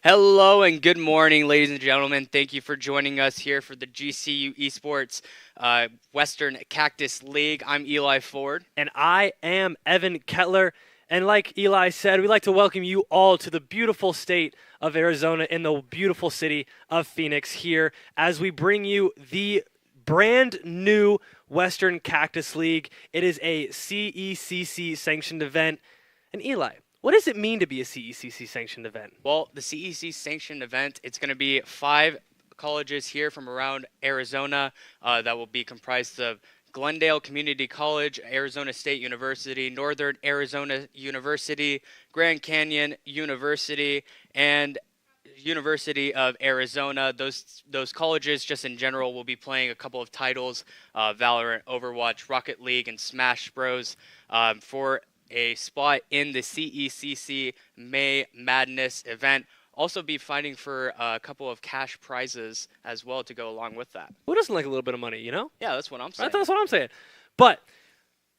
Hello and good morning, ladies and gentlemen. Thank you for joining us here for the GCU Esports Western Cactus League. I'm Eli Ford. And I am Evan Kettler. And like Eli said, we'd like to welcome you all to the beautiful state of Arizona in the beautiful city of Phoenix here as we bring you the brand new Western Cactus League. It is a CECC sanctioned event. And Eli, what does it mean to be a CECC sanctioned event? Well, the CEC sanctioned event, it's going to be 5 colleges here from around Arizona that will be comprised of Glendale Community College, Arizona State University, Northern Arizona University, Grand Canyon University, and University of Arizona. Those colleges, just in general, will be playing a couple of titles: Valorant, Overwatch, Rocket League, and Smash Bros. For a spot in the CECC May Madness event. Also be fighting for a couple of cash prizes as well to go along with that. Who doesn't like a little bit of money, you know? Yeah, that's what I'm saying. That's what I'm saying. But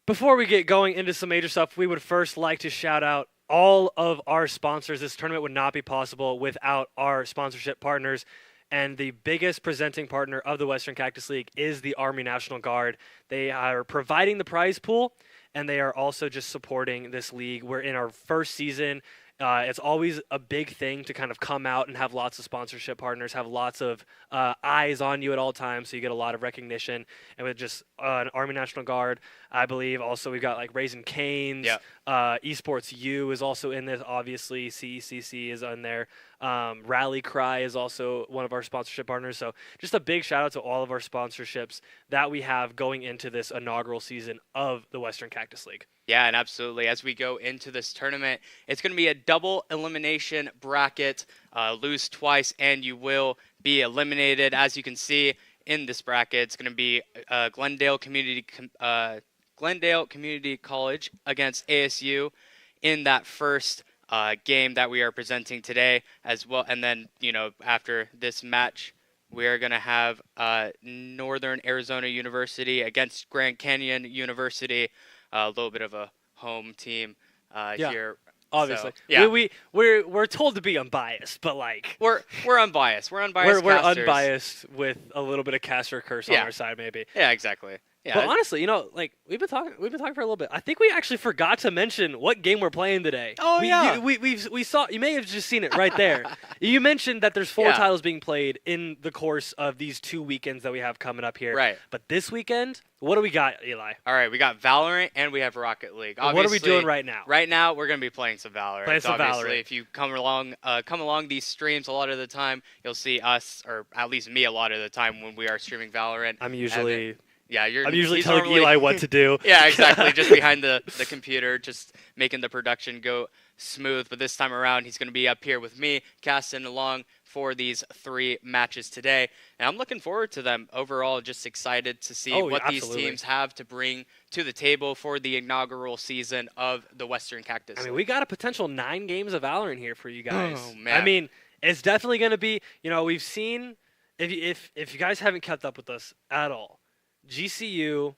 before we get going into some major stuff, we would first like to shout out all of our sponsors. This tournament would not be possible without our sponsorship partners. And the biggest presenting partner of the Western Cactus League is the Army National Guard. They are providing the prize pool, and they are also just supporting this league. We're in our first season. It's always a big thing to kind of come out and have lots of sponsorship partners, have lots of eyes on you at all times, so you get a lot of recognition. And with just an Army National Guard, I believe also we've got like Rasing Canes. Yep. Esports U is also in this, obviously. CECC is on there. Rally Cry is also one of our sponsorship partners. So just a big shout out to all of our sponsorships that we have going into this inaugural season of the Western Cactus League. Yeah, and absolutely. As we go into this tournament, it's going to be a double elimination bracket. Lose twice, and you will be eliminated. As you can see in this bracket, it's going to be Glendale Community College against ASU in that first game that we are presenting today as well. And then, after this match, we are going to have Northern Arizona University against Grand Canyon University. A little bit of a home team here. Obviously, so, yeah. we're told to be unbiased, but like we're unbiased. We're we're casters. unbiased with a little bit of caster curse on our side, maybe. Yeah, exactly. Yeah. But honestly, like we've been talking for a little bit. I think we actually forgot to mention what game we're playing today. Oh yeah. We saw. You may have just seen it right there. You mentioned that there's 4 titles being played in the course of these 2 weekends that we have coming up here. Right. But this weekend, what do we got, Eli? All right, we got Valorant and we have Rocket League. What are we doing right now? Right now, we're gonna be playing some Valorant. Valorant. If you come along these streams, a lot of the time you'll see us, or at least me, a lot of the time when we are streaming Valorant. I'm usually telling normally, Eli what to do. Yeah, exactly. Just behind the computer, just making the production go smooth. But this time around, he's going to be up here with me, casting along for these 3 matches today. And I'm looking forward to them. Overall, just excited to see what these teams have to bring to the table for the inaugural season of the Western Cactus. I mean, we got a potential 9 games of Valorant here for you guys. Oh, man. I mean, it's definitely going to be, we've seen, if you guys haven't kept up with us at all, GCU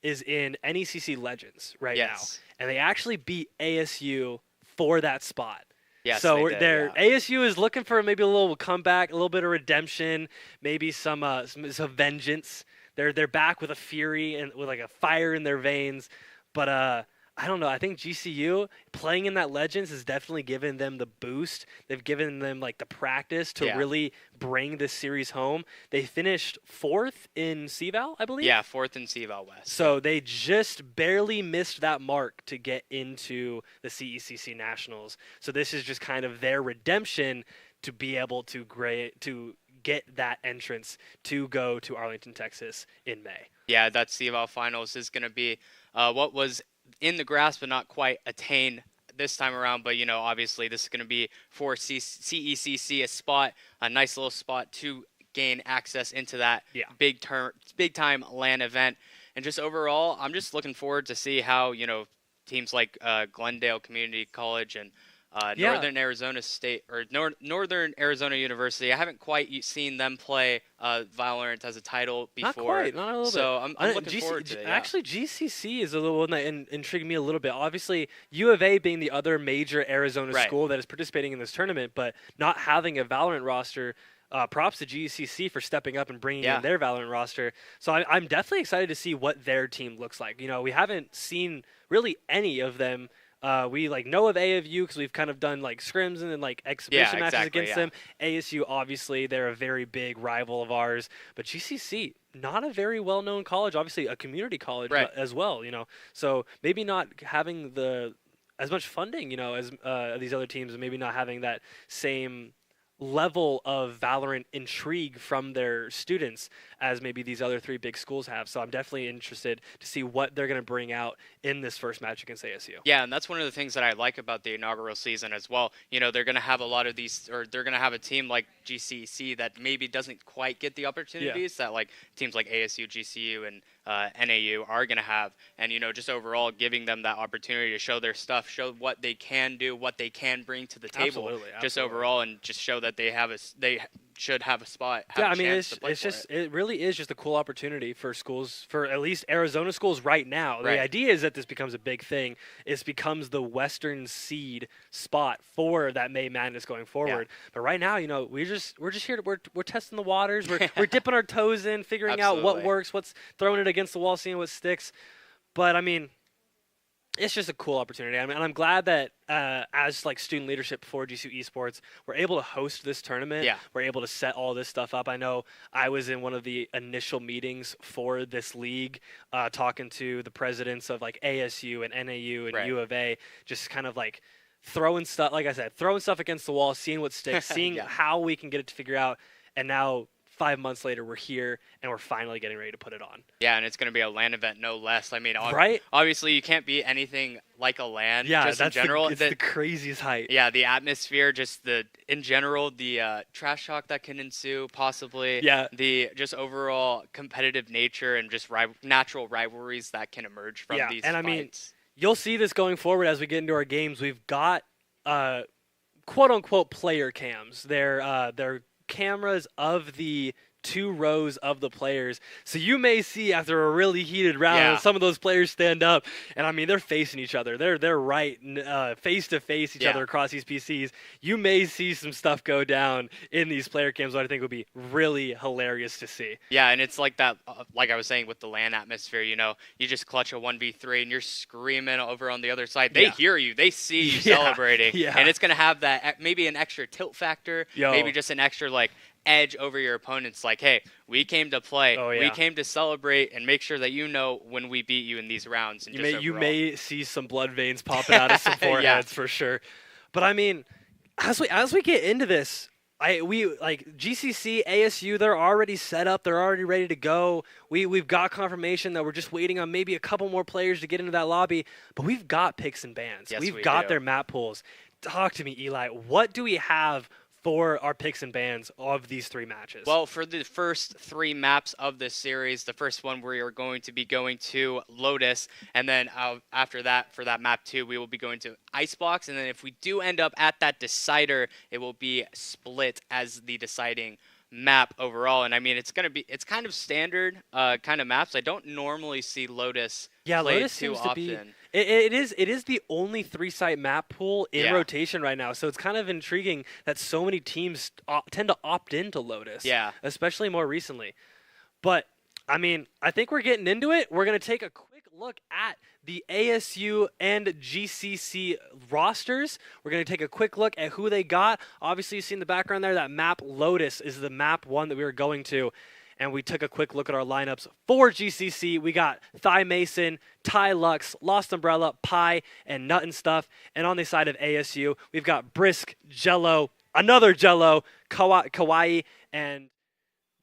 is in NECC Legends right now, and they actually beat ASU for that spot. Yes, so they did. ASU is looking for maybe a little comeback, a little bit of redemption, maybe some vengeance. They're back with a fury and with like a fire in their veins, but I don't know. I think GCU playing in that Legends has definitely given them the boost. They've given them like the practice to really bring this series home. They finished 4th in CVAL, I believe. Yeah, 4th in CVAL West. So they just barely missed that mark to get into the CECC Nationals. So this is just kind of their redemption to be able to get that entrance to go to Arlington, Texas in May. Yeah, that CVAL Finals is going to be what was in the grasp but not quite attained this time around. But, obviously this is going to be for CECC a nice little spot to gain access into that big time LAN event. And just overall, I'm just looking forward to see how, teams like Glendale Community College and Yeah. Northern Arizona State or Northern Arizona University. I haven't quite seen them play Valorant as a title Not before, quite, not a little bit. so I'm looking forward to it. Yeah. Actually, GCC is a little one that intrigued me a little bit. Obviously, U of A being the other major Arizona Right. school that is participating in this tournament, but not having a Valorant roster. Props to GCC for stepping up and bringing in their Valorant roster. So I'm definitely excited to see what their team looks like. You know, we haven't seen really any of them. We know of A of U because we've kind of done like scrims and then like exhibition matches against them. ASU, obviously, they're a very big rival of ours. But GCC, not a very well-known college. Obviously, a community college as well. You know, so maybe not having as much funding, you know, as these other teams, and maybe not having that same level of Valorant intrigue from their students as maybe these other three big schools have. So I'm definitely interested to see what they're going to bring out in this first match against ASU. Yeah, and that's one of the things that I like about the inaugural season as well. You know, they're going to have a lot of these, or they're going to have a team like GCC that maybe doesn't quite get the opportunities that like teams like ASU, GCU, and NAU are going to have. And, you know, just overall giving them that opportunity to show their stuff, show what they can do, what they can bring to the table. Absolutely. Just overall, and just show that they should have a spot. It really is just a cool opportunity for schools, for at least Arizona schools right now. The idea is that this becomes a big thing. It becomes the Western seed spot for that May Madness going forward. But right now, you know, we're just here. We're testing the waters. We're dipping our toes in, figuring out what works, what's throwing it against the wall, seeing what sticks. But I mean, it's just a cool opportunity. I mean, and I'm glad that as like student leadership for GCU Esports, we're able to host this tournament. Yeah. We're able to set all this stuff up. I know I was in one of the initial meetings for this league, talking to the presidents of like ASU and NAU and U of A, just kind of like throwing stuff, like I said, throwing stuff against the wall, seeing what sticks, seeing how we can get it to figure out. And now 5 months later, we're here, and we're finally getting ready to put it on. Yeah, and it's going to be a LAN event, no less. I mean, right? Obviously, you can't beat anything like a LAN. Yeah, just in general. It's the craziest height. Yeah, the atmosphere, just in general, the trash talk that can ensue, possibly. Yeah. The just overall competitive nature and just natural rivalries that can emerge from these and fights. I mean, you'll see this going forward as we get into our games. We've got quote-unquote player cams. They're cameras of the 2 rows of the players. So you may see after a really heated round, some of those players stand up, and I mean they're facing each other. They're right face to face each other across these PCs. You may see some stuff go down in these player cams, what I think would be really hilarious to see. Yeah, and it's like that, like I was saying with the LAN atmosphere. You know, you just clutch a 1v3 and you're screaming over on the other side. They hear you, they see you celebrating, and it's gonna have that maybe an extra tilt factor, maybe just an extra like edge over your opponents, like, hey, we came to play, we came to celebrate, and make sure that you know when we beat you in these rounds. And you may see some blood veins popping out of some foreheads for sure. But I mean, as we get into this, we like GCC, ASU, they're already set up, they're already ready to go. We've got confirmation that we're just waiting on maybe a couple more players to get into that lobby, but we've got picks and bans. Yes, we've got their map pools. Talk to me, Eli. What do we have for our picks and bans of these 3 matches? Well, for the first 3 maps of this series, the first one we are going to be going to Lotus, and then after that, for that map 2, we will be going to Icebox, and then if we do end up at that decider, it will be split as the deciding map overall. And I mean, it's kind of standard kind of maps. I don't normally see Lotus played Lotus too seems often. To be it is the only 3-site map pool in rotation right now, so it's kind of intriguing that so many teams tend to opt into Lotus, especially more recently. But I mean, I think we're getting into it. We're going to take a quick look at the ASU and GCC rosters. We're going to take a quick look at who they got. Obviously, you see in the background there that map Lotus is the map 1 that we were going to. And we took a quick look at our lineups for GCC. We got Thigh Mason, Ty Lux, Lost Umbrella, Pi, and Nut and Stuff. And on the side of ASU, we've got Brisk, Jello, another Jello, Kawaii, and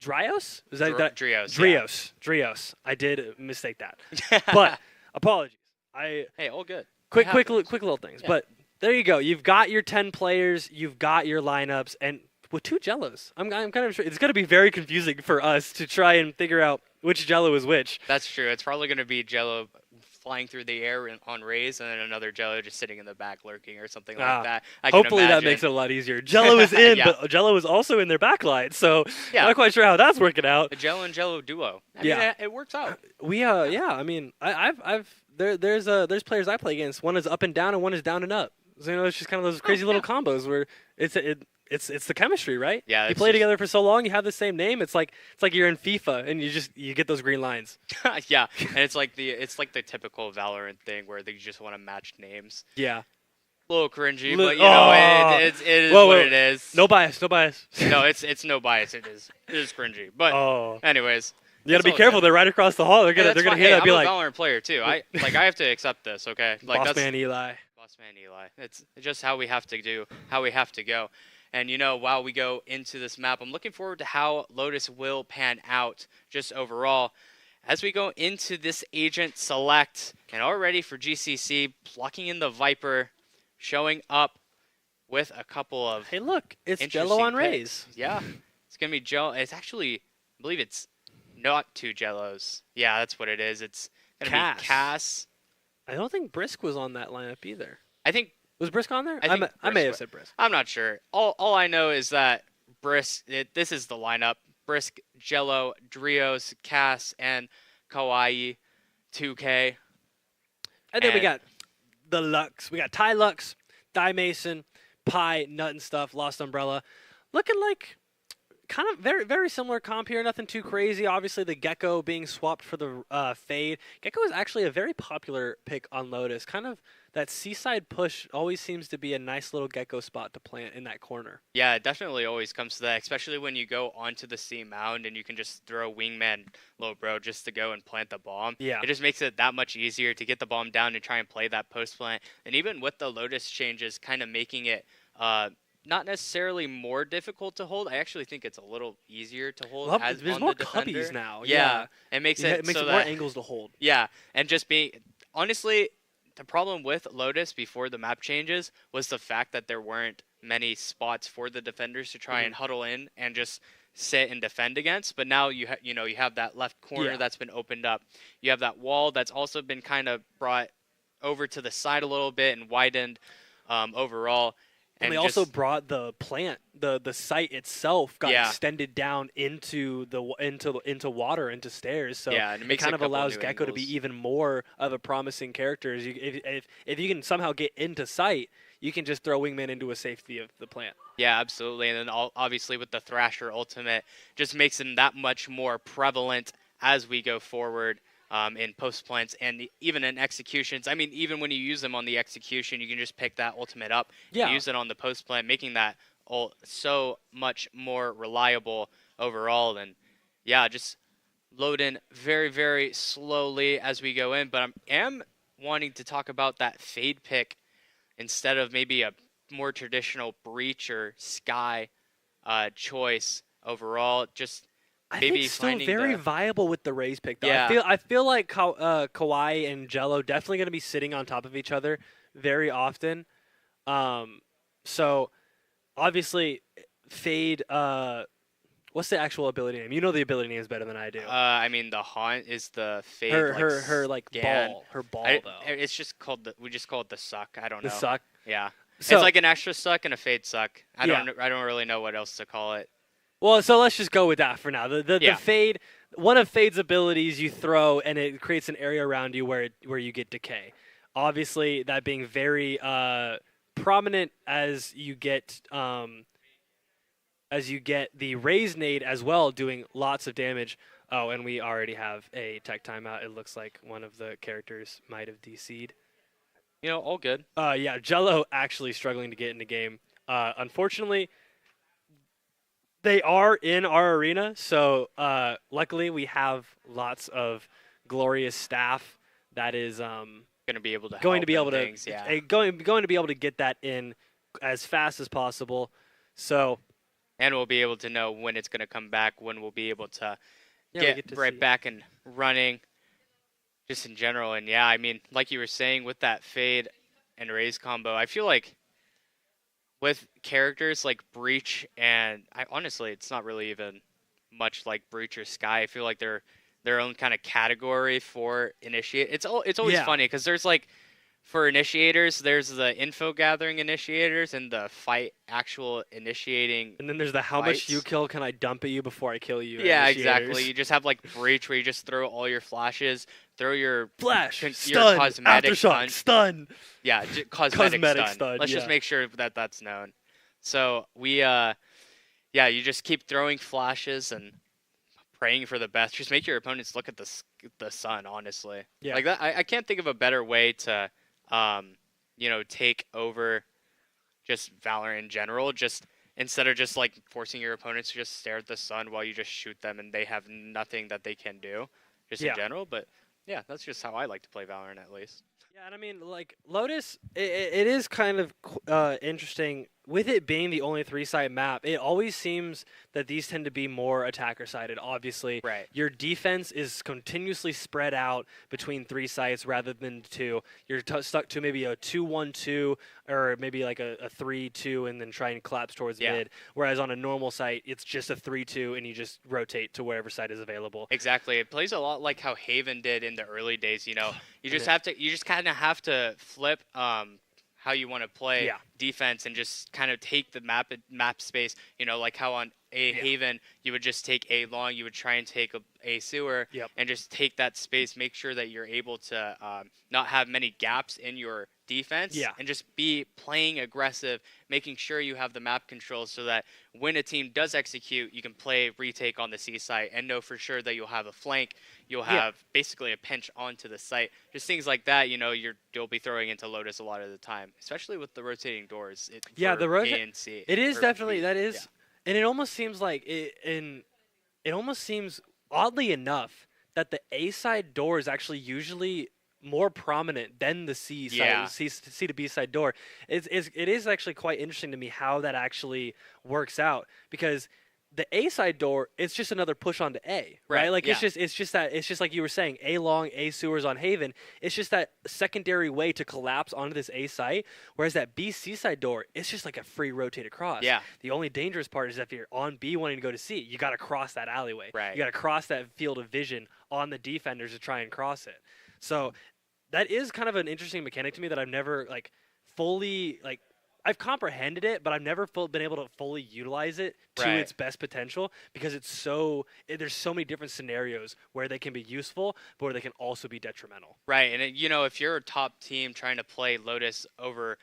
Drios? Is that Drios. Drios. I did mistake that. But apologies. Hey, all good. Quick little things. Yeah. But there you go. You've got your 10 players. You've got your lineups. And with 2 Jellos, I'm kind of sure it's going to be very confusing for us to try and figure out which Jello is which. That's true. It's probably going to be Jello flying through the air on Rays, and then another Jello just sitting in the back lurking or something Ah, like that. I can hopefully that imagine. makes it a lot easier. Jello is in, Yeah. but Jello is also in their backline, so Yeah. not quite sure how that's working out. The Jello and Jello duo. I Yeah. mean, it works out. We yeah, I mean, there's players I play against. One is up and down, and one is down and up. So it's just kind of those crazy little combos where it's the chemistry, right? Yeah, You it's play just- together for so long, you have the same name. It's like you're in FIFA and you get those green lines. Yeah, and it's like the typical Valorant thing where they just want to match names. Yeah. A little cringy, Li- but you know, Oh. it is Whoa, what whoa. it is. No bias, no bias. No, it's no bias. It is cringy. But Oh. anyways, You gotta it's be all careful. good. They're right across the hall. They're Hey, gonna that's hear fine. that Hey, and be I'm like, a Valorant player too. I have to accept this. Okay, like Boss that's man Eli. Boss man Eli. It's just how we have to do, how we have to go. And you know, while we go into this map, I'm looking forward to how Lotus will pan out just overall. As we go into this agent select, and already for GCC, plucking in the Viper, showing up with a couple of Hey, look, it's Jello on interesting Rays. picks. Yeah, it's going to be Jello. It's actually, I believe it's not two Jellos. Yeah, that's what it is. It's going to Cass. be Cass. I don't think Brisk was on that lineup either. I think Was Brisk on there? I think I may Brisk have was. said Brisk. I'm not sure. All I know is that this is the lineup. Brisk, Jello, Drios, Cass, and Kawaii, 2K. And then we And- got the Lux. We got Ty Lux, Die Mason, Pie, Nut and Stuff, Lost Umbrella. Looking like kind of very, very similar comp here. Nothing too crazy. Obviously, the Gecko being swapped for the Fade. Gecko is actually a very popular pick on Lotus. Kind of that seaside push always seems to be a nice little Gecko spot to plant in that corner. Yeah, it definitely always comes to that, especially when you go onto the C mound and you can just throw wingman low bro just to go and plant the bomb. Yeah. It just makes it that much easier to get the bomb down and try and play that post plant. And even with the Lotus changes, kind of making it not necessarily more difficult to hold. I actually think it's a little easier to hold. Well, as there's on more the defender. cubbies now. Yeah, it makes Yeah, it it makes so it more that angles to hold. yeah, and just being honestly, the problem with Lotus before the map changes was the fact that there weren't many spots for the defenders to try and huddle in and just sit and defend against. But now you have that left corner Yeah. that's been opened up. You have that wall that's also been kind of brought over to the side a little bit and widened overall. And they also brought the plant, the site itself got Yeah. extended down into water, into stairs. So Yeah, and it makes a kind of couple allows new Gecko to angles. be even more of a promising character. If you can somehow get into sight, you can just throw Wingman into a safety of the plant. Yeah, absolutely. And then obviously with the Thrasher ultimate, just makes him that much more prevalent as we go forward in post plants and even in executions. I mean, even when you use them on the execution, you can just pick that ultimate up, Yeah. use it on the post plant, making that so much more reliable overall. And yeah, just load in very, very slowly as we go in. But I am wanting to talk about that Fade pick instead of maybe a more traditional Breach or Sky choice overall. Just I maybe think still finding very the- viable with the Rays pick. Though. Yeah. I feel like Kawhi and Jello definitely going to be sitting on top of each other very often. So obviously Fade. What's the actual ability name? You know the ability name is better than I do. I mean, the Haunt is the Fade. her scan. ball. Her ball I- though. It's just called we just call it the Suck. I don't The know. suck. Yeah. So, It's like an extra Suck and a Fade Suck. I Yeah. don't really know what else to call it. well, so let's just go with that for now. The Yeah. Fade, one of Fade's abilities you throw and it creates an area around you where you get decay. Obviously, that being very prominent as you get the Raise Nade as well, doing lots of damage. Oh, and we already have a tech timeout. It looks like one of the characters might have DC'd. You know, all good. Yeah, Jello actually struggling to get in the game. Unfortunately, they are in our arena, so luckily we have lots of glorious staff that is Going to be able to going to help be in able to things, yeah. going to be able to get that in as fast as possible. So And we'll be able to know when it's going to come back, when we'll be able to yeah, we get get to right see. back and running just in general. And yeah, I mean, like you were saying with that Fade and Raise combo, I feel like with characters like Breach and honestly, it's not really even much like Breach or Sky. I feel like they're their own kind of category for initiate. It's always Yeah. funny because there's like for initiators, there's the info gathering initiators and the fight actual initiating And then there's the how much you fights. kill can I dump at you before I kill you Yeah, exactly. initiators. You just have like breach where you just throw all your flashes, throw your Flash, your stun, cosmetic aftershock, stun. yeah, cosmetic, Cosmetic stun. stun, Let's just yeah. make sure that that's known. So we yeah, you just keep throwing flashes and praying for the best. Just make your opponents look at the sun, honestly. Yeah. Like that I can't think of a better way to you know, take over just Valorant in general. Just instead of just like forcing your opponents to just stare at the sun while you just shoot them and they have nothing that they can do, just in Yeah. general. But yeah, that's just how I like to play Valorant at least. Yeah, and I mean, like Lotus, it is kind of interesting with it being the only three-side map. It always seems that these tend to be more attacker-sided. Obviously, Right. your defense is continuously spread out between three sites rather than two. You're stuck to maybe a 2-1-2 or maybe like a 3-2, and then try and collapse towards Yeah. mid. Whereas on a normal site, it's just a 3-2, and you just rotate to wherever site is available. Exactly. It plays a lot like how Haven did in the early days, you know. You just kind of have to flip how you want to play Yeah. defense and just kind of take the map space, you know, like how on a Yeah. Haven you would just take a long, you would try and take a sewer Yep. and just take that space, make sure that you're able to not have many gaps in your defense Yeah. and just be playing aggressive, making sure you have the map control so that when a team does execute, you can play retake on the C site and know for sure that you'll have a flank, you'll Yeah. have basically a pinch onto the site. Just things like that, you know, you'll be throwing into Lotus a lot of the time, especially with the rotating doors. Yeah, For the A and C. It is or definitely B. that is, Yeah. and it almost seems like it almost seems oddly enough that the A side door is actually usually more prominent than the C side, Yeah. C to B side door. It is actually quite interesting to me how that actually works out because the A side door, it's just another push onto A, right? Right, Like yeah. it's just like you were saying, A long, A sewers on Haven. It's just that secondary way to collapse onto this A site. Whereas that B C side door, it's just like a free rotate across. Yeah. The only dangerous part is if you're on B wanting to go to C, you got to cross that alleyway. Right. You got to cross that field of vision on the defenders to try and cross it. So that is kind of an interesting mechanic to me that I've never like fully like. I've comprehended it, but I've never been able to fully utilize it to Right. its best potential because there's so many different scenarios where they can be useful, but where they can also be detrimental. Right, and you know, if you're a top team trying to play Lotus over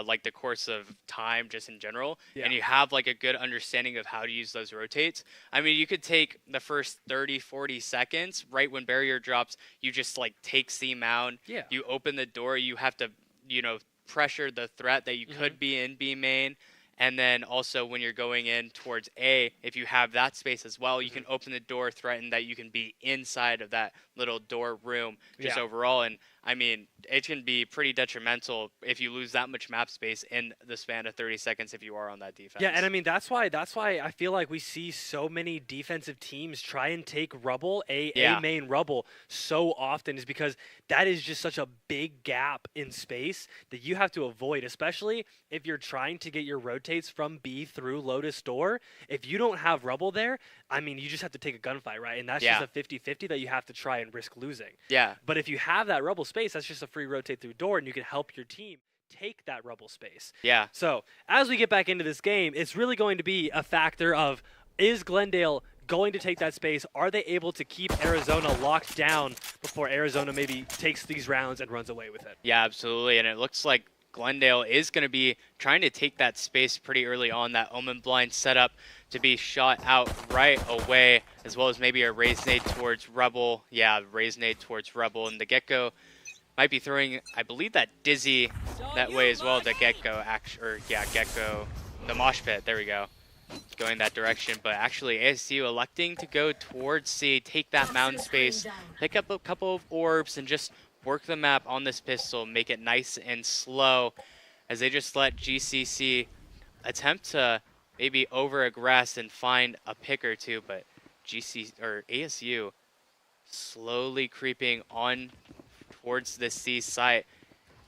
like the course of time, just in general, Yeah. and you have like a good understanding of how to use those rotates, I mean, you could take the first 30, 40 seconds, right when barrier drops, you just like take C mound, Yeah. you open the door, you have to, you know, pressure the threat that you could be in B main. And then also when you're going in towards A, if you have that space as well, you can open the door, threaten that you can be inside of that little door room just Yeah. overall. And I mean, it can be pretty detrimental if you lose that much map space in the span of 30 seconds if you are on that defense. Yeah, and I mean that's why I feel like we see so many defensive teams try and take rubble, Yeah. A main rubble so often is because that is just such a big gap in space that you have to avoid, especially if you're trying to get your rotates from B through Lotus door. If you don't have rubble there, I mean you just have to take a gunfight, right? And that's Yeah. just a 50-50 that you have to try and risk losing. Yeah. But if you have that rubble space, that's just a free rotate through door and you can help your team take that rubble space. Yeah. So as we get back into this game, it's really going to be a factor of, is Glendale going to take that space? Are they able to keep Arizona locked down before Arizona maybe takes these rounds and runs away with it? Yeah, absolutely. And it looks like Glendale is going to be trying to take that space pretty early on, that Omen Blind setup to be shot out right away, as well as maybe a raise nade towards Rebel. Yeah, raise nade towards Rebel. And the Gecko might be throwing, I believe, that Dizzy that way as well. The Gecko, Gecko, the Mosh Pit, there we go. Going that direction, but actually ASU electing to go towards C, take that mound space, pick up a couple of orbs, and just work the map on this pistol, make it nice and slow, as they just let GCC attempt to maybe over-aggress and find a pick or two, but ASU slowly creeping on towards the C site.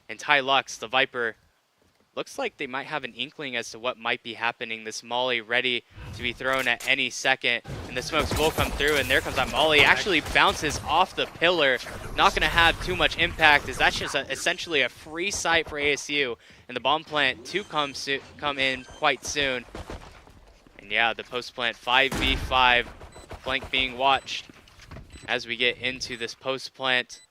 And Ty Lux, the Viper, looks like they might have an inkling as to what might be happening. This molly ready to be thrown at any second, and the smokes will come through, and there comes that molly. Actually bounces off the pillar. Not going to have too much impact, as that's just essentially a free site for ASU, and the bomb plant to come in quite soon. And yeah, the post plant 5v5, flank being watched as we get into this post plant.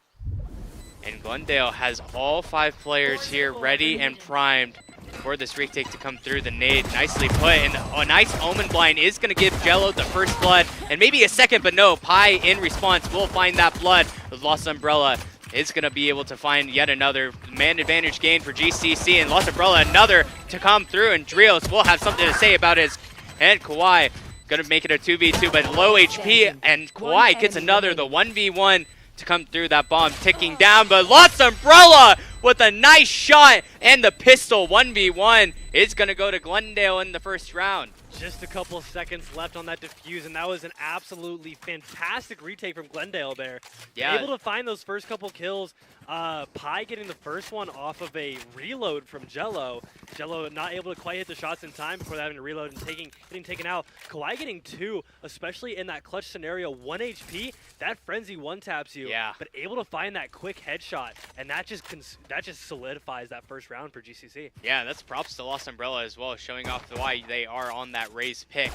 And Glendale has all 5 players here ready and primed for this retake to come through. The nade nicely put, and a nice omen blind is going to give Jello the first blood, and maybe a second, but no, Pi in response will find that blood. With Lost Umbrella is going to be able to find yet another man advantage gain for GCC, and Lost Umbrella another to come through, and Drios will have something to say about his, and Kawhi going to make it a 2v2, but low HP, and Kawhi gets another, the 1v1 to come through. That bomb ticking down, but Lost Umbrella with a nice shot, and the pistol 1v1 is going to go to Glendale in the first round. Just a couple of seconds left on that defuse, and that was an absolutely fantastic retake from Glendale there. Yeah. Able to find those first couple kills. Pi getting the first one off of a reload from Jello. Jello not able to quite hit the shots in time before having to reload and getting taken out. Kawhi getting 2, especially in that clutch scenario, 1 HP. That frenzy one-taps you, yeah, but able to find that quick headshot, and that just solidifies that first round for GCC. Yeah, that's props to Lost Umbrella as well, showing off why they are on that raised pick.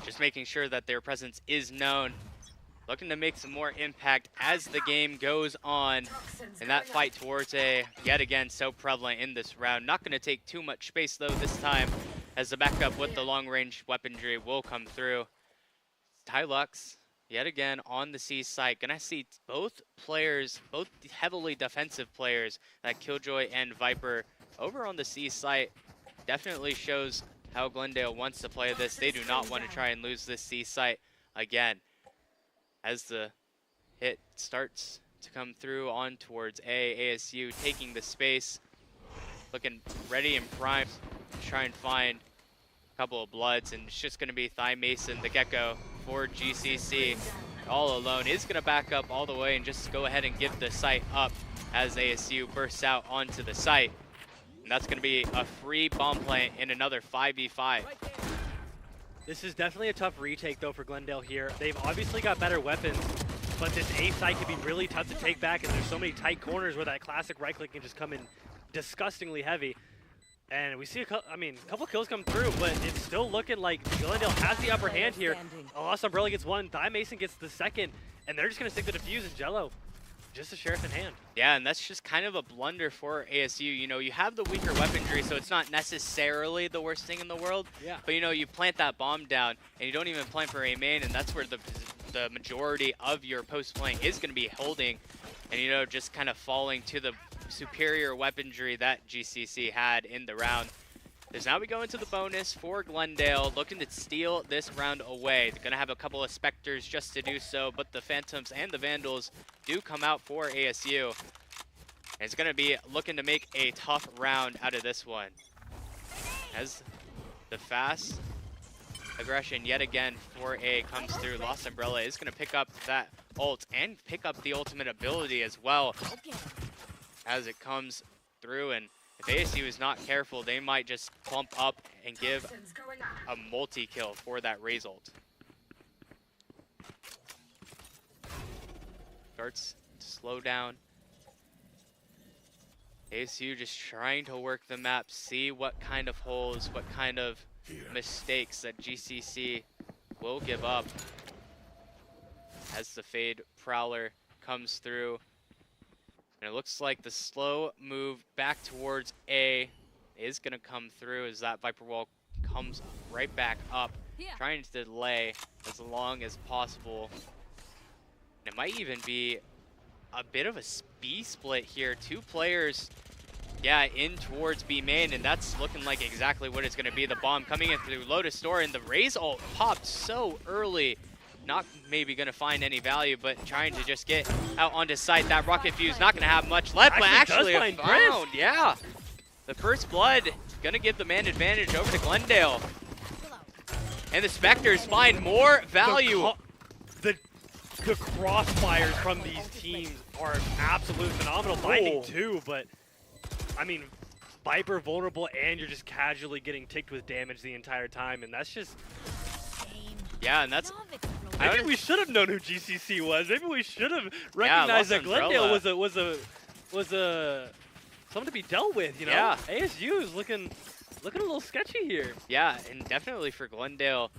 Just making sure that their presence is known. Looking to make some more impact as the game goes on. And that fight towards A, yet again, so prevalent in this round. Not going to take too much space, though, this time, as the backup with the long-range weaponry will come through. Tylux, yet again, on the C site. Going to see both players, both heavily defensive players, like Killjoy and Viper, over on the C site. Definitely shows how Glendale wants to play this. They do not want to try and lose this C site again. As the hit starts to come through on towards A, ASU taking the space, looking ready and primed to try and find a couple of bloods, and it's just going to be Thigh Mason, the Gecko, for GCC. All alone, is going to back up all the way and just go ahead and give the site up as ASU bursts out onto the site. And that's going to be a free bomb plant in another 5v5. This is definitely a tough retake, though, for Glendale here. They've obviously got better weapons, but this A site could be really tough to take back, and there's so many tight corners where that classic right-click can just come in disgustingly heavy. And we see a couple kills come through, but it's still looking like Glendale has the upper hand here. Lost Umbrella gets 1, Thigh Mason gets the 2nd, and they're just going to stick the defuse, and Jello just a sheriff in hand. Yeah, and that's just kind of a blunder for ASU. You know, you have the weaker weaponry, so it's not necessarily the worst thing in the world. Yeah. But, you know, you plant that bomb down, and you don't even plant for A main, and that's where the majority of your post plant is going to be holding, and, you know, just kind of falling to the superior weaponry that GCC had in the round. As now we go into the bonus for Glendale, looking to steal this round away. They're going to have a couple of Spectres just to do so, but the Phantoms and the Vandals do come out for ASU. And it's going to be looking to make a tough round out of this one. As the fast aggression yet again for A comes through, Lost Umbrella is going to pick up that ult and pick up the ultimate ability as well as it comes through. And if ASU is not careful, they might just clump up and give a multi-kill for that Raze ult. Starts to slow down. ASU just trying to work the map, see what kind of holes, what kind of mistakes that GCC will give up as the Fade Prowler comes through. And it looks like the slow move back towards A is going to come through as that Viper Wall comes right back up, trying to delay as long as possible. And it might even be a bit of a B split here. 2 players, yeah, in towards B main, and that's looking like exactly what it's going to be. The bomb coming in through Lotus door, and the Raze ult popped so early. Not maybe going to find any value, but trying to just get out onto site. That rocket fuse not going to have much left, but actually found. Yeah. The first blood going to give the man advantage over to Glendale. And the Spectres find more value. The crossfires from these teams are absolutely phenomenal. Finding 2, but I mean, Viper vulnerable and you're just casually getting ticked with damage the entire time, and that's just... Yeah, and that's... Maybe we should have known who GCC was. Maybe we should have recognized that Glendale was a something to be dealt with, you know? Yeah. ASU is looking a little sketchy here. Yeah, and definitely for Glendale,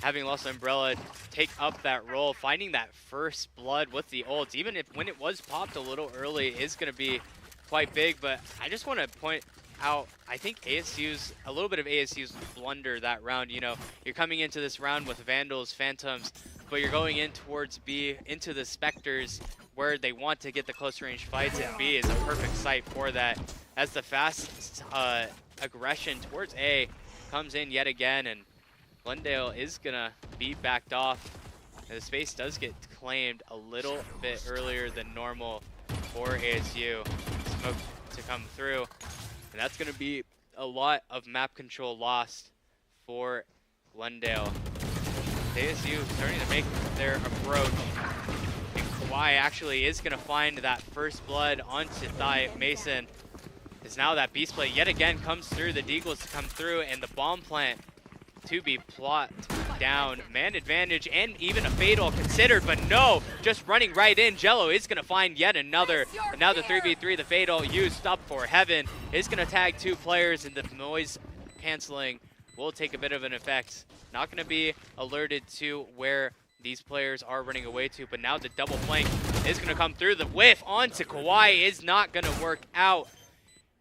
having lost Umbrella, take up that role, finding that first blood with the ults, even if when it was popped a little early, is going to be quite big. But I just want to point out, I think a little bit of ASU's blunder that round. You know, you're coming into this round with Vandals, Phantoms, but you're going in towards B, into the Spectres, where they want to get the close range fights, and B is a perfect site for that. As the fast aggression towards A comes in yet again, and Glendale is gonna be backed off. The space does get claimed a little bit earlier than normal for ASU. Smoke to come through, and that's gonna be a lot of map control lost for Glendale. ASU starting to make their approach, and Kawhi actually is gonna find that first blood onto Thigh Mason. Is now that beast play yet again comes through, the Deagles to come through, and the bomb plant to be plopped down. Man advantage and even a fatal considered, but no, just running right in. Jello is gonna find yet another. And now the 3v3, the fatal used up for Heaven is gonna tag 2 players, and the noise canceling will take a bit of an effect. Not gonna be alerted to where these players are running away to, but now the double flank is gonna come through. The whiff onto Kawhi is not gonna work out,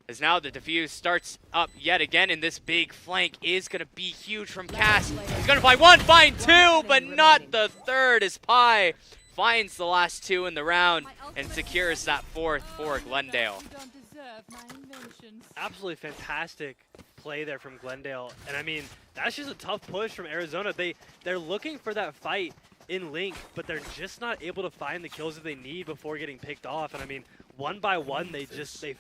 as now the defuse starts up yet again, and this big flank is going to be huge from Cass. He's going to find 1, find 2, but not the third, as Pi finds the last 2 in the round and secures that 4th for Glendale. Absolutely fantastic play there from Glendale, and I mean, that's just a tough push from Arizona. They're looking for that fight in Link, but they're just not able to find the kills that they need before getting picked off, and I mean, one by one, they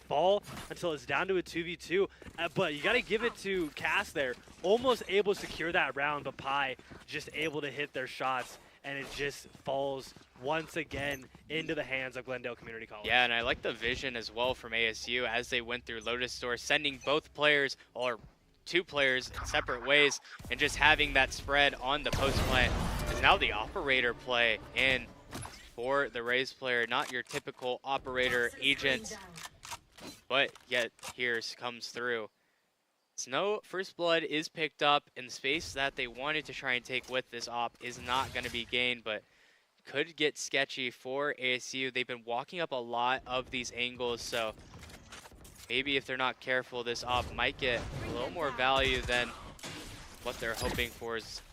fall until it's down to a 2v2. But you got to give it to Cass there. Almost able to secure that round, but Pi just able to hit their shots, and it just falls once again into the hands of Glendale Community College. Yeah, and I like the vision as well from ASU as they went through Lotus Store, sending both players, or 2 players in separate ways, and just having that spread on the post plant. Is now the operator play in for the Raze player, not your typical operator agent, but yet here comes through. Snow first blood is picked up, in the space that they wanted to try and take with this op is not going to be gained, but could get sketchy for ASU. They've been walking up a lot of these angles, so maybe if they're not careful, this op might get a little more value than what they're hoping for. Is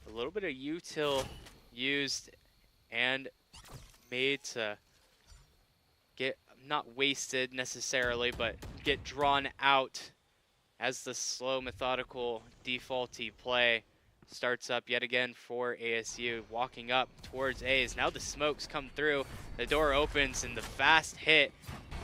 a little bit of util used and made to get not wasted necessarily, but get drawn out as the slow, methodical, defaulty play starts up yet again for ASU. Walking up towards A's. Now the smokes come through, the door opens, and the fast hit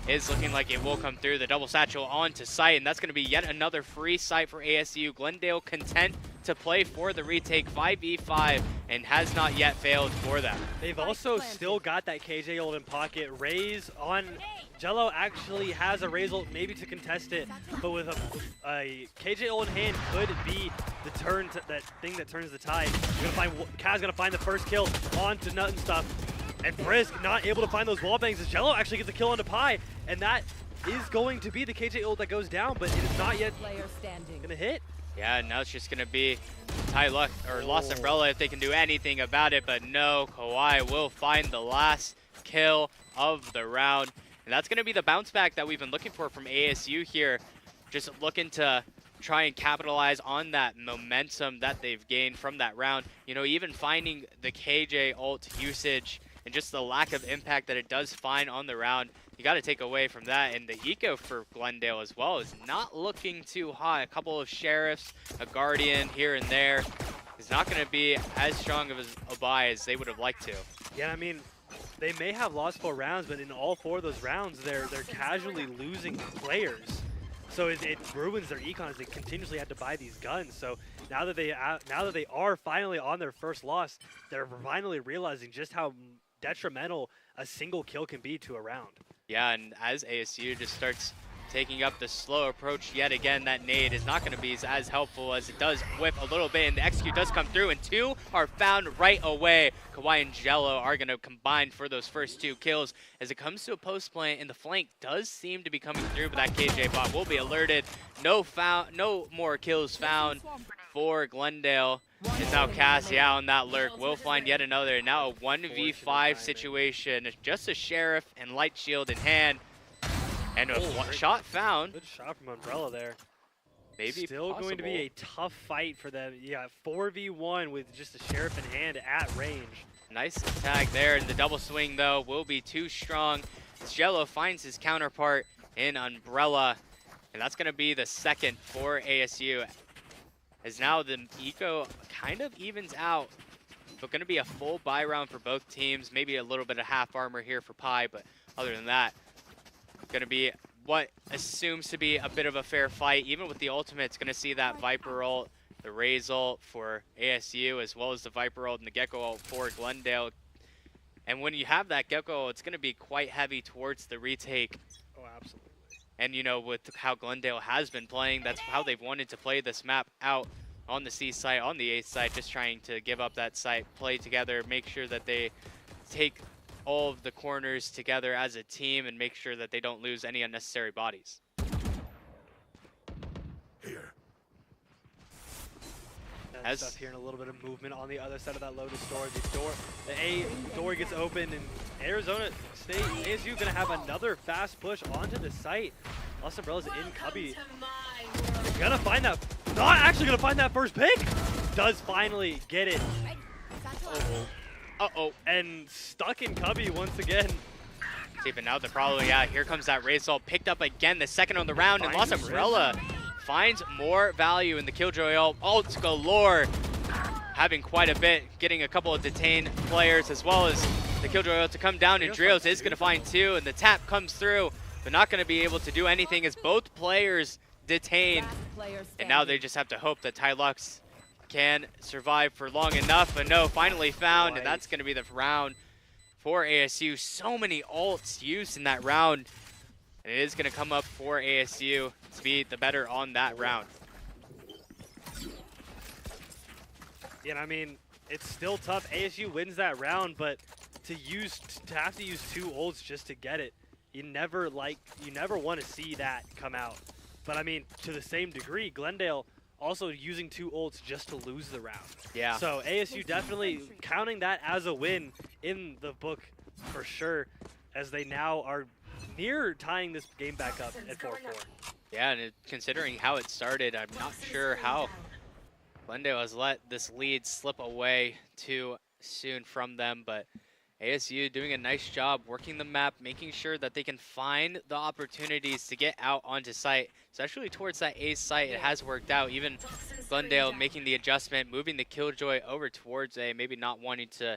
is looking like it will come through. The double satchel onto site, and that's going to be yet another free site for ASU. Glendale content to play for the retake, 5v5, and has not yet failed for them. They've also still got that KJ ult in pocket. Raze on Jello actually has a Raze ult maybe to contest it, but with a KJ ult in hand could be the turn, that thing that turns the tide. Kaz gonna find the first kill onto Nut and stuff. And Brisk not able to find those wall bangs as Jello actually gets a kill onto Pi, and that is going to be the KJ ult that goes down, but it is not yet gonna hit. Yeah, now it's just gonna be Ty Luck or Lost Umbrella if they can do anything about it, but no, Kawhi will find the last kill of the round. And that's gonna be the bounce back that we've been looking for from ASU here. Just looking to try and capitalize on that momentum that they've gained from that round. You know, even finding the KJ ult usage and just the lack of impact that it does find on the round, you got to take away from that. And the eco for Glendale as well is not looking too high. A couple of Sheriffs, a Guardian here and there is not going to be as strong of a buy as they would have liked to. Yeah, I mean, they may have lost 4 rounds, but in all 4 of those rounds, they're casually losing players. So it ruins their econ as they continuously have to buy these guns. So now that they are finally on their first loss, they're finally realizing just how detrimental a single kill can be to a round. Yeah, and as ASU just starts taking up the slow approach yet again. That nade is not going to be as helpful as it does whip a little bit, and the execute does come through, and 2 are found right away. Kawhi and Jello are going to combine for those first 2 kills. As it comes to a post plant, and the flank does seem to be coming through, but that KJ bot will be alerted. No more kills found for Glendale. It's now Cassie out on that lurk. We'll find yet another. Now a 1v5 situation. It's just a Sheriff and Light Shield in hand. And a shot found. Good shot from Umbrella there. Maybe still possible. Going to be a tough fight for them. Yeah, 4v1 with just a Sheriff in hand at range. Nice attack there. And the double swing, though, will be too strong. Jello finds his counterpart in Umbrella. And that's going to be the second for ASU. As now the eco kind of evens out. But going to be a full buy round for both teams. Maybe a little bit of half armor here for Pi, but other than that, going to be what assumes to be a bit of a fair fight. Even with the ultimate, it's going to see that Viper ult, the Raze ult for ASU, as well as the Viper ult and the Gecko ult for Glendale. And when you have that Gecko ult, it's going to be quite heavy towards the retake. Oh, absolutely. And, you know, with how Glendale has been playing, that's how they've wanted to play this map out on the C side, on the A side, just trying to give up that site, play together, make sure that they take all of the corners together as a team and make sure that they don't lose any unnecessary bodies. Here. As stuff hearing a little bit of movement on the other side of that Lotus door. The A door gets open, and Arizona State ASU gonna have another fast push onto the site. Lost Umbrella's in Cubby. Gonna find that. Not actually gonna find that first pick. Does finally get it. Uh-oh. And stuck in Cubby once again. See, but now the problem, yeah, here comes that Raze ult. Picked up again, the second on the round, and Lost Umbrella finds more value in the Killjoy ult. Ults galore. Having quite a bit, getting a couple of detained players, as well as the Killjoy ult to come down, and Drios is going to find 2, and the tap comes through, but not going to be able to do anything as both players detained. And now they just have to hope that Tylux can survive for long enough, but no, finally found, and that's going to be the round for ASU. So many ults used in that round, and it is going to come up for ASU to be the better on that round. Yeah, and I mean, it's still tough. ASU wins that round, but to have to use 2 ults just to get it, you never want to see that come out. But I mean, to the same degree, Glendale also using 2 ults just to lose the round. Yeah. So ASU definitely counting that as a win in the book for sure, as they now are near tying this game back up at 4-4. Yeah, and considering how it started, I'm not sure how Glendale has let this lead slip away too soon from them, but ASU doing a nice job working the map, making sure that they can find the opportunities to get out onto site, especially towards that A site. It has worked out. Even Glendale making the adjustment, moving the Killjoy over towards A, maybe not wanting to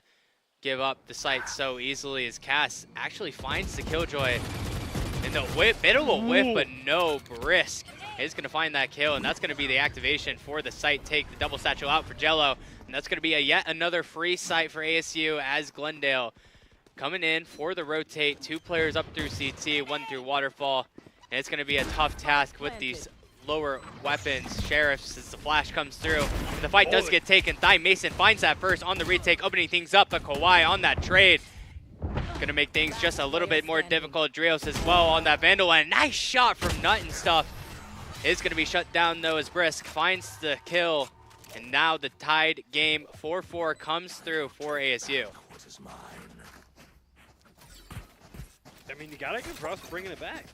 give up the site so easily, as Cass actually finds the Killjoy. And the whip, bit of a whip, but no, Brisk is going to find that kill, and that's going to be the activation for the site take. The double satchel out for Jello, and that's going to be yet another free site for ASU as Glendale coming in for the rotate. 2 players up through CT, 1 through Waterfall, and it's going to be a tough task with these lower weapons. Sheriffs, as the flash comes through, and the fight does get taken. Thigh Mason finds that first on the retake, opening things up, but Kawhi on that trade. Gonna make things just a little bit more difficult. Drios as well on that Vandal, and a nice shot from Nut and stuff. Is gonna be shut down though as Brisk finds the kill. And now the tied game 4-4 comes through for ASU. I mean, you gotta give props for bringing it back.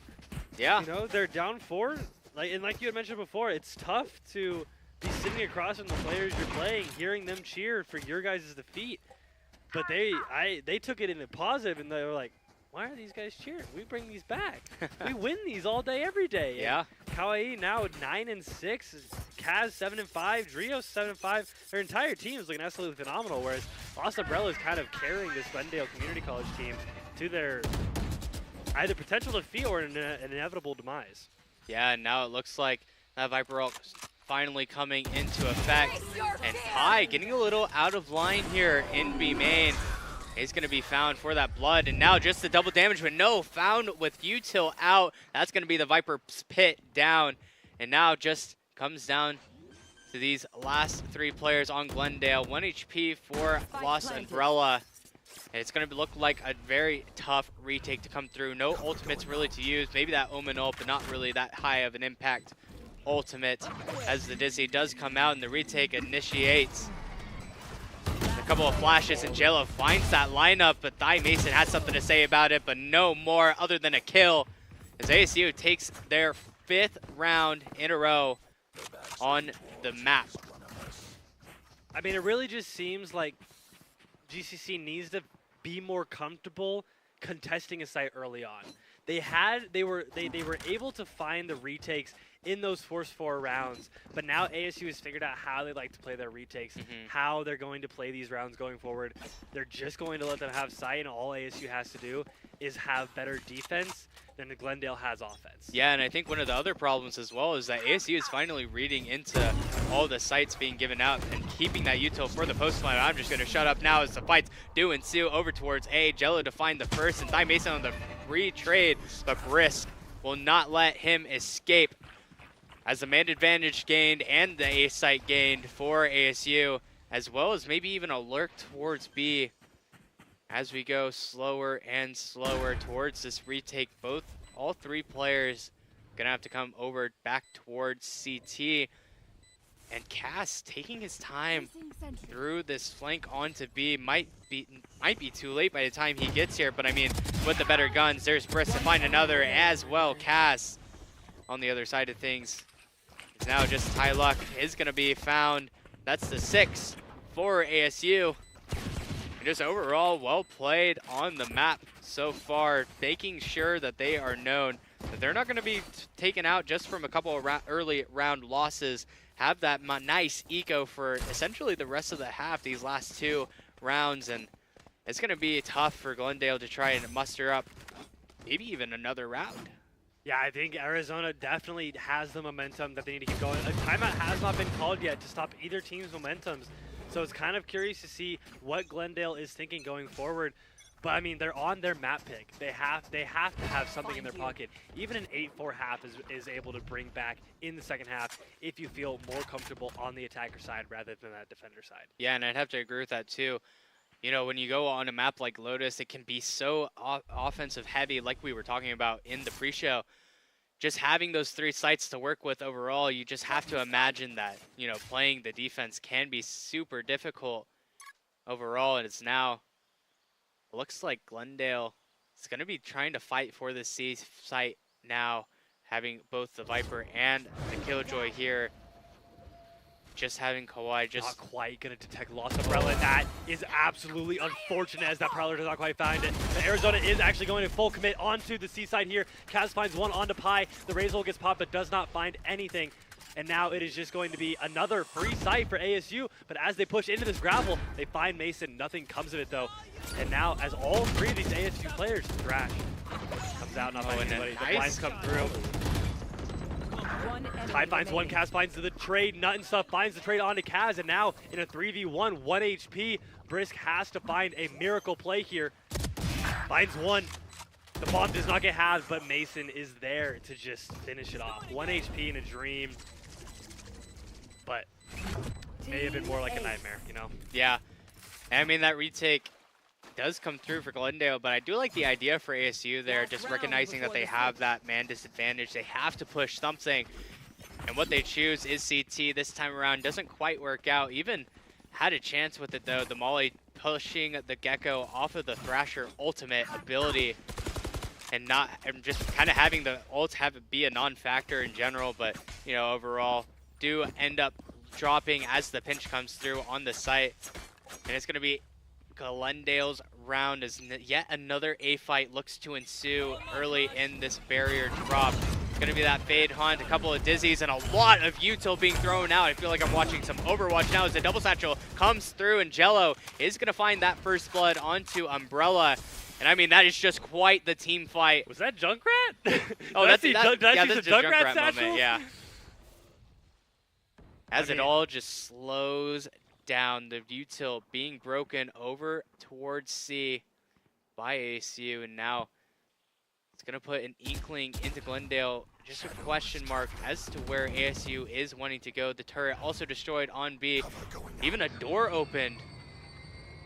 Yeah. You know, they're down 4. Like you had mentioned before, it's tough to be sitting across from the players you're playing, hearing them cheer for your guys' defeat. But they took it in a positive, and they were like, why are these guys cheering? We bring these back. We win these all day, every day. Yeah. And Kauai now 9-6, Kaz 7-5, Drios 7-5. Their entire team is looking absolutely phenomenal, whereas Lost Umbrella is kind of carrying this Glendale Community College team to their either potential defeat or an inevitable demise. Yeah, and now it looks like that Viper ult finally coming into effect. And Pi getting a little out of line here in B main. He's going to be found for that blood, and now just the double damage, but no, found with util out. That's going to be the Viper's Pit down, and now just comes down to these last 3 players on Glendale. 1 HP for Lost Umbrella. And it's going to look like a very tough retake to come through. No ultimates really to use. Maybe that Omen ult, but not really that high of an impact ultimate as the Dizzy does come out and the retake initiates. A couple of flashes and Jello finds that lineup, but Thigh Mason has something to say about it, but no more other than a kill as ASU takes their 5th round in a row on the map. I mean, it really just seems like GCC needs to be more comfortable contesting a site early on. They were able to find the retakes in those first 4 rounds, but now ASU has figured out how they like to play their retakes, how they're going to play these rounds going forward. They're just going to let them have sight, and all ASU has to do is have better defense than Glendale has offense. Yeah, and I think one of the other problems as well is that ASU is finally reading into all the sites being given out and keeping that util for the post line. I'm just going to shut up now as the fights do ensue over towards A. Jello to find the first, and Thigh Mason on the free trade, but Brisk will not let him escape as the man advantage gained and the A site gained for ASU, as well as maybe even a lurk towards B as we go slower and slower towards this retake. All 3 players gonna have to come over back towards CT, and Cass taking his time through this flank onto B. Might be too late by the time he gets here, but I mean, with the better guns, there's Brisk to find another as well. Cass on the other side of things. Now just Ty Luck is going to be found. That's the 6 for ASU. And just overall well played on the map so far, making sure that they are known that they're not going to be taken out just from a couple of early round losses. Have that nice eco for essentially the rest of the half, these last 2 rounds. And it's going to be tough for Glendale to try and muster up maybe even another round. Yeah, I think Arizona definitely has the momentum that they need to keep going. A timeout has not been called yet to stop either team's momentums. So it's kind of curious to see what Glendale is thinking going forward. But I mean, they're on their map pick. They have to have something in their pocket. Even an 8-4 half is able to bring back in the second half if you feel more comfortable on the attacker side rather than that defender side. Yeah, and I'd have to agree with that too. You know, when you go on a map like Lotus, it can be so offensive heavy, like we were talking about in the pre-show. Just having those 3 sites to work with overall, you just have to imagine that, you know, playing the defense can be super difficult overall. And it's now, looks like Glendale is going to be trying to fight for the C site now, having both the Viper and the Killjoy here. Just having Kawhi just... Not quite going to detect Lost Umbrella. That is absolutely unfortunate as that Prowler does not quite find it. But Arizona is actually going to full commit onto the C side here. Kaz finds one onto Pi. The Razor gets popped but does not find anything. And now it is just going to be another free site for ASU. But as they push into this gravel, they find Mason. Nothing comes of it though. And now as all 3 of these ASU players, Thrash comes out, not finding anybody. The blinds come through. Ty finds one, Kaz finds the trade, Nut and stuff finds the trade onto Kaz, and now in a 3v1, 1 HP, Brisk has to find a miracle play here. Finds one. The bomb does not get halved, but Mason is there to just finish it off. 1 HP in a dream, but may have been more like a nightmare, you know? Yeah, and I mean, that retake does come through for Glendale, but I do like the idea for ASU there, just recognizing that they have that man disadvantage. They have to push something, and what they choose is CT this time around. Doesn't quite work out. Even had a chance with it though. The Molly pushing the Gecko off of the Thrasher ultimate ability, and just kind of having the ult have it be a non-factor in general, but you know, overall do end up dropping as the pinch comes through on the site, and it's going to be Glendale's round as yet another A fight looks to ensue early in this barrier drop. It's going to be that fade hunt, a couple of dizzies, and a lot of util being thrown out. I feel like I'm watching some Overwatch now as the double satchel comes through, and Jello is going to find that first blood onto Umbrella. And I mean, that is just quite the team fight. Was that Junkrat? Oh, that's the Junkrat satchel moment, yeah. As it all just slows down. The util being broken over towards C by ASU, and now it's going to put an inkling into Glendale. Just a question mark as to where ASU is wanting to go. The turret also destroyed on B. Even a door opened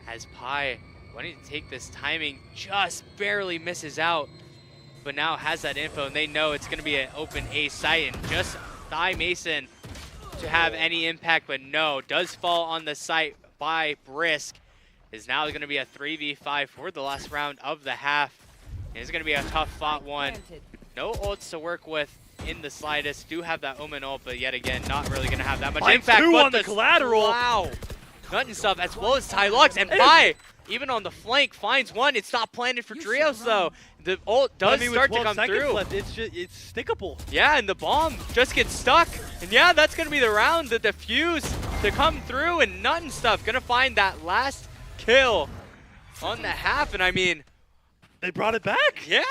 as Pi wanting to take this timing, just barely misses out, but now has that info, and they know it's going to be an open A site, and just Thigh Mason to have any impact, but no, does fall on the site by Brisk. Is now going to be a 3v5 for the last round of the half. It's going to be a tough fought one. No ults to work with in the slightest. Do have that Omen ult, but yet again, not really going to have that much impact. Two but on the collateral. Wow. Nut and stuff, as well as Tylux, and Pi, even on the flank, finds one. It's not planted for Trios, though. The ult does start to come through. Left, it's stickable. Yeah, and the bomb just gets stuck. And yeah, that's going to be the round, the defuse to come through, and Nut and stuff going to find that last kill on the half. And I mean, they brought it back. Yeah,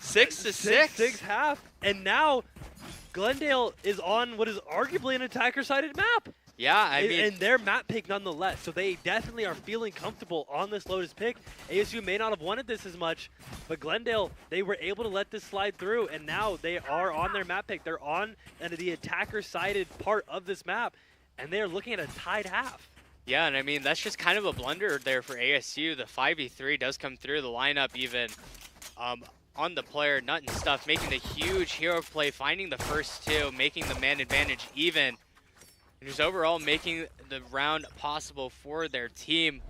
6-6. 6-6 and now Glendale is on what is arguably an attacker-sided map. Yeah, I mean, and their map pick nonetheless, so they definitely are feeling comfortable on this Lotus pick. ASU may not have wanted this as much, but Glendale, they were able to let this slide through, and now they are on their map pick. They're on the attacker-sided part of this map, and they are looking at a tied half. Yeah, and I mean, that's just kind of a blunder there for ASU. The 5v3 does come through the lineup even on the player, Nut and stuff, making the huge hero play, finding the first two, making the man advantage even. And just overall making the round possible for their team,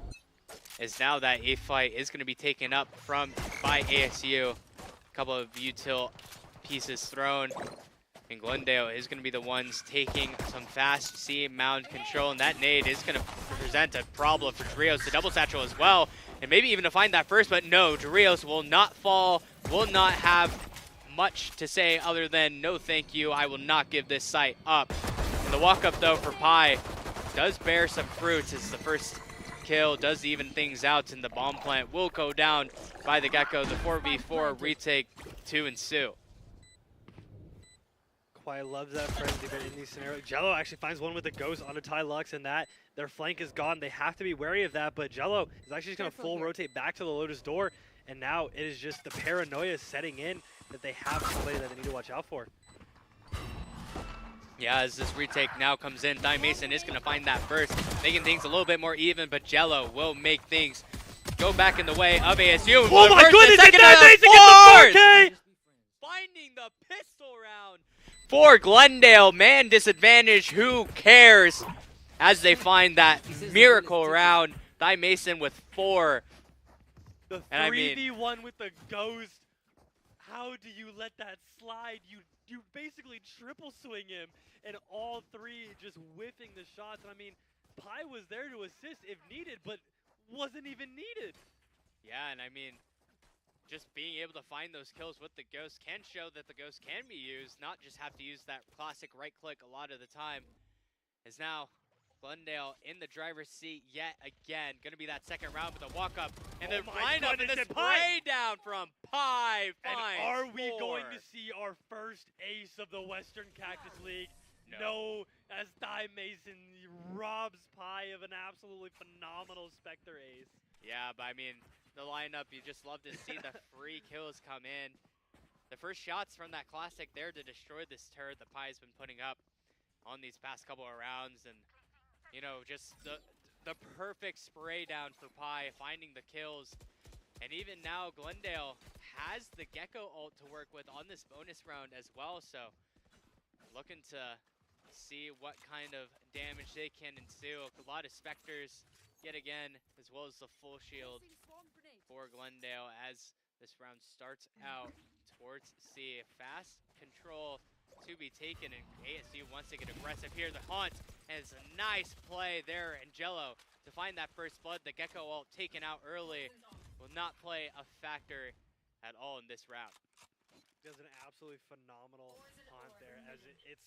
as now that A fight is going to be taken up by ASU. A couple of util pieces thrown, and Glendale is going to be the ones taking some fast C mound control, and that nade is going to present a problem for Dorios, the double satchel as well, and maybe even to find that first, but no, Dorios will not fall, will not have much to say other than no thank you, I will not give this site up. The walk-up, though, for Pi does bear some fruits as the first kill does even things out, and the bomb plant will go down by the Gecko. The 4v4 retake to ensue. Quite loves that frenzy, but in these scenarios, Jello actually finds one with the ghost on a Tylux, and that their flank is gone. They have to be wary of that, but Jello is actually just going to full rotate back to the Lotus door, and now it is just the paranoia setting in that they have somebody that they need to watch out for. Yeah, as this retake now comes in, Thigh Mason is going to find that first, making things a little bit more even, but Jello will make things go back in the way of ASU. Oh my goodness, it's Mason gets the 4K! Finding the pistol round for Glendale. Man disadvantage, who cares? As they find that miracle round, Thigh Mason with 4. The 3v1 with the ghost. How do you let that slide? You basically triple swing him, and all three just whiffing the shots. I mean, Pi was there to assist if needed, but wasn't even needed. Yeah, and I mean, just being able to find those kills with the ghost can show that the ghost can be used, not just have to use that classic right click a lot of the time. As now Glendale in the driver's seat yet again. Going to be that second round with a walk-up. And the lineup and the spray down from Pi. And are we going to see our first ace of the Western Cactus League? No, as Thigh Mason robs Pi of an absolutely phenomenal Spectre ace. Yeah, but I mean, the lineup, you just love to see the free kills come in. The first shots from that classic there to destroy this turret that Pi's been putting up on these past couple of rounds. And, you know, just the perfect spray down for Pi, finding the kills. And even now, Glendale has the Gecko ult to work with on this bonus round as well. So, looking to see what kind of damage they can ensue. A lot of Spectres yet again, as well as the full shield for Glendale as this round starts out towards C. Fast control to be taken, and ASU wants to get aggressive here. The Haunt, and it's a nice play there, Angelo, to find that first blood. The Gecko ult taken out early will not play a factor at all in this round. Does an absolutely phenomenal Haunt there, as it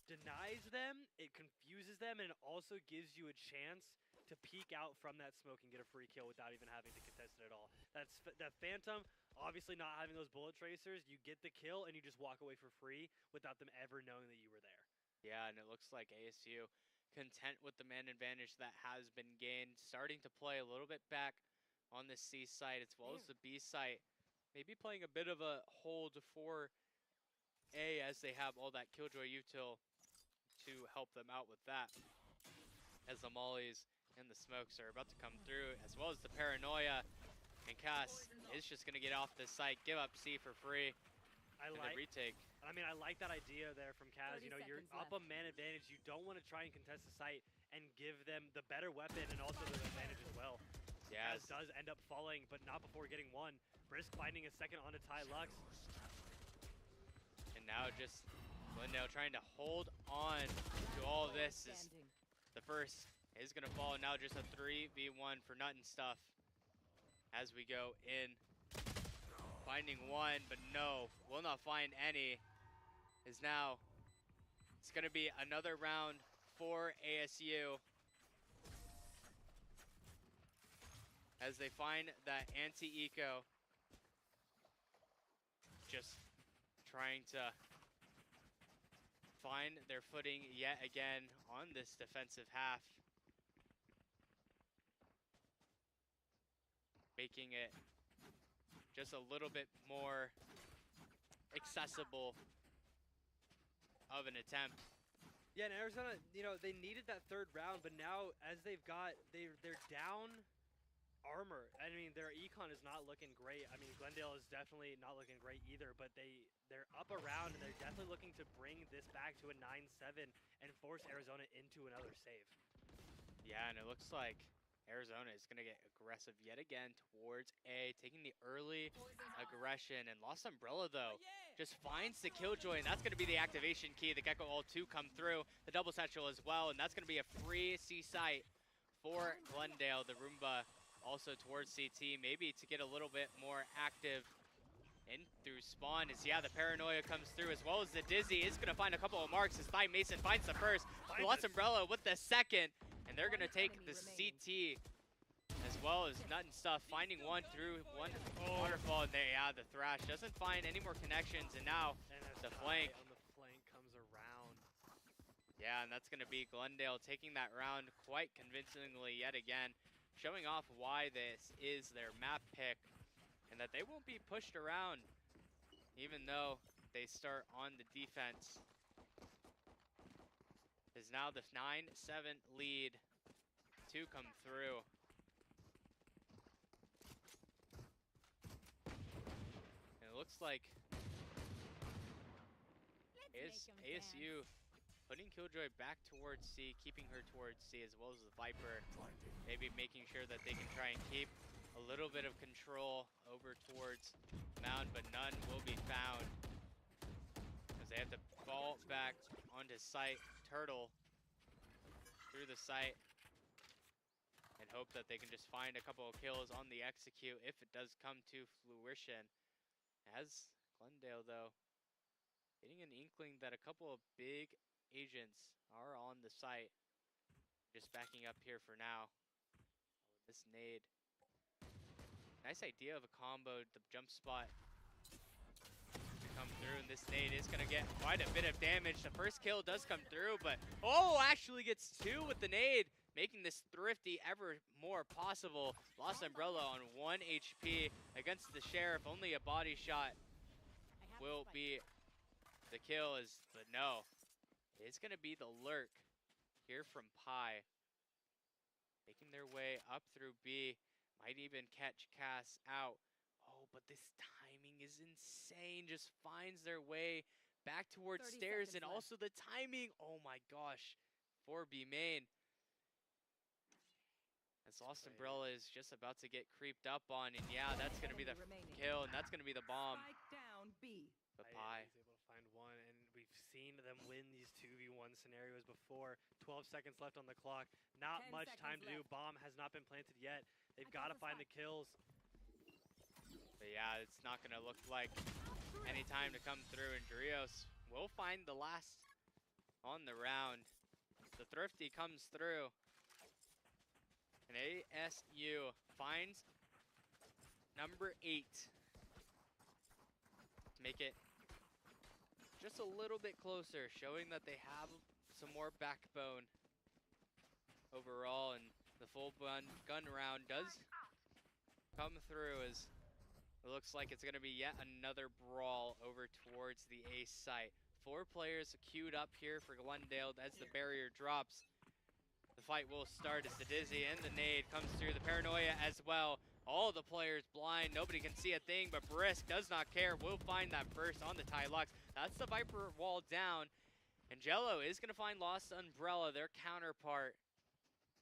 denies them, it confuses them, and it also gives you a chance to peek out from that smoke and get a free kill without even having to contest it at all. That Phantom, obviously not having those bullet tracers, you get the kill and you just walk away for free without them ever knowing that you were there. Yeah, and it looks like ASU content with the man advantage that has been gained. Starting to play a little bit back on the C site as well as the B site. Maybe playing a bit of a hold for A as they have all that Killjoy util to help them out with that. As the mollies and the smokes are about to come through, as well as the paranoia. And Cass is just going to get off this site, give up C for free. And the retake. I mean, I like that idea there from Kaz. You know, you're up a man advantage. You don't want to try and contest the site and give them the better weapon and also the advantage as well. Yes. Kaz does end up falling, but not before getting one. Brisk finding a second onto Ty Lux. And now just Glendale trying to hold on to all of this. Is the first is going to fall. Now just a 3v1 for Nut and Stuff as we go in. Finding one, but no, will not find any. Is now, it's going to be another round for ASU. As they find that anti-eco. Just trying to find their footing yet again on this defensive half. Making it just a little bit more accessible of an attempt. Yeah, and Arizona, you know, they needed that third round, but now as they're down armor. I mean, their econ is not looking great. I mean, Glendale is definitely not looking great either, but they're up around and they're definitely looking to bring this back to a 9-7 and force Arizona into another save. Yeah, and it looks like Arizona is going to get aggressive yet again towards A, taking the early aggression. And Lost Umbrella, though, just finds the Killjoy, and that's going to be the activation key. The Gecko Ult 2 come through, the double satchel as well, and that's going to be a free C site for Glendale. The Roomba also towards CT, maybe to get a little bit more active in through spawn. As the paranoia comes through, as well as the Dizzy is going to find a couple of marks as Thigh Mason finds the first. Lost Umbrella with the second. And they're going to take the CT as well as Nut and Stuff, finding one through one waterfall. And there, the Thrash doesn't find any more connections. And now the flank. On the flank comes around. Yeah, and that's going to be Glendale taking that round quite convincingly yet again, showing off why this is their map pick and that they won't be pushed around even though they start on the defense. Is now the 9-7 lead to come through. And it looks like ASU putting Killjoy back towards C, keeping her towards C, as well as the Viper. Maybe making sure that they can try and keep a little bit of control over towards Mound, but none will be found. They have to fall back onto site, turtle through the site, and hope that they can just find a couple of kills on the execute if it does come to fruition. As Glendale, though, getting an inkling that a couple of big agents are on the site. Just backing up here for now. This nade. Nice idea of a combo, the jump spot come through, and this nade is going to get quite a bit of damage. The first kill does come through, but actually gets two with the nade, making this thrifty ever more possible. Lost Umbrella on 1 HP against the Sheriff. Only a body shot will be the kill, but no, it's going to be the lurk here from Pi, making their way up through B. Might even catch Cass out. Oh, but this timing is insane. Just finds their way back towards stairs, and also the timing. Oh my gosh, for B main. As Lost Umbrella is just about to get creeped up on, and yeah, that's going to be the kill, and that's going to be the bomb. Down B. But Pi is able to find one, and we've seen them win these 2v1 scenarios before. 12 seconds left on the clock. Not much time to do. Bomb has not been planted yet. They've got to find the kills. But yeah, it's not going to look like any time to come through, and Drios will find the last on the round. The Thrifty comes through, and ASU finds number 8 to make it just a little bit closer, showing that they have some more backbone overall, and the full gun round does come through as it looks like it's going to be yet another brawl over towards the A site. 4 players queued up here for Glendale as the barrier drops. The fight will start as the Dizzy and the nade comes through. The paranoia as well. All the players blind. Nobody can see a thing, but Brisk does not care. Will find that burst on the Tylux. That's the Viper wall down. And Jello is going to find Lost Umbrella, their counterpart.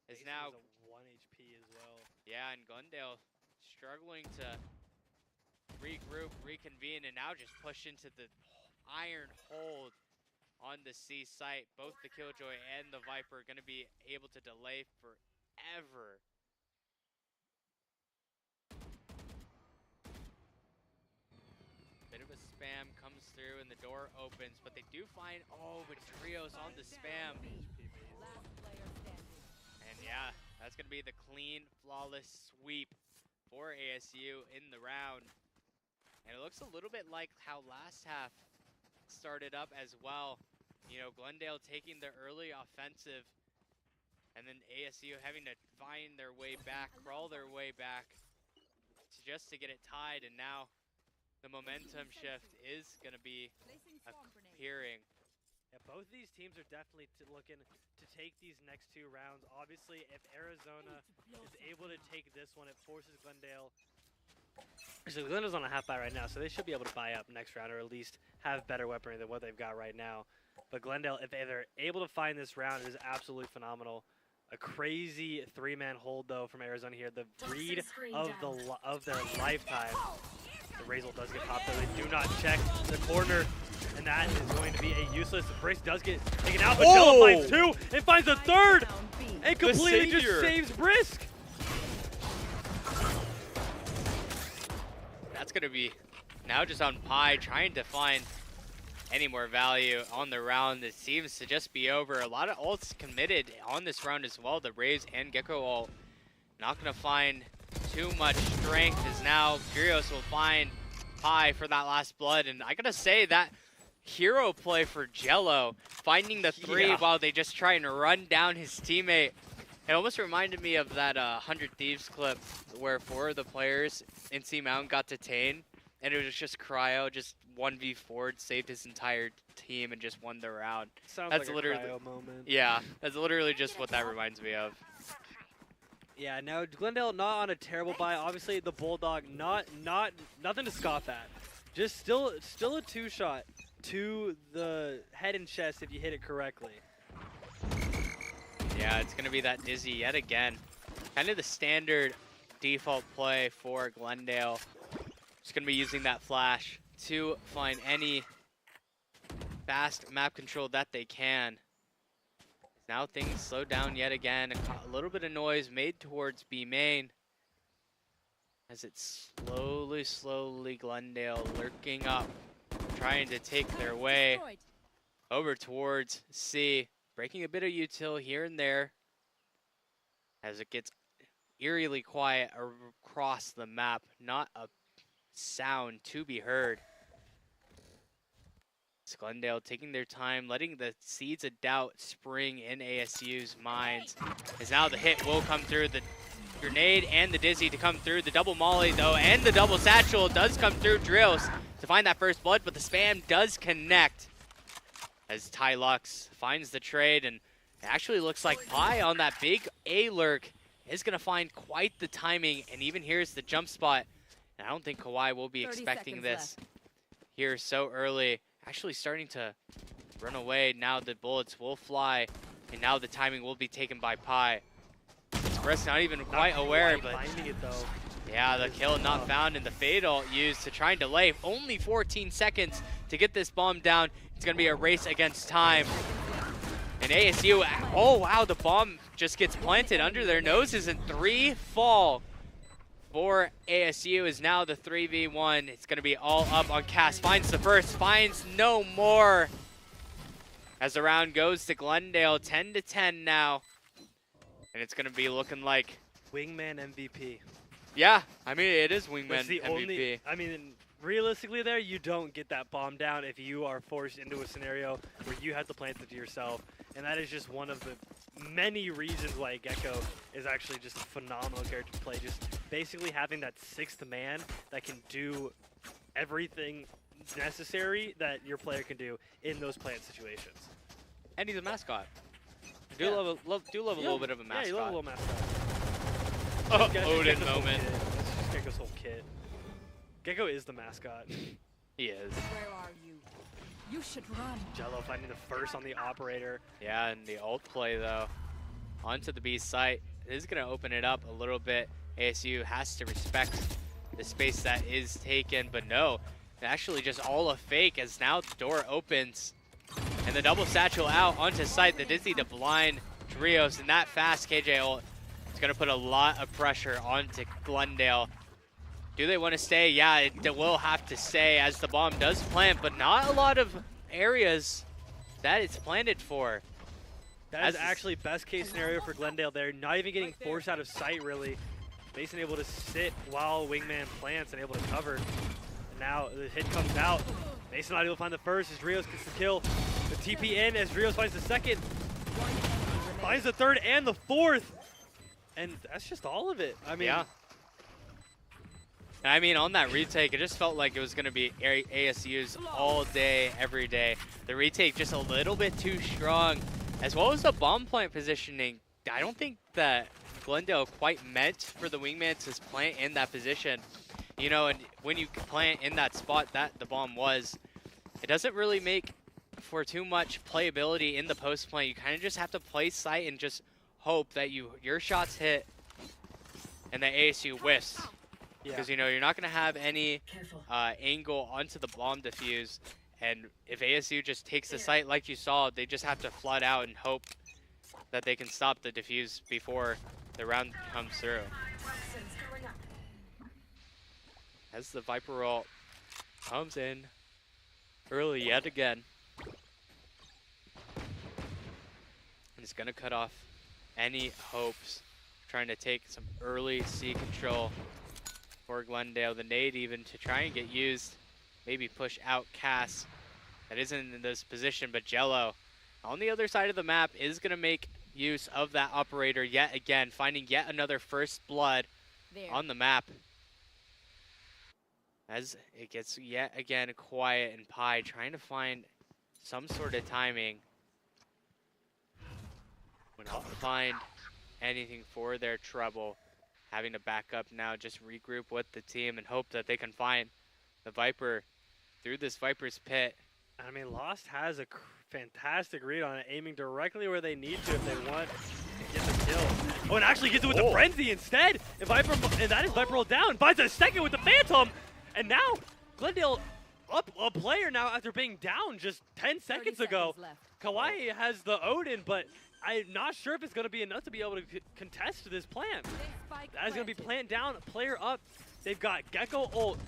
Is now a 1 HP as well. Yeah, and Glendale struggling to regroup, reconvene, and now just push into the iron hold on the C site. Both the Killjoy and the Viper are going to be able to delay forever. Bit of a spam comes through and the door opens, but they do find, but Trios on the spam. And yeah, that's going to be the clean, flawless sweep for ASU in the round. And it looks a little bit like how last half started up as well. You know, Glendale taking the early offensive and then ASU having to find their way back, crawl their way back just to get it tied. And now the momentum shift is going to be appearing. Yeah, both these teams are definitely looking to take these next 2 rounds. Obviously, if Arizona is able to take this one, it forces Glendale. So Glendale's on a half buy right now, so they should be able to buy up next round or at least have better weaponry than what they've got right now. But Glendale, if they're able to find this round, it is absolutely phenomenal. A crazy 3-man hold though from Arizona here. The read of their lifetime. The Razor does get popped though. They do not check the corner. And that is going to be a useless. Brace does get taken out, but Jello finds 2 and finds a 3rd. And completely just saves Brisk. That's going to be now just on Pi, trying to find any more value on the round. It seems to just be over. A lot of ults committed on this round as well. The Raves and Gecko ult not going to find too much strength as now Gyrios will find Pi for that last blood. And I got to say that hero play for Jello, finding the 3 while they just try and run down his teammate. It almost reminded me of that 100 Thieves clip where 4 of the players in C Mountain got detained, and it was just Cryo, just 1v4'd, saved his entire team, and just won the round. Sounds that's like literally, a Cryo moment. Yeah, that's literally just what that reminds me of. Yeah, now Glendale not on a terrible buy. Obviously, the Bulldog nothing to scoff at. Just still a 2-shot to the head and chest if you hit it correctly. Yeah, it's going to be that Dizzy yet again. Kind of the standard default play for Glendale. Just going to be using that flash to find any fast map control that they can. Now things slow down yet again. A little bit of noise made towards B main. As it's slowly Glendale lurking up, trying to take their way over towards C. Breaking a bit of util here and there as it gets eerily quiet across the map. Not a sound to be heard. It's Glendale taking their time, letting the seeds of doubt spring in ASU's minds. As now the hit will come through, the grenade and the Dizzy to come through. The double molly though, and the double satchel does come through Drills to find that first blood, but the spam does connect. As Tylux finds the trade, and it actually looks like Pi on that big A lurk is going to find quite the timing, and even here's the jump spot. And I don't think Kawhi will be expecting this here so early. Actually starting to run away. Now the bullets will fly, and now the timing will be taken by Pi. Express not even quite aware, but finding it though. Yeah, the kill not found, and the fade ult used to try and delay. Only 14 seconds to get this bomb down. It's going to be a race against time. And ASU, oh wow, the bomb just gets planted under their noses, and 3 fall for ASU is now the 3v1. It's going to be all up on Cass. Finds the first, finds no more. As the round goes to Glendale, 10-10 now. And it's going to be looking like Wingman MVP. Yeah, I mean, it is Wingman That's the MVP. only, I mean, realistically there, you don't get that bomb down if you are forced into a scenario where you have to plant it to yourself. And that is just one of the many reasons why Gecko is actually just a phenomenal character to play. Just basically having that sixth man that can do everything necessary that your player can do in those plant situations. And he's a mascot. Yeah. Love a little bit of a mascot. Yeah, you love a little mascot. Oh, That's Odin Gecko's whole moment. kit. That's just Gecko's whole kit. Gecko is the mascot. He is. Where are you? You should run. Jello finding the first on the operator. Yeah, and the ult play though. Onto the B site. This is going to open it up a little bit. ASU has to respect the space that is taken, but no. Actually just all a fake as now the door opens. And the double satchel out onto site. The Dizzy to blind Trios, and that fast KJ ult is going to put a lot of pressure onto Glendale. Do they want to stay? Yeah, it will have to stay as the bomb does plant, but not a lot of areas that it's planted for. That is actually best case scenario for Glendale there. Not even getting forced out of sight, really. Mason able to sit while Wingman plants and able to cover. And now the hit comes out. Mason not able to find the first as Rios gets the kill. The TP in as Rios finds the second. Finds the third and the fourth. And that's just all of it. I mean, yeah. I mean, on that retake, it just felt like it was going to be ASU's all day, every day. The retake just a little bit too strong, as well as the bomb plant positioning. I don't think that Glendale quite meant for the Wingman to plant in that position. You know, and when you plant in that spot that the bomb was, it doesn't really make for too much playability in the post plant. You kind of just have to play sight and just hope that your shots hit and that ASU whiffs. Because, you know, you're not going to have any angle onto the bomb defuse. And if ASU just takes the site like you saw, they just have to flood out and hope that they can stop the defuse before the round comes through. As the Viper ult comes in early yet again. And it's going to cut off any hopes trying to take some early C control for Glendale. The nade even to try and get used, maybe push out Cass. That isn't in this position, but Jello on the other side of the map is going to make use of that operator yet again, finding yet another first blood on the map. As it gets yet again quiet and Pi trying to find some sort of timing. Would not find anything for their trouble. Having to back up now, just regroup with the team and hope that they can find the Viper through this Viper's pit. I mean, Lost has a fantastic read on it, aiming directly where they need to if they want to get the kill. Oh, and actually gets it with the Frenzy instead. And that is Viper rolled down. Finds a second with the Phantom. And now, Glendale up a player now after being down just 10 seconds ago. Kawhi has the Odin, but I'm not sure if it's going to be enough to be able to contest this plant. That is going to be plant down, player up. They've got Gecko ult,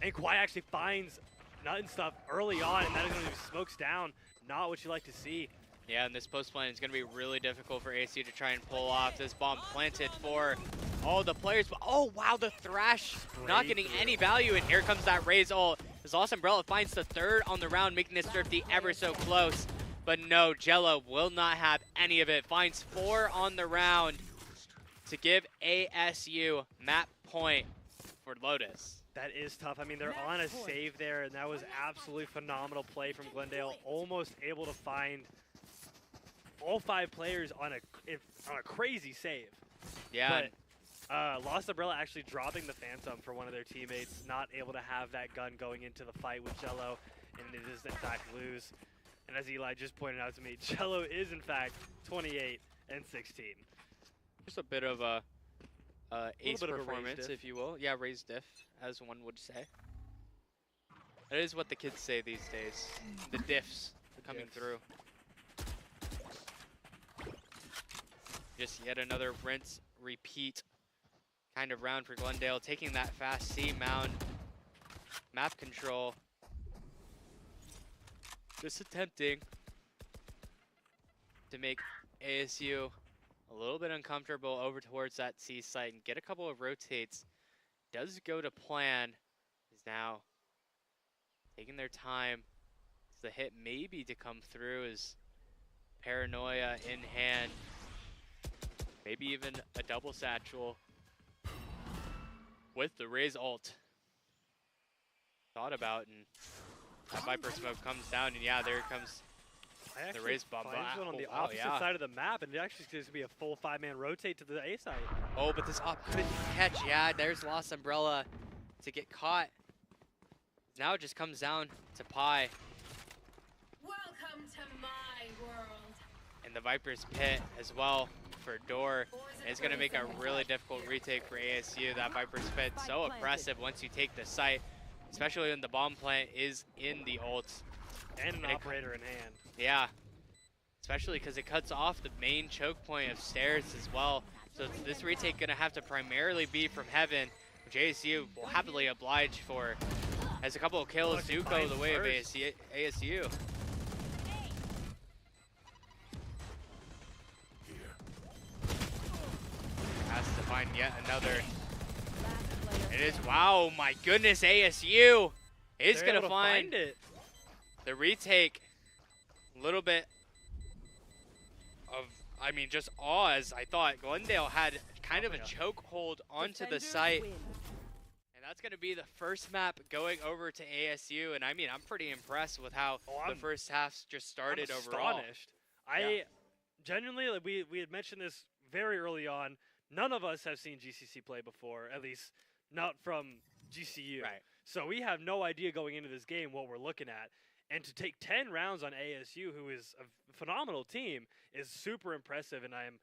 and Kawhi actually finds Nut and stuff early on, and that is going to be smokes down. Not what you like to see. Yeah, and this post plant is going to be really difficult for AC to try and pull off. This bomb planted for all the players. But oh, wow, the Thrash not getting any value. And here comes that Raze ult. This Lost Umbrella finds the third on the round, making this thrifty ever so close. But no, Jello will not have any of it. Finds 4 on the round to give ASU map point for Lotus. That is tough. I mean, they're on a save there, and that was absolutely phenomenal play from Glendale. Almost able to find all 5 players on a crazy save. Yeah. But Lost Umbrella actually dropping the Phantom for one of their teammates, not able to have that gun going into the fight with Jello, and it is in fact lose. And as Eli just pointed out to me, Jello is in fact 28 and 16. Just a bit of a ace performance, if you will. Yeah, raised diff, as one would say. That is what the kids say these days. The diffs are coming through. Just yet another rinse, repeat kind of round for Glendale, taking that fast C mound, map control. Just attempting to make ASU a little bit uncomfortable over towards that C site and get a couple of rotates. Does go to plan. Is now taking their time. The hit maybe to come through as Paranoia in hand. Maybe even a double satchel with the Raze ult. Thought about, and that Viper smoke comes down, and yeah, there comes the Raze bomb. Finds one on the Wow, opposite yeah. side of the map, and it actually is going to be a full 5-man rotate to the A side. Oh, but this op couldn't catch. Yeah, there's Lost Umbrella to get caught. Now it just comes down to Pi. Welcome to my world. And the Viper's pit as well for Door. And it's going to make a really difficult retake for ASU. That Viper's pit so oppressive once you take the site, especially when the bomb plant is in the ult. And an operator in hand. Yeah, especially because it cuts off the main choke point of stairs as well. So this retake going to have to primarily be from heaven, which ASU will happily oblige for. As a couple of kills do go the way of ASU. Has to find yet another. It is, wow, my goodness, ASU is going to find it. The retake. A little bit of, I mean, just awe, as I thought Glendale had kind of a chokehold onto the site. And that's going to be the first map going over to ASU. And I mean, I'm pretty impressed with how the first half just started overall. Astonished. I genuinely, like, we had mentioned this very early on. None of us have seen GCC play before, at least not from GCU. Right. So we have no idea going into this game what we're looking at. And to take 10 rounds on ASU, who is a phenomenal team, is super impressive. And I'm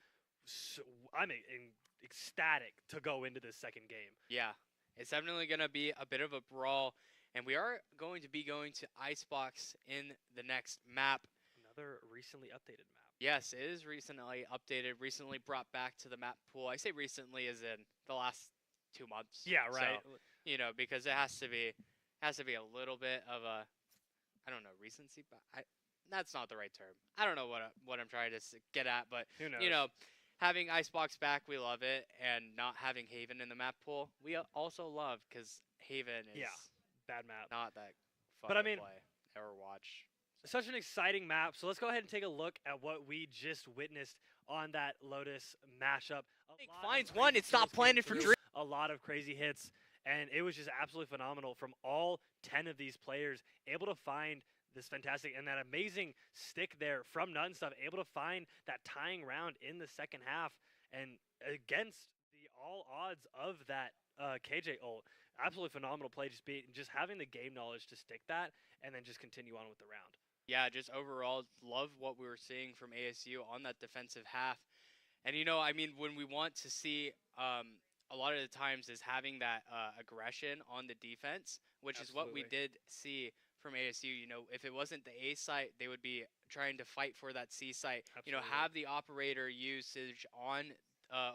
ecstatic to go into this second game. Yeah, it's definitely going to be a bit of a brawl. And we are going to be going to Icebox in the next map. Another recently updated map. Yes, it is recently updated, recently brought back to the map pool. I say recently as in the last 2 months. Yeah, right. So, you know, because it has to be a little bit of a, I don't know, recency, but that's not the right term. I don't know what I'm trying to get at, but Who knows? you know, having Icebox back, we love it, and not having Haven in the map pool, we also love, because Haven is bad map. not that fun But I to mean, play or watch. Such an exciting map. So let's go ahead and take a look at what we just witnessed on that Lotus mashup. Finds one. It's not planted for Dream. A lot of crazy hits, and it was just absolutely phenomenal from all 10 of these players, able to find this fantastic and that amazing stick there from Nut and stuff, able to find that tying round in the second half, and against the all odds of that KJ ult. Absolutely phenomenal play, just having the game knowledge to stick that and then just continue on with the round. Yeah, just overall, love what we were seeing from ASU on that defensive half. And, you know, I mean, when we want to see a lot of the times is having that aggression on the defense, which is what we did see from ASU. You know, if it wasn't the A site, they would be trying to fight for that C site. Absolutely. You know, have the operator usage on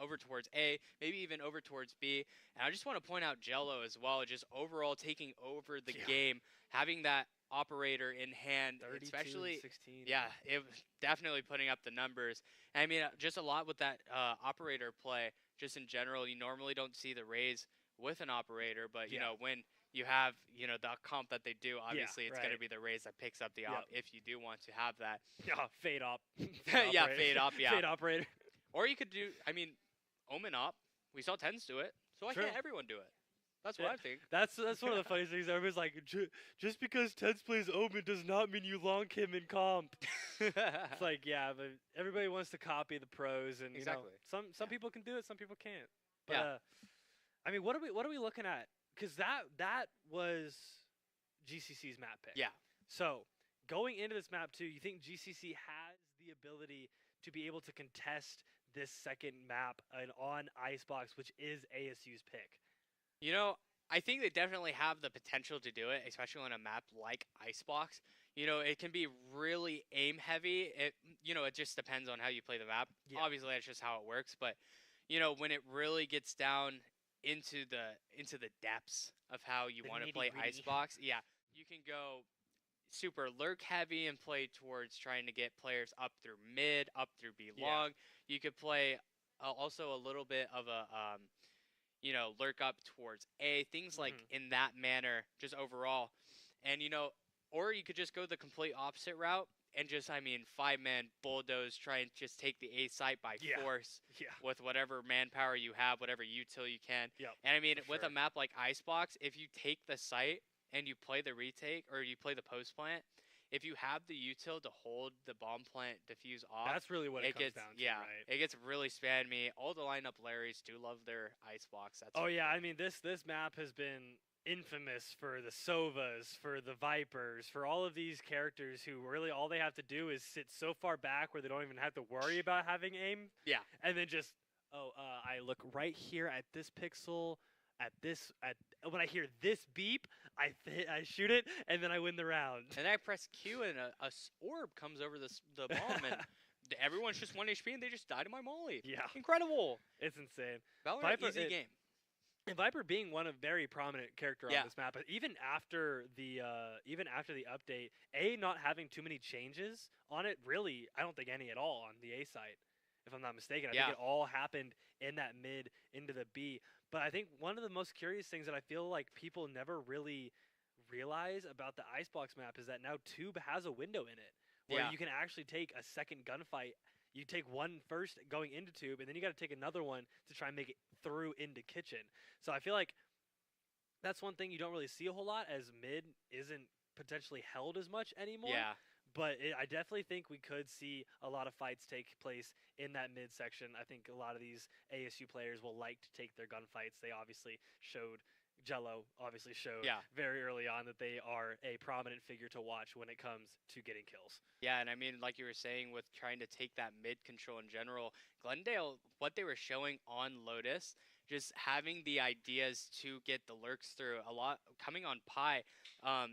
over towards A, maybe even over towards B. And I just want to point out Jello as well, just overall taking over the game, having that operator in hand, 32, especially 16. Yeah, it was definitely putting up the numbers. And I mean, just a lot with that operator play. Just in general, you normally don't see the Raze with an operator, but you know, when you have, you know, the comp that they do, obviously it's going to be the Raze that picks up the op if you do want to have that. Yeah, fade op. Yeah, fade op, yeah. Fade operator. Or you could do, I mean, Omen op. We saw Tens do it, so why can't everyone do it? That's what I think. That's one of the funniest things. Everybody's like, just because Tens plays Omen does not mean you long him in comp. It's like, yeah, but everybody wants to copy the pros, and you know, some people can do it, some people can't. But I mean, what are we looking at? Because that was GCC's map pick. Yeah. So going into this map too, you think GCC has the ability to be able to contest this second map on Icebox, which is ASU's pick? You know, I think they definitely have the potential to do it, especially on a map like Icebox. You know, it can be really aim heavy. It just depends on how you play the map. Yeah. Obviously, that's just how it works. But, you know, when it really gets down into the depths of how you want to play Icebox, you can go super lurk heavy and play towards trying to get players up through mid, up through B long. You could play also a little bit of a lurk up towards A, things like in that manner, just overall. And, you know, or you could just go the complete opposite route and just, I mean, 5-man bulldoze, try and just take the A site by Yeah. force Yeah. with whatever manpower you have, whatever util you can. Yep. And I mean, for with sure. a map like Icebox, if you take the site and you play the retake or you play the post plant, if you have the util to hold the bomb plant diffuse off, That's really what it comes gets down to, right? it gets really spammy. All the lineup Larrys do love their Icebox. That's Oh for yeah, sure. I mean this map has been infamous for the Sovas, for the Vipers, for all of these characters who really all they have to do is sit so far back where they don't even have to worry about having aim, Yeah. and then just I look right here at this pixel. At when I hear this beep, I shoot it and then I win the round. And I press Q and orb comes over the bomb and everyone's just 1 HP and they just died to my molly. Yeah. Incredible. It's insane. Valorant, Viper- easy it- game. And Viper being one of very prominent character Yeah. on this map, but even after the update, A not having too many changes on it, really, I don't think any at all on the A site, if I'm not mistaken. I Yeah. think it all happened in that mid into the B. But I think one of the most curious things that I feel like people never really realize about the Icebox map is that now Tube has a window in it where Yeah. you can actually take a second gunfight. You take one first going into Tube, and then you got to take another one to try and make it through into Kitchen. So I feel like that's one thing you don't really see a whole lot, as mid isn't potentially held as much anymore. Yeah. But I definitely think we could see a lot of fights take place in that mid section. I think a lot of these ASU players will like to take their gunfights. They obviously showed Jello obviously showed Yeah. very early on that they are a prominent figure to watch when it comes to getting kills. Yeah, and I mean, like you were saying, with trying to take that mid control in general, Glendale, what they were showing on Lotus, just having the ideas to get the lurks through, a lot coming on Pi,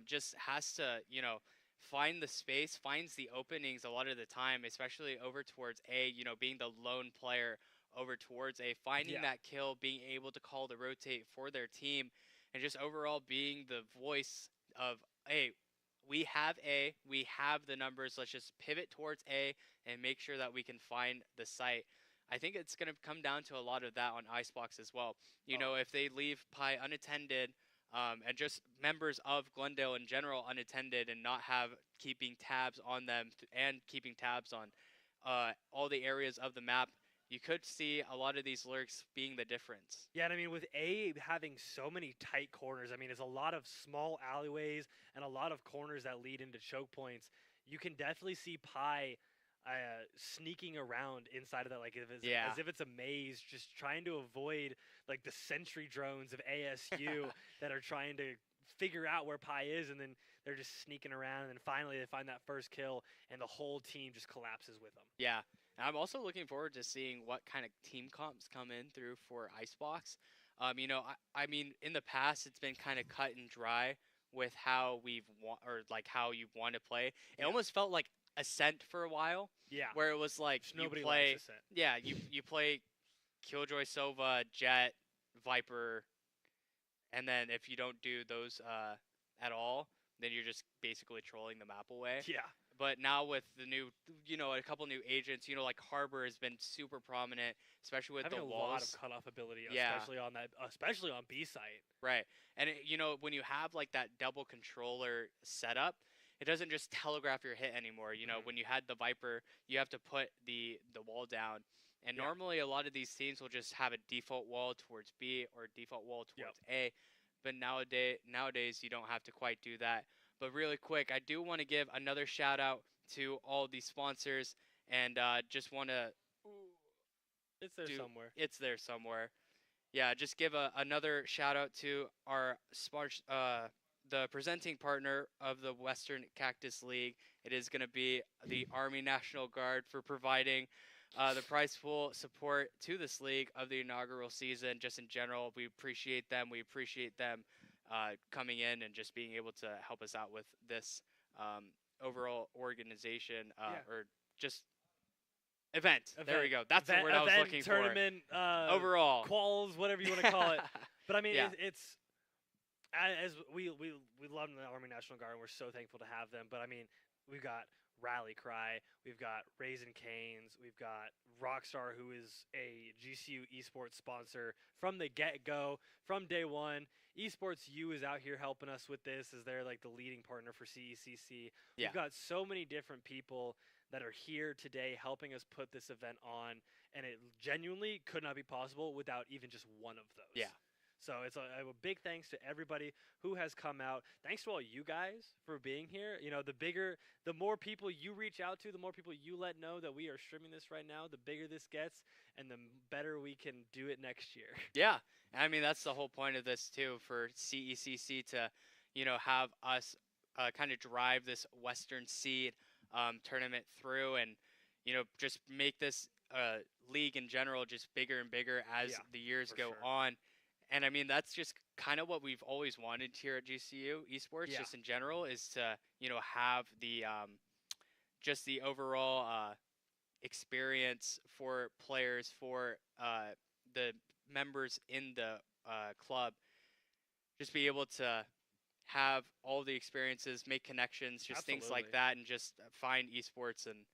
just has to, find the space, finds the openings a lot of the time, especially over towards A, being the lone player over towards A, finding Yeah. that kill, being able to call the rotate for their team, and just overall being the voice of, hey, we have A, we have the numbers, let's just pivot towards A and make sure that we can find the site. I think it's going to come down to a lot of that on Icebox as well. If they leave Pi unattended, and just members of Glendale in general unattended and not have keeping tabs on them and keeping tabs on all the areas of the map, you could see a lot of these lurks being the difference. Yeah, and I mean, with A having so many tight corners, I mean, it's a lot of small alleyways and a lot of corners that lead into choke points. You can definitely see Pi sneaking around inside of that, like as if it's a maze, just trying to avoid like the sentry drones of ASU that are trying to figure out where Pi is, and then they're just sneaking around, and then finally they find that first kill, and the whole team just collapses with them. Yeah, and I'm also looking forward to seeing what kind of team comps come in through for Icebox. I mean, in the past it's been kind of cut and dry with how how you want to play. It almost felt like Ascent for a while, Yeah, where it was like just you nobody play, likes Ascent. yeah, you play Killjoy, Sova, Jet, Viper, and then if you don't do those at all, then you're just basically trolling the map away. Yeah. But now with the new, a couple new agents, like Harbor has been super prominent, especially with Having the a walls. lot of cutoff ability, Yeah. especially on B site. Right. And, when you have like that double controller setup, it doesn't just telegraph your hit anymore. When you had the Viper, you have to put the wall down. And Yeah. normally a lot of these teams will just have a default wall towards B or a default wall towards A. But nowadays you don't have to quite do that. But really quick, I do want to give another shout out to all the sponsors, and just want to It's there somewhere. It's there somewhere. Yeah, just give another shout out to our the presenting partner of the Western Cactus League. It is going to be the Army National Guard for providing the prize pool support to this league of the inaugural season. Just in general, we appreciate them. We appreciate them coming in and just being able to help us out with this overall organization or just event. There we go. That's the word I was looking tournament, for. Overall. Quals, whatever you want to call it. But I mean, Yeah. it's as we love the Army National Guard, and we're so thankful to have them. But I mean, we've got Rally Cry, we've got Rasing Canes, we've got Rockstar, who is a GCU esports sponsor from the get-go, from day one. Esports U is out here helping us with this as they're like the leading partner for CECC. Yeah. We've got so many different people that are here today helping us put this event on, and it genuinely could not be possible without even just one of those. Yeah. So it's a big thanks to everybody who has come out. Thanks to all you guys for being here. You know, the more people you reach out to, the more people you let know that we are streaming this right now, the bigger this gets, and the better we can do it next year. Yeah, I mean that's the whole point of this too, for CECC to, have us kind of drive this Western Seed tournament through, and just make this league in general just bigger and bigger as Yeah, the years for go sure. on. And I mean that's just kind of what we've always wanted here at GCU Esports, Yeah. just in general, is to have the just the overall experience for players, for the members in the club, just be able to have all the experiences, make connections, just things like Absolutely. that, and just find esports and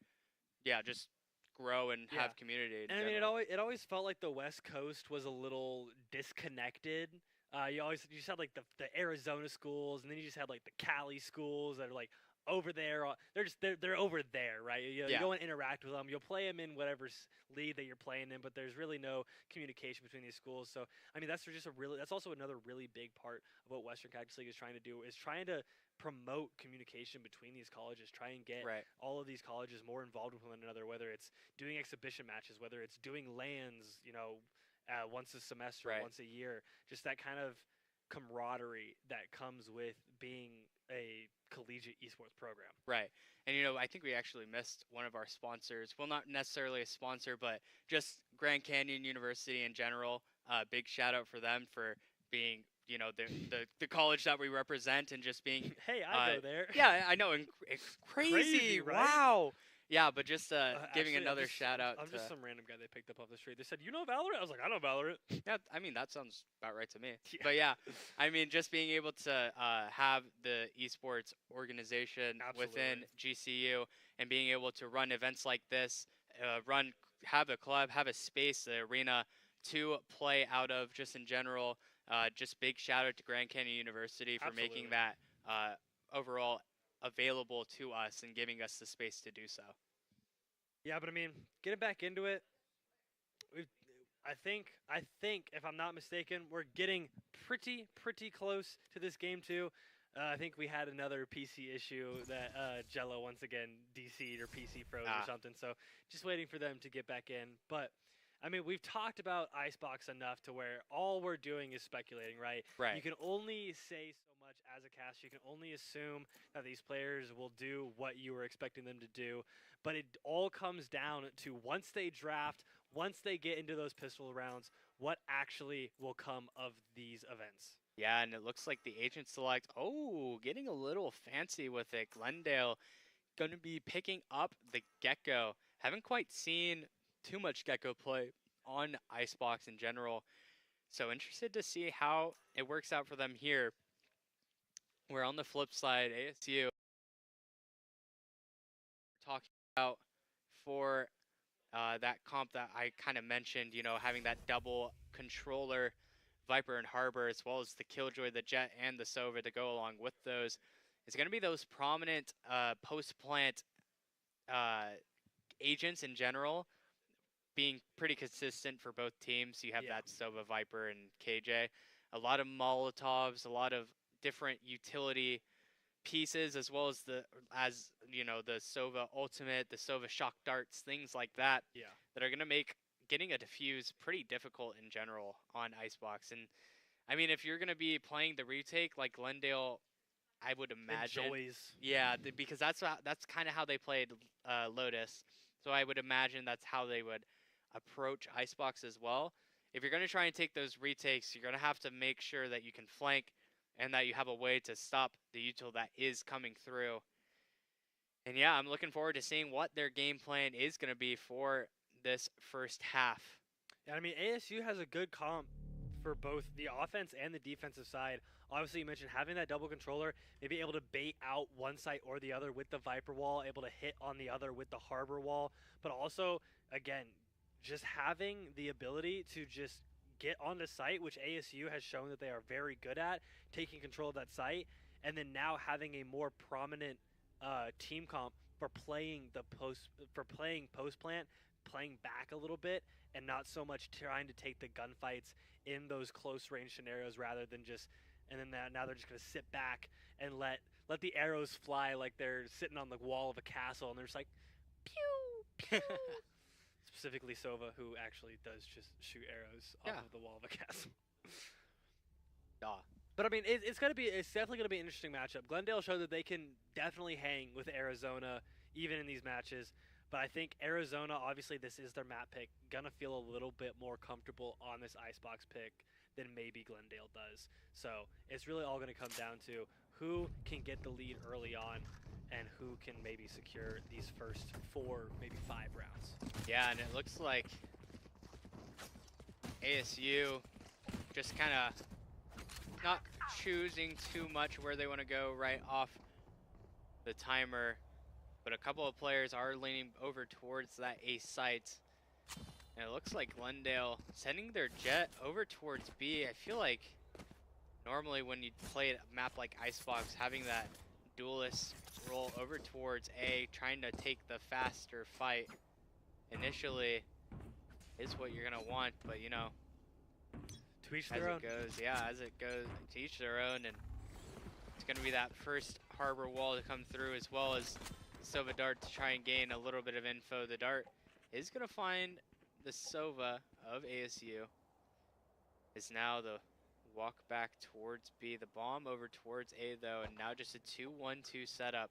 just grow and Yeah. have community. In And I mean, general. it always felt like the West Coast was a little disconnected. You just had like the Arizona schools, and then you just had like the Cali schools that are like over there. They're over there, right? You Yeah. go and interact with them. You'll play them in whatever league that you're playing in, but there's really no communication between these schools. So I mean, that's also another really big part of what Western Cactus League is trying to do, is trying to promote communication between these colleges, try and get Right. all of these colleges more involved with one another, whether it's doing exhibition matches, whether it's doing LANs, once a semester, Right. once a year, just that kind of camaraderie that comes with being a collegiate esports program. Right. And I think we actually missed one of our sponsors. Well, not necessarily a sponsor, but just Grand Canyon University in general. Big shout out for them for being, the college that we represent, and just being Hey, I go there. Yeah, I know. And it's crazy. Crazy, right? Wow. Yeah, but just giving Actually, another shout out I'm to. just some random guy they picked up off the street. They said, "You know Valorant?" I was like, "I know Valorant." Yeah, I mean that sounds about right to me. Yeah. But yeah, I mean just being able to have the esports organization within GCU, and being able to run events like this, have a club, have a space, the arena to play out of, just in general. Just big shout out to Grand Canyon University for making that overall available to us and giving us the space to do so. Yeah, but I mean, getting back into it, I think if I'm not mistaken, we're getting pretty close to this game too. I think we had another PC issue that Jello once again DC'd or PC froze or something. So just waiting for them to get back in. But I mean, we've talked about Icebox enough to where all we're doing is speculating, right? Right. You can only say so much as a cast. You can only assume that these players will do what you were expecting them to do. But it all comes down to, once they draft, once they get into those pistol rounds, what actually will come of these events. Yeah, and it looks like the agent select, getting a little fancy with it. Glendale going to be picking up the Gecko. Haven't quite seen too much Gecko play on Icebox in general. So interested to see how it works out for them here. We're on the flip side, ASU talking about for that comp that I kind of mentioned, having that double controller, Viper and Harbor, as well as the Killjoy, the Jet, and the Sova to go along with those. It's going to be those prominent post-plant agents in general, being pretty consistent for both teams. You have that Sova, Viper, and KJ. A lot of Molotovs, a lot of different utility pieces, as well as the Sova Ultimate, the Sova Shock Darts, things like that. Yeah. That are going to make getting a defuse pretty difficult in general on Icebox. And I mean, if you're going to be playing the retake like Glendale, I would imagine. Enjoys. Yeah, because that's kind of how they played Lotus. So I would imagine that's how they would approach Icebox as well. If you're going to try and take those retakes, you're going to have to make sure that you can flank and that you have a way to stop the util that is coming through. And yeah, I'm looking forward to seeing what their game plan is going to be for this first half. Yeah, I mean, ASU has a good comp for both the offense and the defensive side. Obviously, you mentioned having that double controller, maybe able to bait out one side or the other with the Viper wall, able to hit on the other with the Harbor wall, but also, again, just having the ability to just get on the site, which ASU has shown that they are very good at, taking control of that site, and then now having a more prominent team comp for playing post plant, playing back a little bit, and not so much trying to take the gunfights in those close range scenarios rather than just. And then now they're just going to sit back and let the arrows fly like they're sitting on the wall of a castle, and they're just like, pew, pew. Specifically Sova, who actually does just shoot arrows off of the wall of a castle. Duh. But I mean, it's definitely gonna be an interesting matchup. Glendale showed that they can definitely hang with Arizona even in these matches. But I think Arizona, obviously, this is their map pick, gonna feel a little bit more comfortable on this Icebox pick than maybe Glendale does. So it's really all gonna come down to who can get the lead early on and who can maybe secure these first 4, maybe 5 rounds. Yeah, and it looks like ASU just kind of not choosing too much where they want to go right off the timer, but a couple of players are leaning over towards that A site. And it looks like Glendale sending their jet over towards B. I feel like normally when you play a map like Icebox, having that duelist roll over towards A, trying to take the faster fight initially is what you're going to want, but you know, to each their own. As it goes, to each their own, and it's going to be that first harbor wall to come through, as well as Sova Dart to try and gain a little bit of info. The Dart is going to find the Sova of ASU. Is now the walk back towards B. The bomb over towards A, though, and now just a 2-1-2 setup.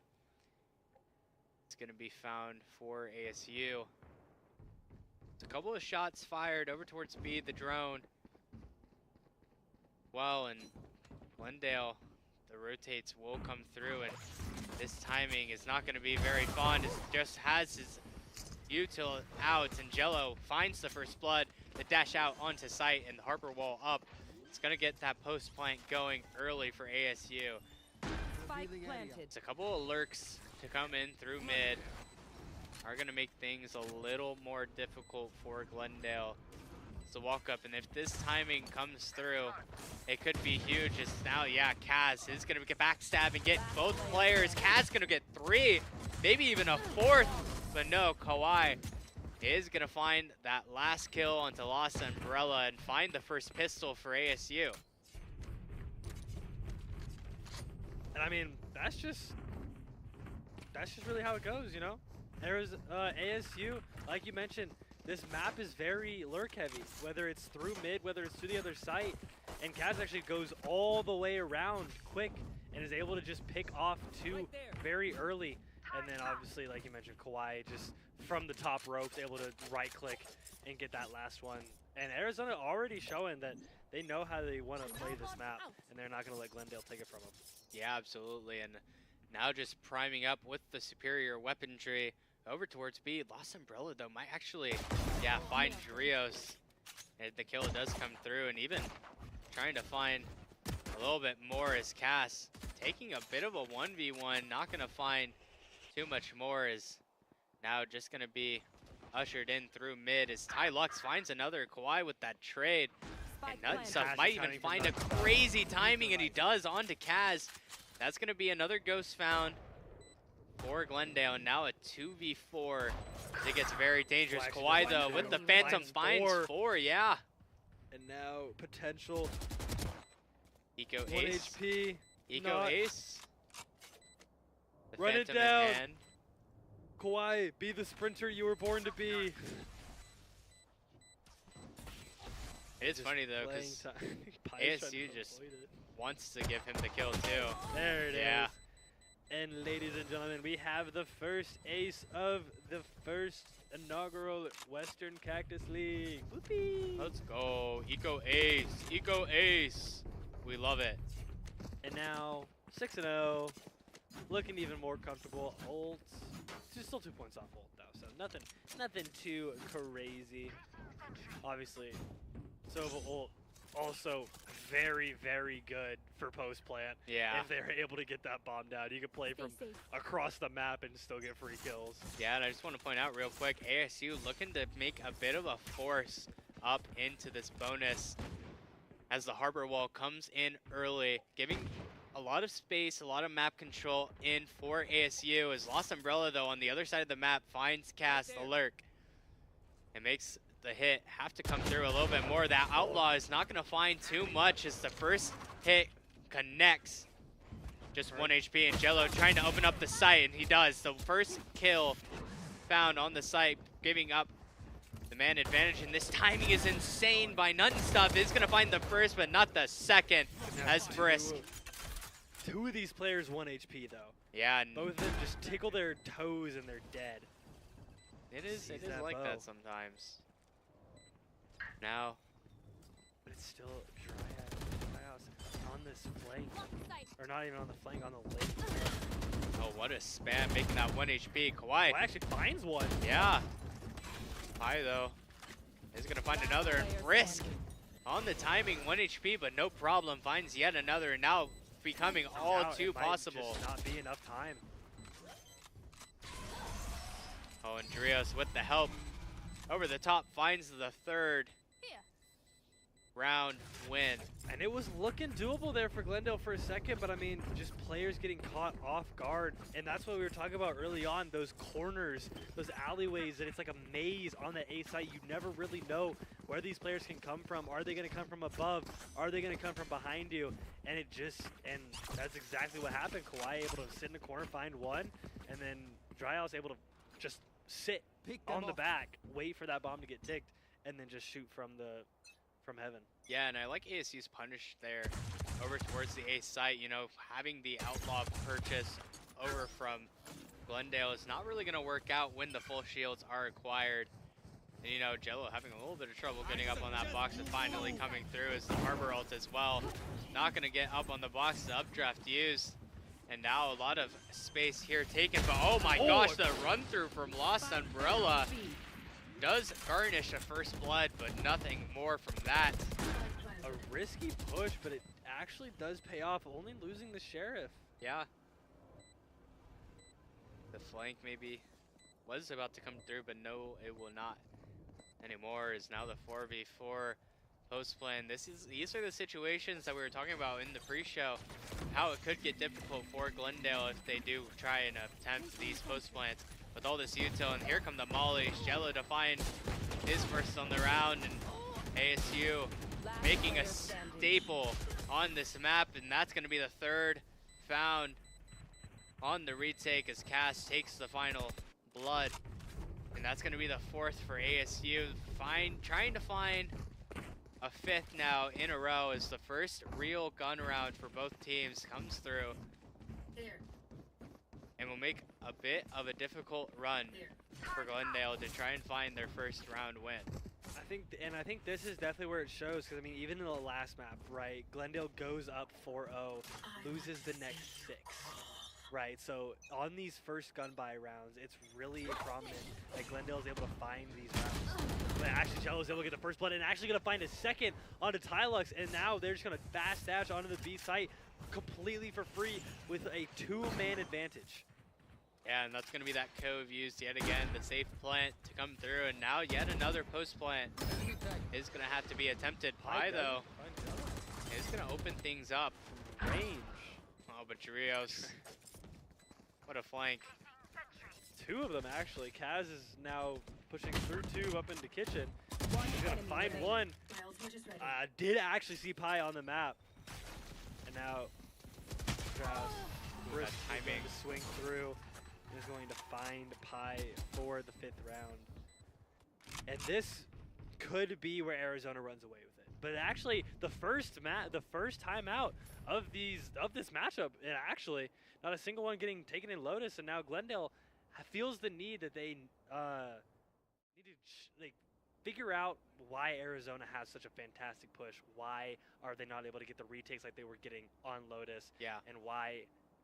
It's going to be found for ASU. It's a couple of shots fired over towards B, the drone. Well, and Glendale, the rotates will come through, and this timing is not going to be very fond. It just has his util out, and Jello finds the first blood, the dash out onto site, and the Harper wall up. It's going to get that post plant going early for ASU. Spike planted. It's a couple of lurks to come in through mid. Are going to make things a little more difficult for Glendale. It's a walk up, and if this timing comes through, it could be huge. It's now, yeah, Kaz is going to get backstab and get both players. Kaz going to get 3, maybe even a 4th, but no, Kawhi is going to find that last kill onto Lost Umbrella and find the first pistol for ASU. And I mean, that's just really how it goes, you know? There's ASU, like you mentioned, this map is very lurk heavy, whether it's through mid, whether it's to the other site. And Kaz actually goes all the way around quick and is able to just pick off 2 very early. And then obviously, like you mentioned, Kawhi just from the top ropes able to right click and get that last one. And Arizona already showing that they know how they want to play this map, and they're not going to let Glendale take it from them. Yeah, absolutely. And now just priming up with the superior weaponry over towards B. Lost Umbrella, though, might actually, yeah, find Jurios. And the kill does come through, and even trying to find a little bit more as Cass taking a bit of a 1v1, not going to find too much more, is now just going to be ushered in through mid as Ty Lux finds another Kawhi with that trade. And Nutsup might even find a crazy timing, and he does onto Kaz. That's going to be another ghost found for Glendale. Now a 2v4 as it gets very dangerous. Kawhi, though, with the Phantom finds 4, yeah. And now potential Eco 1 Ace. HP. Eco Ace. The Run it Phantom in down. hand. Kawhi, be the sprinter you were born to be. It's funny, though, because ASU just wants to give him the kill, too. There it is. And ladies and gentlemen, we have the first ace of the first inaugural Western Cactus League. Whoopee. Let's go. Eco Ace. Eco Ace. We love it. And now 6-0. Looking even more comfortable. Ult. Just still 2 points off ult, though, so nothing too crazy. Obviously, Sova ult also very, very good for post plant. Yeah. If they're able to get that bomb down, you can play from across the map and still get free kills. Yeah, and I just want to point out real quick, ASU looking to make a bit of a force up into this bonus as the harbor wall comes in early, giving a lot of space, a lot of map control in for ASU. As Lost Umbrella, though, on the other side of the map, finds Cass, the lurk, and makes the hit have to come through a little bit more. That Outlaw is not going to find too much as the first hit connects. Just 1 HP, and Jello trying to open up the site, and he does. The first kill found on the site, giving up the man advantage, and this timing is insane by Nut and Stuff. Is going to find the first, but not the second, as Brisk. Two of these players 1 HP, though. Yeah. And both of them just tickle their toes, and they're dead. It is like that sometimes. Now. But it's still Dryhouse on this flank. Or not even on the flank, on the lake. Oh, what a spam, making that 1 HP. Kawhi. Actually finds one. Yeah. Kawhi, though, is going to find another. And Brisk on the timing, 1 HP, but no problem. Finds yet another, and now becoming all too possible. Just not be enough time. Oh, and Drios with the help over the top finds the third round win. And it was looking doable there for Glendale for a second, but I mean, just players getting caught off guard. And that's what we were talking about early on, those corners, those alleyways, that it's like a maze on the A site. You never really know where these players can come from. Are they going to come from above? Are they going to come from behind you? And and that's exactly what happened. Kawhi able to sit in the corner, find one, and then Dryhouse able to just sit on the back, wait for that bomb to get ticked, and then just shoot from heaven. Yeah, and I like ASU's punish there over towards the A site. You know, having the Outlaw purchase over from Glendale is not really going to work out when the full shields are acquired. And, you know, Jello having a little bit of trouble getting up on that box and finally coming through as the Harbor ult as well. Not going to get up on the box, the updraft used. And now a lot of space here taken, but oh my gosh, the run through from Lost Umbrella does garnish a first blood, but nothing more from that. A risky push, but it actually does pay off, only losing the Sheriff. Yeah. The flank maybe was about to come through, but no, it will not anymore. Is now the 4v4 post plan. These are the situations that we were talking about in the pre-show, how it could get difficult for Glendale if they do try and attempt these post plans with all this util. And here come the mollies. Jello to find his first on the round, and ASU making a staple on this map, and that's going to be the third found on the retake as Cass takes the final blood. And that's going to be the fourth for ASU. Trying to find a fifth now in a row as the first real gun round for both teams comes through. And will make a bit of a difficult run for Glendale to try and find their first round win. I think this is definitely where it shows, because I mean, even in the last map, right, Glendale goes up 4-0, loses the next 6. Right, so on these first gun buy rounds, it's really prominent that Glendale is able to find these rounds. But actually, Jello is able to get the first blood and actually going to find a second onto Tylux, and now they're just going to fast dash onto the B site completely for free with a 2-man advantage. Yeah, and that's going to be that Cove used yet again, the safe plant to come through, and now yet another post plant is going to have to be attempted. Pi, though, is going to open things up from range. Oh, but Chirios, what a flank. 2 of them, actually. Kaz is now pushing through 2 up into kitchen. He's going to find one. Did actually see Pi on the map. And now Strauss, Brisk timing to swing through, is going to find Pi for the 5th round. And this could be where Arizona runs away with it. But actually, the first time out of this matchup, and actually not a single one getting taken in Lotus, and now Glendale feels the need that they need to figure out why Arizona has such a fantastic push. Why are they not able to get the retakes like they were getting on Lotus? Yeah. And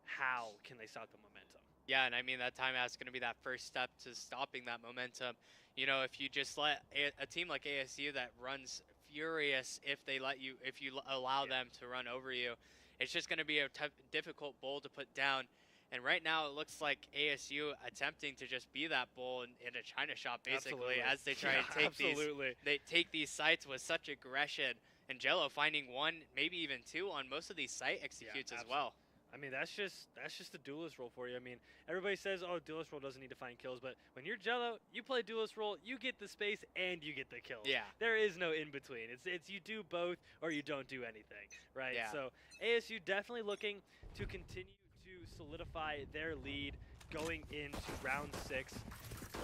how can they stop the momentum? Yeah, and I mean, that timeout is going to be that first step to stopping that momentum. You know, if you just let a team like ASU that runs furious, if you allow them to run over you, it's just going to be a difficult bull to put down. And right now it looks like ASU attempting to just be that bull in a China shop basically Absolutely. as they try and Absolutely. take these sites with such aggression. And Jello finding one, maybe even two on most of these site executes as well. I mean, that's just the duelist role for you. I mean, everybody says, oh, duelist role doesn't need to find kills, but when you're Jello, you play duelist role, you get the space and you get the kills. Yeah. There is no in between. It's you do both or you don't do anything, right? Yeah. So ASU definitely looking to continue to solidify their lead going into round 6.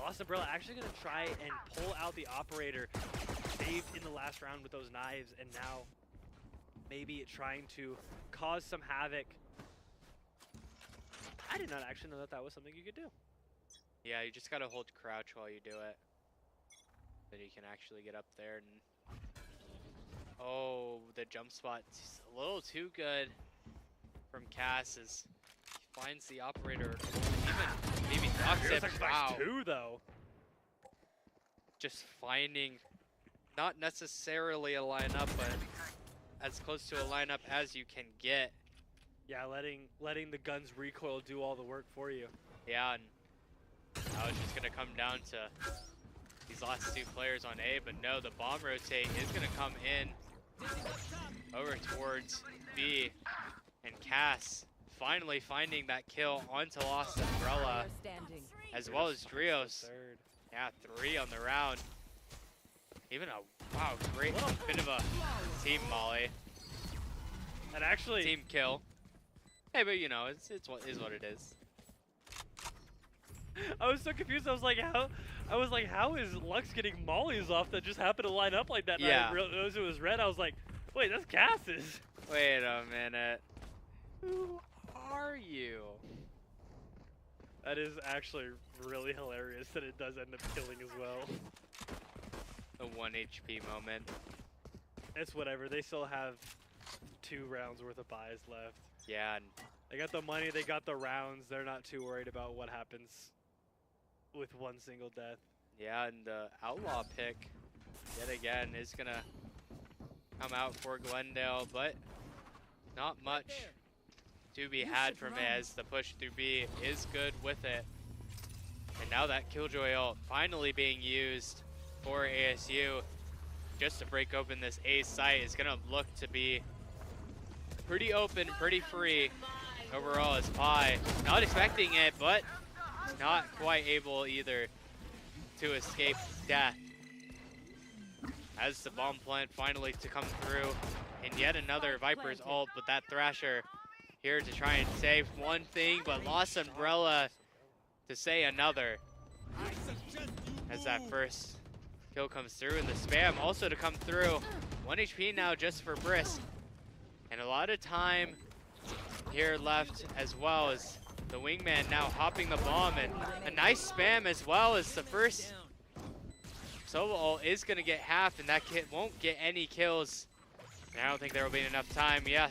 Lost Umbrella actually going to try and pull out the operator saved in the last round with those knives, and now maybe trying to cause some havoc. I did not actually know that that was something you could do. Yeah, you just gotta hold crouch while you do it. Then you can actually get up there and... Oh, the jump spot's a little too good from Cass as he finds the operator. Even maybe knocks it. Wow. 2 though. Just finding not necessarily a lineup, but as close to a lineup as you can get. Yeah, letting the gun's recoil do all the work for you. Yeah, and now it's just gonna come down to these last 2 players on A, but no, the bomb rotate is gonna come in over towards B, and Cass finally finding that kill onto Lost Umbrella, as well as Drios. Third. Yeah, 3 on the round. Even a, wow, great bit of a team molly. And actually, Team kill. Hey, but you know, it's what is what it is. I was so confused. I was like, how is Lux getting mollies off that just happened to line up like that? And Yeah. I realized it was red. I was like, wait, that's Cass's. Wait a minute. Who are you? That is actually really hilarious that it does end up killing as well. The 1 HP moment. It's whatever. They still have 2 rounds worth of buys left. Yeah, and They got the money, they got the rounds. They're not too worried about what happens with one single death. yeah, and the outlaw pick yet again is gonna come out for Glendale, but not much to be had from it as the push through B is good with it. And now that Killjoy ult finally being used for ASU just to break open this A site is gonna look to be pretty open, pretty free overall as Pi. Not expecting it, but not quite able either to escape death. As the bomb plant finally to come through, and yet another Viper's ult, but that Thrasher here to try and save one thing, but Lost Umbrella to say another. As that first kill comes through, and the spam also to come through. 1 HP now just for Brisk. And a lot of time here left as well as the wingman now hopping the bomb, and a nice spam as well as the first solo ult is going to get half, and that kid won't get any kills. And I don't think there will be enough time. Yeah,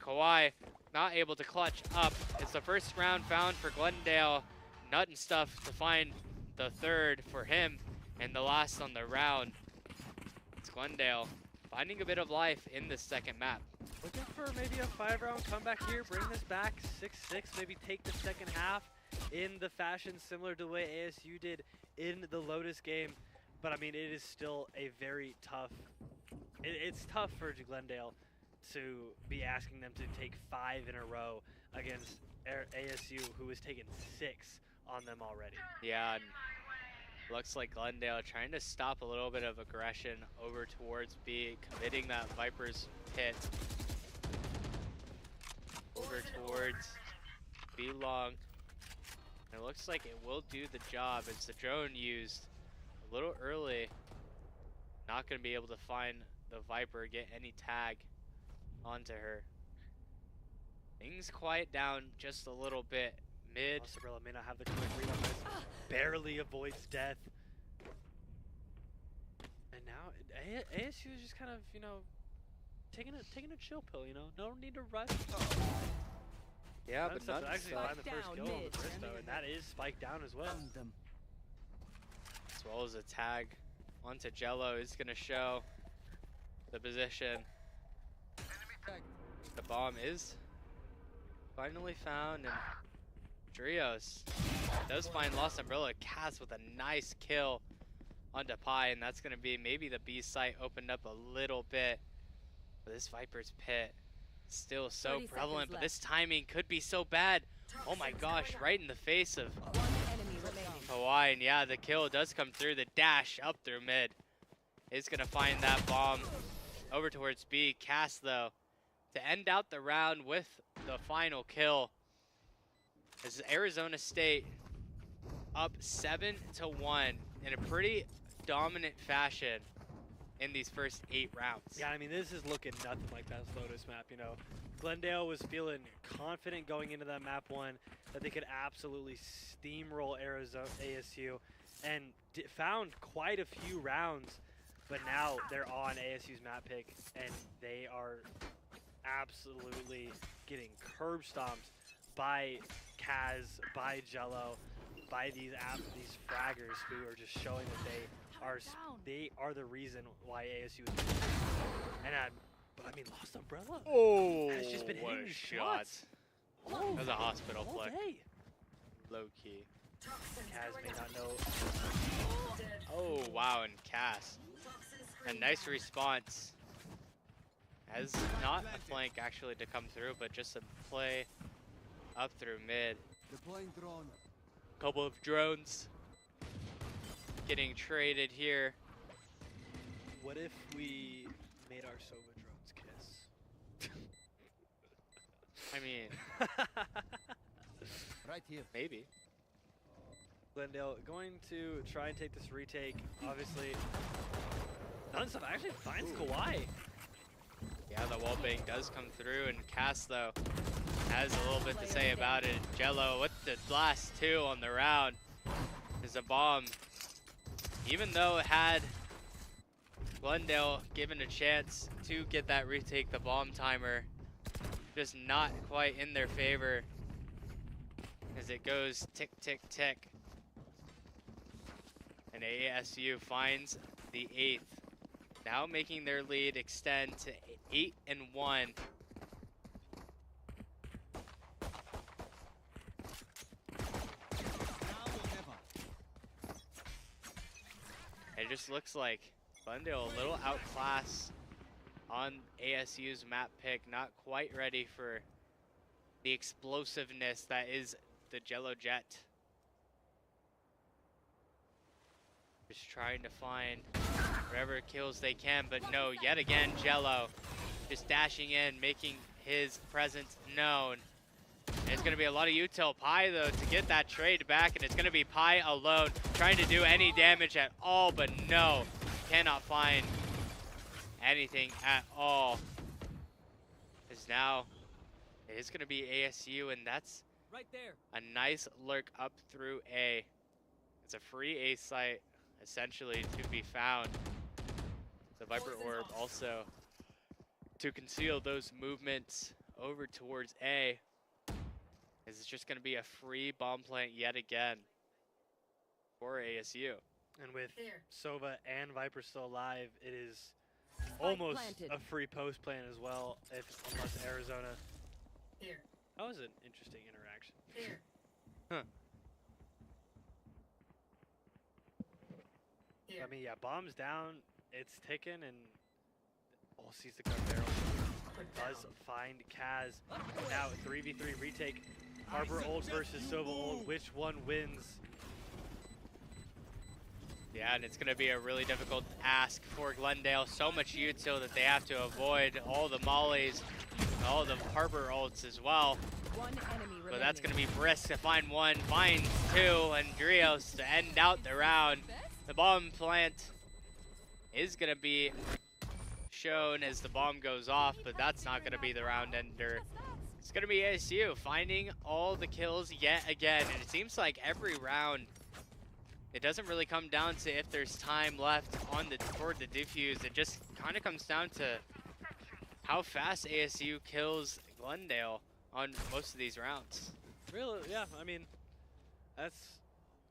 Kawhi not able to clutch up. It's the first round found for Glendale. Nut and stuff to find the third for him, and the last on the round. It's Glendale finding a bit of life in this second map. Looking for maybe a 5-round comeback here, bring this back 6-6, maybe take the second half in the fashion similar to the way ASU did in the Lotus game. But I mean, it is still a very tough, it's tough for Glendale to be asking them to take 5 in a row against ASU, who has taken 6 on them already. Yeah, and looks like Glendale trying to stop a little bit of aggression over towards B, committing that Viper's pit over towards B long. And it looks like it will do the job. It's the drone used a little early. Not going to be able to find the Viper, get any tag onto her. Things quiet down just a little bit. Mid. Umbrella may not have the quick read on this. Barely avoids death. And now ASU is just kind of, you know, taking a chill pill, you know. No need to rush. Yeah, but not actually find the first kill on the Bristow, and that is spiked down as well. As well as a tag onto Jello is going to show the position. The bomb is finally found, and Drios does find Lost Umbrella. Cass with a nice kill onto Pi, and that's going to be maybe the B site opened up a little bit. But this Viper's Pit still so 30 prevalent, but seconds this timing could be so bad. Oh my gosh, right in the face of One enemy remaining. Hawaii, and yeah, the kill does come through. The dash up through mid is going to find that bomb over towards B. Cass, though, to end out the round with the final kill. This is Arizona State up 7-1 in a pretty dominant fashion in these first 8 rounds. Yeah, I mean, this is looking nothing like that Lotus map, you know. Glendale was feeling confident going into that map 1 that they could absolutely steamroll Arizona ASU, and found quite a few rounds, but now they're on ASU's map pick and they are absolutely getting curb stomped by Kaz, by Jello, by these fraggers who are just showing that they are the reason why ASU is. And I mean, Lost Umbrella has just been hitting these shots. That was a hospital all play. day. Low key. Kaz may not know. Oh wow, and Cass. A nice response. As not a flank actually to come through, but just a play up through mid. Deploying drone. Couple of drones getting traded here. What if we made our Sova drones kiss? I mean, Right here. maybe. Glendale going to try and take this retake. Obviously, done stuff. Actually finds Kawhi. Yeah, the wallbang does come through, and Cass, though, has a little bit to say about it. Jello with the last 2 on the round is a bomb. Even though it had Glendale given a chance to get that retake, the bomb timer just not quite in their favor as it goes tick, tick, tick. And ASU finds the 8th, now making their lead extend to 8-1. It just looks like Glendale a little outclassed on ASU's map pick, not quite ready for the explosiveness that is the Jello Jet. Just trying to find whatever kills they can, but no, yet again, Jello just dashing in, making his presence known. And it's going to be a lot of util. Pi, though, to get that trade back, and it's going to be Pi alone, trying to do any damage at all, but no, cannot find anything at all. Because now it is going to be ASU, and that's Right there. a nice lurk up through A. It's a free A site, essentially, to be found. The Viper Orb also to conceal those movements over towards A. This is just going to be a free bomb plant yet again for ASU. And with Here. Sova and Viper still alive, it is Spike almost planted. a free post plan as well, unless Arizona. Here. That was an interesting interaction. Here. Huh. Here. I mean, yeah, bombs down, it's ticking, and all sees the gun barrel. Does find Kaz. Now 3v3 retake. Harbor Old versus Sova Old. Which one wins? Yeah, and it's going to be a really difficult ask for Glendale. So much util that they have to avoid all the mollies, all the harbor ults as well. One enemy remaining. But that's going to be brisk to find 1, finds 2, and Drios to end out the round. The bomb plant is going to be shown as the bomb goes off, but that's not going to be the round ender. It's going to be ASU finding all the kills yet again, and it seems like every round it doesn't really come down to if there's time left on the toward the defuse. It just kind of comes down to how fast ASU kills Glendale on most of these rounds. Really? Yeah, I mean, that's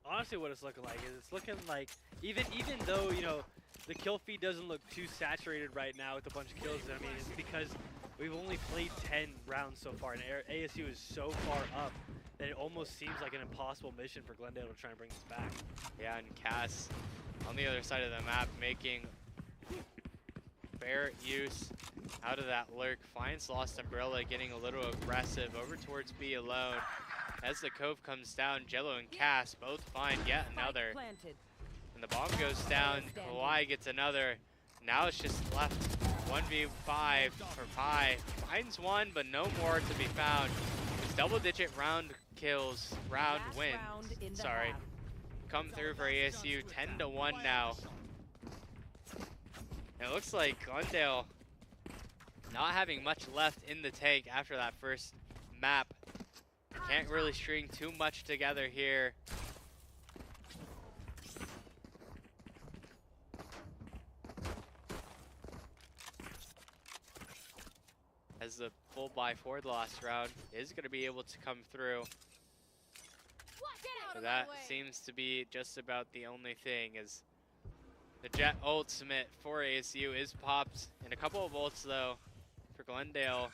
honestly what it's looking like. It's looking like, even though, you know, the kill feed doesn't look too saturated right now with a bunch of kills, I mean, it's because we've only played 10 rounds so far, and ASU is so far up that it almost seems like an impossible mission for Glendale to try and bring this back. Yeah, and Cass on the other side of the map making fair use out of that lurk. Finds Lost Umbrella getting a little aggressive over towards B alone. As the Cove comes down, Jello and Cass both find yet another. Planted. And the bomb goes down, Kawhi gets another. Now it's just left 1v5 for Pi. Finds one, but no more to be found. It's double-digit round kills, round wins. Sorry. Come through for ASU, 10-1 now. And it looks like Glendale not having much left in the tank after that first map. Can't really string too much together here. As the full buy for the last round is going to be able to come through. So that seems to be just about the only thing, as the Jet ultimate for ASU is popped. And a couple of ults though for Glendale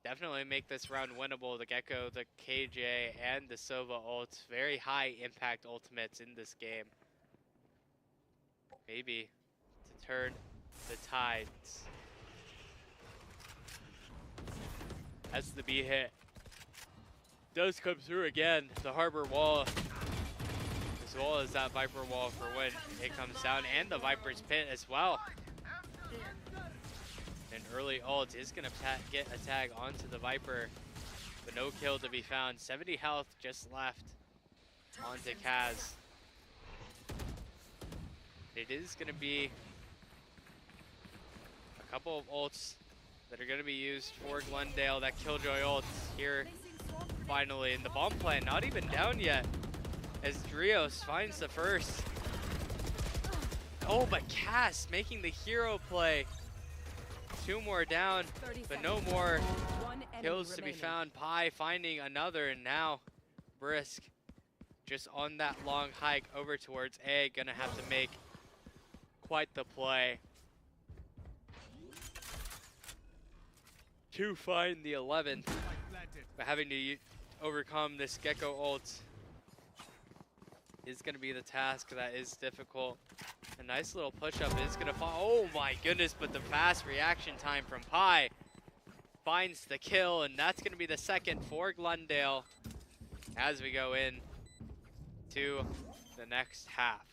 definitely make this round winnable. The Gecko, the KJ, and the Sova ults. Very high impact ultimates in this game. Maybe to turn the tides. As the B hit does come through again, the Harbor Wall, as well as that Viper Wall for when it comes down, and the Viper's Pit as well. An early ult is going to get a tag onto the Viper, but no kill to be found. 70 health just left onto Kaz. It is going to be a couple of ults that are going to be used for Glendale. That Killjoy ult here finally. And the bomb plant not even down yet as Drios finds the first. Oh, but Cass making the hero play. Two more down, but no more kills to be found. Pi finding another, and now Brisk just on that long hike over towards A. Gonna have to make quite the play to find the 11th, but having to overcome this Gecko ult is going to be the task that is difficult. A nice little push-up is going to fall. Oh my goodness, but the fast reaction time from Pi finds the kill, and that's going to be the second for Glendale as we go in to the next half.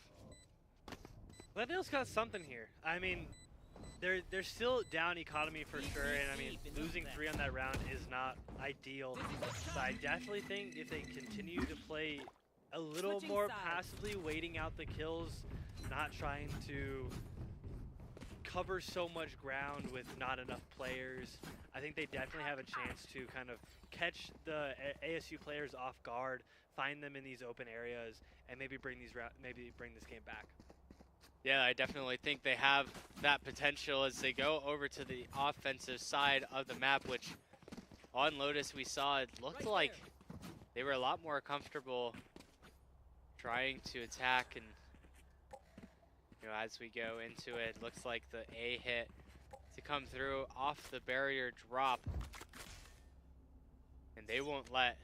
Glendale's got something here. I mean, they're still down economy for sure, and I mean, losing 3 on that round is not ideal. But I definitely think if they continue to play a little more passively, waiting out the kills, not trying to cover so much ground with not enough players, I think they definitely have a chance to kind of catch the ASU players off guard, find them in these open areas, and maybe bring this game back. Yeah, I definitely think they have that potential as they go over to the offensive side of the map, which on Lotus we saw it looked like they were a lot more comfortable trying to attack, and as we go into it, looks like the A hit to come through off the barrier drop, and they won't let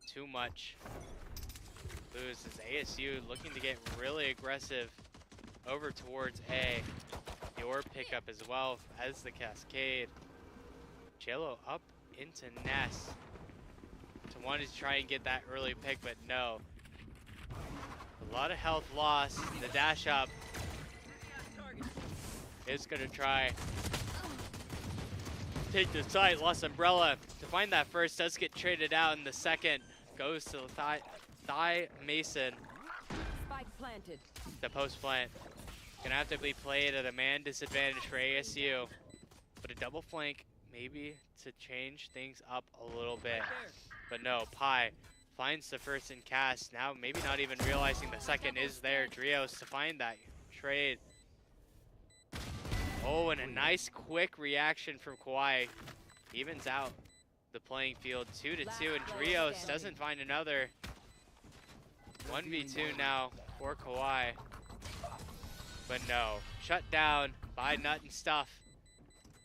too much lose as ASU looking to get really aggressive over towards A. Your pickup as well as the Cascade. Jello up into Ness to want to try and get that early pick, but no. A lot of health lost. The dash up is going to try take the site. Lost Umbrella to find that first. Does get traded out, and the second goes to the Thigh Mason. Spike planted. The post plant gonna have to be played at a man disadvantage for ASU, but a double flank maybe to change things up a little bit. But no, Pi finds the first in cast. Now maybe not even realizing the second is there. Drios to find that trade. Oh, and a nice quick reaction from Kawhi. Evens out the playing field 2-2, and Drios doesn't find another. 1v2 now for Kawhi. But no, shut down by Nut and Stuff.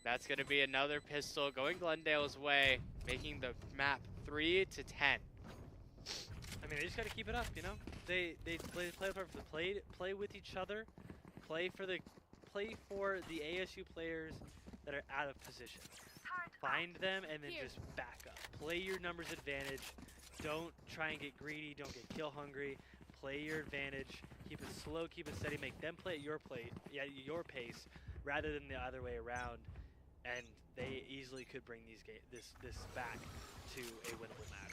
That's going to be another pistol going Glendale's way, making the map 3-10. I mean, they just got to keep it up, you know. They play with each other, play for the ASU players that are out of position. Find them and then just back up. Play your numbers advantage. Don't try and get greedy. Don't get kill hungry. Play your advantage. Keep it slow. Keep it steady. Make them play at your your pace, rather than the other way around. And they easily could bring this back to a winnable match.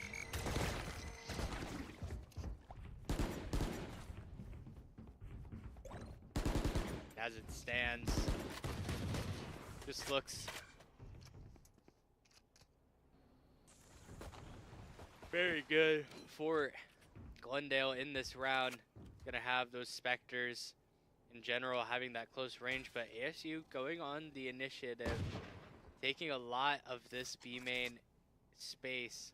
As it stands, just looks very good for Glendale in this round. Gonna have those Spectres in general having that close range, but ASU going on the initiative, taking a lot of this B main space.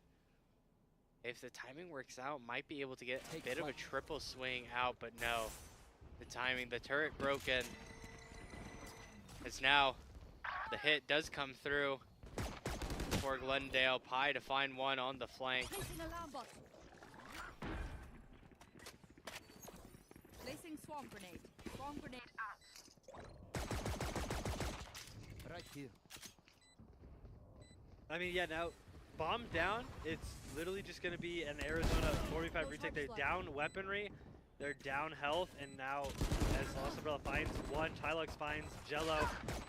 If the timing works out, might be able to get a bit of a triple swing out, but no. The timing, the turret broken. As now the hit does come through for Glendale. Pie to find one on the flank. Placing alarm bot. Placing swarm grenade. Swarm grenade out. Right here. I mean, yeah, now bomb down, it's literally just going to be an Arizona 45 retake. They're down weaponry, they're down health, and now as Lost Umbrella finds one, Tylux finds Jello.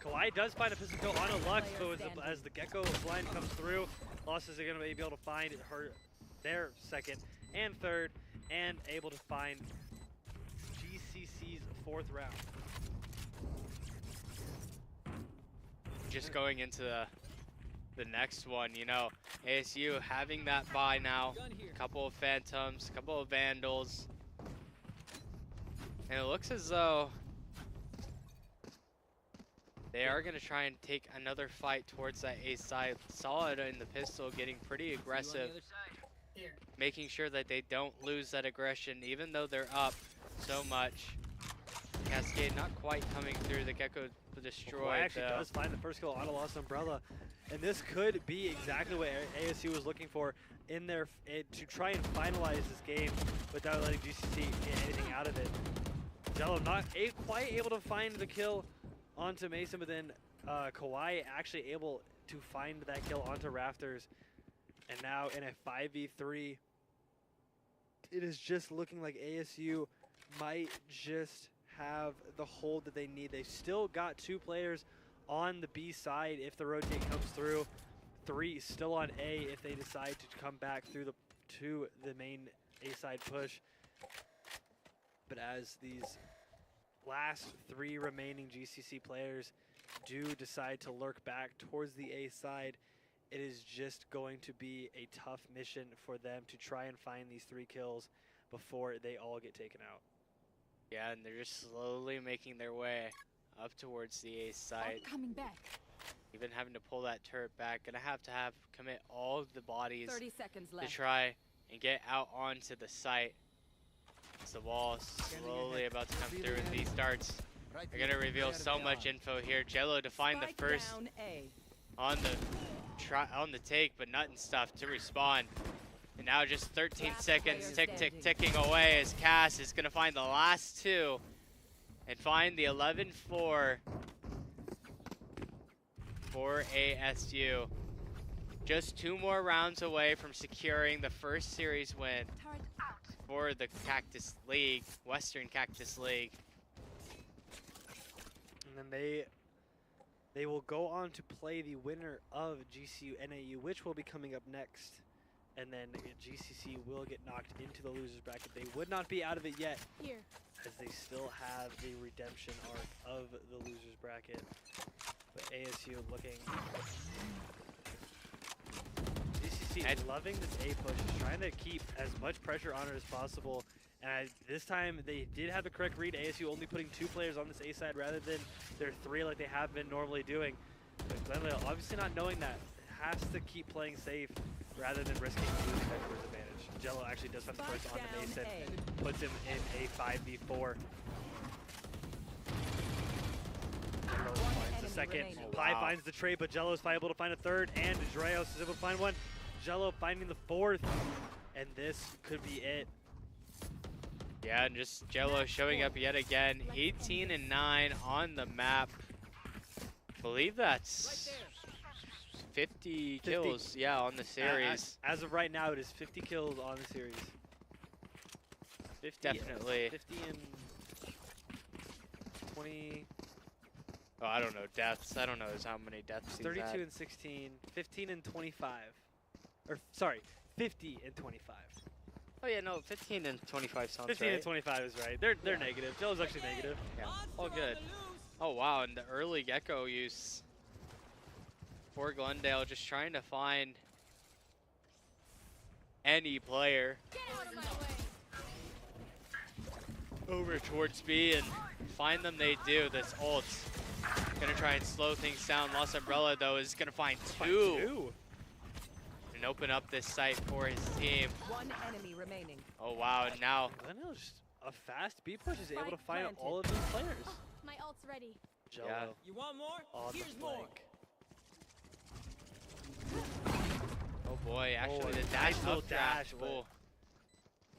Kawhi does find a pistol kill on a Lux, but as the Gecko blind comes through, Lost is going to be able to find their second and third, and able to find GCC's fourth round. Just going into the next one, you know, ASU having that buy now, a couple of Phantoms, a couple of Vandals, and it looks as though they are going to try and take another fight towards that A side. Solid in the pistol, getting pretty aggressive, making sure that they don't lose that aggression, even though they're up so much. Cascade not quite coming through. The Gecko destroyed. Kawhi actually does find the first kill on a Lost Umbrella, and this could be exactly what ASU was looking for in their to try and finalize this game without letting GCC get anything out of it. Jello not quite able to find the kill onto Mason, but then Kawhi actually able to find that kill onto Rafters, and now in a 5v3, it is just looking like ASU might just have the hold that they need. They've still got 2 players on the B side if the rotate comes through. 3 still on A if they decide to come back through to the main A side push. But as these last 3 remaining GCC players do decide to lurk back towards the A side, it is just going to be a tough mission for them to try and find these 3 kills before they all get taken out. Yeah, and they're just slowly making their way up towards the A side. Coming back. Even having to pull that turret back. Gonna have to commit all of the bodies 30 seconds to left. try and get out onto the site. As the wall slowly about to come through, and these darts are gonna reveal so much info here. Jello to find the first down A. on the take, but nothing stuff to respawn. And now just 13 seconds ticking away as Cass is going to find the last 2 and find the 11-4 for ASU. Just 2 more rounds away from securing the first series win for the Cactus League, Western Cactus League. And then they will go on to play the winner of GCU NAU, which will be coming up next. And then GCC will get knocked into the losers bracket. They would not be out of it yet, Here. as they still have the redemption arc of the losers bracket. But ASU looking. GCC is loving this A push, is trying to keep as much pressure on it as possible. And this time they did have the correct read. ASU only putting 2 players on this A side rather than their 3 like they have been normally doing. But Glendale, obviously not knowing that, has to keep playing safe rather than risking losing that first advantage. Jello actually does find the first on the Mason, puts him in a 5v4. Jello finds the second. Pie finds the trade, but Jello is able to find a third, and Dreos is able to find one. Jello finding the 4th, and this could be it. Yeah, and just Jello showing up yet again. 18 and 9 on the map. Believe that's 50 kills, yeah, on the series. As of right now, it is 50 kills on the series. 50, Definitely. 50 and 20. Oh, I don't know deaths. I don't know how many deaths he's 32 had. and 16. 15 and 25. Or sorry, 50 and 25. Oh yeah, no, 15 and 25 sounds 15 right. and 25 is right. They're negative. Jello's actually negative. Yeah, all good. Oh wow, and the early Gecko use for Glendale, just trying to find any player Get out of my way. over towards B, and find them they do. This ult's gonna try and slow things down. Lost Umbrella though is gonna find two and open up this site for his team. One enemy remaining. Oh wow, and now Glendale just a fast B push is able to Spike find planted. all of these players. My ult's ready. Jello Yeah. You want more? on Here's the more. flank. oh boy, actually Oh, the nice dash little updraft. dash, but Oh,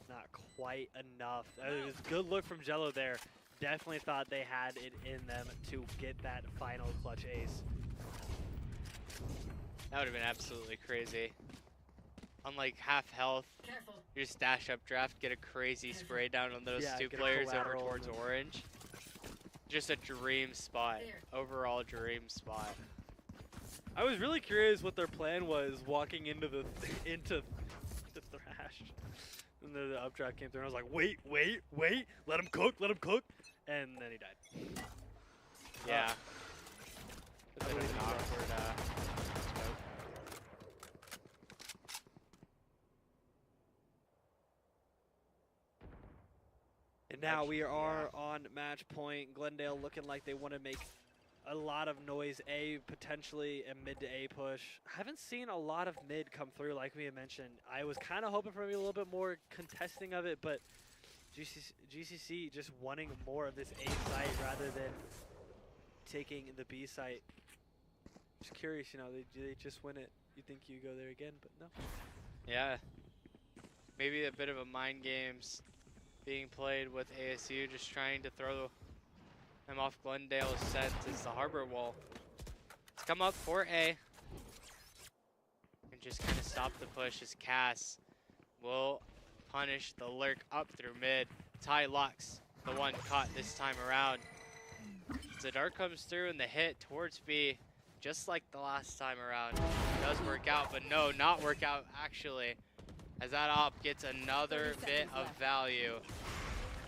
not quite enough. It was a good look from Jello there. Definitely thought they had it in them to get that final clutch ace. that would have been absolutely crazy. On like half health, Careful. you just dash updraft, get a crazy spray down on those Yeah, two get a players over collateral towards and then- orange. Just a dream spot. There. Overall dream spot. I was really curious what their plan was walking into the into the thrash. And the updraft came through and I was like, wait, let him cook. And then he died. Yeah. A bit of an awkward smoke. And now we are on match point. Glendale looking like they want to make a lot of noise, potentially a mid to A push. I haven't seen a lot of mid come through like we had mentioned. I was kind of hoping for maybe a little bit more contesting of it, but GCC just wanting more of this A site rather than taking the B site. Just curious, do they just win it? You think you go there again, but no. Yeah. Maybe a bit of a mind games being played with ASU, just trying to throw them off Glendale's scent as the harbor wall. Let's come up for A. And just kind of stop the push as Cass will punish the lurk up through mid. Ty Lux, the one caught this time around. The dart comes through and the hit towards B, just like the last time around. Does work out, but no, not work out actually. As that op gets another 30 bit seconds of left. value.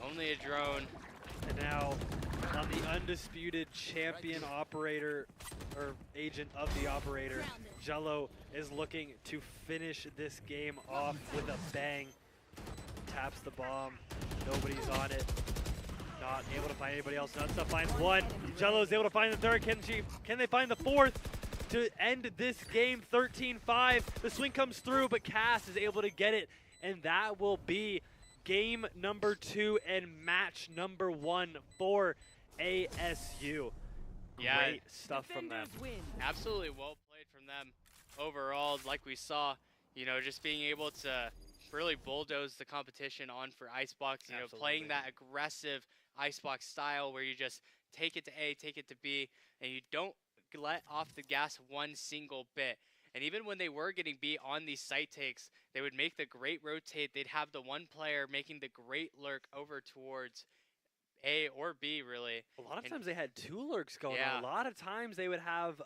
Only a drone. And now on the undisputed champion operator or agent of the operator, Jello is looking to finish this game off with a bang. Taps the bomb. Nobody's on it. Not able to find anybody else. Nutsa finds one. Jello is able to find the third. Can they find the fourth to end this game 13-5? The swing comes through, but Cass is able to get it. And that will be game number 2 and match number 1 for ASU. Yeah. Great stuff from them. Defenders win. Absolutely well played from them overall. Like we saw, just being able to really bulldoze the competition on for Icebox, playing Absolutely. that aggressive Icebox style where you just take it to A, take it to B, and you don't let off the gas one single bit. And even when they were getting B on these site takes, they would make the great rotate. They'd have the one player making the great lurk over towards A or B, really. A lot of And- times they had 2 lurks going Yeah. on. A lot of times they would have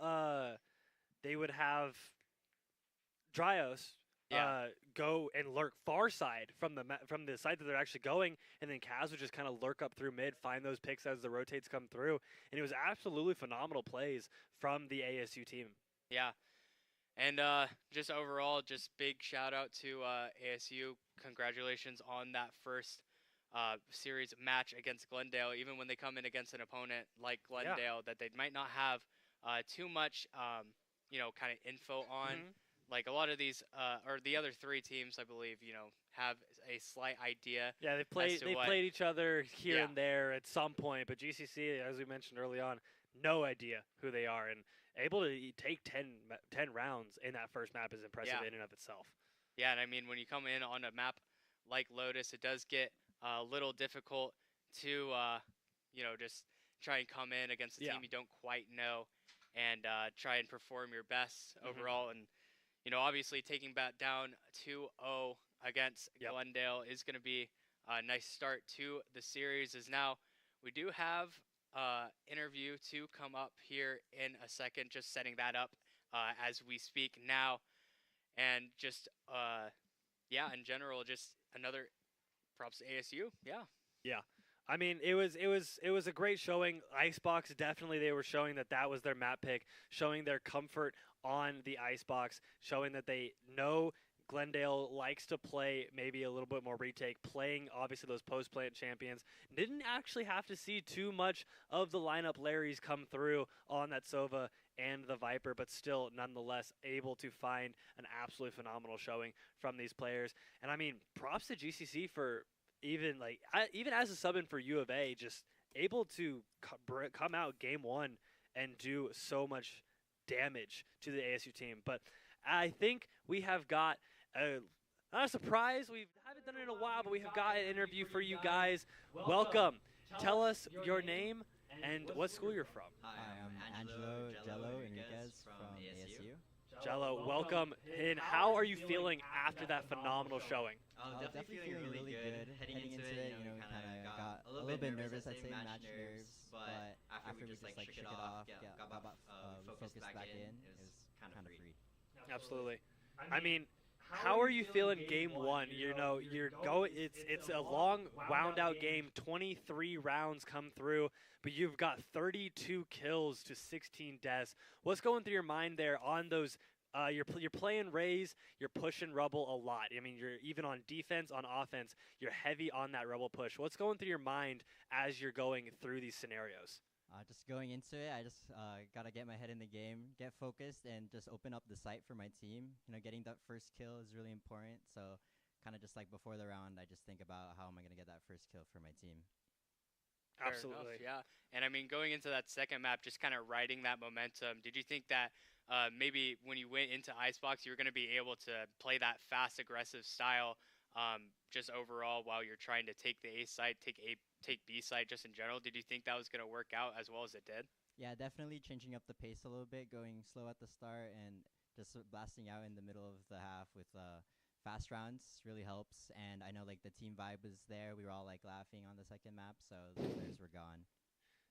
Dryos Yeah. go and lurk far side from the side that they're actually going, and then Kaz would just kind of lurk up through mid, find those picks as the rotates come through, and it was absolutely phenomenal plays from the ASU team. Yeah. And just overall, just big shout out to ASU. Congratulations on that first series match against Glendale. Even when they come in against an opponent like Glendale that they might not have too much, kind of info on. Mhm. Like a lot of these, or the other 3 teams, I believe, have a slight idea. Yeah, they As played to what- played each other here Yeah. and there at some point, but GCC, as we mentioned early on, no idea who they are, and able to take 10 rounds in that first map is impressive Yeah. in and of itself. Yeah, and I mean, when you come in on a map like Lotus, it does get a little difficult to, just try and come in against a Yeah. team you don't quite know and try and perform your best Mhm. overall. And, obviously taking back down 2-0 against Yep. Glendale is going to be a nice start to the series. As now we do have interview to come up here in a second, just setting that up as we speak now. And just in general, just another props to ASU. Yeah. Yeah. I mean, it was a great showing. Icebox, definitely, they were showing that was their map pick, showing their comfort on the Icebox, showing that they know Glendale likes to play maybe a little bit more retake, playing obviously those post plant champions. Didn't actually have to see too much of the lineup Larry's come through on that Sova and the Viper, but still nonetheless able to find an absolutely phenomenal showing from these players. And I mean, props to GCC for even as a sub in for U of A, just able to come out game one and do so much damage to the ASU team. But I think we have got not a surprise. We haven't done it in a while, but we have got an interview for you guys. Welcome. Tell us your name and what school you're from. Hi, I'm Angelo Jello Enriquez from ASU. Jello, welcome. And how are you feeling after that phenomenal showing? Definitely feeling really good. Heading into it, we kind of got a little bit nervous, I'd say, match nerves. But after we just shook it off, got focused back in, it was kind of free. Absolutely. I mean, how are you feeling game one? You're going. It's a long, wound out game. 23 rounds come through, but you've got 32 kills to 16 deaths. What's going through your mind there on those? You're playing Raze. You're pushing Rubble a lot. I mean, you're even on defense, on offense. You're heavy on that Rubble push. What's going through your mind as you're going through these scenarios? Just going into it, I just gotta get my head in the game, get focused, and just open up the site for my team. Getting that first kill is really important. So, kind of just like before the round, I just think about how am I gonna get that first kill for my team. Fair Absolutely. enough, yeah. And I mean, going into that second map, just kind of riding that momentum, did you think that maybe when you went into Icebox, you were going to be able to play that fast, aggressive style just overall while you're trying to take the A side, take B side just in general? Did you think that was going to work out as well as it did? Yeah, definitely changing up the pace a little bit, going slow at the start, and just blasting out in the middle of the half with fast rounds really helps. And I know the team vibe was there. We were all laughing on the second map, so the players were gone.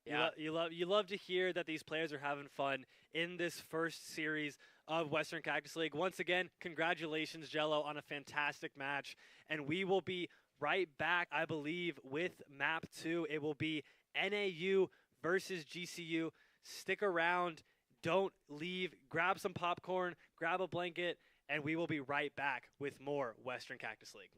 Yeah. You love to hear that these players are having fun in this first series of Western Cactus League. Once again, congratulations, Jello, on a fantastic match. And we will be right back, I believe, with map 2. It will be NAU versus GCU. Stick around. Don't leave. Grab some popcorn, grab a blanket, and we will be right back with more Western Cactus League.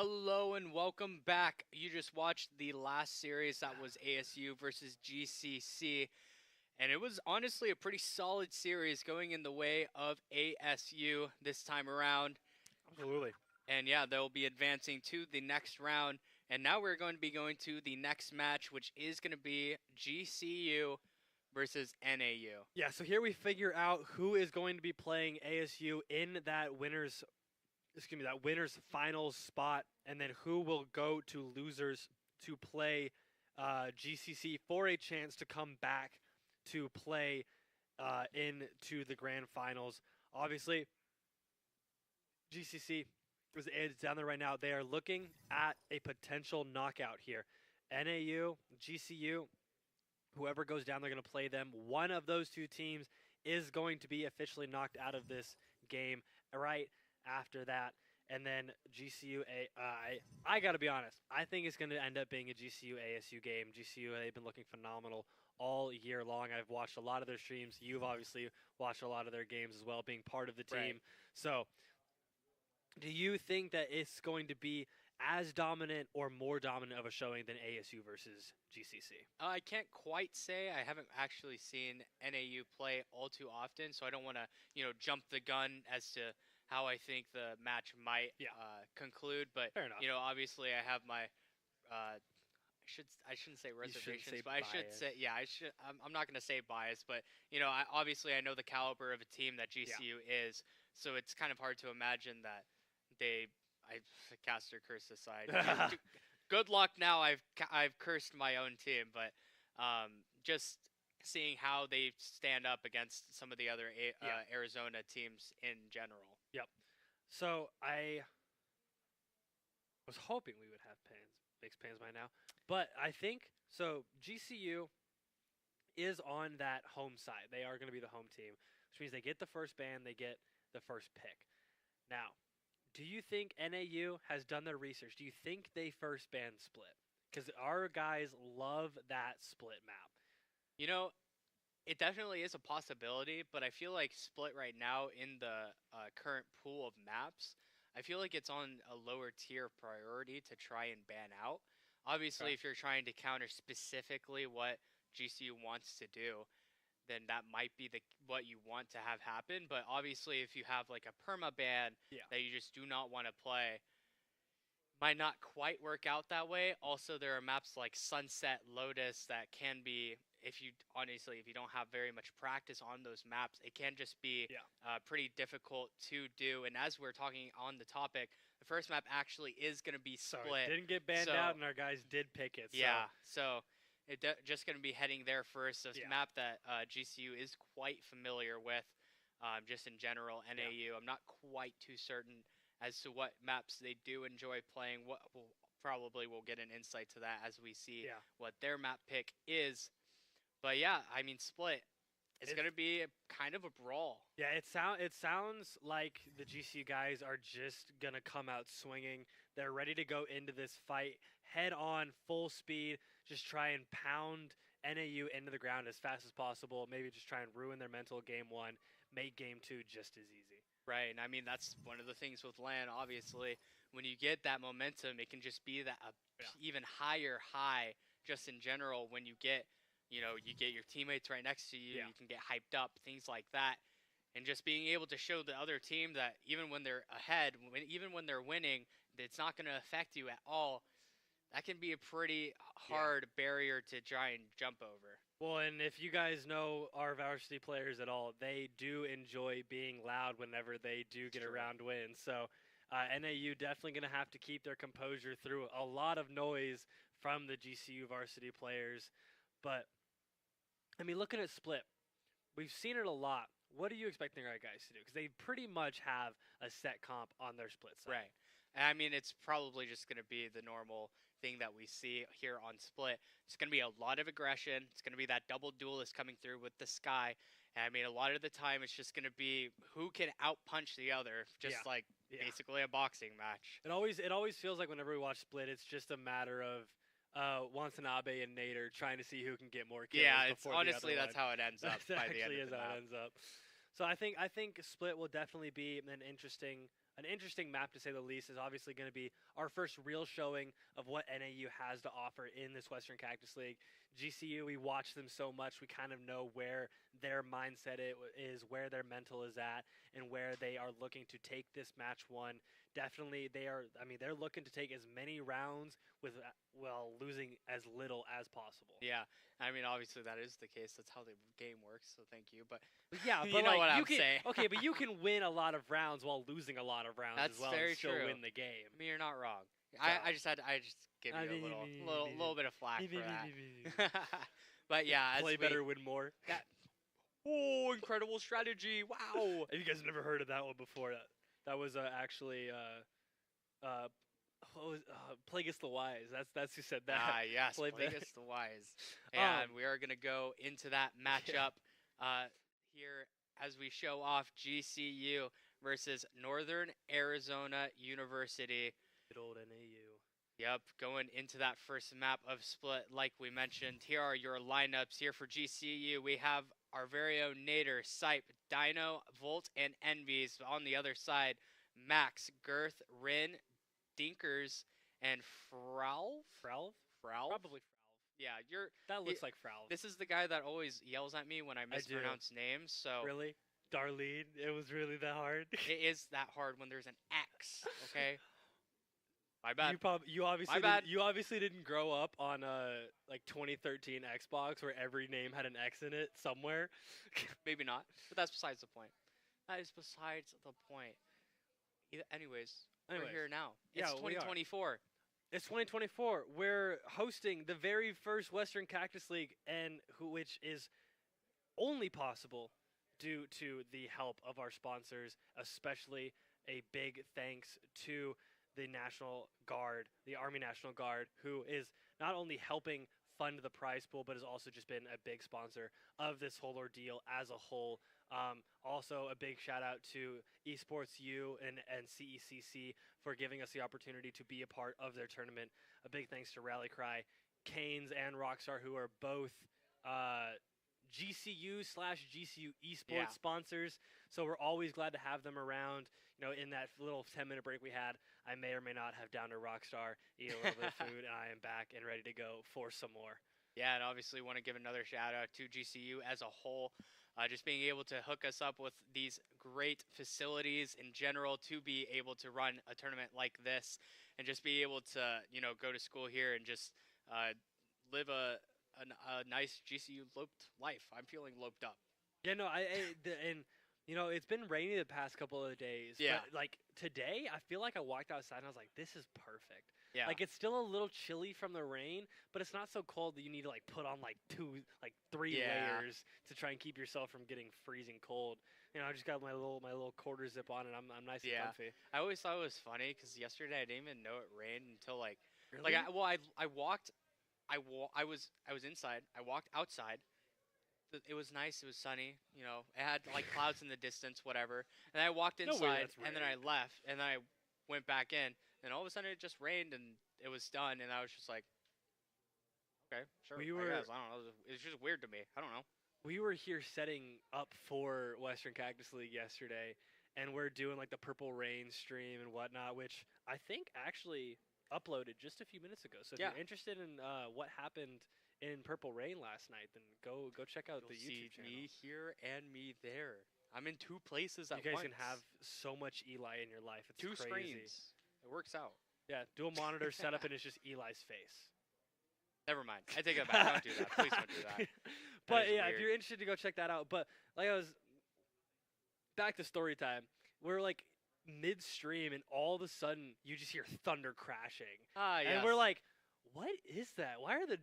Hello and welcome back. You just watched the last series that was ASU versus GCC, and it was honestly a pretty solid series going in the way of ASU this time around. Absolutely. And yeah, they'll be advancing to the next round. And now we're going to be going to the next match, which is going to be GCU versus NAU. Yeah, so here we figure out who is going to be playing ASU in that winners finals spot, and then who will go to losers to play GCC for a chance to come back to play into the grand finals. Obviously, GCC is down there right now. They are looking at a potential knockout here. NAU, GCU, whoever goes down, they're going to play them. One of those two teams is going to be officially knocked out of this game right after that. And then GCU, I got to be honest, I think it's going to end up being a GCU ASU game. GCU, they've been looking phenomenal all year long. I've watched a lot of their streams. You've obviously watched a lot of their games as well, being part of the team. Right. So do you think that it's going to be as dominant or more dominant of a showing than ASU versus GCC? I can't quite say. I haven't actually seen NAU play all too often, so I don't want to, jump the gun as to how I think the match might conclude. But Fair enough. Obviously, I have my. I shouldn't say reservations, say but I should say I should. I'm not going to say bias, but obviously I know the caliber of a team that GCU is, so it's kind of hard to imagine that they. Caster curse aside. Good luck now. I've cursed my own team, but just seeing how they stand up against some of the other Arizona teams in general. Yep. So I was hoping we would have Big Pans by now, but I think so. GCU is on that home side. They are going to be the home team, which means they get the first ban, they get the first pick. Now, do you think NAU has done their research? Do you think they first ban split? Because our guys love that split map. It definitely is a possibility, but I feel like split right now in the current pool of maps, I feel like it's on a lower tier priority to try and ban out. Obviously, Okay. if you're trying to counter specifically what GCU wants to do, then that might be what you want to have happen. But obviously, if you have like a perma ban that you just do not want to play, might not quite work out that way. Also, there are maps like Sunset, Lotus that can be, if you don't have very much practice on those maps, it can just be pretty difficult to do. And as we're talking on the topic, the first map actually is going to be split. So it didn't get banned out, and our guys did pick it. So. Yeah, so it's just going to be heading there first. A map that GCU is quite familiar with, just in general. NAU, I'm not quite too certain as to what maps they do enjoy playing. We'll get an insight to that as we see what their map pick is. But yeah, I mean, split. It's going to be kind of a brawl. Yeah, it sounds like the GCU guys are just going to come out swinging. They're ready to go into this fight head on, full speed, just try and pound NAU into the ground as fast as possible, maybe just try and ruin their mental game one, make game two just as easy. Right, and I mean, that's one of the things with LAN, obviously. When you get that momentum, it can just be that even higher high just in general when you get you get your teammates right next to you, you can get hyped up, things like that. And just being able to show the other team that even when they're ahead, even when they're winning, it's not going to affect you at all. That can be a pretty hard barrier to try and jump over. Well, and if you guys know our varsity players at all, they do enjoy being loud whenever they do get around wins. So NAU definitely going to have to keep their composure through a lot of noise from the GCU varsity players. But I mean, looking at split, we've seen it a lot. What are you expecting our guys to do? Because they pretty much have a set comp on their split side. Right. And I mean, it's probably just going to be the normal thing that we see here on split. It's going to be a lot of aggression. It's going to be that double duelist coming through with the Sky. And I mean, a lot of the time, it's just going to be who can outpunch the other, just like basically a boxing match. It always feels like whenever we watch split, it's just a matter of Watanabe and Nader trying to see who can get more kills. Yeah, it's before honestly the other that's one. how it ends up. That by the end actually of is the how map. it ends up. So I think Split will definitely be an interesting map to say the least. Is obviously going to be our first real showing of what NAU has to offer in this Western Cactus League. GCU, we watch them so much, we kind of know where their mindset is, where their mental is at, and where they are looking to take this match one. Definitely, they are. I mean, they're looking to take as many rounds with while losing as little as possible. Yeah, I mean, obviously that is the case. That's how the game works. So thank you. But Yeah, you but know like what you I'm can saying. okay, but you can win a lot of rounds while losing a lot of rounds That's as well very and still true. win the game. I mean, you're not wrong. So- I just give you a little bit of flack for that. But yeah, as Play we- better, win more. That, oh, incredible strategy! Wow. Have you guys never heard of that one before? That was actually what was Plagueis the Wise. That's who said that. Ah, yes, Play better. Plagueis the Wise. And we are going to go into that matchup here as we show off GCU versus Northern Arizona University. Good old NAU. Yep, going into that first map of Split, like we mentioned. Here are your lineups. Here for GCU, we have our very own Nader, Sipe, Dino, Volt, and Envies. On the other side, Max, Girth, Rin, Dinkers, and Fralv? Fralv? Fralv? Probably Fralv. Yeah, That looks like Fralv. this is the guy that always yells at me when I do. mispronounce names, so Really? Darlene? It was really that hard? it is that hard when there's an X, okay? My bad. You obviously My bad. you obviously didn't grow up on like 2013 Xbox where every name had an X in it somewhere. Maybe not, but that's besides the point. That is besides the point. Anyways, we're here now. Yeah, It's we are. 2024. It's 2024. We're hosting the very first Western Cactus League, which is only possible due to the help of our sponsors, especially a big thanks to the National Guard, the Army National Guard, who is not only helping fund the prize pool, but has also just been a big sponsor of this whole ordeal as a whole. Also, a big shout out to Esports U and CECC for giving us the opportunity to be a part of their tournament. A big thanks to Rally Cry, Canes, and Rockstar, who are both GCU/GCU Esports sponsors. So we're always glad to have them around. You know, in that little 10-minute break we had, I may or may not have downed a Rockstar, eat a little bit of food, and I am back and ready to go for some more. Yeah, and obviously want to give another shout out to GCU as a whole. Just being able to hook us up with these great facilities in general to be able to run a tournament like this and just be able to, go to school here and just live a nice GCU loped life. I'm feeling loped up. Yeah, no, and it's been rainy the past couple of days. Yeah. But, like, today, I feel like I walked outside and I was like, this is perfect. Yeah. Like, it's still a little chilly from the rain, but it's not so cold that you need to, like, put on, like, three layers to try and keep yourself from getting freezing cold. I just got my little quarter zip on and I'm nice and comfy. I always thought it was funny because yesterday I didn't even know it rained until, like, Really? I walked. I was inside. I walked outside. It was nice. It was sunny. It had like clouds in the distance, whatever. And then I walked No way inside, that's and then I rain. left, and then I went back in. And all of a sudden, it just rained, and it was done. And I was just like, okay, sure. I guess. I don't know. It's just weird to me. I don't know. We were here setting up for Western Cactus League yesterday, and we're doing like the Purple Rain stream and whatnot, which I think actually uploaded just a few minutes ago. So if you're interested in what happened in Purple Rain last night, then go check out the See YouTube channel. me here and me there. I'm in two places at once. You guys can have so much Eli in your life. It's two crazy. screens. It works out. Yeah, dual monitor setup, and it's just Eli's face. Never mind. I take it back. Don't do that. Please don't do that. But is yeah, weird. if you're interested to go check that out. But like I was back to story time. We're like midstream, and all of a sudden you just hear thunder crashing. And we're like, what is that? Why are the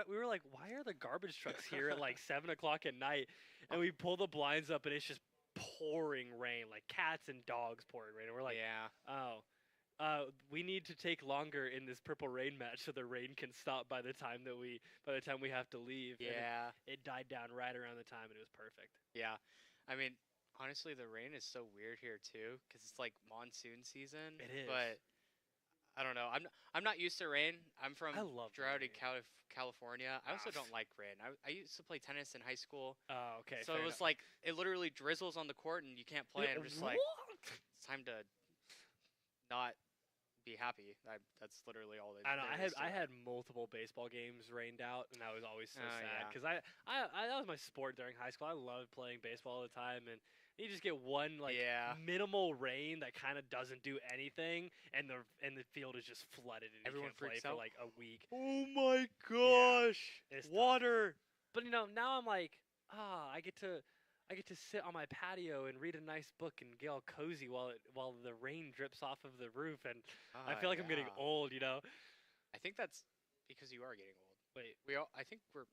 we were like, why are the garbage trucks here at like 7:00 at night? And we pull the blinds up, and it's just pouring rain, like cats and dogs pouring rain. And we're like, we need to take longer in this Purple Rain match so the rain can stop by the time we have to leave. Yeah. And it died down right around the time, and it was perfect. Yeah. I mean, honestly, the rain is so weird here, too, because it's like monsoon season. It is. But I don't know. I'm not used to rain. I'm from I love droughty rain. California. I also Ah. don't like rain. I used to play tennis in high school, Oh, okay. so fair it was enough. like it literally drizzles on the court and you can't play. I'm just like, What? it's time to not be happy. That's literally all I know. there I is had to I it. had multiple baseball games rained out, and I was always so Oh, sad yeah. because I that was my sport during high school. I loved playing baseball all the time, and you just get one like Yeah. minimal rain that kind of doesn't do anything, and the field is just flooded, and Everyone you can't play freaks for out. like a week. Oh my gosh! It's tough. Water. But now I'm like, I get to sit on my patio and read a nice book and get all cozy while the rain drips off of the roof, and I feel like I'm getting Yeah. old. I think that's because you are getting old. Wait, I think we're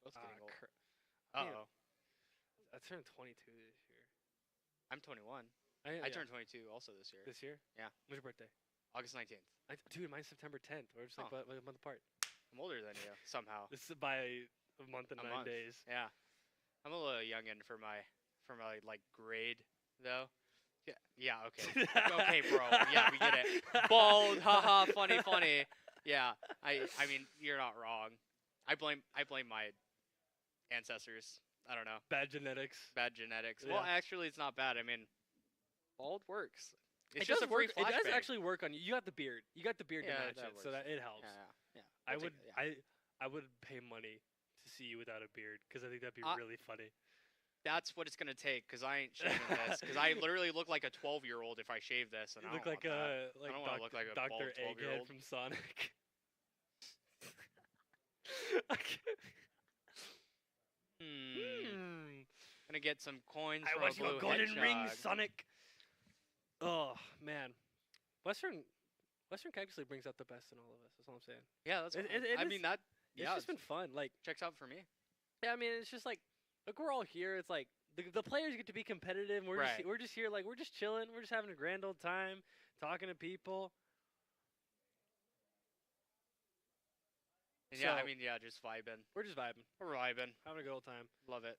both getting old. man. Uh oh. I turned 22 this year. I'm 21. I I turned 22 also this year. this year. Yeah. When's your birthday? August 19th. Dude, mine's September 10th. We're just like Oh. a month apart. I'm older than you somehow. This is by a month and A 9 month. days. Yeah. I'm a little youngin for my like grade though. Yeah. Yeah. Okay. Okay, bro. Yeah, we get it. Bald. Haha. Funny. Yeah. I mean, you're not wrong. I blame my ancestors. I don't know. Bad genetics. Bad genetics. Yeah. Well, actually, it's not bad. I mean, bald works. It's It just does a free work. It does flashbang. actually work on you. You got the beard. You got the beard Yeah, to that match it, works. so that it helps. Yeah. I We'll would. take it, yeah. I would pay money to see you without a beard because I think that'd be really funny. That's what it's gonna take because I ain't shaving this because I literally look like a 12-year-old if I shave this and You I look don't like want that. like I don't wanna look like a Dr. bald Egghead 12-year-old. from Sonic. Gonna get some coins I from want a blue your golden ring, hedgehog. Sonic. Oh man, Western Cactus League brings out the best in all of us. That's all I'm saying. Yeah, that's. It- fine. it I is- mean that. It's Yeah, just been fun. Like, checks out for me. yeah, I mean, it's just like we're all here. It's like the players get to be competitive. And Right. we're just here. Like, we're just chilling. We're just having a grand old time, talking to people. And yeah, I So- mean, yeah, just vibing. We're just vibing, We're vibing. having a good old time. Love it.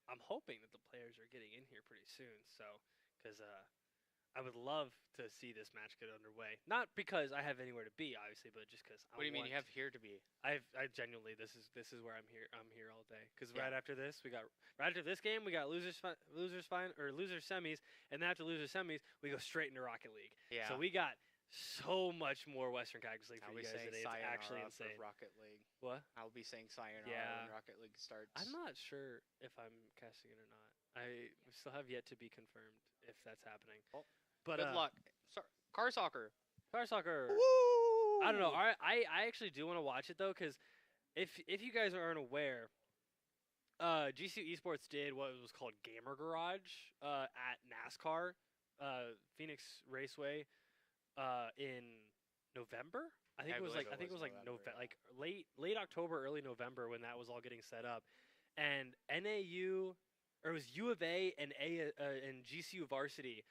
I'm hoping that the players are getting in here pretty soon. So, because I would love to see this match get underway. Not because I have anywhere to be, obviously, but just because. What do you mean you have here to be? I genuinely this is where I'm here. I'm here all day because Yeah. right after this game we got losers semis, and then after losers semis we go straight into Rocket League. Yeah. So we got so much more Western Cactus League for I'll you be guys saying today. It's sayonara actually for insane. Rocket League. What? I'll be saying sayonara Yeah. when Rocket League starts. I'm not sure if I'm casting it or not. I still have yet to be confirmed if that's happening. Well, But Good luck. Car soccer. car soccer. Woo! I don't know. I actually do want to watch it though, because if you guys aren't aware, GCU Esports did what was called Gamer Garage at NASCAR, Phoenix Raceway, in November. I think it was believe like November, yeah. like late October, early November when that was all getting set up, and NAU or it was U of A and and GCU varsity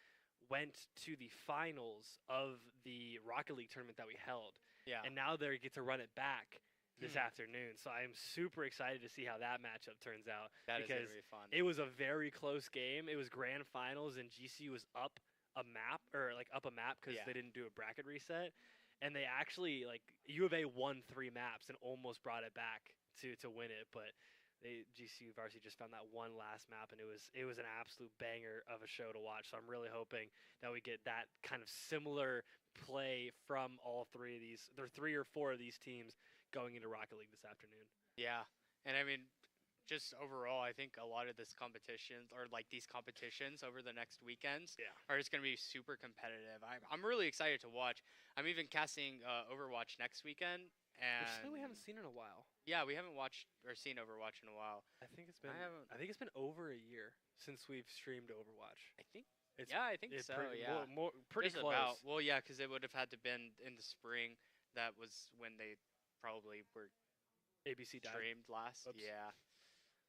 went to the finals of the Rocket League tournament that we held. Yeah. And now they get to run it back this afternoon. So I'm super excited to see how that matchup turns out. That is because gonna be fun. it was a very close game. It was grand finals, and GCU was up a map because Yeah. they didn't do a bracket reset. And they actually, like, U of A won 3 maps and almost brought it back to win it. But GCU varsity just found that one last map, and it was an absolute banger of a show to watch. So I'm really hoping that we get that kind of similar play from all 3 of these. There are 3 or 4 of these teams going into Rocket League this afternoon. Yeah, and I mean, just overall, I think a lot of this competitions or like these competitions over the next weekends Yeah. are just going to be super competitive. I'm really excited to watch. I'm even casting Overwatch next weekend, Which and is something we haven't seen in a while. yeah, we haven't watched or seen Overwatch in a while. I think it's been over a year since we've streamed Overwatch. I think. It's Yeah, I think so. Yeah, pretty Just close. about. Well, yeah, because it would have had to been in the spring. That was when they probably were ABC died. streamed last. Oops. Yeah,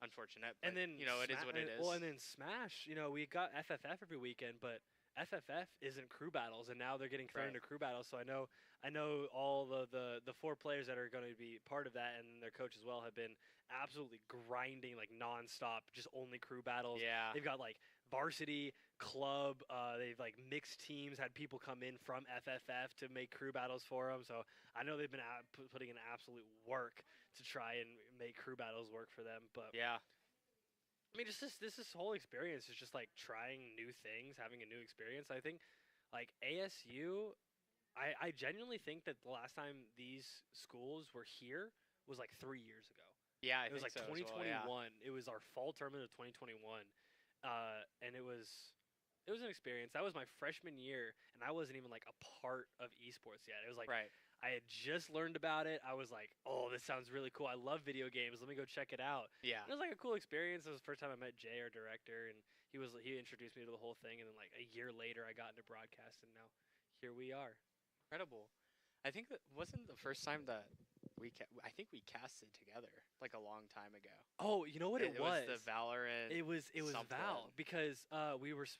unfortunate. And but, then you know, it is what it is. Well, and then Smash. We got FFF every weekend, but FFF isn't crew battles, and now they're getting thrown Right. into crew battles. So I know all the 4 players that are going to be part of that, and their coach as well, have been absolutely grinding like nonstop, just only crew battles. Yeah. They've got like varsity, club. They've like mixed teams, had people come in from FFF to make crew battles for them. So I know they've been putting in absolute work to try and make crew battles work for them. But Yeah. I mean, just this whole experience is just like trying new things, having a new experience. I think, like ASU, I genuinely think that the last time these schools were here was like 3 years ago. Yeah, I It was think like so as well, 2021. It was our fall tournament of 2021, and it was an experience. That was my freshman year, and I wasn't even like a part of esports yet. It was like Right. I had just learned about it. I was like, oh, this sounds really cool. I love video games. Let me go check it out. Yeah. And it was like a cool experience. It was the first time I met Jay, our director, and he introduced me to the whole thing. And then like a year later, I got into broadcast, and now here we are. Incredible. I think that wasn't the first time that I think we casted together like a long time ago. Oh, you know what it was? Was the Valorant. It was something. Val because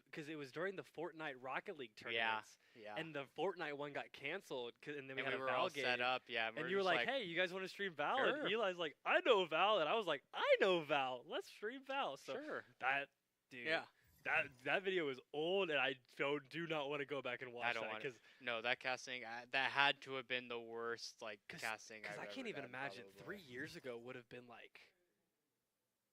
because it was during the Fortnite Rocket League tournaments. Yeah. And the Fortnite one got canceled, and then we had we a were Val all game. set up. Yeah. And you were like, "Hey, you guys want to stream Val?" Sure. And Eli's like, "I know Val," and I was like, "I know Val. Let's stream Val." So sure. that dude, Yeah. that video is old, and I do not want to go back and watch I don't that want because No, that casting that had to have been the worst like casting. I I've can't ever even done, imagine probably. 3 years ago would have been like.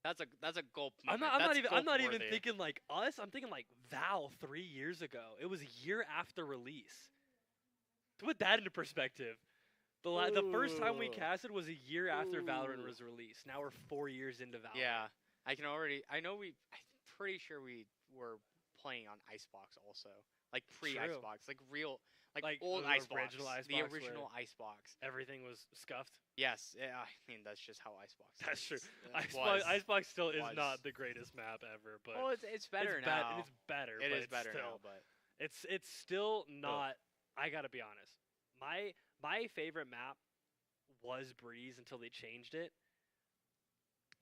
That's a gulp. I'm moment. not That's even gulp-worthy. thinking like us. I'm thinking like Val 3 years ago. It was a year after release. To put that into perspective, the first time we Ooh. casted was a year after Valorant Ooh. was released. Now we're 4 years into Valorant. Yeah, I'm pretty sure we were playing on Icebox also, like pre-Icebox, like real, like old the Icebox, original the Icebox original Icebox. Everything was scuffed. Yes, yeah, I mean that's just how Icebox. That's true. is. Icebox still is was. not the greatest map ever, but Well, it's better it's now. It's better. It but is it's better still, now, but It's still not. I gotta be honest. My favorite map was Breeze until they changed it,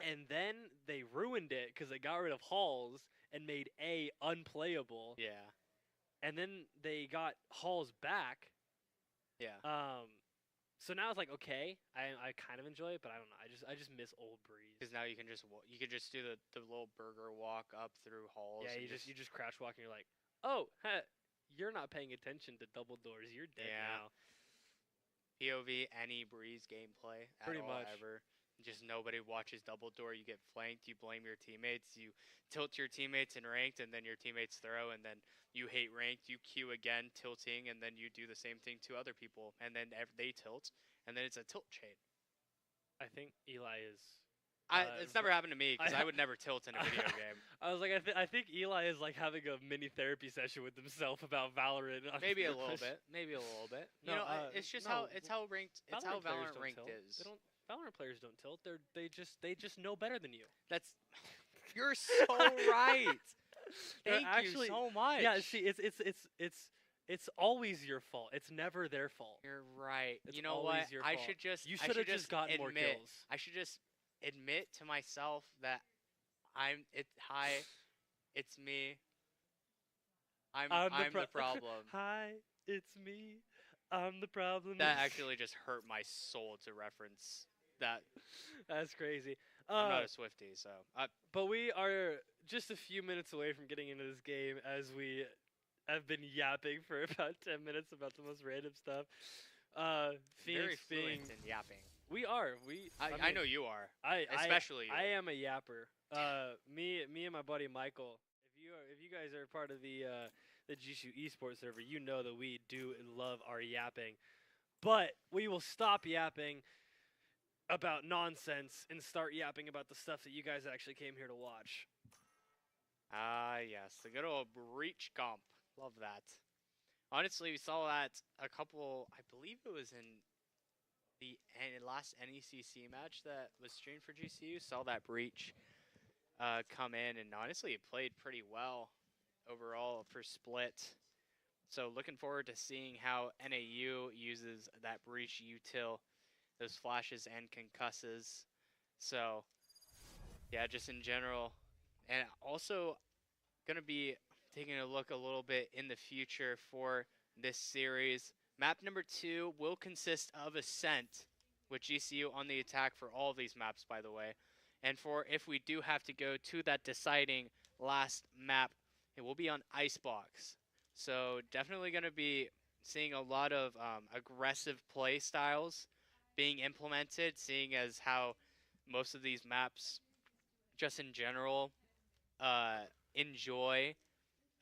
and then they ruined it because they got rid of Halls and made A unplayable. yeah, And then they got Halls back. yeah. So now it's like okay, I kind of enjoy it, but I don't know. I just miss old Breeze. Because now you can just do the little burger walk up through halls. Yeah, and you just crouch walk and you're like, oh, you're not paying attention to double doors. You're dead Yeah. now. POV any Breeze gameplay at Pretty all much. ever. Just nobody watches double door. You get flanked. You blame your teammates. You tilt your teammates in ranked, and then your teammates throw, and then you hate ranked. You queue again, tilting, and then you do the same thing to other people, and then they tilt, and then it's a tilt chain. I think Eli is. It's never happened to me because I- I would never tilt in a video game. I was like, I think Eli is like having a mini therapy session with himself about Valorant. Maybe a little bit. Maybe a little bit. You No, know, it's just no, how ranked. It's how players Valorant don't ranked tilt. is. They don't. Valorant players don't tilt. They just know better than you. That's you're so right. They're Thank actually- you so much. Yeah, see, it's always your fault. It's never their fault. You're right. It's you know always what? your I fault. should just. You I should have should just gotten more admit- kills. I should just admit to myself that hi, it's me. I'm the problem. Hi, it's me. I'm the problem. That actually just hurt my soul to reference that. That's crazy. I'm not a Swiftie, so But we are just a few minutes away from getting into this game as we have been yapping for about 10 minutes about the most random stuff. very Phoenix being. fluent in yapping. We are. I mean, know you are. I especially you. I am a yapper. Me and my buddy Michael. If you guys are part of the GSU esports server, you know that we do love our yapping. But we will stop yapping about nonsense and start yapping about the stuff that you guys actually came here to watch. Ah, yes, the good old breach comp. Love that. Honestly, we saw that I believe it was in the last NECC match that was streamed for GCU. Saw that breach come in, and honestly, it played pretty well overall for split. So looking forward to seeing how NAU uses that breach util, those flashes and concusses. So yeah, just in general, and also gonna be taking a look a little bit in the future for this series. Map number 2 will consist of Ascent, with GCU on the attack for all of these maps, by the way. And for if we do have to go to that deciding last map it will be on Icebox. So definitely going to be seeing a lot of aggressive play styles being implemented, seeing as how most of these maps, just in general, enjoy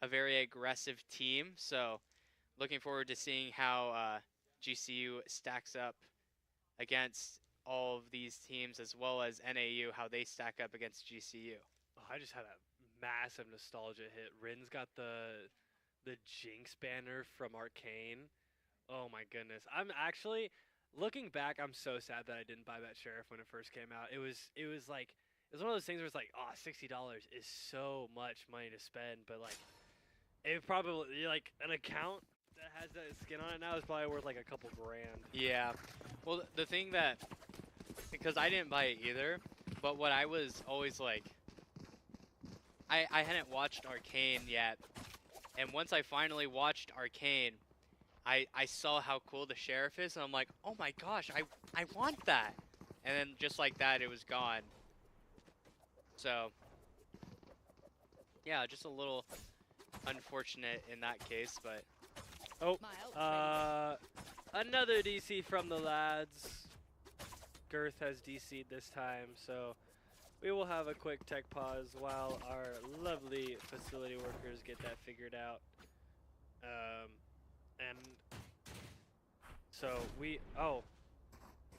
a very aggressive team. So looking forward to seeing how GCU stacks up against all of these teams, as well as NAU, how they stack up against GCU. Oh, I just had a massive nostalgia hit. Rin's got the Jinx banner from Arcane. Oh my goodness. I'm actually looking back, I'm so sad that I didn't buy that sheriff when it first came out. It was like it was one of those things where it's like, oh, $60 is so much money to spend, but like it probably like an account that has that skin on it now is probably worth like a couple grand. Yeah. Well, the thing that, because I didn't buy it either, but what I was always like, I hadn't watched Arcane yet, and once I finally watched Arcane, I saw how cool the sheriff is, and I'm like, oh my gosh, I want that. And then just like that, it was gone. So, yeah, just a little unfortunate in that case, but Oh, another DC from the lads. Girth has DC'd this time, so we will have a quick tech pause while our lovely facility workers get that figured out. And so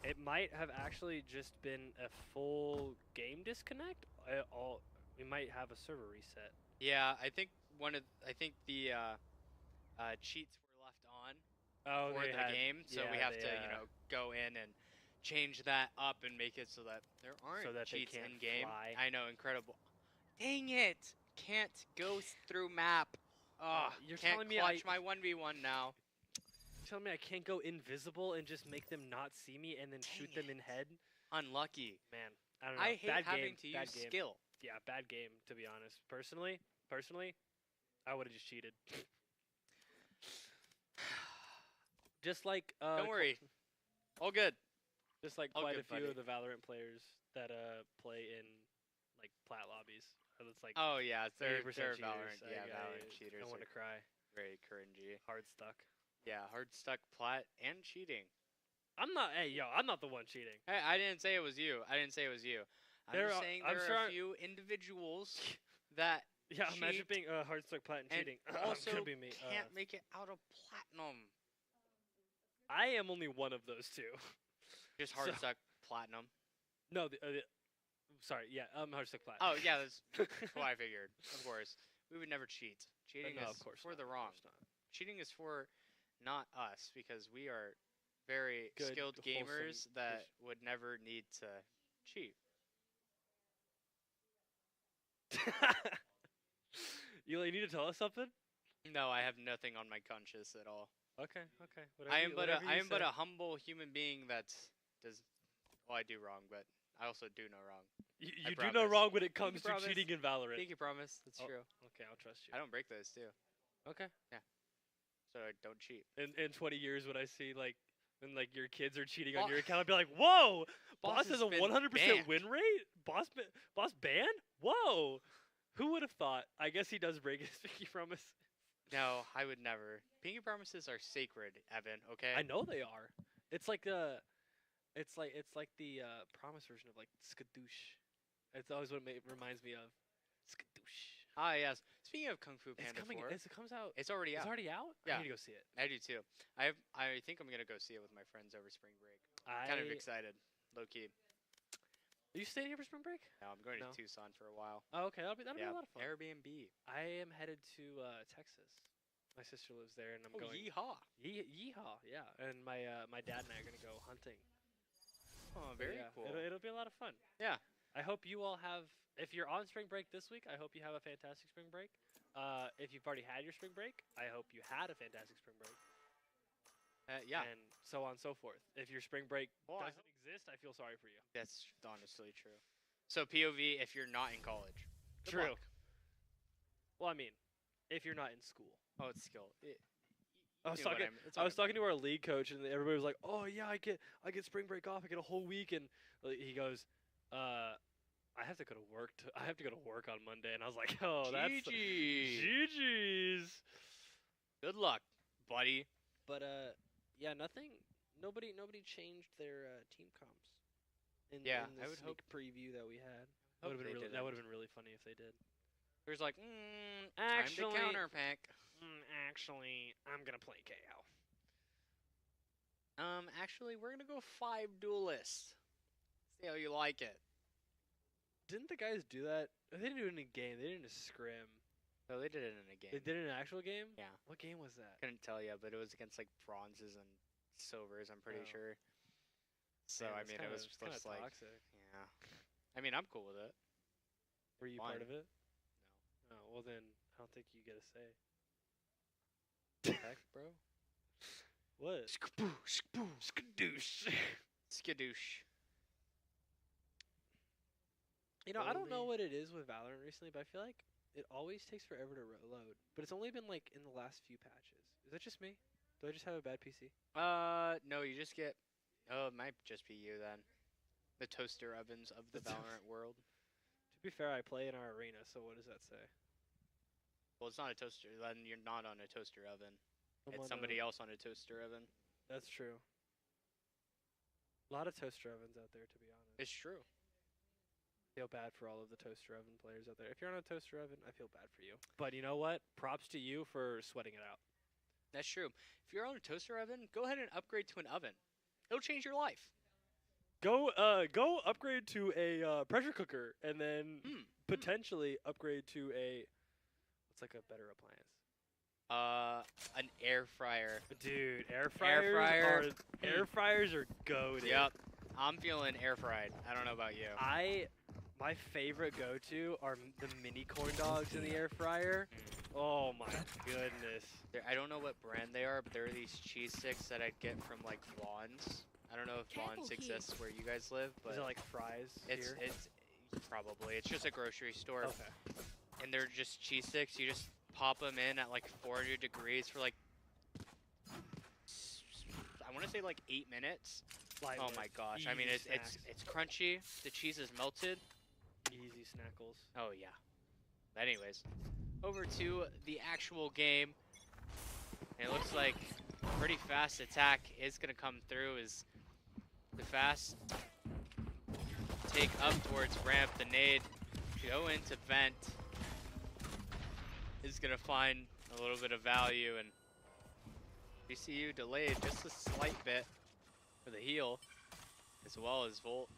it might have actually just been a full game disconnect. We might have a server reset. yeah, I think the cheats were left on for they the had- game, so we yeah, have they, to go in and change that up and make it so that there aren't So that they cheats can't in game. fly. I know, incredible. Dang it! Can't go through map. Oh, you're can't telling me clutch my 1v1 now. You're telling me I can't go invisible and just make them not see me and then shoot them in head? Unlucky. Man, I don't know. I hate bad having game, to bad use game. skill. Yeah, bad game, to be honest. Personally, I would have just cheated. Just like Don't worry. All good. Just like All quite good, a few buddy. of the Valorant players that play in like plat lobbies. It's like Oh yeah, they're 80% Valorant. cheaters. Yeah, I Valorant cheaters don't want are to cry. very cringy. Hard stuck. Yeah, hard stuck plat and cheating. I'm not. Hey, yo, I'm not the one cheating. Hey, I didn't say it was you. I'm just saying I'm there sure are a few individuals that Yeah, cheat imagine being hard stuck plat and and cheating. also Gonna be me. can't make it out of platinum. I am only one of those two. Just hard So- stuck platinum. No, sorry. Yeah, hard stuck plat. Oh yeah, that's what I figured. Of course, we would never cheat. Cheating no, is of course for not, the of wrong. course not. Cheating is for not us because we are very Good, skilled wholesome gamers that fish. would never need to cheat. You need to tell us something? No, I have nothing on my conscience at all. Okay. I am but whatever a humble human being that does. Well, I do wrong, but I also do know wrong. You I do no promise. wrong when it comes to promise. cheating in Valorant. Pinky promise. That's Oh, true. Okay, I'll trust you. I don't break those too, Okay. so I don't cheat. In 20 years, when I see like when like your kids are cheating on Boss- your account, I'll be like, "Whoa, Boss Boss has has a been 100% banned. win rate. Boss banned? Whoa, who would have thought? I guess he does break his pinky promise. No, I would never. Pinky promises are sacred, Evan. Okay. I know they are. It's like the promise version of like skadoosh. It's always what it reminds me of. Skadoosh. Ah, yes. Speaking of Kung Fu It's Panda coming. 4, It comes out. it's already It's out. already out. Yeah. I need to go see it. I do too. I think I'm gonna go see it with my friends over spring break. Kind of excited, low key. Are you staying here for spring break? No, I'm going No. to Tucson for a while. Oh, okay. That'll be yeah, a lot of fun. Airbnb. I am headed to Texas. My sister lives there, and I'm Oh, going. yeehaw! Yeehaw! Yeah, and my dad and I are gonna go hunting. Oh, So very yeah, cool. It'll be a lot of fun. Yeah. I hope you all have. If you're on spring break this week, I hope you have a fantastic spring break. If you've already had your spring break, I hope you had a fantastic spring break. Yeah, And so on and so forth. If your spring break Well, I doesn't exist, I feel sorry for you. that's honestly true. So POV, if you're not in college. Good luck. Well, I mean, if you're not in school. Oh, it's skill. I was talking to our league coach, and everybody was like, "Oh yeah, I get spring break off. I get a whole week." And he goes, I have to go to work. I have to go to work on Monday, and I was like, oh, that's GG. GG's. Good luck, buddy. But yeah, nobody changed their team comps. In Yeah, in the I would sneak hope. preview that we had. That would Hope have been they really. That didn't. would have been really funny if they did. There's like, Actually- time to counter pack. Actually, I'm gonna play KO. Actually, we're gonna go 5 duelists. See how you like it. Didn't the guys do that? They didn't do it in a game. They did it in a scrim. No, they did it in a game. They did it in an actual game. Yeah. What game was that? Couldn't tell you, but it was against like bronzes and silvers. I'm pretty Oh. sure. So Man, I that's mean, kinda- it was it's kinda just like, toxic. yeah. I mean, I'm cool with it. Were you Fine. part of it? No. Oh well, then I don't think you get a say. Heck, bro. What? Skadoosh. Skadoosh. You know, I don't know Holy- what it is with Valorant recently, but I feel like it always takes forever to load. But it's only been like in the last few patches. Is that just me? Do I just have a bad PC? No, you just get. Oh, it might just be you then. The toaster ovens of the The toast- Valorant world. To be fair, I play in our arena, so what does that say? Well, it's not a toaster. Then you're not on a toaster oven. I'm It's on somebody a- else on a toaster oven. That's true. A lot of toaster ovens out there, to be honest. It's true. I feel bad for all of the toaster oven players out there. If you're on a toaster oven, I feel bad for you. But you know what? Props to you for sweating it out. That's true. If you're on a toaster oven, go ahead and upgrade to an oven. It'll change your life. Go upgrade to a pressure cooker, and then potentially upgrade to a what's like a better appliance. An air fryer. Dude, air fryer. fryers are goated. Yep. I'm feeling air fried. I don't know about you. My favorite go-to are the mini corn dogs in the air fryer. Oh my goodness. I don't know what brand they are, but there are these cheese sticks that I'd get from like Vaughn's. I don't know if Careful, Vaughn's kid. exists where you guys live, but Is it like fries it's here? it's probably it's just a grocery store, Okay. and they're just cheese sticks. You just pop them in at like 400 degrees for like I want to say like 8 minutes. Oh Lightweight. my gosh! I mean, Easy it's snacks. it's crunchy. The cheese is melted. Easy snackles. Oh yeah. But anyways, over to the actual game. And it looks like pretty fast attack is gonna come through. Is the fast take up towards ramp? The nade go into vent is gonna find a little bit of value, and BCU delayed just a slight bit for the heal, as well as Volt.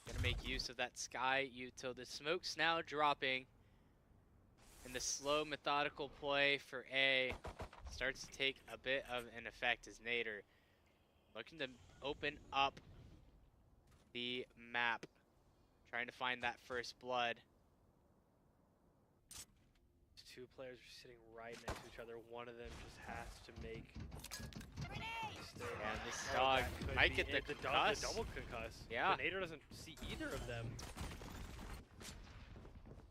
Gonna make use of that sky util. The smoke's now dropping, and the slow methodical play for A starts to take a bit of an effect as Nader looking to open up the map, trying to find that first blood. These two players are sitting right next to each other. One of them just has to make. And this Oh, dog that could might be get the it. The concuss. double concuss. Yeah. But Nader doesn't see either of them.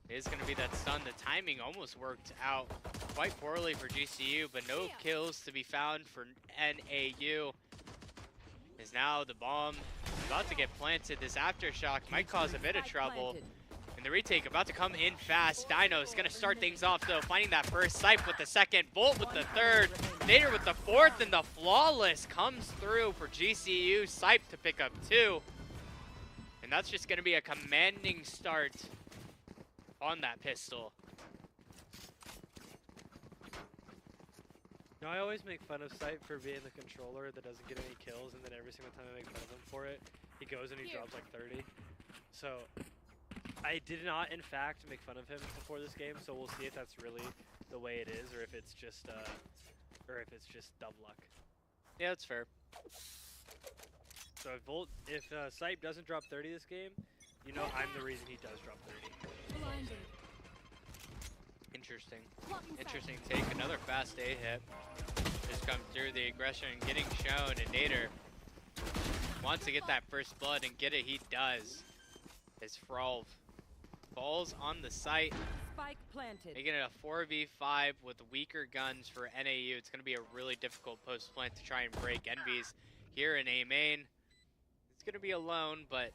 It is going to be that stun. The timing almost worked out quite poorly for GCU, but no kills to be found for NAU. As now the bomb about to get planted. This aftershock might cause a bit of trouble. And the retake about to come in fast. Dino is going to start things off, though, finding that first. Sipe with the second, Volt with the third, Nader with the fourth, and the flawless comes through for GCU. Sipe to pick up 2. And that's just going to be a commanding start on that pistol. No, I always make fun of Sight for being the controller that doesn't get any kills, and then every single time I make fun of him for it, he goes and he drops like 30. So I did not, in fact, make fun of him before this game. So we'll see if that's really the way it is, or if it's just dumb luck. Yeah, that's fair. So if Sight doesn't drop 30 this game, you know I'm the reason he does drop 30. Blinded. Interesting. Blocking sight. Interesting take. Another fast A hit. Just come through the aggression getting shown, and Nader wants to get that first blood and get it. He does. As Frolv falls on the site, Spike planted. making it a 4v5 with weaker guns for NAU. It's going to be a really difficult post plant to try and break. Envy's here in A main. It's going to be alone, but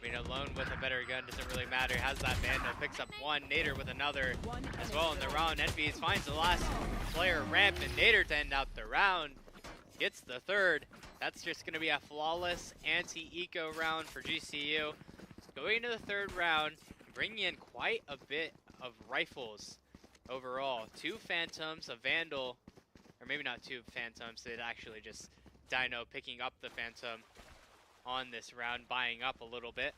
I mean, alone with a better gun doesn't really matter. Has that Vandal, picks up one, Nader with another as well in the round. Envies finds the last player ramp, and Nader to end out the round. Gets the third. That's just going to be a flawless anti-eco round for GCU. Going into the third round, bringing in quite a bit of rifles overall. 2 Phantoms, a Vandal, or maybe not 2 Phantoms, it actually just Dino picking up the Phantom on this round, buying up a little bit.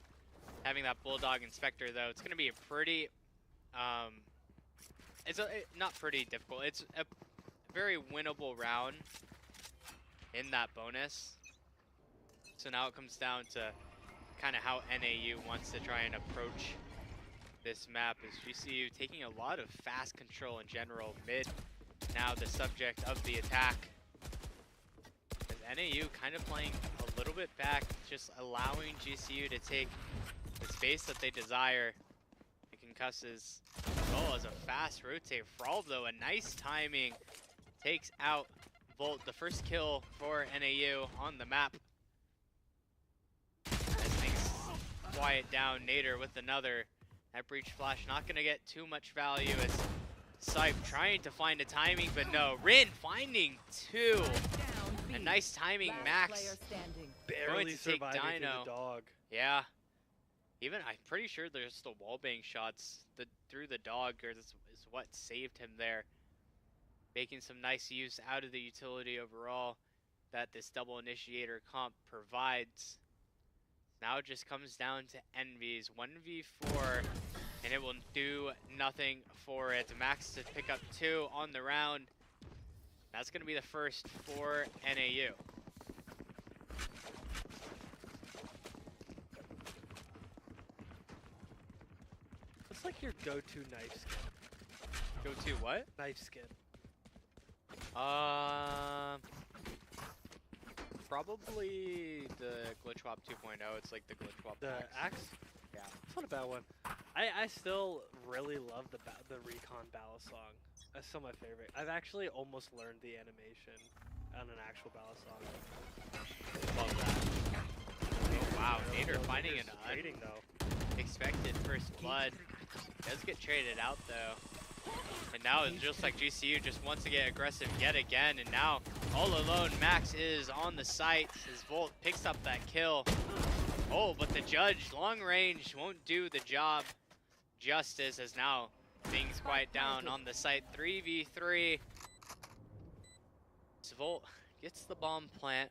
Having that Bulldog Inspector, though, it's going to be a pretty, not pretty difficult. It's a very winnable round in that bonus. So now it comes down to kind of how NAU wants to try and approach this map. Is GCU taking a lot of fast control in general. Mid now the subject of the attack. As NAU kind of playing a little bit back, just allowing GCU to take the space that they desire. It concusses as well as a fast rotate. Frolv, though, a nice timing, takes out Volt, the first kill for NAU on the map. As things quiet down, Nader with another. That breach flash not going to get too much value as Sype trying to find a timing, but no. Rin finding 2. A nice timing, Max. Barely to take surviving through Dino. the dog. Yeah. Even, I'm pretty sure there's the wallbang shots through the dog is what saved him there. Making some nice use out of the utility overall that this double initiator comp provides. Now it just comes down to Envy's 1v4, and it will do nothing for it. Max to pick up 2 on the round. That's going to be the first for NAU. What's like your go-to knife skin? Go to what? Knife skin. Probably the Glitchwop 2.0. It's like the Glitchwop The axe? Yeah. It's not a bad one. I still really love the Recon Battle Song. That's still my favorite. I've actually almost learned the animation on an actual Battle Song. Love that. Oh, wow. Nader finding an trading though. unexpected first blood. Does get traded out though. And now it's just like GCU just wants to get aggressive yet again. And now all alone, Max is on the site. His Volt picks up that kill. Oh, but the judge, long range, won't do the job justice as now things quiet down on the site. 3v3. Volt gets the bomb plant.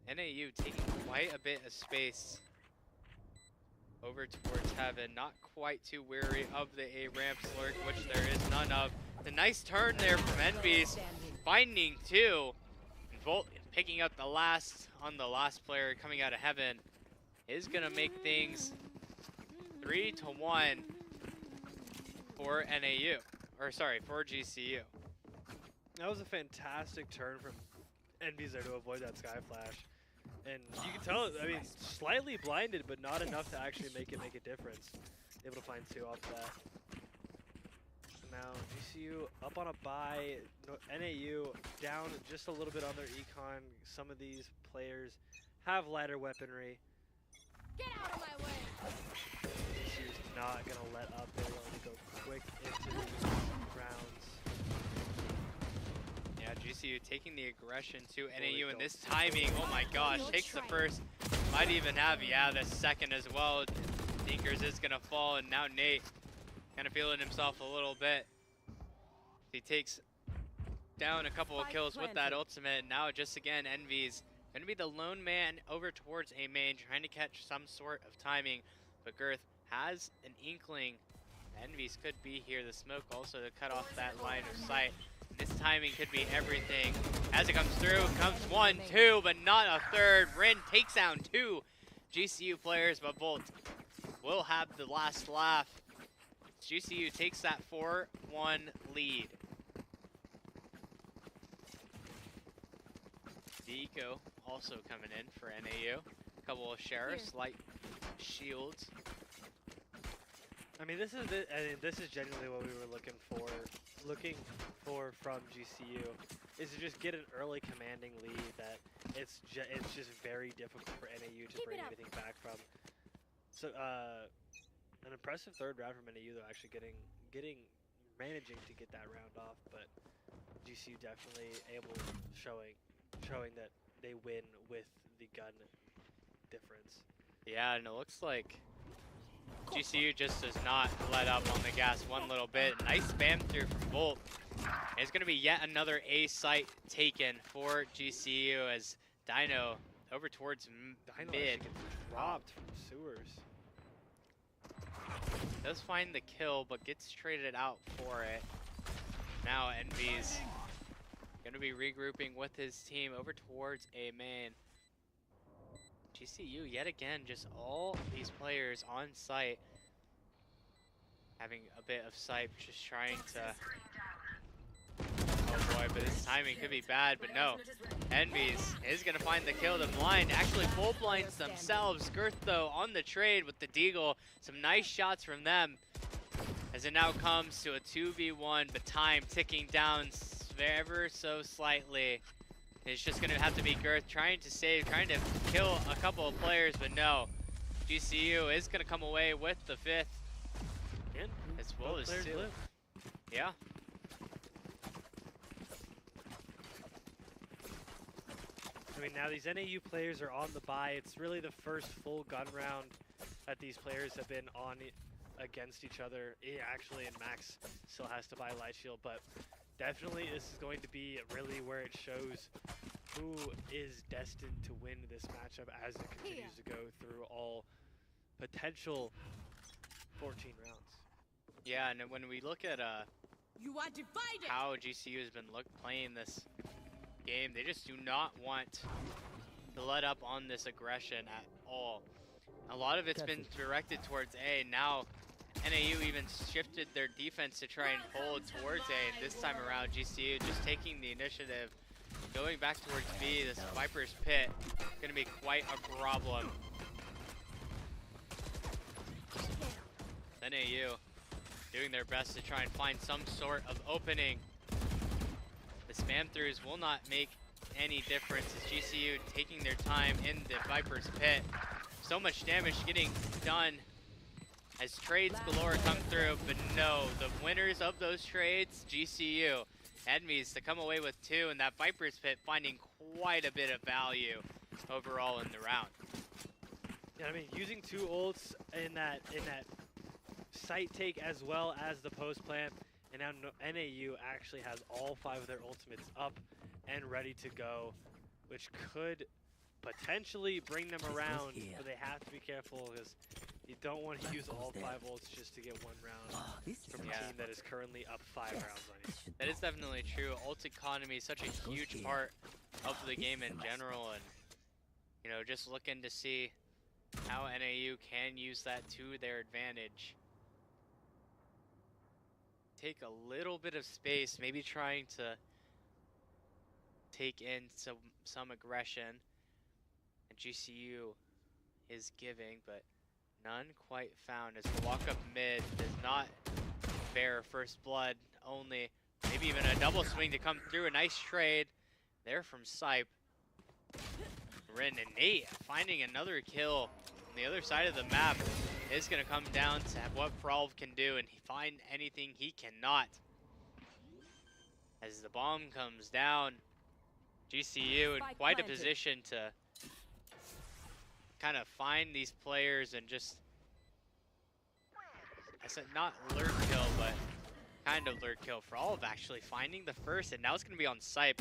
NAU taking quite a bit of space over towards heaven. Not quite too weary of the A ramp slurk, which there is none of. The nice turn there from Envy's, finding 2. And Volt picking up the last on the last player coming out of heaven is gonna make things 3-1 for NAU, or sorry, for GCU. That was a fantastic turn from Envy's there to avoid that sky flash. And you can tell, I mean, slightly blinded, but not enough to actually make a difference. Able to find 2 off that. Now, GCU up on a bye. NAU down just a little bit on their econ. Some of these players have lighter weaponry. Get out of my way! GCU's not going to let up. They're willing to go quick into these rounds. Yeah, GCU taking the aggression to Fully NAU, and built. this timing, oh my gosh, takes the first. Might even have, yeah, the second as well. Dinkers is going to fall, and now Nate kind of feeling himself a little bit. He takes down a couple of kills with that ultimate, and now just again, Envy's going to be the lone man over towards A main, trying to catch some sort of timing, but Girth has an inkling. Envy's could be here. The smoke also to cut off that line of sight. This timing could be everything. As it comes through, comes 1, 2, but not a third. Rin takes down 2 GCU players, but Volt will have the last laugh. GCU takes that 4-1 lead. Deco also coming in for NAU. A couple of sheriffs, light shields. I mean, this is genuinely what we were looking for from GCU, is to just get an early commanding lead that it's just very difficult for NAU to Keep bring it up. anything back from. So an impressive third round from NAU though, actually managing to get that round off, but GCU definitely showing that they win with the gun difference. Yeah, and it looks like GCU just does not let up on the gas one little bit. Nice spam through from Volt. And it's going to be yet another A site taken for GCU as Dino over towards Dino mid. actually gets dropped from sewers. Does find the kill, but gets traded out for it. Now Envy's going to be regrouping with his team over towards A main. GCU yet again, just all these players on site having a bit of sight, just trying to. Oh boy, but his timing could be bad, but no. Envy's is gonna find the kill. The blind actually full blinds themselves. Girth though on the trade with the Deagle. Some nice shots from them as it now comes to a 2v1, but time ticking down ever so slightly. It's just going to have to be Girth trying to save, trying to kill a couple of players, but no. GCU is going to come away with the 5th. And As well as 2. Yeah. I mean, now these NAU players are on the bye. It's really the first full gun round that these players have been on against each other. Yeah, actually, and Max still has to buy Light Shield, but definitely this is going to be really where it shows who is destined to win this matchup as it continues to go through all potential 14 rounds. Yeah, and when we look at You are divided. how GCU has been playing this game, they just do not want to let up on this aggression at all. A lot of it's been directed towards A. Now NAU even shifted their defense to try and hold towards A, and this time around GCU just taking the initiative, going back towards B. This Viper's Pit going to be quite a problem. NAU doing their best to try and find some sort of opening. The spam throughs will not make any difference as GCU taking their time in the Viper's Pit. So much damage getting done as trades galore come through, but no, the winners of those trades, GCU. Enemies to come away with 2, and that Viper's Pit finding quite a bit of value overall in the round. Yeah, I mean, using 2 ults in that site take as well as the post plant, and now NAU actually has all 5 of their ultimates up and ready to go, which could potentially bring them around, but they have to be careful because you don't want to use all 5 ults just to get 1 round from a team that is currently up 5 rounds on you. That is definitely true. Ult economy is such a huge part of the game in general, and you know, just looking to see how NAU can use that to their advantage. Take a little bit of space, maybe trying to take in some aggression. And GCU is giving, but none quite found as the walk up mid does not bear first blood, only maybe even a double swing to come through. A nice trade there from Sipe. Rin and Nate finding another kill on the other side of the map. Is going to come down to what Frolv can do, and find anything he cannot. As the bomb comes down, GCU in quite a position to kind of find these players and just, I said not lurk kill, but kind of lurk kill. Frolv actually finding the first, and now it's going to be on Sipe.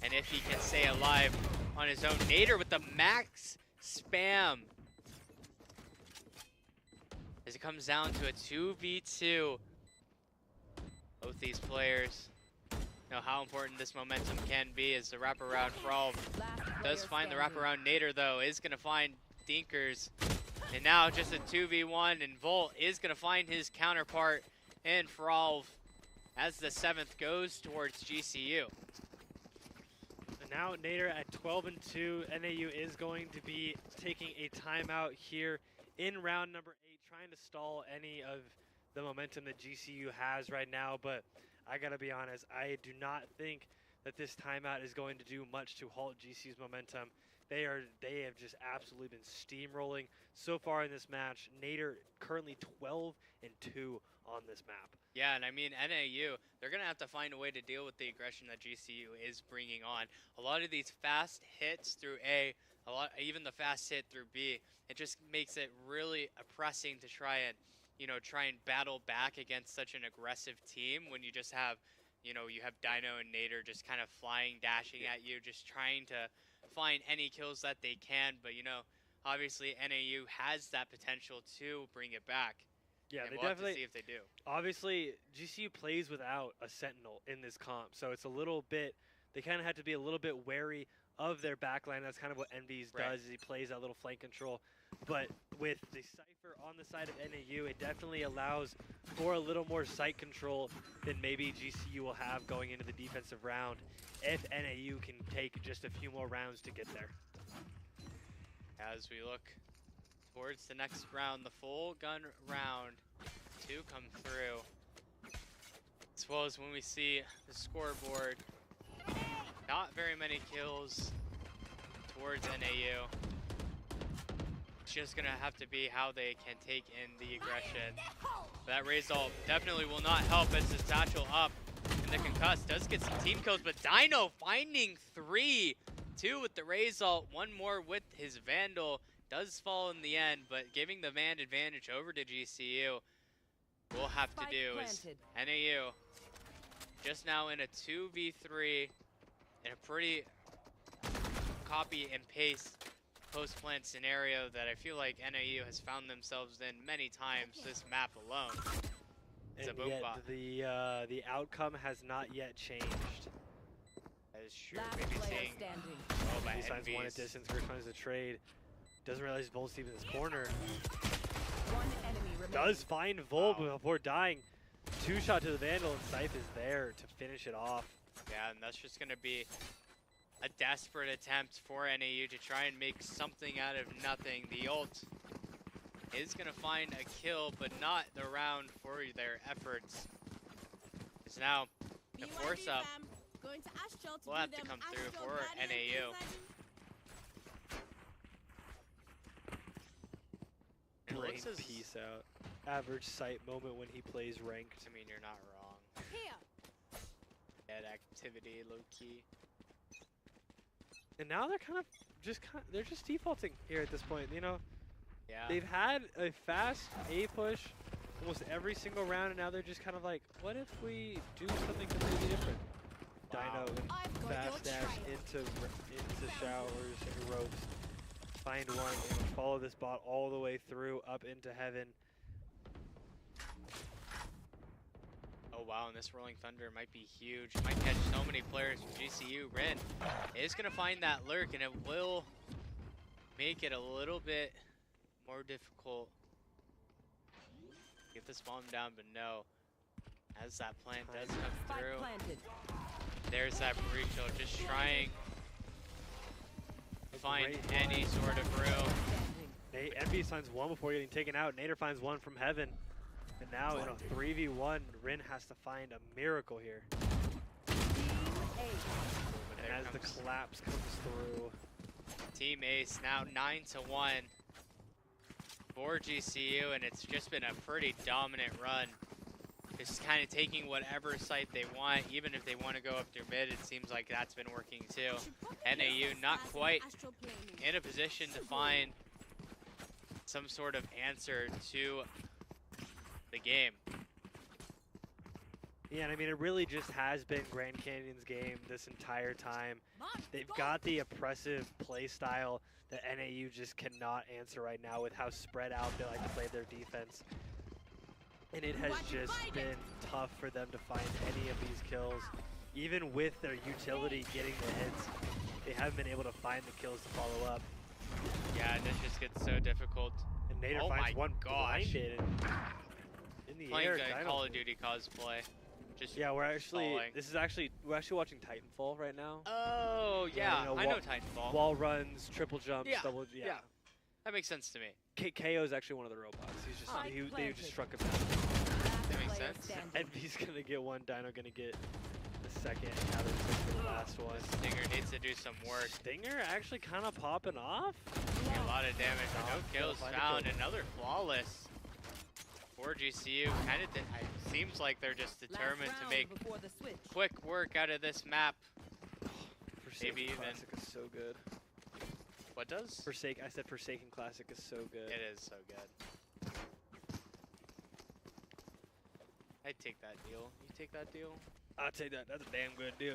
And if he can stay alive on his own, Nader with the max spam. As it comes down to a 2v2. Both these players know how important this momentum can be as the wraparound Frolv does find the wraparound. Nader, though, is going to find Dinkers. And now just a 2v1, and Volt is going to find his counterpart in Frolv as the 7th goes towards GCU. And now Nader at 12-2. NAU is going to be taking a timeout here in round number 8, trying to stall any of the momentum that GCU has right now. But I gotta be honest, I do not think that this timeout is going to do much to halt GCU's momentum. They have just absolutely been steamrolling so far in this match. Nader currently 12-2 on this map. Yeah, and I mean, NAU, they're going to have to find a way to deal with the aggression that GCU is bringing on. A lot of these fast hits through A, even the fast hit through B, it just makes it really oppressing to try and battle back against such an aggressive team when you just have, you have Dino and Nader just kind of flying, dashing at you, just trying to find any kills that they can. But, obviously NAU has that potential to bring it back. Yeah, and they we'll have definitely to see if they do. Obviously, GCU plays without a Sentinel in this comp, so it's a little bit, they kind of have to be a little bit wary of their backline. That's kind of what Envy's does, is he plays that little flank control. But with the Cypher on the side of NAU, it definitely allows for a little more sight control than maybe GCU will have going into the defensive round if NAU can take just a few more rounds to get there. As we look towards the next round, the full gun round to come through, as well as when we see the scoreboard, not very many kills towards NAU. It's just gonna have to be how they can take in the aggression. But that Razal definitely will not help as the satchel up, and the concuss does get some team kills, but Dino finding 3, 2 with the Razal, 1 more with his Vandal. Does fall in the end, but giving the Van advantage over to GCU, we'll have to do is NAU just now in a 2v3 in a pretty copy and paste post-plant scenario that I feel like NAU has found themselves in many times this map alone. It's And a boom yet bot. the outcome has not yet changed. That is true. Maybe seeing by He finds one at distance, first finds the trade. Doesn't realize Vol's deep in this corner. Does find Vol before dying. 2-shot to the Vandal, and Scythe is there to finish it off. Yeah, and that's just going to be a desperate attempt for NAU to try and make something out of nothing. The ult is going to find a kill, but not the round for their efforts. It's now a force up. Will have to come through for NAU. Brain peace out. Average sight moment when he plays ranked. I mean, you're not wrong. Dead activity, low key. And now they're they're just defaulting here at this point. Yeah. They've had a fast A push almost every single round, and now they're just kind of like, what if we do something completely different? Wow. Dino and fast dash into showers and ropes. Find one and follow this bot all the way through up into heaven. Oh wow, and this Rolling Thunder might be huge. Might catch so many players from GCU. Ren is going to find that lurk, and it will make it a little bit more difficult. Get this bomb down, but no. As that plant does come through, there's that Breachill just trying to find any sort of room. Envy finds one before getting taken out. Nader finds one from heaven. And now in a 3v1, Rin has to find a miracle here. And as the collapse comes through. Team Ace now 9-1 for GCU, and it's just been a pretty dominant run. Just kind of taking whatever site they want, even if they want to go up through mid, it seems like that's been working too. NAU not quite in a position to find some sort of answer to the game. Yeah, and I mean, it really just has been Grand Canyon's game this entire time. They've got the oppressive play style that NAU just cannot answer right now with how spread out they like to play their defense. And it has just been tough for them to find any of these kills. Even with their utility getting the hits, they haven't been able to find the kills to follow up. Yeah, this just gets so difficult. And Nader finds one blinded in the playing air. the Call of Duty cosplay. Just yeah, we're actually falling. we're actually watching Titanfall right now. Oh yeah, I know Titanfall. Wall runs, triple jumps, double. Yeah, that makes sense to me. KO is actually one of the robots. He's just they just shrunk him down. That makes sense. Envy's gonna get one. Dino gonna get the second, and now they're just for the last one. Stinger needs to do some work. Stinger actually kind of popping off. A lot of damage. No kills Find a found. kill. Another flawless for GCU. Kind of seems like they're just determined to make quick work out of this map. Maybe even. Classic is so good. What does? I said Forsaken Classic is so good. It is so good. I'd take that deal. You take that deal? I'll take that. That's a damn good deal.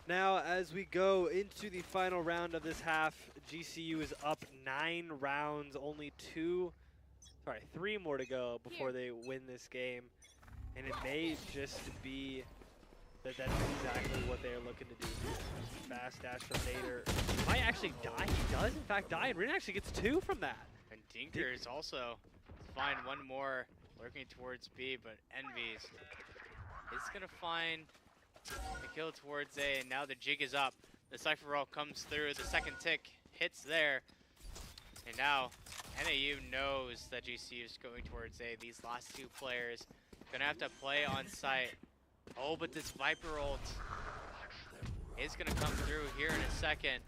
Now, as we go into the final round of this half, GCU is up 9 rounds, only 3 more to go before they win this game. And it may just be that that's exactly what they're looking to do. Fast dash from Nader. He might actually die. He does, in fact, die. And Rin actually gets 2 from that. And Dinkers also find one more lurking towards B, but Envy's is going to find the kill towards A, and now the jig is up. The Cypher roll comes through, the second tick hits there, and now NAU knows that GCU is going towards A. These last 2 players going to have to play on site. Oh, but this Viper ult is going to come through here in a second.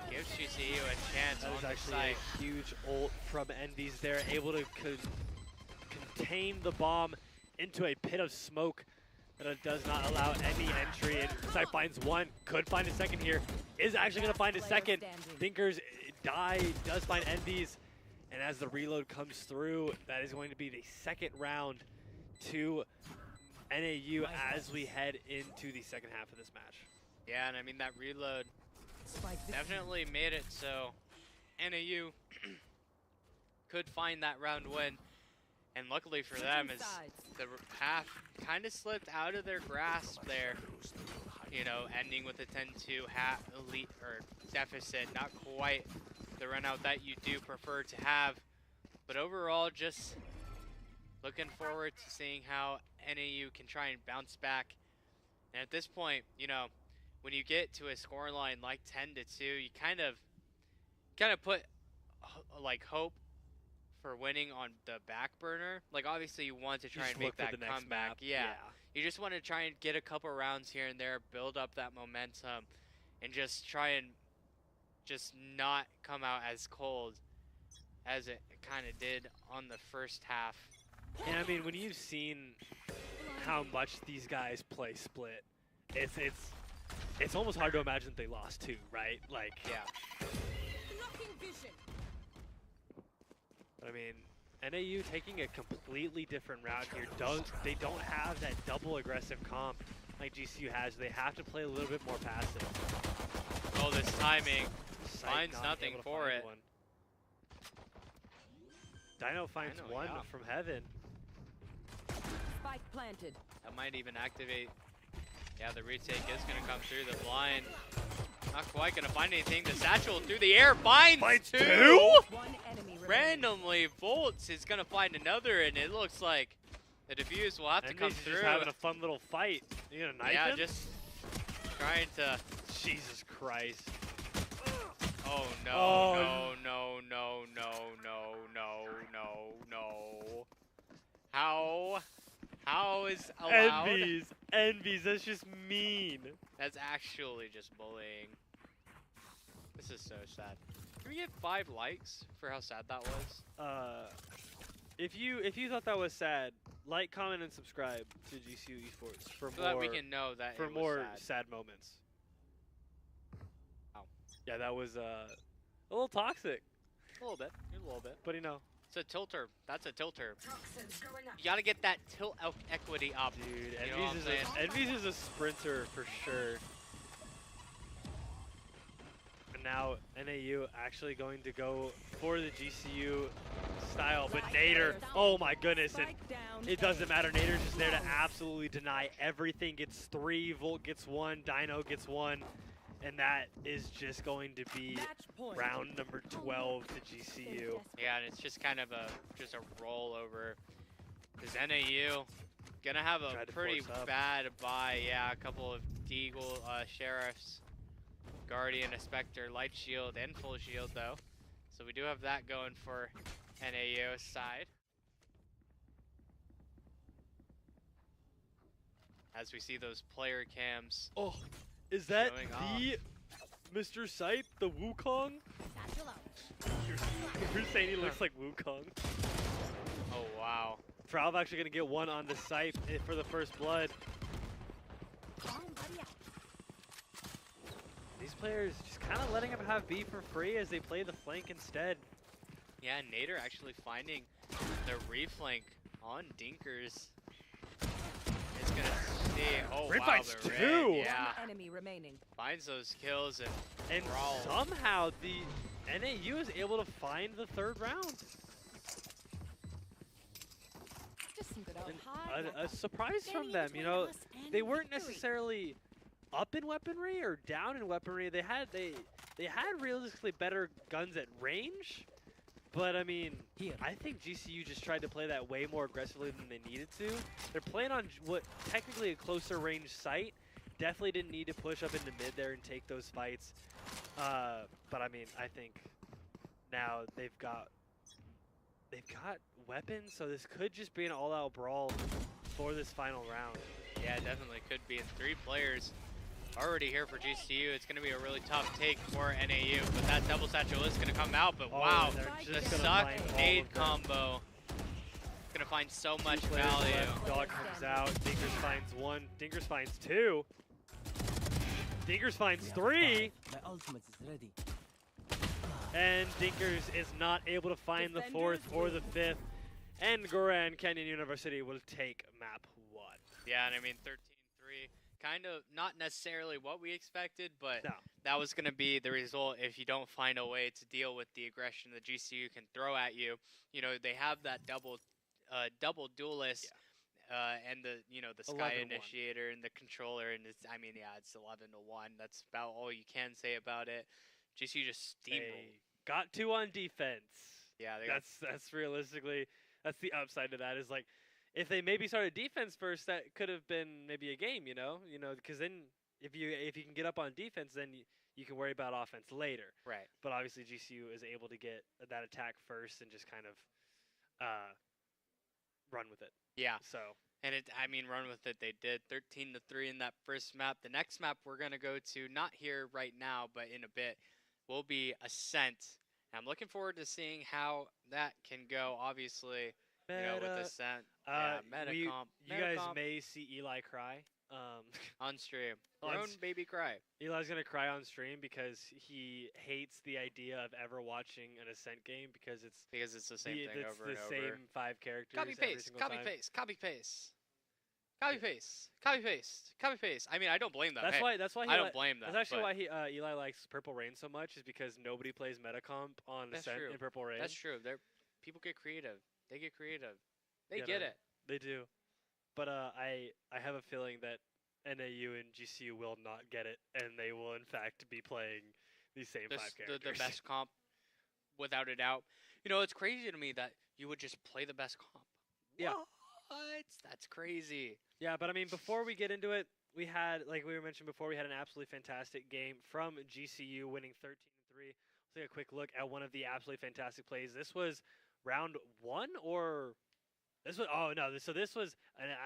Gives GCU a chance That on was the actually site. a huge ult from Envy's there, able to contain the bomb into a pit of smoke that does not allow any entry. And Site finds one, could find a second here, is actually going to find a second. Thinkers does find Envy's, and as the reload comes through, that is going to be the second round to NAU as we head into the second half of this match. Yeah, and I mean that reload definitely made it so NAU could find that round win. And luckily for them, is the half kind of slipped out of their grasp there. You know, ending with a 10-2 elite or deficit, not quite the run out that you do prefer to have. But overall, just looking forward to seeing how NAU can try and bounce back. And at this point, you know, when you get to a score line like 10-2, you kind of put like hope for winning on the back burner. Like obviously you want to try and make that comeback. Yeah. You just want to try and get a couple rounds here and there, build up that momentum, and just try and just not come out as cold as it kind of did on the first half. And I mean, when you've seen how much these guys play split, it's almost hard to imagine that they lost too, right? Like, Yeah. I mean, NAU taking a completely different route here. They don't have that double aggressive comp like GCU has. They have to play a little bit more passive. Oh, this timing Sight finds not nothing able to for find it. one. Dino finds Dino, one yeah. from heaven. Spike planted. That might even activate. Yeah, the retake is going to come through the blind. Not quite going to find anything. The satchel through the air finds two. One enemy remaining. Randomly, Volts is going to find another, and it looks like the defuse will have to come Envy's through. just having a fun little fight. You gonna knife Yeah, him? just trying to. Jesus Christ. Oh no! Oh. No! No! No! No! No! No! No! How is allowed? Envy's, that's just mean. That's actually just bullying. This is so sad. Can we get 5 likes for how sad that was? If you thought that was sad, like, comment, and subscribe to GCU Esports for So more that we can know that for it was more sad. moments. Ow. Yeah, that was a little toxic, A little bit. A little bit. but you know, It's a tilter. That's a tilter. You gotta get that tilt equity up. dude, You know what I'm saying? Envy's is a sprinter for sure. And now NAU actually going to go for the GCU style, but Nader, oh my goodness, and Spike down. it doesn't matter. Nader's just there to absolutely deny everything. Gets 3, Volt gets 1, Dino gets 1, and that is just going to be Match point. round number 12 to GCU. Yeah, and it's just kind of just a rollover. Because NAU gonna have Tried a to pretty force up. bad buy. Yeah, a couple of Deagle Sheriffs, Guardian, a Spectre, Light Shield, and Full Shield though. So we do have that going for NAU's side. as we see those player cams. Oh, is that Showing the Mr. Sight, the Wukong? Satchel out. You're saying he looks like Wukong? Oh, wow. Valve actually going to get one on the Sight for the first blood. Bomb buddy out. These players just kind of letting him have B for free as they play the flank instead. Yeah, Nader actually finding the reflank on Dinkers. It's gonna stay. Oh Red wow, finds the two! red, yeah, One enemy remaining. finds those kills and And Brawl. somehow the NAU is able to find the third round. Just some good old And high. a surprise from Standing them, you between know. us and They weren't victory. necessarily up in weaponry or down in weaponry. They had realistically better guns at range. But I mean, I think GCU just tried to play that way more aggressively than they needed to. They're playing on what technically a closer range site. Definitely didn't need to push up into mid there and take those fights. But I mean, I think now they've got weapons, so this could just be an all-out brawl for this final round. yeah, it definitely could be. And 3 players already here for GCU. It's gonna be a really tough take for NAU, but that double satchel is gonna come out. But Oh, wow, and they're the just gonna suck find all nade of them. combo. Gonna find so much Players value. left, Dog comes out. Dinkers finds 1. Dinkers finds 2. Dinkers finds 3. My ultimate is ready. And Dinkers is not able to find the 4th or the 5th. And Grand Canyon University will take map 1. Yeah, and I mean 13-3, kind of not necessarily what we expected, but No. that was going to be the result if you don't find a way to deal with the aggression that GCU can throw at you. You know, they have that double duelist and the the Sky 11-1. Initiator and the controller, and it's 11-1. That's about all you can say about it. GCU just steamrolled. They got 2 on defense. Yeah, they got That's realistically, that's the upside to that is like, if they maybe started defense first, that could have been maybe a game, you know, because then if you can get up on defense, then you can worry about offense later. right. But obviously GCU is able to get that attack first and just kind of run with it. Yeah. So And run with it. They did 13-3 in that first map. The next map we're gonna go to, not here right now, but in a bit, will be Ascent. I'm looking forward to seeing how that can go. Obviously, with Ascent, meta you comp. guys may see Eli cry. On stream. On Your own s- baby cry. Eli's gonna cry on stream because he hates the idea of ever watching an Ascent game because it's Because it's the same thing it's over the and over. same 5 characters. Copy every paste. single Copy time. paste. Copy paste. Copy paste. Copy paste. Copy paste. I don't blame them. That's Hey, why. That's why he I don't blame them. That's actually but why Eli likes Purple Rain so much is because nobody plays Metacomp on That's Ascent true. in Purple Rain. That's true. People get creative. They get creative. They You get know, it. They do. But I have a feeling that NAU and GCU will not get it, and they will in fact be playing these same 5 The characters. best comp, without a doubt. It's crazy to me that you would just play the best comp. Yeah. What? That's crazy. Yeah, but I mean, before we get into it, we had, like we were mentioned before, we had an absolutely fantastic game from GCU, winning 13-3. Let's take a quick look at one of the absolutely fantastic plays. This was round 1, or this was this was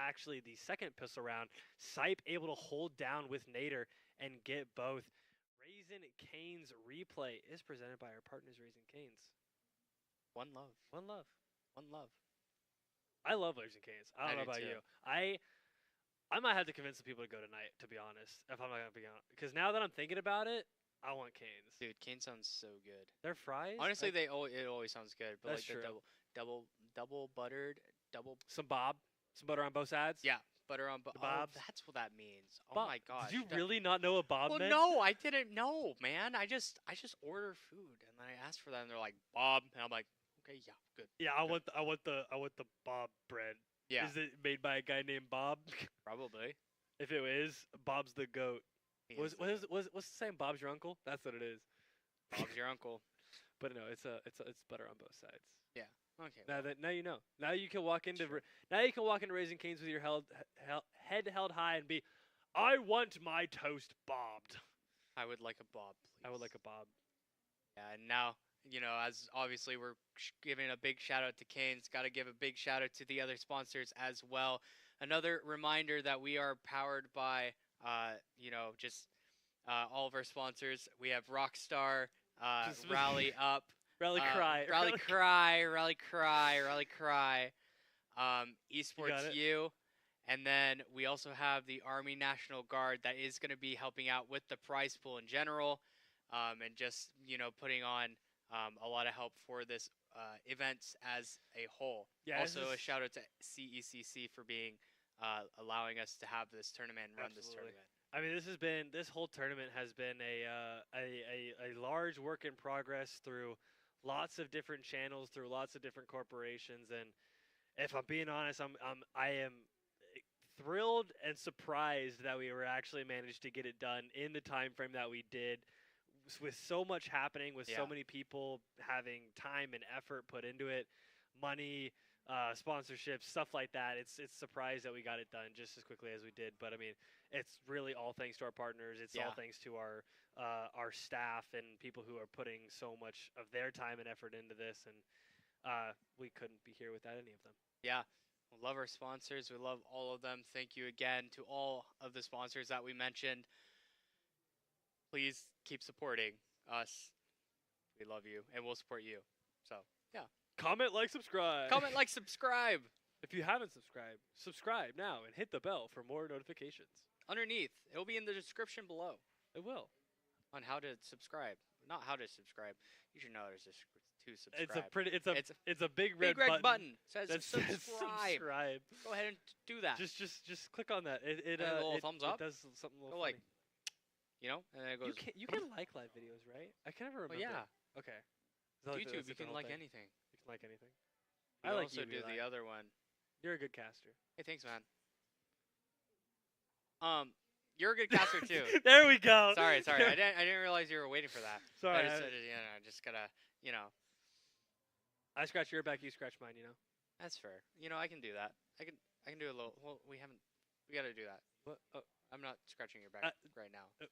actually the second pistol round. Sipe able to hold down with Nader and get both. Rasing Canes replay is presented by our partners, Rasing Canes. One love. One love. One love. I love Rasing Canes. I don't I know do about too. you. I might have to convince the people to go tonight, to be honest, if I'm not going to be honest. Because now that I'm thinking about it, I want Canes. Dude, Kane sounds so good. Their fries? Honestly, it always sounds good. But That's like the true. double buttered, Some butter on both sides? yeah, butter on The bobs? that's what that means. Oh Bob- my gosh. Did you that- really not know what bob Well, meant? no, I didn't know, man. I just order food and then I asked for that and they're like Bob and I'm like, okay, yeah, good. Yeah, I want the Bob bread. Yeah, Is it made by a guy named Bob? probably. If it is, Bob's the goat. He Was is the- what's the same? Bob's your uncle? That's what it is. Bob's your uncle. But no, it's butter on both sides. Okay. Now you know. Now you can walk into Raising Canes with your head held high and be, I want my toast bobbed. I would like a Bob, please. I would like a bob. Yeah, and now, as obviously we're giving a big shout out to Canes, got to give a big shout out to the other sponsors as well. Another reminder that we are powered by, just all of our sponsors. We have Rockstar, Just- Rally Up, Rally cry. Rally Cry, Rally Cry, Rally Cry, got Esports it. U, and then we also have the Army National Guard that is going to be helping out with the prize pool in general, and just putting on a lot of help for this event as a whole. Yeah, this Also, a is- shout out to CECC for being allowing us to have this tournament and run this Absolutely. tournament. I mean, this whole tournament has been a large work in progress through lots of different channels, through lots of different corporations, and if I'm being honest, I am thrilled and surprised that we were actually managed to get it done in the time frame that we did, with so much happening, with so Yeah. many people having time and effort put into it, money, sponsorships, stuff like that. It's surprised that we got it done just as quickly as we did. But I mean, it's really all thanks to our partners. It's all Yeah. thanks to our staff and people who are putting so much of their time and effort into this. And we couldn't be here without any of them. Yeah. We love our sponsors. We love all of them. Thank you again to all of the sponsors that we mentioned. Please keep supporting us. We love you, and we'll support you. So, yeah. Comment, like, subscribe. Comment, like, subscribe. If you haven't subscribed, subscribe now and hit the bell for more notifications. Underneath, it'll be in the description below It will. on how to subscribe. Not how to subscribe. You should know there's to subscribe. It's a pretty. It's a big big red red button says that says subscribe. subscribe. Go ahead and do that. Just click on that. It And a little thumbs up. It does something a little Go like, funny. and then it goes. You can like live videos, right? I can never Oh remember. yeah. Okay. Is that like the- YouTube, that's you the can whole like thing? anything. You can like anything. You I like also you, do Eli. the other one. You're a good caster. Hey, thanks, man. You're a good caster too. There we go. Sorry. I didn't realize you were waiting for that. Sorry. I just gotta, I scratch your back, you scratch mine. You know. That's fair. I can do that. I can do a little. Well, we gotta do that. What? Oh, I'm not scratching your back right now.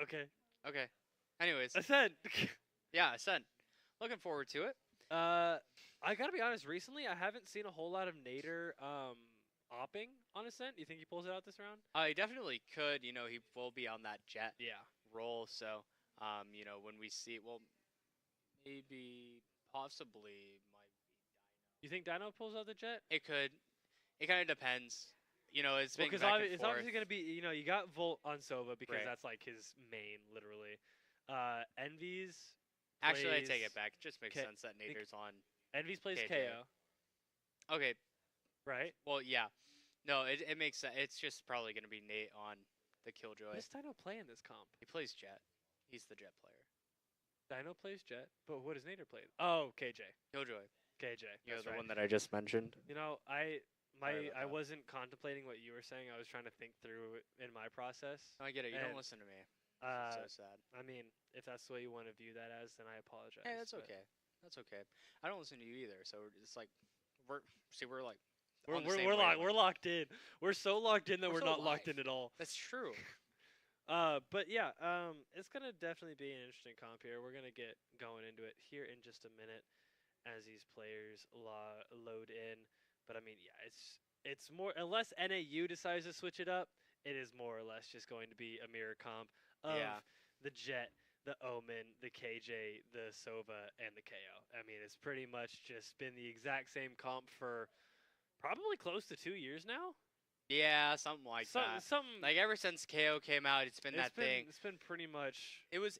okay. Okay. Anyways, I said. yeah, son. Looking forward to it. I gotta be honest. Recently, I haven't seen a whole lot of Nader opping on Ascent. You think he pulls it out this round? He definitely could. He will be on that jet Yeah. roll. So, when we see, well, maybe, possibly, might be You think Dino pulls out the jet? It could. It kind of depends. It's been Because back and it's forth. obviously going to be, you got Volt on Sova because Right. that's like his main, literally. Envy's Actually, I take plays- it back. It just makes K- sense that Nader's on. Envy's plays KJ. KO, Okay. right? Well, yeah. No, it makes sense. It's just probably going to be Nate on the Killjoy. What does Dino play in this comp? He plays Jet. He's the Jet player. Dino plays Jet, but what does Nader play? Oh, KJ. Killjoy. KJ. That's right. one that I just mentioned. I Sorry about that. wasn't contemplating what you were saying. I was trying to think through it in my process. I get it. You And, don't listen to me. Uh, So sad. I mean, if that's the way you want to view that as, then I apologize. Hey, that's but okay. That's okay. I don't listen to you either. So it's like we're like We're on the same we're locked. wavelength. We're locked in. We're so locked in that We're we're so not locked live. in at all. That's true. But yeah, it's gonna definitely be an interesting comp here. We're gonna get going into it here in just a minute as these players load in. But I mean, yeah, it's more unless NAU decides to switch it up, it is more or less just going to be a mirror comp of Yeah. the Jet, the Omen, the KJ, the Sova, and the KO. I mean, it's pretty much just been the exact same comp for probably close to 2 years now. Yeah, something like that. Something Like ever since KO came out, it's been that thing. It's been pretty much. It was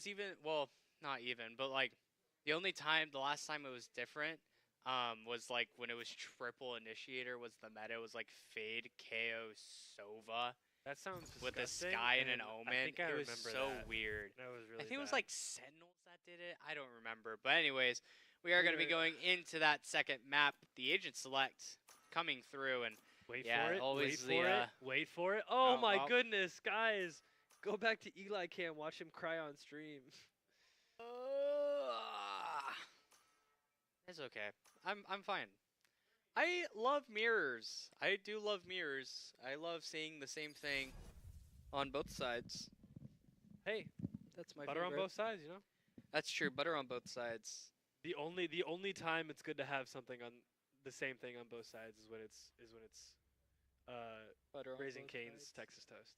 even, well, not even, but like the last time it was different was like when it was triple initiator was the meta. It was like Fade, KO, Sova That sounds with a disgusting, Sky and an and Omen. I think I it was remember so that. weird. That was really I think it was bad. like Sentinels that did it. I don't remember. But anyways, we are going to be going into that second map. The Agent Select coming through, and Wait yeah, for it. always wait for the, it. Wait for it. Oh, oh, my oh. goodness, guys! Go back to Eli Cam. Watch him cry on stream. it's okay. I'm fine. I love mirrors. I do love mirrors. I love seeing the same thing on both sides. Hey, That's my butter on favorite. both sides. You know. That's true. Butter on both sides. The only time it's good to have something on the same thing on both sides is when it's Butter on Raising both Canes sides. Texas toast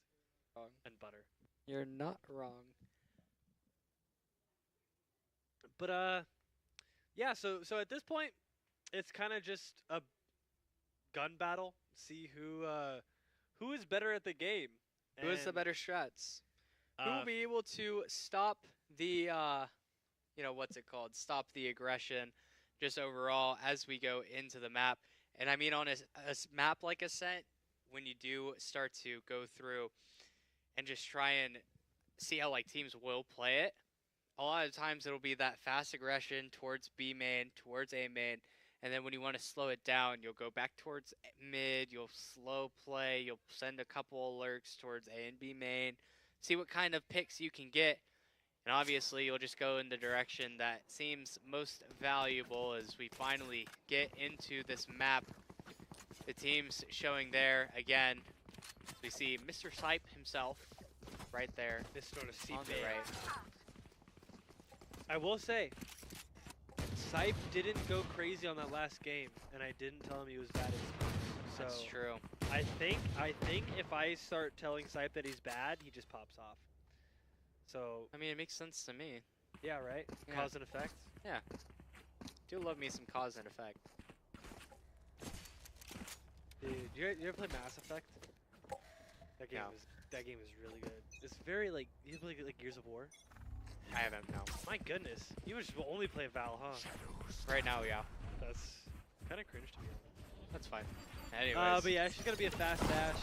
Wrong. and butter. You're not wrong. But yeah. So at this point, it's kind of just a gun battle. See who is better at the game. Who has the And, better strats? Who will uh, be able to stop the, what's it called? Stop the aggression just overall as we go into the map. And I mean, on a map like Ascent, when you do start to go through and just try and see how like teams will play it, a lot of times it'll be that fast aggression towards B main, towards A main, and then when you want to slow it down, you'll go back towards mid, you'll slow play, you'll send a couple alerts towards A and B main, see what kind of picks you can get, and obviously you'll just go in the direction that seems most valuable as we finally get into this map. The teams showing there again. We see Mr. Sipe himself right there Mr. on the Nasipe. right. I will say, Sipe didn't go crazy on that last game, and I didn't tell him he was bad at Esports. So That's true. I think if I start telling Sipe that he's bad, he just pops off. So I mean, it makes sense to me. yeah, right. Yeah. Cause and effect. Do love me some cause and effect. Dude, you ever play Mass Effect? No. That game is really good. It's very like you play like Gears of War. I haven't, no. My goodness, you would just only play Val, huh? Right now, yeah. That's kind of cringe to me. That's fine. Anyways. But yeah, she's gonna be a fast dash.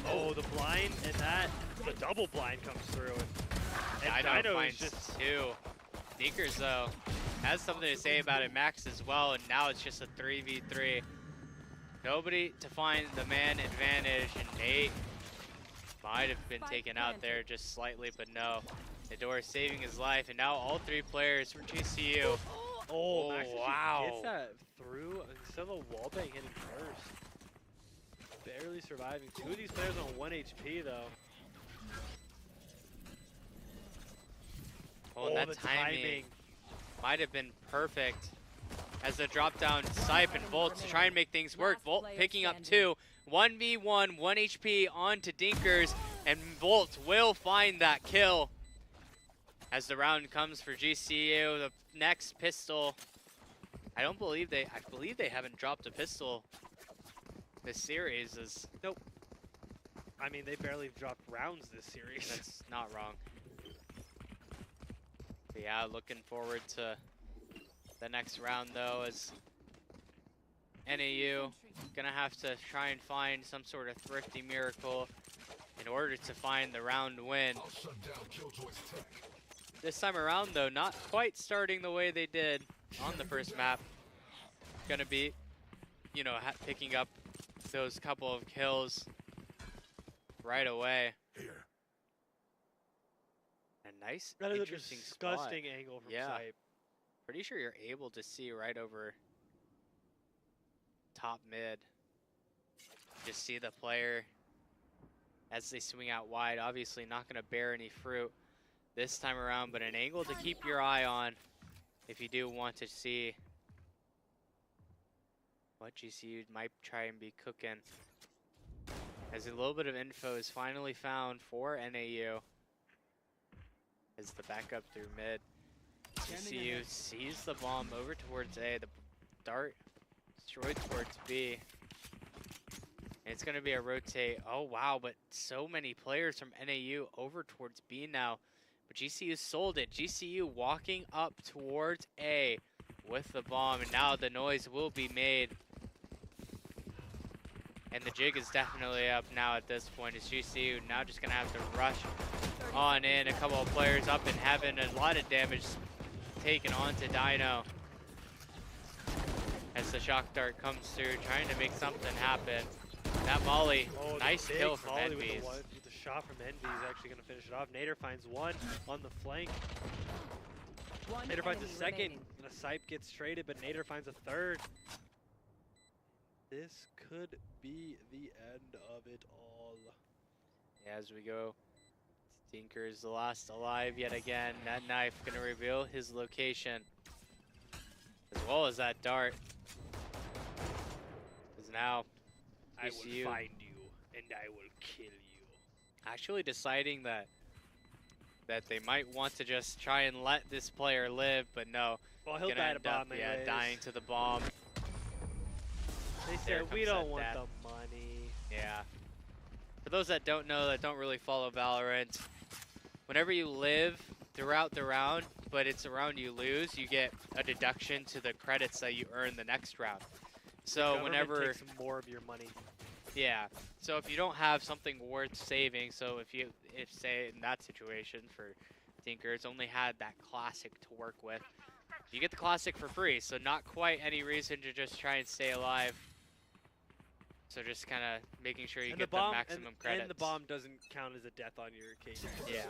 Oh, the blind and the double blind comes through, and Dino Dino is finds just two. Sneakers, though, has something to say about it. Max as well, and now it's just a 3v3. Nobody to find the man advantage, and Nate might have been taken out there just slightly, but no. Nador saving his life, and now all three players from GCU. oh Max actually wow. gets that through instead of a wallbang hitting first. Barely surviving. Two of these players on 1 HP though. Oh, and that the timing might have been perfect. As the drop down, Sipe and Volt to try and make things work. Last Volt player picking up standing. 2. 1v1, 1 HP onto Dinkers, and Volt will find that kill. As the round comes for GCU, the next pistol. I believe they haven't dropped a pistol this series. Nope. I mean, they barely dropped rounds this series. That's not wrong. But yeah, looking forward to the next round though, as NAU gonna have to try and find some sort of thrifty miracle in order to find the round win. This time around though, not quite starting the way they did on the first map. Gonna be, picking up those couple of kills right away. A nice, That is a interesting disgusting spot. angle from Yeah. Sipe. Pretty sure you're able to see right over top mid. Just see the player as they swing out wide. Obviously not going to bear any fruit this time around, but an angle to keep your eye on if you do want to see what GCU might try and be cooking. As a little bit of info is finally found for NAU. As the backup through mid. GCU sees the bomb over towards A. The dart destroyed towards B. And it's going to be a rotate. Oh, wow, but so many players from NAU over towards B now. But GCU sold it. GCU walking up towards A with the bomb. And now the noise will be made. And the jig is definitely up now at this point. It's GCU now just going to have to rush on in. A couple of players up and having a lot of damage taken onto Dino. As the shock dart comes through, trying to make something happen. That Molly, Oh, the nice big kill from volley Envies. with the shot from Envy is actually going to finish it off. Nader finds one on the flank. One Nader finds a enemy second, remaining. and a Sipe gets traded, but Nader finds a third. This could be the end of it all. Yeah, as we go, Stinker is the last alive yet again. That knife going to reveal his location, as well as that dart. now I will GCU find you and I will kill you. actually deciding that they might want to just try and let this player live, but no. Well, he'll Gonna die to end up, bomb yeah, anyways. dying to the bomb. They There said we comes don't that want death. the money. Yeah. For those that don't know, that don't really follow Valorant, whenever you live throughout the round, but it's a round you lose, you get a deduction to the credits that you earn the next round. So Government whenever, takes more of your money. yeah. So if you don't have something worth saving, so if say in that situation for Tinkers only had that classic to work with, you get the classic for free. So not quite any reason to just try and stay alive. So just kind of making sure you And get the bomb, the maximum credits. and the bomb doesn't count as a death on your case. Yeah.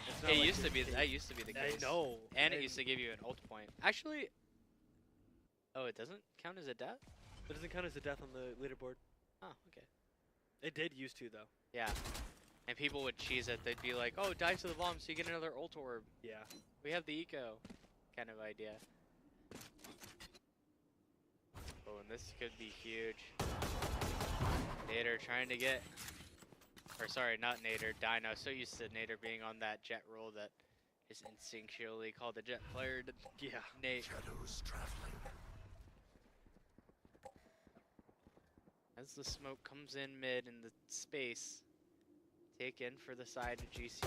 It's not It like used to your be case. that used to be the case. I know. And it used to give you an ult point. Actually, oh, it doesn't count as a death? It doesn't count as a death on the leaderboard. Oh, okay. It did used to though. Yeah. And people would cheese it. They'd be like, "Oh, die to the bomb so you get another ult orb. Yeah. We have the eco," kind of idea. Oh, and this could be huge. Nader trying to get, or sorry, not Nader, Dino. So used to Nader being on that jet roll that is instinctually called the jet player to Yeah. Nate. As the smoke comes in mid in the space, taken for the side of GCU.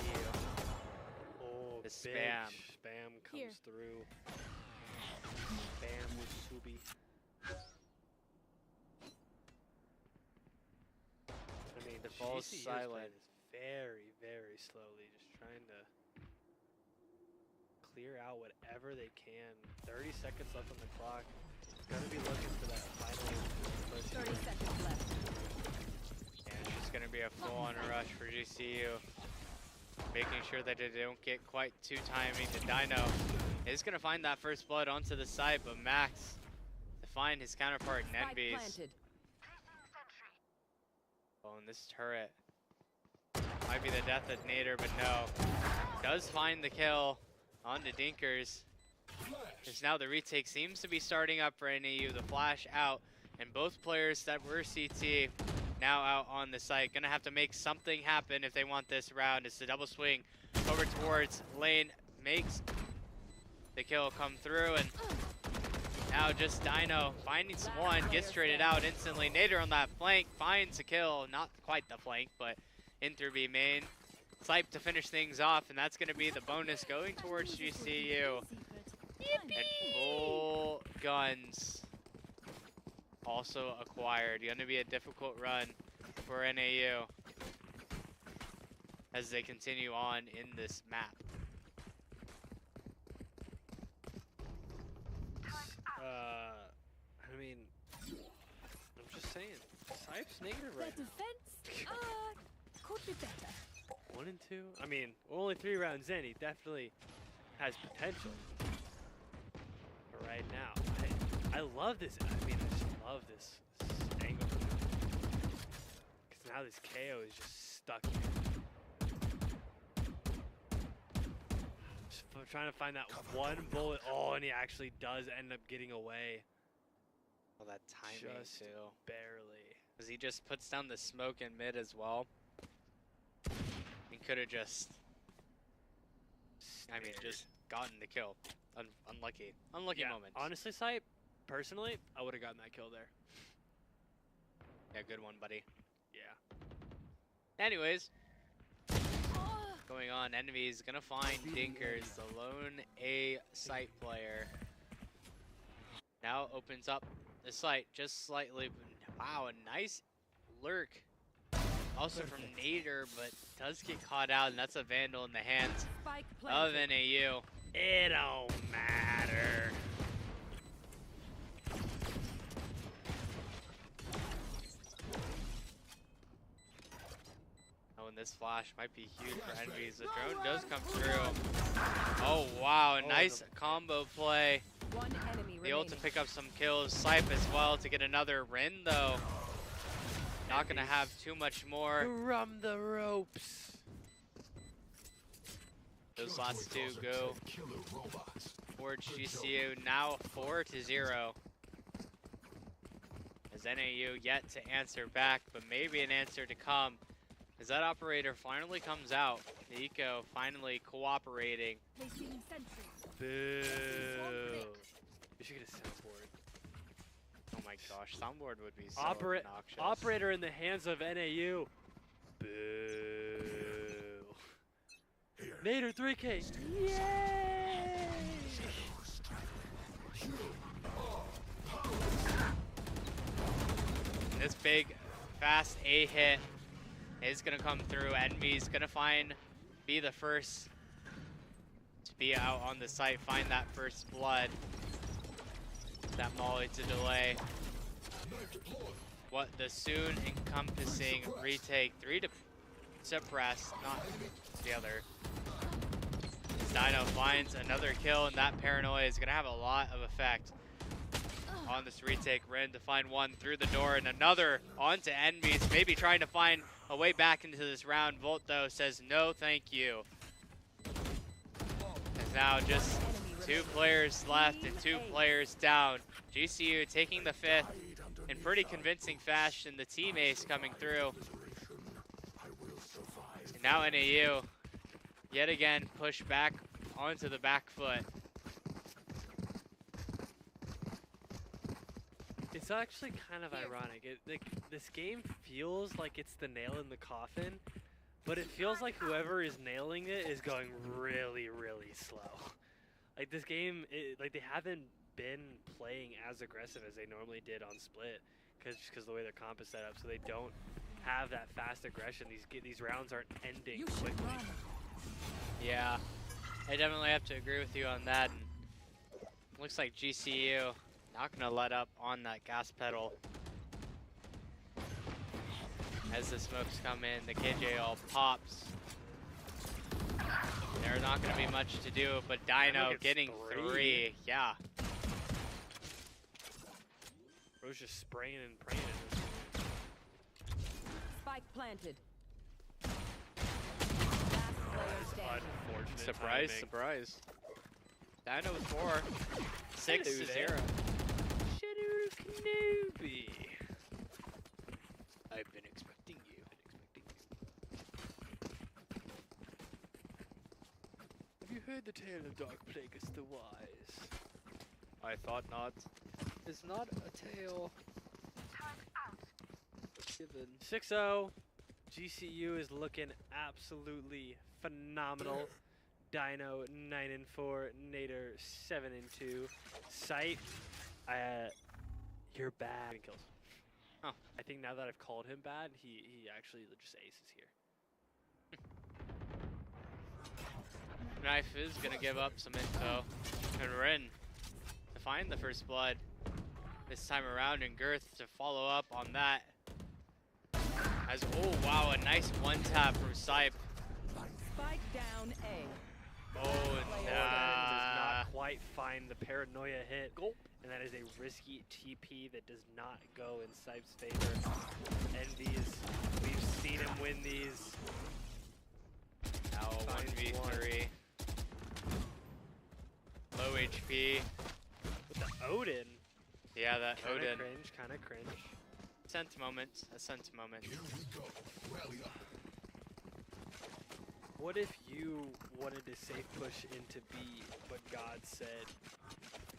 Oh, The big spam. Spam comes Here. through. Spam with Subi. I mean, The ball's GCU is silent. playing this very, very slowly, just trying to clear out whatever they can. 30 seconds left on the clock. Gonna be looking for that final push. 30 seconds left. And it's just gonna be a full-on rush for GCU. Making sure that they don't get quite too timing. The Dino is gonna find that first blood onto the side, but Max to find his counterpart in Spike Envy's. planted. Oh, and this turret might be the death of Nader, but no. Does find the kill onto Dinkers. Because now the retake seems to be starting up for NAU. The flash out, and both players that were CT now out on the site. Gonna have to make something happen if they want this round. It's the double swing over towards lane. Makes the kill come through, and now just Dino finding someone, gets traded out instantly. Nader on that flank finds a kill. Not quite the flank, but in through B main. Slipe to finish things off, and that's gonna be the bonus going towards GCU. And full guns also acquired. Gonna be a difficult run for NAU as they continue on in this map. I mean, I'm just saying, Sipe's negative Their right now. defense could be better. 1 and 2. I mean, we're only 3 rounds in. He definitely has potential. But right now, I love this. I mean, I just love this angle. Because now this KO is just stuck here. Just trying to find that one bullet. Oh, and he actually does end up getting away. Oh, that timing Just too. barely. Because he just puts down the smoke in mid as well. He could have just, I mean, just gotten the kill. Unlucky. Unlucky Yeah, moment. honestly, Sipe, personally, I would have gotten that kill there. Yeah, good one, buddy. Yeah. Anyways, going on, Enemy's gonna find Dinkers, the lone A site player. Now opens up the site just slightly. Wow, a nice lurk. Also from Nader, but does get caught out, and that's a Vandal in the hands Spike of planted. NAU. It don't matter. Oh, and this flash might be huge for Envy's. The drone does come through. Oh, wow, a nice combo play. One enemy The ult to remaining. pick up some kills. Sipe as well to get another Rin, though. Not going to have too much more. From the ropes. Those last two go towards GCU. Now 4-0. As NAU yet to answer back, but maybe an answer to come. As that operator finally comes out, the Eco finally cooperating. Placing sentry. Boo. We should get a soundboard. Oh my gosh, soundboard would be so obnoxious. Operator in the hands of NAU. Boo. Nader 3K. Yay! And this big, fast A hit is gonna come through. Envy's gonna be the first to be out on the site, find that first blood. That molly to delay. What the soon encompassing retake. 3 to suppress, not the other. Dino finds another kill, and that paranoia is gonna have a lot of effect on this retake. Ren to find one through the door, and another onto Envy's, maybe trying to find a way back into this round. Volt though says no thank you. And now just 2 players left and 2 players down. GCU taking the 5th in pretty convincing fashion. The team ace coming through. And now NAU yet again push back onto the back foot. It's actually kind of ironic. This game feels like it's the nail in the coffin, but it feels like whoever is nailing it is going really, really slow. Like this game, like they haven't been playing as aggressive as they normally did on Split, because the way their comp is set up, so they don't have that fast aggression. These rounds aren't ending quickly. Yeah, I definitely have to agree with you on that. And looks like GCU not gonna let up on that gas pedal. As the smokes come in, the KJ all pops. There's not gonna be much to do, but Dino getting 3. Yeah. Bro's just spraying and praying at this point. Spike planted. Unfortunate Surprise, timing. surprise. Dino with 4. 6 to 0. Shitter Kenobi. I've been expecting you. Have you heard the tale of Dark Plagueis the Wise? I thought not. It's not a tale. Given. 6-0. GCU is looking absolutely phenomenal. Dino 9-4, Nader 7-2. Sight, you're bad. Kills. Huh. I think now that I've called him bad, he actually just aces here. Knife is gonna give up some info, and Rin to find the first blood this time around, and Girth to follow up on that. As oh wow, a nice one tap from Sipe. Spike down A. Oh Does nah. not quite find the paranoia hit. And that is a risky TP that does not go in Sipe's favor. Envy's, we've seen him win these. Now a Finds 1v3. Low HP. With the Odin. Yeah, that Kinda Odin. cringe, kinda cringe. Sent moment. A sent moment. What if you wanted to safe push into B, but God said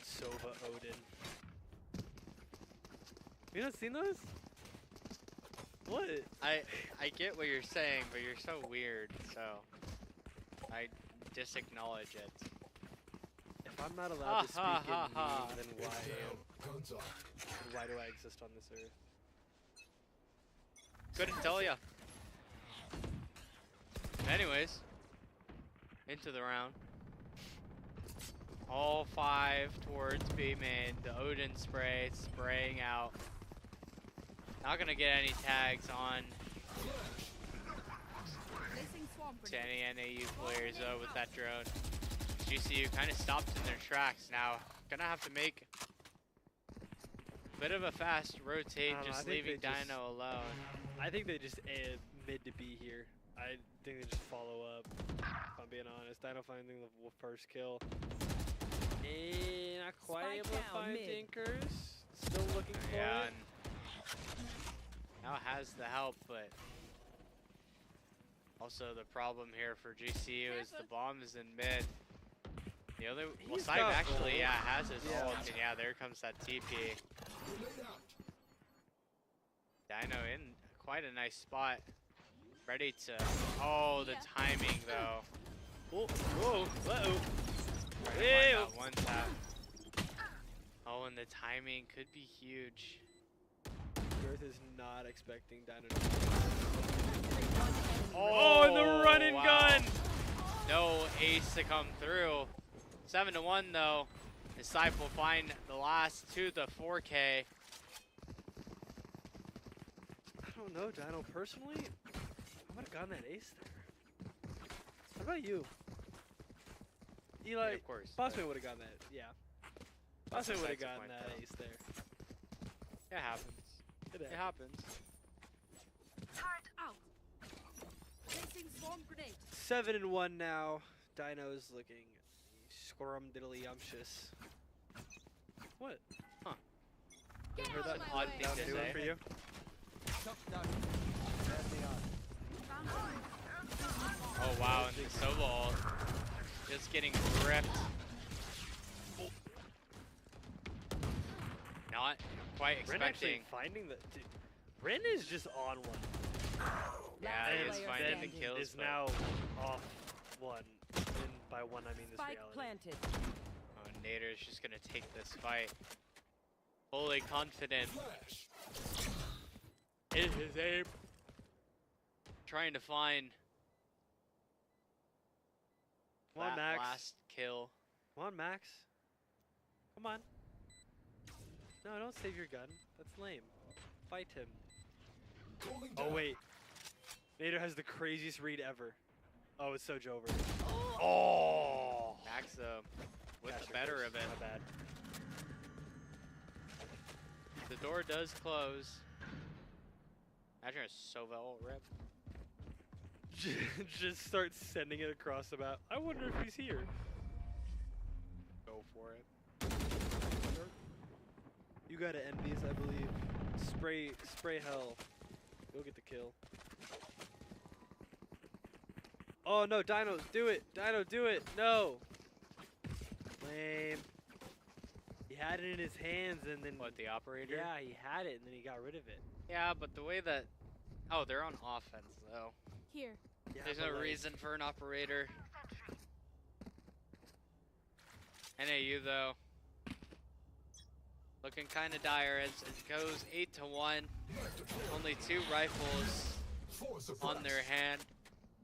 Sova Odin? You not seen those? What? I get what you're saying, but you're so weird, so I disacknowledge it. If I'm not allowed to speak in ha. meme, then why do I exist on this earth? Couldn't tell ya. Anyways, into the round. All 5 towards B main. The Odin spray, spraying out. Not gonna get any tags on Placing swamp to any NAU players though with that drone. GCU kind of stopped in their tracks now. Gonna have to make a bit of a fast rotate, I just think leaving they just- Dino alone. I think they just mid to B here. I think they just follow up, if I'm being honest. Dino finding the first kill. Not quite Spike able to down find mid. Tinkers. Still looking for Yeah, it. and has the help, but also the problem here for GCU is the bomb is in mid. The other, well, Sype actually, yeah, has his ult, and yeah, there comes that TP. Dino in quite a nice spot. Ready to, oh, the timing though. Oh, whoa, uh-oh. Trying to find that one tap. Oh, and the timing could be huge. Girth is not expecting Dino to. Oh, and the run and gun! No ace to come through. 7-1 though. And Sype will find the last to the 4K. I don't know, Dino. Personally, I would have gotten that ace there. How about you? Eli, Yeah, of course. Bossman would have gotten that, yeah. Bossman would have gotten that ace there. It happens. It happens. Turret out. Placing swarm grenade. 7-1 now. Dino's looking scrumdiddly-umptious. What? Huh. Get Heard out that of my odd way. thing to doing say. for you? Oh wow, and the solo ult just getting ripped. Not quite Ren actually expecting. finding the. Dude, Ren is just on one. Yeah, And he is player finding the standing. kills. Is but- now off one. And by one, I mean this Spike reality. planted. Oh, Nader's just gonna take this fight. Fully confident. It is a trying to find Come on, that Max. last kill. Come on, Max. Come on. No, don't save your gun. That's lame. Fight him. Oh, wait. Nader has the craziest read ever. Oh, it's so over. Oh! Max though, with That's the better your of it. curse. My bad. The door does close. Imagine a Sova ult rip. Just start sending it across the map. I wonder if he's here. Go for it. You gotta end these, I believe. Spray hell. Go get the kill. Oh no, Dino, do it! Dino, do it! No! Lame. He had it in his hands and then. What, the operator? Yeah, he had it and then he got rid of it. Yeah, but the way that, oh, they're on offense though. Here. Yeah, There's but no like- reason for an operator. NAU though, looking kind of dire as it goes 8-1. Only 2 rifles on their hand.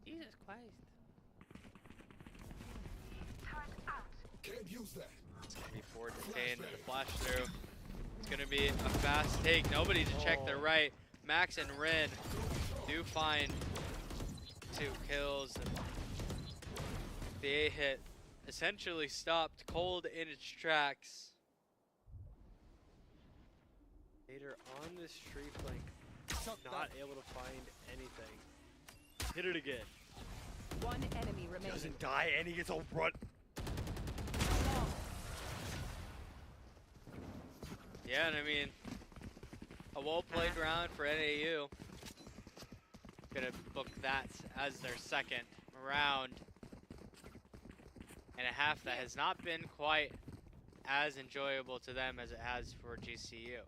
Jesus Christ. Can't use that. It's gonna be 4-10. Flash through. It's gonna be a fast take. Nobody to check the right. Max and Ren do find 2 kills. And the A hit essentially stopped cold in its tracks. Nader on this tree flank, not able to find anything. Hit it again. One enemy remaining. Doesn't die and he gets a run. Yeah, and I mean, a well-played round for NAU. Gonna book that as their second round. And a half that has not been quite as enjoyable to them as it has for GCU.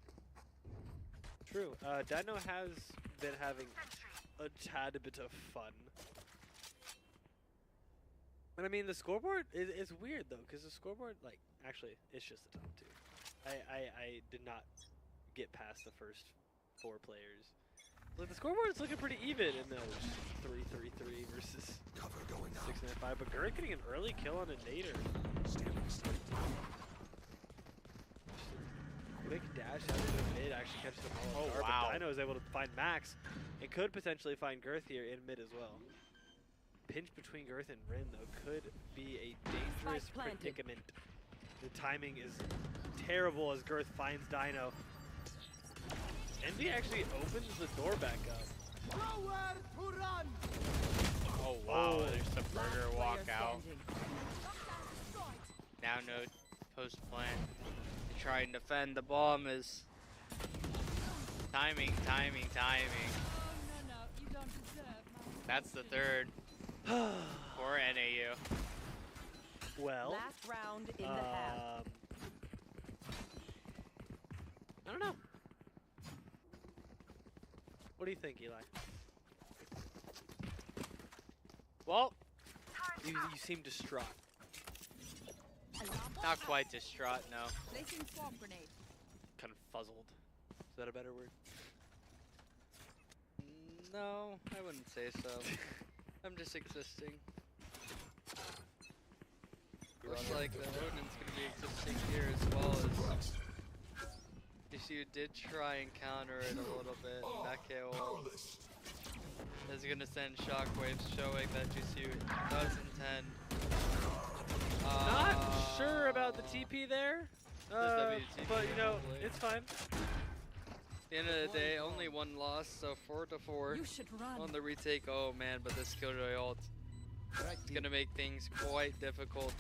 True. Dino has been having a tad bit of fun. And I mean, the scoreboard is weird though, because the scoreboard, like, actually, it's just the top 2. I did not get past the first 4 players. Like, the scoreboard is looking pretty even in those 3-3-3 versus 6-9-5. But Gurk getting an early kill on a Nader. Quick dash out of the mid actually catches them all off Oh, guard, wow. but Dino is able to find Max and could potentially find Girth here in mid as well. Pinch between Girth and Rin though could be a dangerous Spike planted. predicament. The timing is terrible as Girth finds Dino. Envy actually opens the door back up. Oh wow, there's the Last burger player walk out. standing. Now no post plant to try and defend the bomb is Timing. Oh, no, you don't deserve my That's the third for NAU. Well, Last round in the half. I don't know. What do you think, Eli? Well, You seem distraught. not quite distraught, no. Placing swarm grenade. Confuzzled. Is that a better word? No, I wouldn't say so. I'm just existing. Looks like the Odin's gonna be existing here as well as Jisu did try and counter it a little bit. That KO is gonna send shockwaves showing that Jisu does intend. Not sure about the TP there, WTP but you know, probably. it's fine. At the end of the day, only one loss, so 4-4 You should run. on the retake. Oh man, but this Killjoy ult is gonna make things quite difficult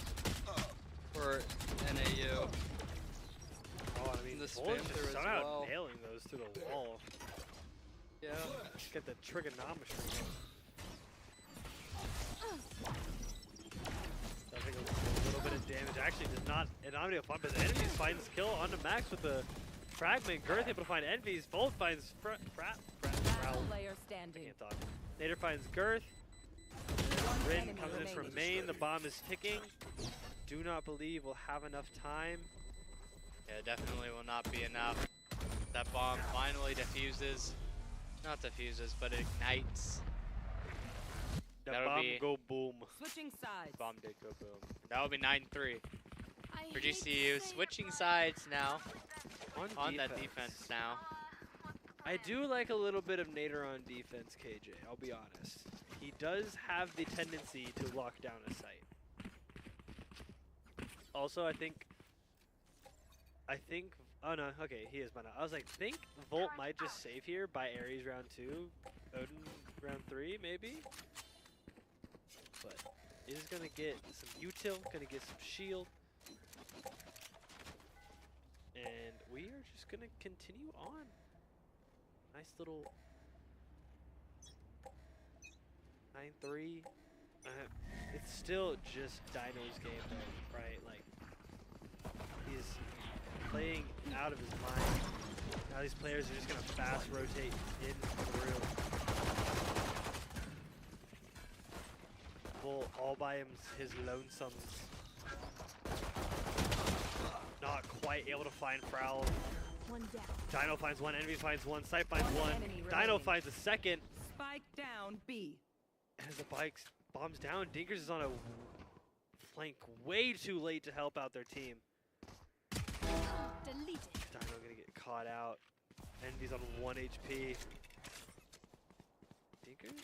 for NAU. Oh, I mean, The the spam bullets through just as somehow well. nailing those through the wall. Yeah. Get the trigonometry. Does take a little bit of damage. Actually, does not. And Omnio fun, but the enemies finds kill onto Max with the fragment. Girth able to find Envy's. Bolt finds Last player I standing. can't talk. Nader finds Girth. One Rin enemy comes in from remaining. main. The bomb is ticking. Do not believe we'll have enough time. Yeah, definitely will not be enough. That bomb finally diffuses. Not diffuses, but ignites. The That'll bomb be- go boom. Switching sides. Bomb did go boom. That'll be 9-3 for GCU. Switching sides now on that defense now. I do like a little bit of Nader on defense, KJ. I'll be honest. He does have the tendency to lock down a site. Also, I think. Oh no, okay, he is by now. I was like, think Volt might just save here by Ares round 2, Odin round 3, maybe. But he's gonna get some util, gonna get some shield. And we are just gonna continue on. Nice little 9-3. It's still just Dino's game though, right? Like, he's playing out of his mind. Now these players are just gonna fast rotate in through. Bull all by his lonesomes. Not quite able to find Prowl. One down. Dino finds one, Envy finds one, Sight finds One one. enemy Dino remaining. finds a second. Spike down B. As the bike bombs down, Dinkers is on a flank way too late to help out their team. Deleted. Dino gonna get caught out. Envy's on 1 HP. Dinkers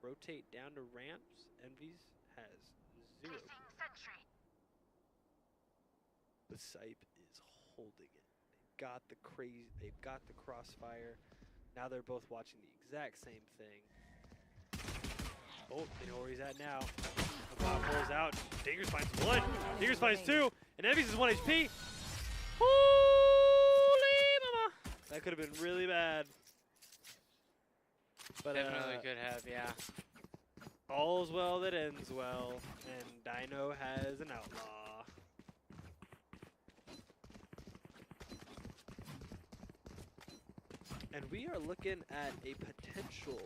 rotate down to ramps. Envy's has 0. The Sipe is holding it. They've got the crossfire. Now they're both watching the exact same thing. Oh, they know where he's at now. The bomb pulls out. Dinkers finds one. Dinkers finds two. And Envy's is 1 HP. Holy mama! That could have been really bad. But Definitely could have, yeah. all's well that ends well, and Dino has an outlaw. And we are looking at a potential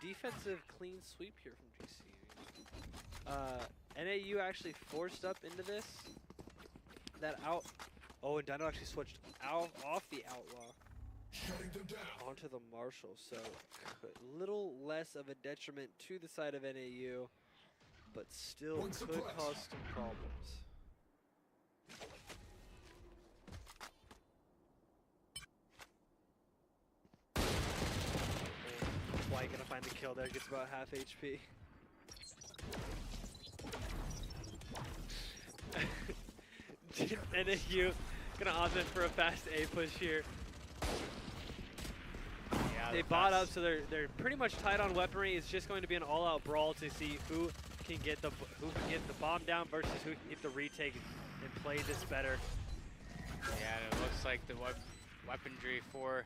defensive clean sweep here from GCU. NAU actually forced up into this. Oh, and Dino actually switched off the outlaw Shutting them down. onto the Marshal, so a little less of a detriment to the side of NAU, but still Points of could class. cause some problems. White gonna find the kill there, gets about half HP. NAU gonna opt in for a fast A push here. Yeah, They the bought up, best. so they're pretty much tight on weaponry. It's just going to be an all-out brawl to see who can get the bomb down versus who can get the retake and play this better. Yeah, and it looks like the weaponry for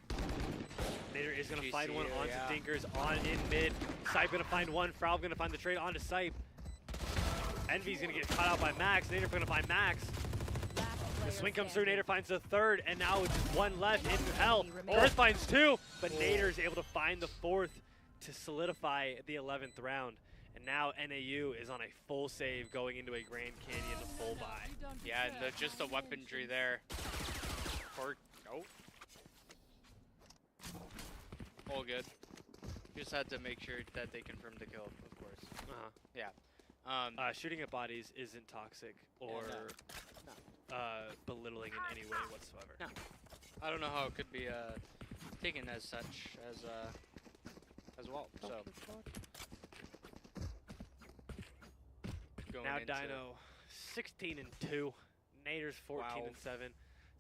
Nader is going to find GCU, one onto yeah. Dinkers on in mid. Sipe going to find one. Frau going to find the trade onto Sipe. Envy's going to get caught out by Max. Nader going to find Max. The swing comes through. Nader finds the third, and now it's just one left in hell. Earth finds two, but Nader's able to find the fourth to solidify the 11th round. And now NAU is on a full save going into a Grand Canyon full buy. yeah, and just the weaponry there. For all good. Just had to make sure that they confirmed the kill, of course. Yeah. Shooting at bodies isn't toxic or belittling in any way whatsoever. No. I don't know how it could be taken as such as well. So going Now into Dino 16-2, Nader's 14-7. Wow.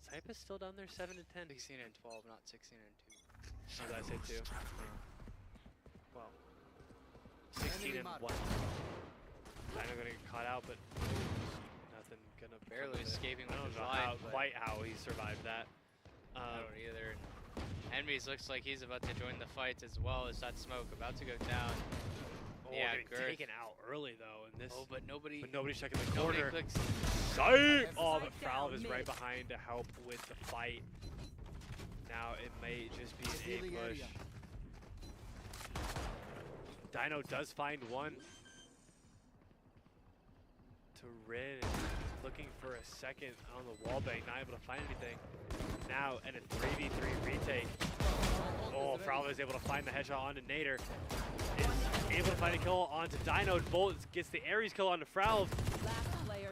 Sipe is still down there 7-10. 16 and 12, not 16 and 2. What did I say 2? Well, 16-1. Dino gonna get caught out, but nothing gonna Barely come of it. escaping I with don't his know life. but quite how he survived that. I don't either. Envy's looks like he's about to join the fight as well as that smoke about to go down. Oh, yeah, getting Girth. taken out early though in this. Oh, but nobody's checking the nobody corner. clicks. Sipe! Oh, but Frau is right behind to help with the fight. Now it may just be an A push. Dino does find one. To Rin, looking for a second on the wall bank, not able to find anything. Now, and a 3v3 retake. Oh, Frau is able to find the headshot onto Nader. Is able to find a kill onto Dino. Bolt gets the Ares kill onto Frau.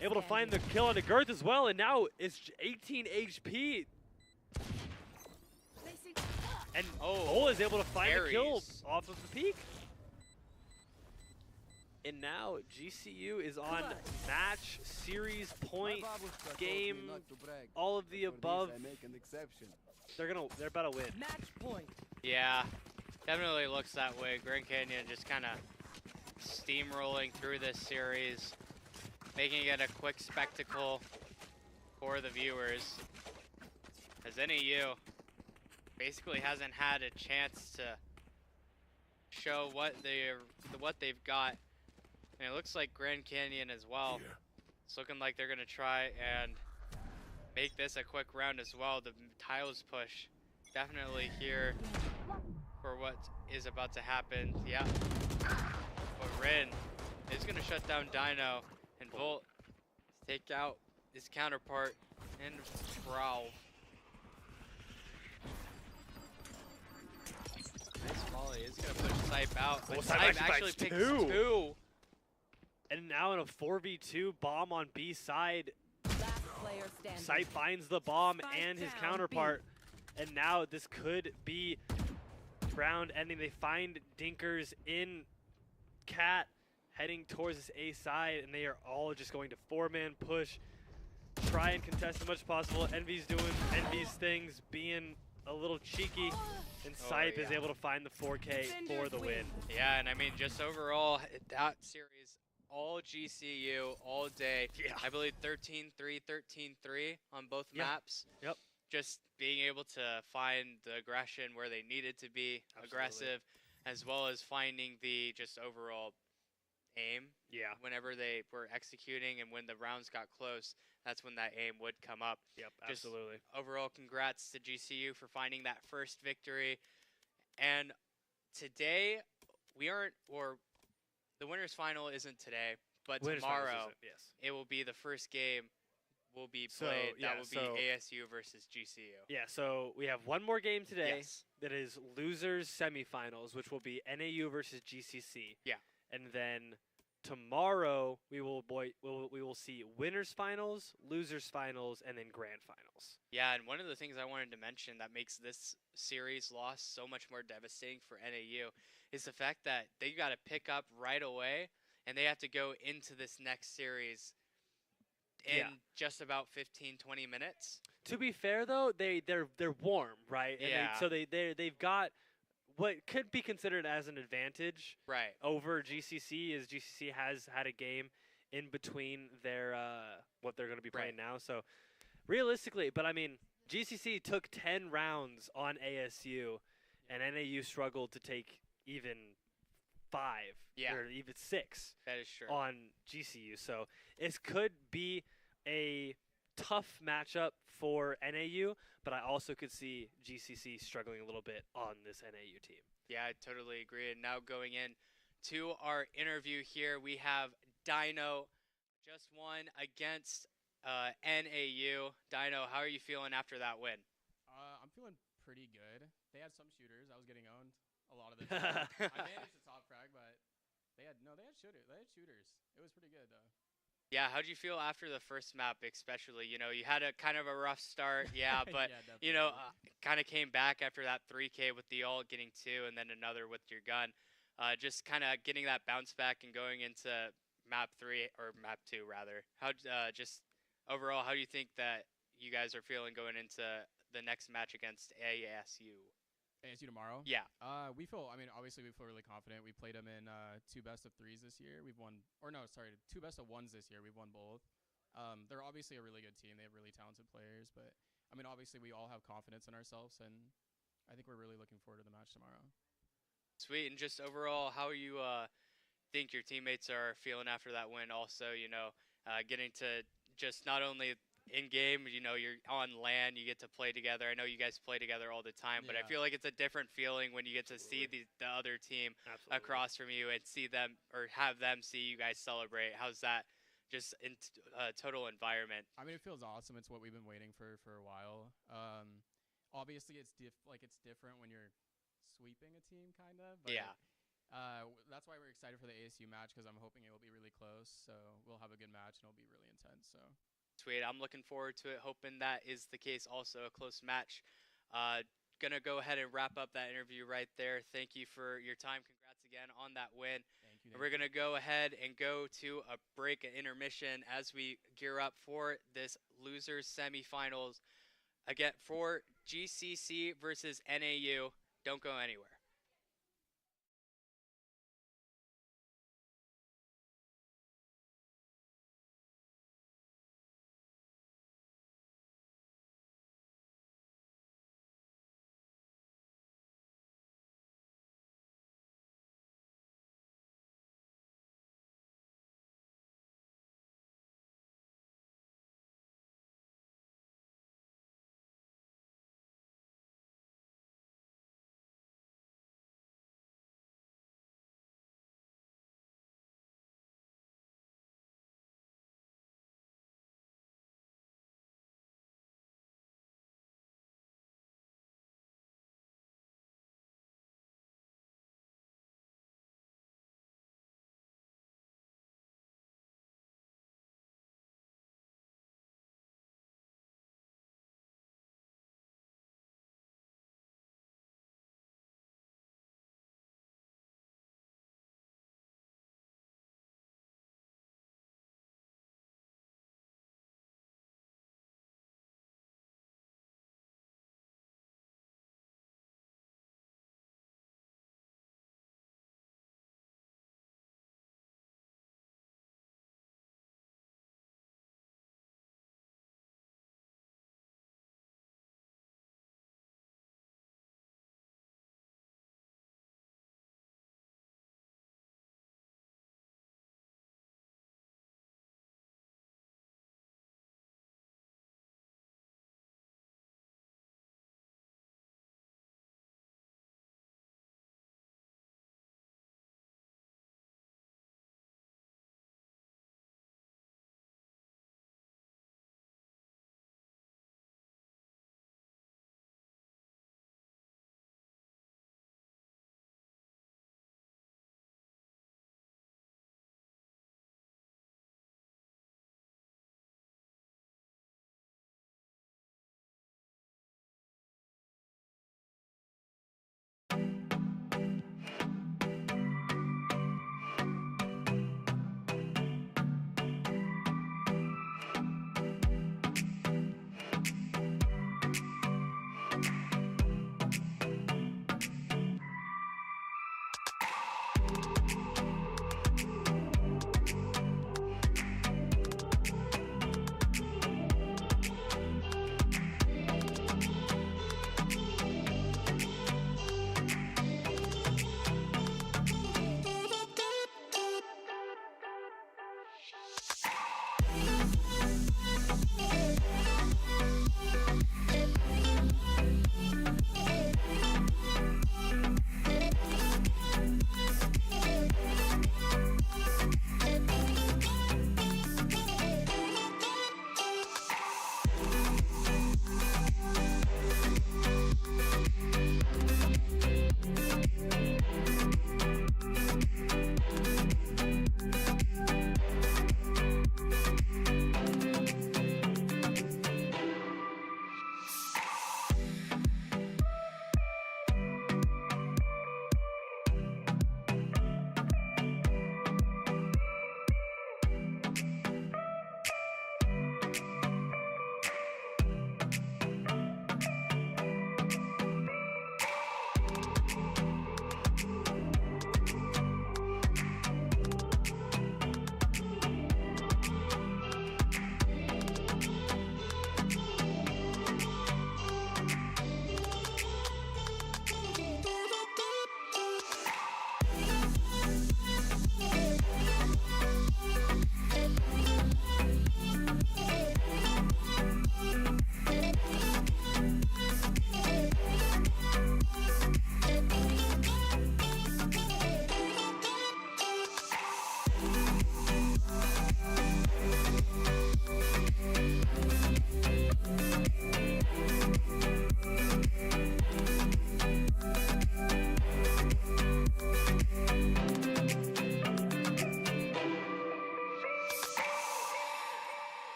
Able to find the kill onto Girth as well, and now it's 18 HP. And Bull is able to find the kill off of the peak. And now GCU is on match, series, point, game, all of the above. They're about to win. Match point. Yeah, definitely looks that way. Grand Canyon just kind of steamrolling through this series, making it a quick spectacle for the viewers. As NAU basically hasn't had a chance to show what they've got. And it looks like Grand Canyon as well. It's looking like they're going to try and make this a quick round as well. The tiles push definitely here for what is about to happen. Yeah. But Rin is going to shut down Dino and Volt take out his counterpart and Prowl. Nice volley. Is going to push Sipe out. But Sipe actually picks two. And now in a 4v2 bomb on B side, Sipe finds the bomb and his counterpart. And now this could be round ending. They find Dinkers in Cat heading towards this A side, and they are all just going to 4-man push, try and contest as much as possible. Envy's doing Envy's things, being a little cheeky, and Sipe is able to find the 4K for the win. Yeah, and I mean, just overall, that series, all GCU, all day. Yeah. I believe 13-3, 13-3 on both maps. Yep. Just being able to find the aggression where they needed to be aggressive, as well as finding the just overall aim. Yeah. Whenever they were executing and when the rounds got close, that's when that aim would come up. Yep, Just absolutely. overall, congrats to GCU for finding that first victory. And today, we aren't, or the winners final isn't today, but Winners finals tomorrow isn't, yes. it will be the first game will be played. That will be ASU versus GCU. Yeah, so we have one more game today. Yes. That is losers semifinals, which will be NAU versus GCC. Yeah. And then tomorrow we will see winners finals, losers finals, and then grand finals. Yeah, and one of the things I wanted to mention that makes this series loss so much more devastating for NAU is the fact that they got to pick up right away, and they have to go into this next series in just about 15-20 minutes. To be fair though, they're warm, right? And Yeah. so they've got what could be considered as an advantage Right. over GCC, is GCC has had a game in between their what they're going to be playing now. So realistically, but I mean, GCC took 10 rounds on ASU, and NAU struggled to take even 5 Yeah. or even 6 That is true. on GCU. So it could be a tough matchup for NAU, but I also could see GCC struggling a little bit on this NAU team. Yeah, I totally agree. And now going in to our interview here, we have Dino, just won against NAU. Dino, how are you feeling after that win? I'm feeling pretty good. They had some shooters. I was getting owned a lot of the time. I managed to top frag, but they had shooters. They had shooters. It was pretty good though. Yeah, how'd you feel after the first map, especially? You know, you had a kind of a rough start, yeah, but Yeah, you know, definitely. kind of came back after that 3K with the ult, getting 2, and then another with your gun. Just kind of getting that bounce back and going into map 3 or map 2 rather. How just overall, how do you think that you guys are feeling going into the next match against ASU? ASU tomorrow. Yeah. We feel. I mean, obviously, we feel really confident. We played them in 2 best-of-3s this year. We've won, or no, sorry, 2 best-of-1s this year. We've won both. They're obviously a really good team. They have really talented players, but I mean, obviously, we all have confidence in ourselves, and I think we're really looking forward to the match tomorrow. Sweet. And just overall, how you think your teammates are feeling after that win? Also, you know, getting to just not only in game, you know, you're on LAN, you get to play together. I know you guys play together all the time, but I Yeah. feel like it's a different feeling when you get to see the other team Absolutely. across from you and see them or have them see you guys celebrate. How's that just in total environment? I mean, it feels awesome. It's what we've been waiting for a while. Obviously, it's different when you're sweeping a team, kind of. But Yeah. That's why we're excited for the ASU match because I'm hoping it will be really close. So we'll have a good match and it'll be really intense. So. Sweet. I'm looking forward to it, hoping that is the case. Also, a close match. Gonna go ahead and wrap up that interview right there. Thank you for your time. Congrats again on that win. Thank you. And we're gonna go ahead and go to a break, an intermission, as we gear up for this losers semifinals again for GCC versus NAU. Don't go anywhere.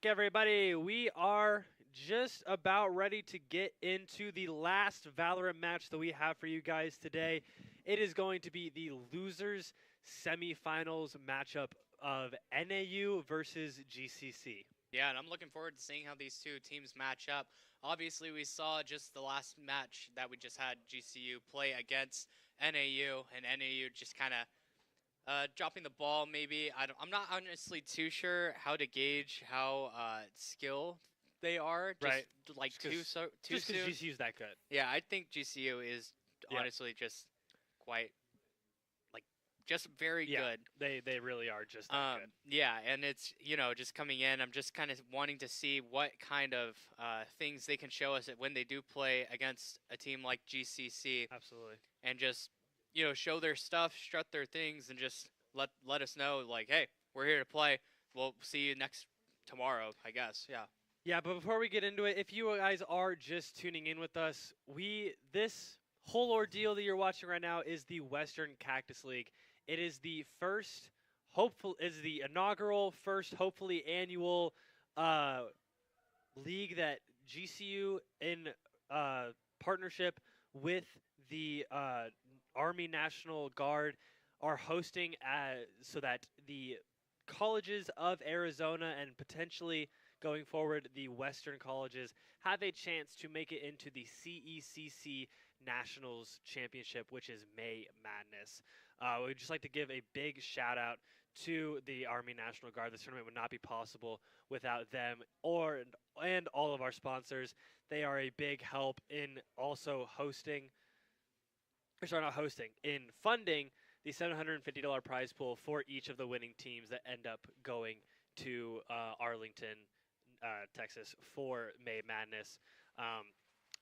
everybody. We are just about ready to get into the last Valorant match that we have for you guys today. It is going to be the losers semifinals matchup of NAU versus GCC. Yeah, and I'm looking forward to seeing how these two teams match up. Obviously, we saw just the last match that we just had GCU play against NAU, and NAU just kind of dropping the ball maybe. I'm not honestly too sure how to gauge how skilled they are. Just Right. like Just too 'cause- too Just because soon. GCU's that good. Yeah, I think GCU is Yeah. honestly just quite just very Yeah, good. they really are just that good. Yeah, and it's, just coming in, I'm just kind of wanting to see what kind of things they can show us when they do play against a team like GCC, Absolutely. and just, show their stuff, strut their things, and just let us know, like, hey, we're here to play. We'll see you tomorrow, I guess. Yeah. Yeah, but before we get into it, if you guys are just tuning in with us, this whole ordeal that you're watching right now is the Western Cactus League. It is the inaugural first, hopefully annual league that GCU in partnership with the Army National Guard are hosting, so that the colleges of Arizona and potentially going forward the Western colleges have a chance to make it into the CECC Nationals Championship, which is May Madness. We'd just like to give a big shout out to the Army National Guard. This tournament would not be possible without them and all of our sponsors. They are a big help in also in funding the $750 prize pool for each of the winning teams that end up going to Arlington, Texas for May Madness.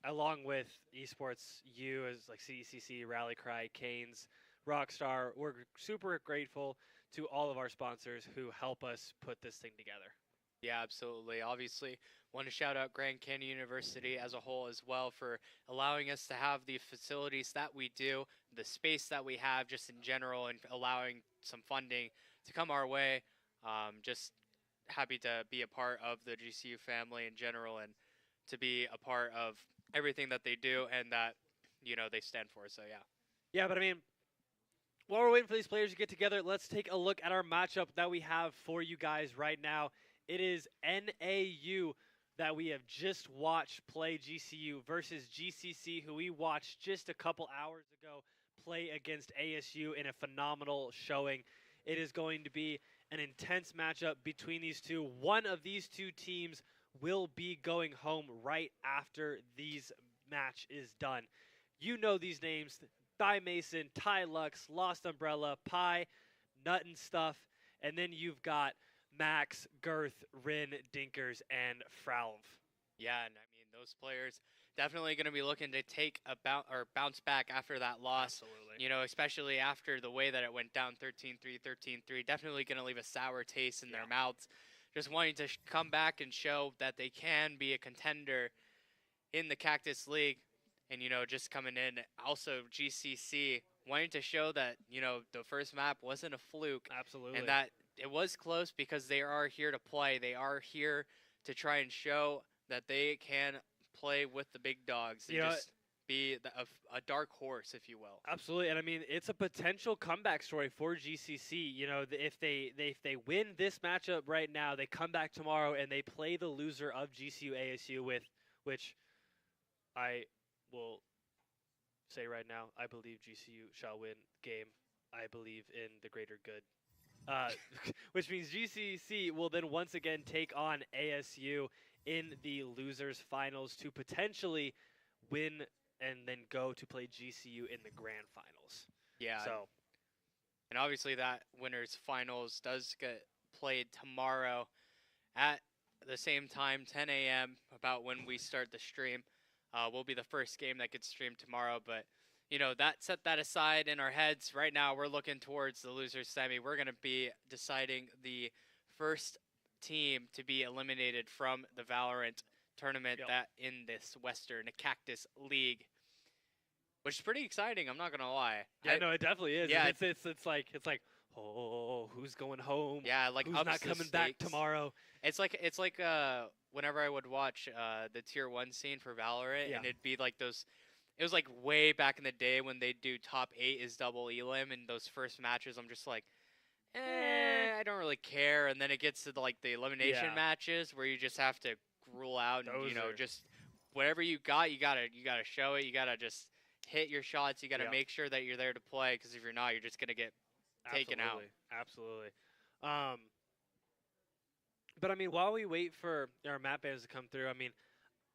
Along with Esports U, as like CECC, Rally Cry, Canes, Rockstar, we're super grateful to all of our sponsors who help us put this thing together. Yeah, absolutely. Obviously, want to shout out Grand Canyon University as a whole as well for allowing us to have the facilities that we do, the space that we have just in general, and allowing some funding to come our way. Just happy to be a part of the GCU family in general and to be a part of everything that they do and that, they stand for. So, yeah. Yeah, but I mean, while we're waiting for these players to get together, let's take a look at our matchup that we have for you guys right now. It is NAU that we have just watched play GCU versus GCC, who we watched just a couple hours ago play against ASU in a phenomenal showing. It is going to be an intense matchup between these two. One of these two teams will be going home right after these match is done. You know these names: Thigh Mason, Ty Lux, Lost Umbrella, Pi, Nut and Stuff, and then you've got Max, Girth, Rin, Dinkers, and Fralv. Yeah, and I mean, those players definitely going to be looking to take bounce back after that loss. Absolutely. Especially after the way that it went down 13-3, 13-3. Definitely going to leave a sour taste in their mouths. Just wanting to come back and show that they can be a contender in the Cactus League. And, just coming in. Also, GCC wanting to show that, the first map wasn't a fluke. Absolutely. And that it was close because they are here to play. They are here to try and show that they can play with the big dogs and just be a dark horse, if you will. Absolutely, and I mean, it's a potential comeback story for GCC. If they win this matchup right now, they come back tomorrow and they play the loser of GCU ASU, which I will say right now, I believe GCU shall win game. I believe in the greater good. Which means GCC will then once again take on ASU in the losers finals to potentially win and then go to play GCU in the grand finals. Yeah. So, and obviously that winners finals does get played tomorrow at the same time, 10 a.m. about when we start the stream. Will be the first game that gets streamed tomorrow, but set that aside in our heads. Right now, we're looking towards the losers semi. We're going to be deciding the first team to be eliminated from the Valorant tournament that in this Western Cactus League, which is pretty exciting. I'm not going to lie. yeah, no, it definitely is. Yeah, It's like, oh, who's going home? Yeah, like who's ups not the coming back stakes. tomorrow? It's like whenever I would watch the tier 1 scene for Valorant, Yeah. and it'd be like those. It was like way back in the day when they do top 8 is double elim, and those first matches I'm just like, I don't really care. And then it gets to the elimination Yeah. matches where you just have to rule out and Those are- just whatever you got, you gotta show it. You gotta just hit your shots. You gotta Yep. make sure that you're there to play, because if you're not, you're just gonna get taken out. Absolutely. But I mean, while we wait for our map bans to come through, I mean,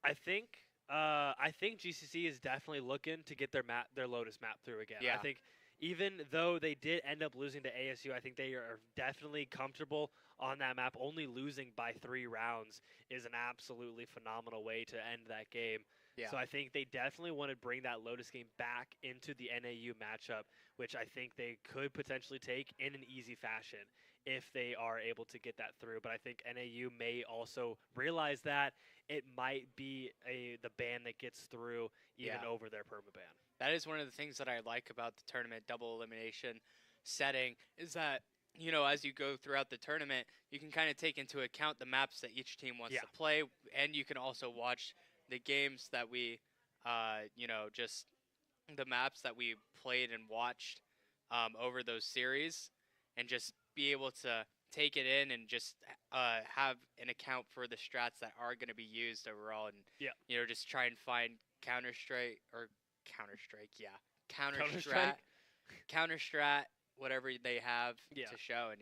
I think GCC is definitely looking to get their Lotus map through again. Yeah. I think even though they did end up losing to ASU, I think they are definitely comfortable on that map. Only losing by 3 rounds is an absolutely phenomenal way to end that game. Yeah. So I think they definitely want to bring that Lotus game back into the NAU matchup, which I think they could potentially take in an easy fashion if they are able to get that through. But I think NAU may also realize that it might be the ban that gets through even over their permaban. That is one of the things that I like about the tournament double elimination setting, is that, as you go throughout the tournament, you can kind of take into account the maps that each team wants to play, and you can also watch the games that we, just the maps that we played and watched over those series, and just be able to take it in and just have an account for the strats that are going to be used overall, and just try and find counter strat, whatever they have to show, and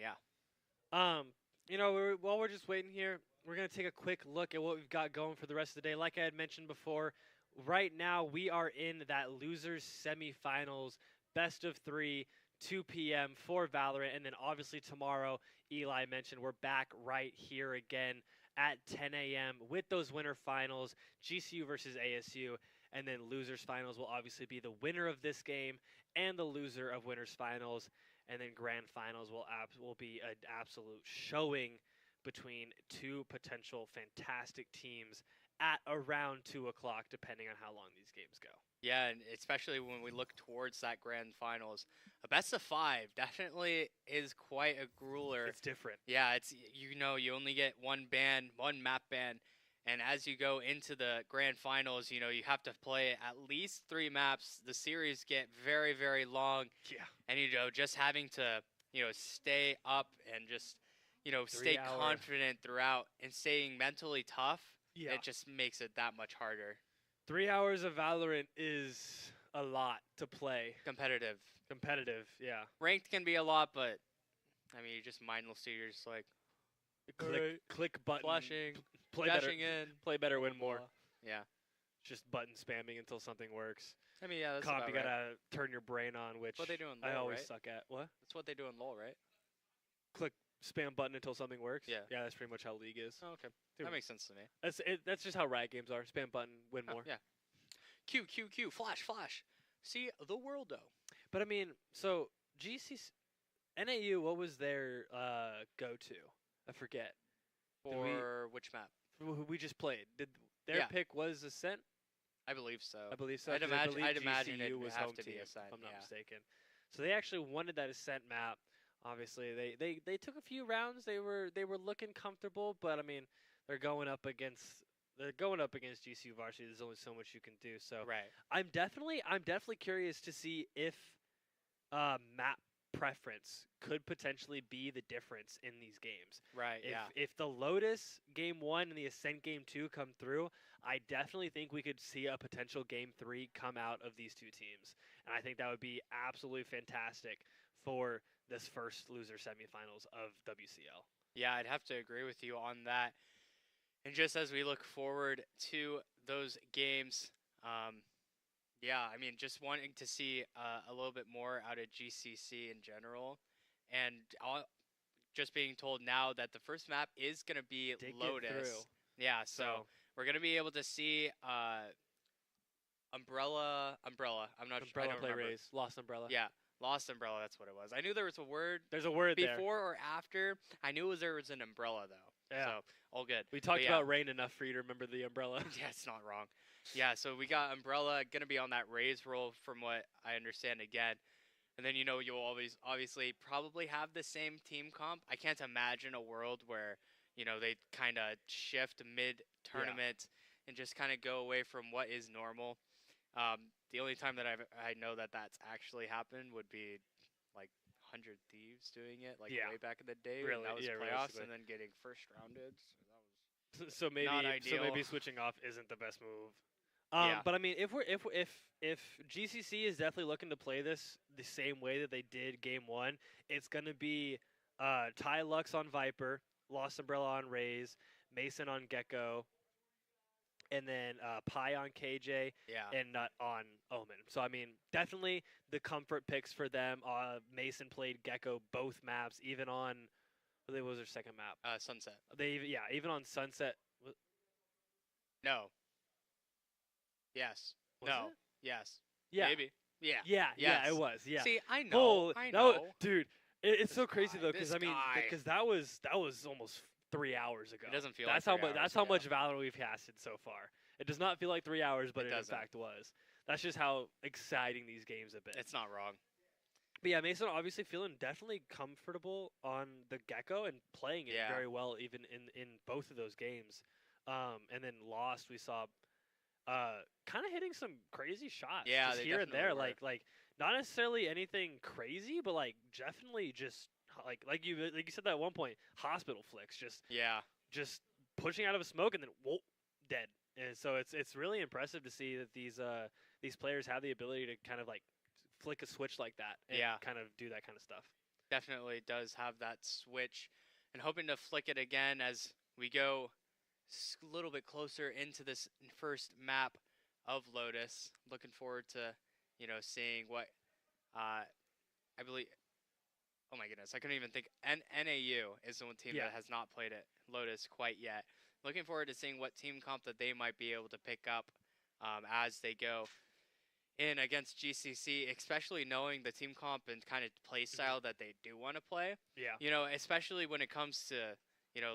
while we're just waiting here, we're going to take a quick look at what we've got going for the rest of the day. Like I had mentioned before, right now we are in that losers semifinals, best of 3, 2 p.m. for Valorant, and then obviously tomorrow, Eli mentioned, we're back right here again at 10 a.m. with those winter finals, GCU versus ASU, and then losers finals will obviously be the winner of this game and the loser of winners finals, and then grand finals will be an absolute showing between 2 potential fantastic teams at around 2 o'clock, depending on how long these games go. Yeah, and especially when we look towards that grand finals, a best of 5 definitely is quite a grueler. It's different. Yeah, it's you only get one map ban, and as you go into the grand finals, you have to play at least 3 maps. The series get very, very long. Yeah. And just having to stay up and just stay confident throughout and staying mentally tough. Yeah. It just makes it that much harder. 3 hours of Valorant is a lot to play. Competitive, yeah. Ranked can be a lot, but I mean, you just mindlessly, you're just like click button, flashing, play better, in, play better, win more. Yeah, just button spamming until something works. I mean, yeah, that's Comp, about you gotta turn your brain on, which what they do in LoL, I always right? suck at. What? That's what they do in LoL, right? Click spam button until something works. Yeah, that's pretty much how League is. Oh, okay, Dude, that makes sense to me. That's just how Riot games are. Spam button, win more. Yeah. Q, flash. See the world though. But I mean, so NAU, what was their go-to? I forget. For which map? We just played. Did their pick was Ascent? I believe so. I believe so. I'd imagine GCU it was have home to be team, Ascent, if I'm not mistaken. So they actually wanted that Ascent map. Obviously, they took a few rounds. They were looking comfortable, but I mean, they're going up against GCU varsity. There's only so much you can do. So right. I'm definitely curious to see if map preference could potentially be the difference in these games. Right. If the Lotus game 1 and the Ascent game 2 come through, I definitely think we could see a potential game 3 come out of these 2 teams, and I think that would be absolutely fantastic for this first loser semifinals of WCL. Yeah, I'd have to agree with you on that. And just as we look forward to those games, yeah, I mean, just wanting to see a little bit more out of GCC in general, and just being told now that the first map is going to be Lotus. Yeah, so we're going to be able to see Umbrella. I'm not sure. I don't play remember. Raise. Lost Umbrella. Yeah. Lost Umbrella, that's what it was. I knew there was a word. There's a word before or after. I knew there was an umbrella, though. Yeah. So, all good. We talked about rain enough for you to remember the umbrella. Yeah, it's not wrong. Yeah, so we got Umbrella going to be on that raise roll from what I understand again. And then you'll always obviously probably have the same team comp. I can't imagine a world where they kind of shift mid tournament and just kind of go away from what is normal. The only time that I know that that's actually happened would be like 100 Thieves doing it like way back in the day when Really, that was yeah, playoffs realistically. and then getting first rounded. So that was So maybe not ideal. switching off isn't the best move. Yeah. But I mean, if GCC is definitely looking to play this the same way that they did Game 1, it's gonna be Ty Lux on Viper, Lost Umbrella on Raze, Mason on Gecko, and then Pi on KJ, Yeah. and Nut on Omen. So I mean, definitely the comfort picks for them. Mason played Gecko both maps, even on what was their second map? Sunset. Even on Sunset. No. Yes. Was no. it? Yes. Yeah. Maybe. Yeah. Yeah, Yes. it was. Yeah. See, I know. Holy- I that was- know. dude. It's so This crazy guy, though, because this I mean, guy. because that was almost 3 hours ago. It doesn't feel that's like how 3 much. That's hours how much ago. Valorant we've casted so far. It does not feel like 3 hours, but It it in doesn't. fact was. That's just how exciting these games have been. It's not wrong. But yeah, Mason obviously feeling definitely comfortable on the Gecko and playing it Yeah. very well, even in both of those games. And then Lost, we saw kind of hitting some crazy shots, Yeah, just they here and there, definitely were. like not necessarily anything crazy, but like definitely just like you said that at one point, hospital flicks, just Yeah. pushing out of a smoke and then whoa, dead. And so it's really impressive to see that these players have the ability to kind of like flick a switch like that and Yeah. kind of do that kind of stuff. Definitely does have that switch, and hoping to flick it again as we go a little bit closer into this first map of Lotus. Looking forward to seeing what I believe. Oh my goodness, I couldn't even think. NAU is the one team Yeah. that has not played it Lotus quite yet. Looking forward to seeing what team comp that they might be able to pick up as they go in against GCC, especially knowing the team comp and kind of play style that they do want to play. Yeah. Especially when it comes to,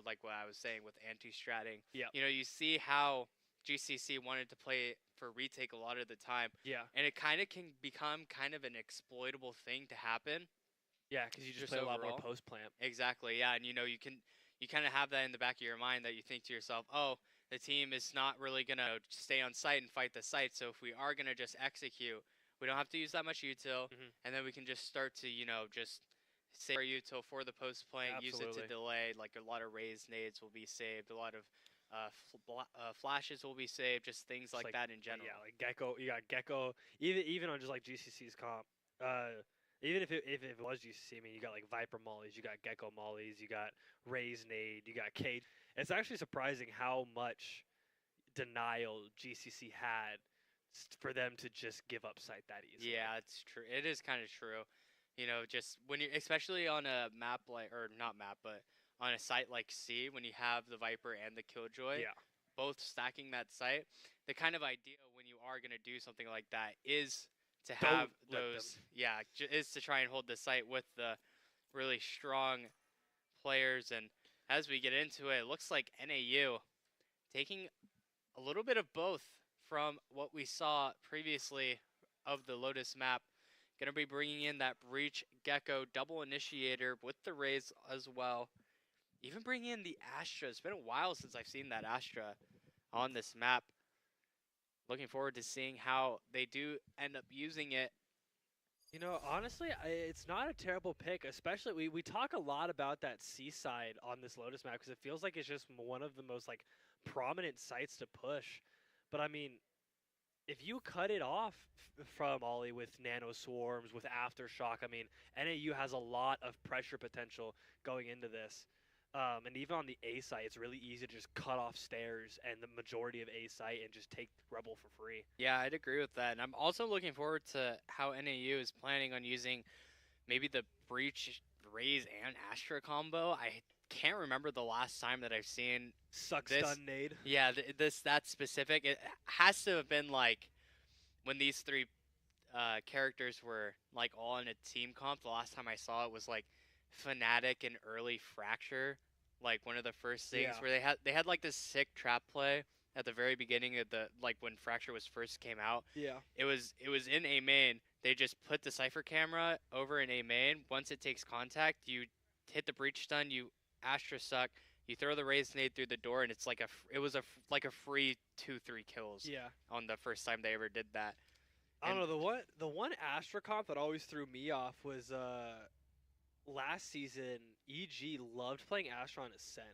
like what I was saying with anti-stratting. Yeah. You see how GCC wanted to play for retake a lot of the time. Yeah. And it kind of can become kind of an exploitable thing to happen. Yeah, because you just Just play a lot more overall. post plant. Exactly, yeah. And, you kind of have that in the back of your mind that you think to yourself, oh, the team is not really going to stay on site and fight the site. So if we are going to just execute, we don't have to use that much util. And then we can just start to, just save our util for the post plant, use it Absolutely. to delay. Like a lot of raised nades will be saved. A lot of flashes will be saved. Just things Just like that in general. Yeah, like Gecko. You got Gecko. Even on just like GCC's comp. Even if it was GCC, I mean, you got like Viper mollies, you got Gecko mollies, you got Raze nade, you got Cage. It's actually surprising how much denial GCC had for them to just give up site that easily. Yeah, it's true. It is kind of true. Just when you, especially on a map like, or not map, but on a site like C, when you have the Viper and the Killjoy, Yeah. both stacking that site, the kind of idea when you are going to do something like that is to have let those, is to try and hold the site with the really strong players. And as we get into it, it looks like NAU taking a little bit of both from what we saw previously of the Lotus map. Going to be bringing in that Breach Gecko double initiator with the Raze as well. Even bringing in the Astra. It's been a while since I've seen that Astra on this map. Looking forward to seeing how they do end up using it. Honestly, it's not a terrible pick, especially we talk a lot about that seaside on this Lotus map because it feels like it's just one of the most like prominent sites to push. But I mean, if you cut it off from Ollie with nano swarms, with aftershock, I mean, NAU has a lot of pressure potential going into this. And even on the A site, it's really easy to just cut off stairs and the majority of A site and just take Rebel for free. Yeah, I'd agree with that. And I'm also looking forward to how NAU is planning on using maybe the Breach, Raze, and Astra combo. I can't remember the last time that I've seen Suck this. stun nade. Yeah, that specific. It has to have been like when these three characters were like all in a team comp. The last time I saw it was like Fnatic and early Fracture, like one of the first things Yeah. where they had like this sick trap play at the very beginning of the like when Fracture was first came out. Yeah. It was in A main. They just put the Cypher camera over in A main. Once it takes contact, you hit the breach stun, you Astra suck, you throw the raise nade through the door, and it's like like a free 2-3 kills. Yeah. On the first time they ever did that. I don't know, the one Astra comp that always threw me off was last season. EG loved playing Astra on Ascent.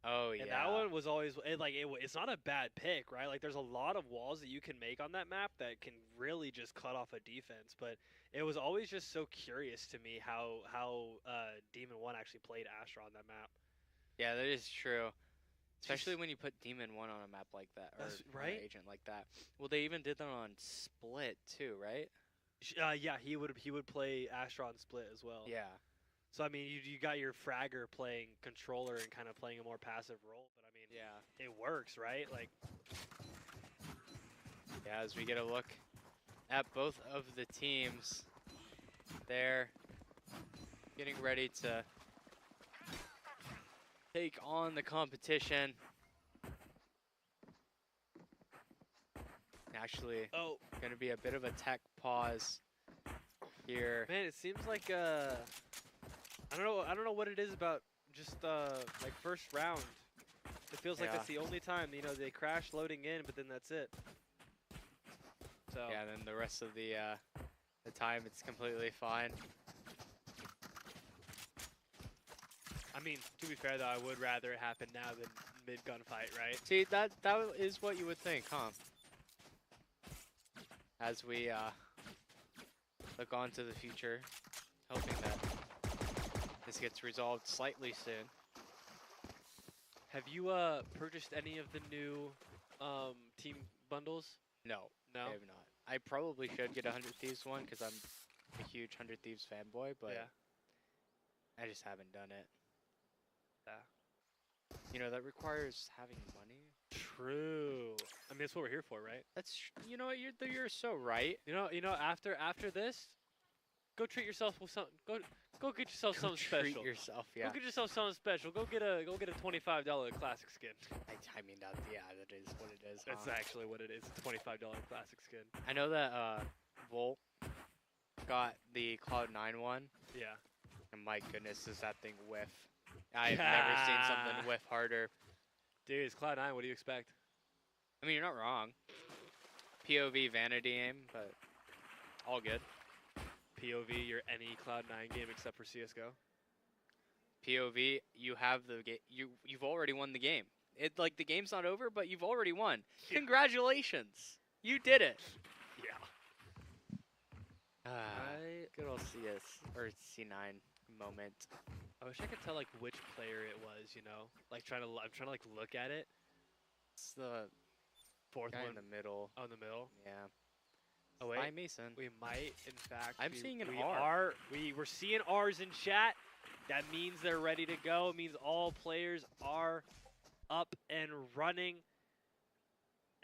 Oh yeah. And that one was always it's not a bad pick, right? Like there's a lot of walls that you can make on that map that can really just cut off a defense. But it was always just so curious to me how Demon One actually played Astra on that map. Yeah, that is true. Especially when you put Demon 1 on a map like that, or That's on right. an agent like that. Well, they even did that on Split too, right? Yeah, he would play Astra on Split as well. Yeah. So I mean, you got your fragger playing controller and kind of playing a more passive role, but I mean, Yeah. it works, right? Like, Yeah, as we get a look at both of the teams, they're getting ready to take on the competition. Actually, gonna be a bit of a tech pause here. man, it seems like I don't know what it is about just like first round. It feels like Yeah. that's the only time they crash loading in, but then that's it. So Yeah, and then the rest of the time it's completely fine. I mean, to be fair though, I would rather it happen now than mid gunfight, right? See, that is what you would think, huh? As we look on to the future, hoping that this gets resolved slightly soon. Have you purchased any of the new team bundles? No, No. I have not. I probably should get a 100 Thieves one because I'm a huge 100 Thieves fanboy, but Yeah. I just haven't done it. Yeah. You know, that requires having money. True. I mean, that's what we're here for, right? You know what, you're so right. You know, after this, go treat yourself with something. Go get yourself something Treat special. yourself, yeah. Go get yourself something special. Go get a $25 classic skin. I mean, that is what it is. That's huh? actually what it is. A $25 classic skin. I know that Volt got the Cloud9 one, Yeah. and my goodness, does that thing whiff? I've never seen something whiff harder. Dude, it's Cloud9. What do you expect? I mean, you're not wrong. POV vanity aim, but all good. POV, your any Cloud9 game except for CS:GO. POV, you have the game. You've already won the game. Like the game's not over, but you've already won. Yeah. Congratulations, you did it. Yeah. Good old CS or C9 moment. I wish I could tell like which player it was. Like I'm trying to like look at it. It's the Fourth guy one in the middle. Oh, in the middle. Yeah. Oh wait. Hi, Mason. We might, in fact. I'm seeing an we R. We're seeing R's in chat. That means they're ready to go. It means all players are up and running.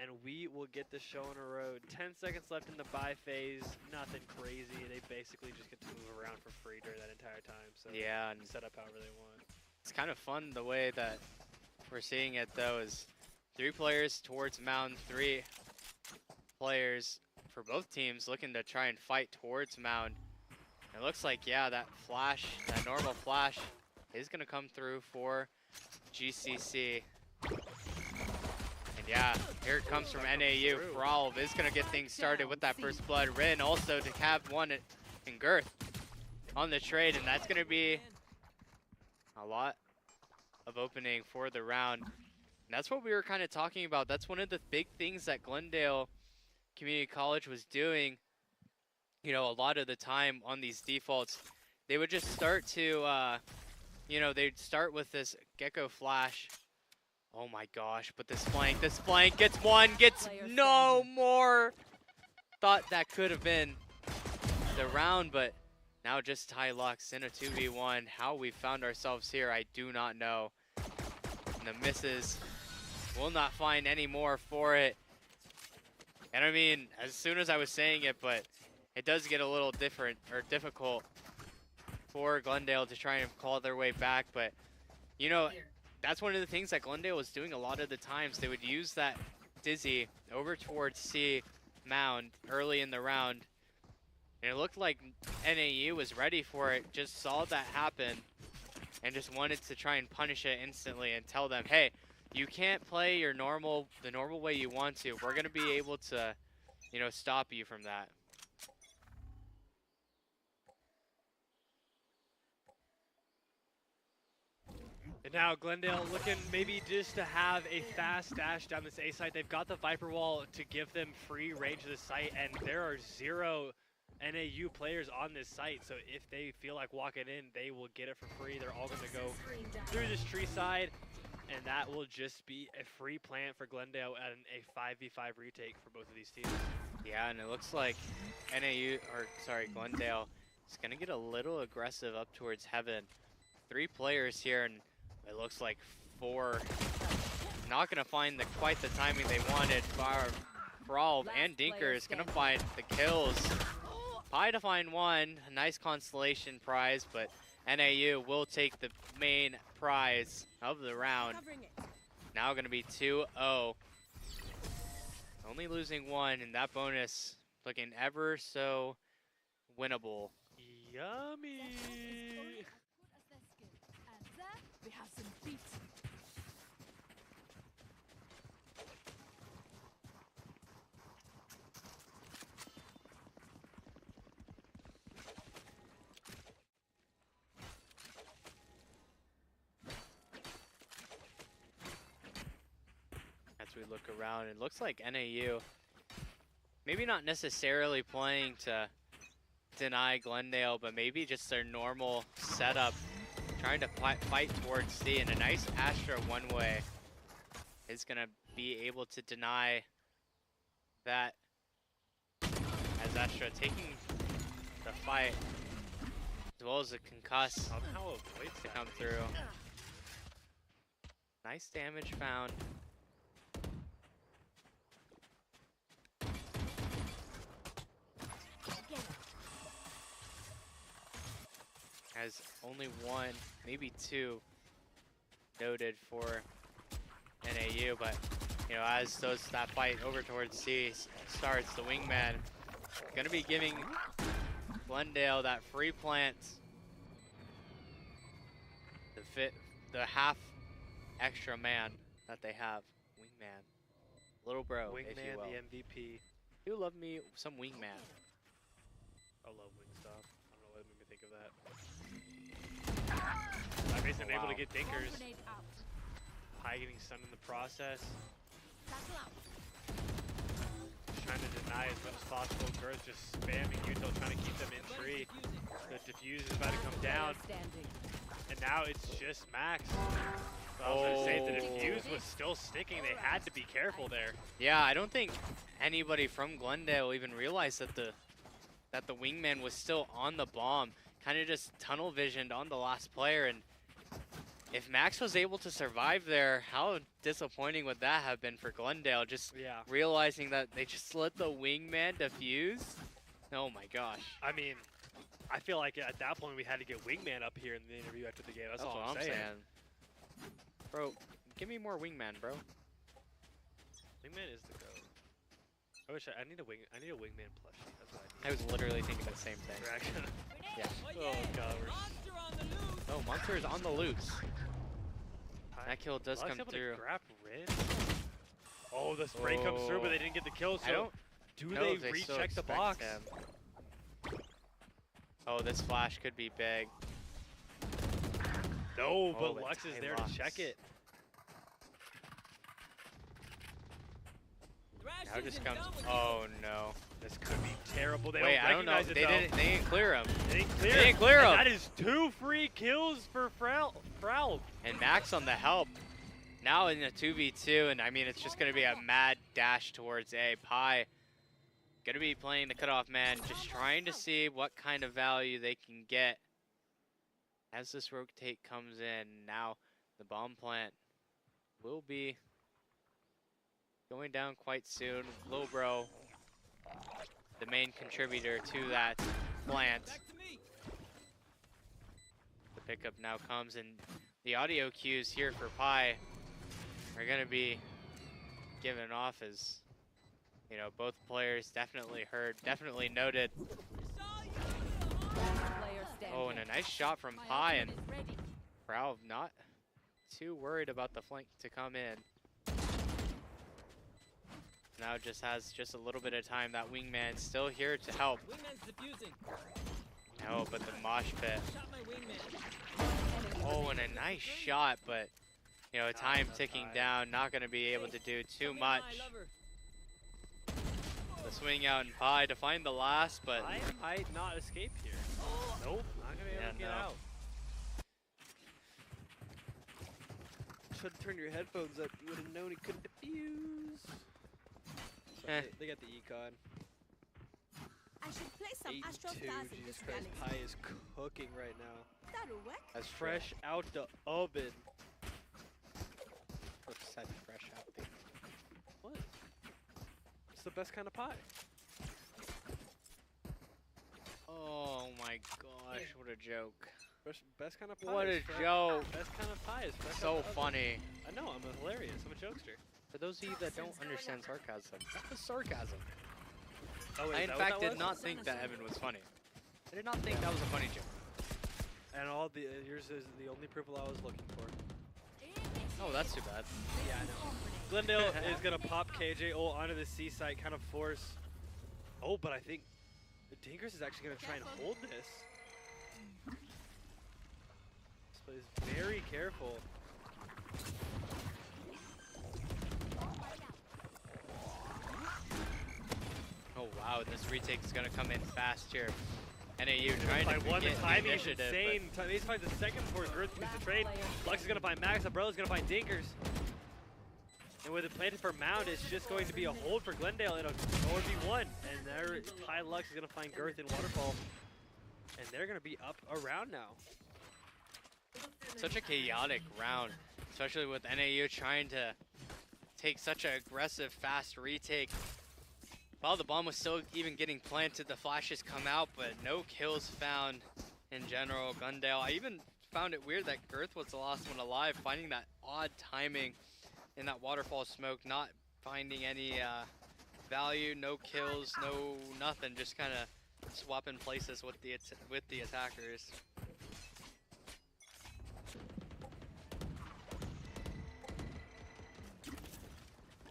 And we will get the show on the road. 10 seconds left in the buy phase. Nothing crazy. They basically just get to move around for free during that entire time. So Yeah, they and can set up however they want. it's kind of fun the way that we're seeing it though is 3 players towards Mound, 3 players for both teams looking to try and fight towards Mound. It looks like, yeah, that normal flash is going to come through for GCC. And yeah, here it comes from NAU. Frolv is going to get things started with that first blood. Rin also to Cav 1 and Girth on the trade, and that's going to be a lot of opening for the round. And that's what we were kind of talking about. That's one of the big things that Glendale Community College was doing. A lot of the time on these defaults, they would just start to, they'd start with this Gecko Flash. Oh my gosh, but this flank gets one, gets no more. Thought that could have been the round, but now just Tylux in a 2v1. How we found ourselves here, I do not know. And the misses will not find any more for it. And I mean, as soon as I was saying it, but it does get a little difficult for Glendale to try and claw their way back. But, that's one of the things that Glendale was doing a lot of the times. They would use that Dizzy over towards C mound early in the round. And it looked like NAU was ready for it, just saw that happen, and just wanted to try and punish it instantly and tell them, hey, you can't play the normal way you want to. We're going to be able to, you know, stop you from that. And now Glendale looking maybe just to have a fast dash down this A site. They've got the Viper Wall to give them free range of the site, and there are 0 NAU players on this site. So if they feel like walking in, they will get it for free. They're all going to go through this tree side, and that will just be a free plant for Glendale and a 5v5 retake for both of these teams. Yeah, and it looks like Glendale is going to get a little aggressive up towards Heaven. 3 players here, and it looks like 4 not going to find quite the timing they wanted. Brawl and Dinker is going to find the kills. Pi to find 1, a nice consolation prize, but NAU will take the main prize of the round. Now going to be 2-0. Only losing 1, and that bonus looking ever so winnable. Yummy! We have some beat. As we look around, it looks like NAU maybe not necessarily playing to deny Glendale, but maybe just their normal setup, trying to fight towards C, and a nice Astra one-way is going to be able to deny that, as Astra taking the fight, as well as a concuss Somehow avoids to come through. Nice damage found. Has only 1, maybe 2 noted for NAU, but you know, as that fight over towards C starts, the wingman gonna be giving Glendale that free plant, the half extra man that they have. Wingman, little bro, if you will. Wingman, the MVP. You love me some wingman. I love Wingstop. I don't know what made me think of that. I've basically been able to get Dinkers. Pi getting stunned in the process. Trying to deny as much as possible. Girth just spamming Util, trying to keep them in tree. The defuse is about to come down. And now it's just Max. So I was going to say, the defuse was still sticking. They had to be careful there. Yeah, I don't think anybody from Glendale even realized that the wingman was still on the bomb. Kind of just tunnel visioned on the last player, and if Max was able to survive there, how disappointing would that have been for Glendale? Just realizing that they just let the wingman defuse. Oh my gosh. I mean, I feel like at that point we had to get wingman up here in the interview after the game. That's all I'm saying. Bro, give me more wingman, bro. Wingman is the goat. I wish I need a wingman plushie. That's what I need. I was literally thinking the same thing. Yeah. Oh god, Oh, Monster is on the loose. That kill does come through. Grab Rin? Oh, the spray comes through, but they didn't get the kill. So do they recheck the box? Oh, this flash could be big. No, but Lux is there to check it. Now just comes. Oh no. This could be terrible. They Wait, don't I don't know. recognize it, They didn't clear him. They didn't clear him. That is 2 free kills for Prowl. And Max on the help. Now in a 2v2, and I mean, it's just going to be a mad dash towards A. Pi going to be playing the cutoff man, just trying to see what kind of value they can get as this rotate comes in. Now the bomb plant will be going down quite soon. Lil Bro, the main contributor to that plant. The pickup now comes, and the audio cues here for Pi are going to be given off as, you know, both players definitely heard, definitely noted. Oh, and a nice shot from Pi, and Ralph not too worried about the flank to come in. Now just has just a little bit of time. That wingman still here to help. No, but the mosh pit. Oh, and a nice shot, but you know, time ticking down. Not going to be able to do too much. The swing out and Pi to find the last, but I might not escape here. Nope, not gonna be able to get out. Should have turned your headphones up. You would have known he couldn't defuse. So they got the econ. I should play some 8-2. Astro Stars in Jesus this Christ, galaxy. Pi is cooking right now. That'll work. as Fresh out the oven. said fresh out the. What? It's the best kind of pie. Oh my gosh, what a joke. Best kind of pie. What a is fresh- joke. Best kind of pie is fresh out So the oven. funny. I know, I'm hilarious. I'm a jokester. For those of you that don't understand sarcasm, that was sarcasm. Oh, wait, I is in that what fact that did was? not think that Evan was funny. I did not think that was a funny joke. And all the yours is the only purple I was looking for. Oh, that's too bad. Yeah, I know. Glendale is gonna pop KJ ult onto the C site, kind of force. Oh, but I think the Dinkers is actually gonna try and hold this. This plays very careful. Oh wow, this retake is gonna come in fast here. NAU trying to Find one, the get the timing is initiative. insane. Ace finds the second before his Earth makes the trade. Lux is gonna find Max, Umbrella's gonna find Dinkers. And with it planted for Mound, it's just going to be a hold for Glendale in a 4v1. And there, High Lux is gonna find Girth and Waterfall. And they're gonna be up around now. Such a chaotic round, especially with NAU trying to take such an aggressive, fast retake. While the bomb was still even getting planted, the flashes come out, but no kills found in general. Glendale, I even found it weird that Girth was the last one alive, finding that odd timing in that waterfall smoke, not finding any value, no kills, no nothing, just kind of swapping places with the attackers.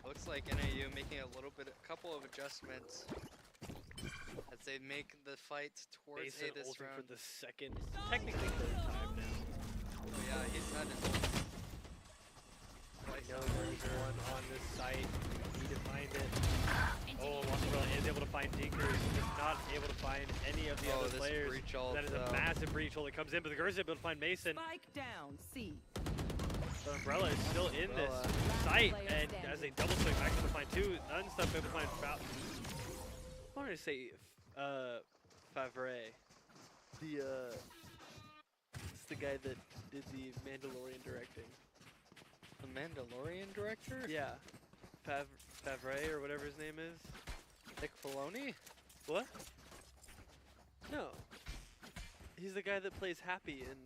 Looks like NAU making a couple of adjustments as they make the fight towards Mason this ulting round. for the second, technically third time now. Oh yeah, he's had his I know there's one on this site. Need to find it. Oh, Umbrella is able to find Dinkers. Just not able to find any of the other this players. breach ult, That is a though. massive breach ult that comes in, but the Girls is able to find Mason. Spike down, C. The Umbrella is still in this site, and as they double click, Max able to find two. None stuff able to find Foul. I wanted to say Favre. It's the guy that did the Mandalorian directing. The Mandalorian director? Yeah. Favre or whatever his name is. Nick Filoni? What? No. He's the guy that plays Happy in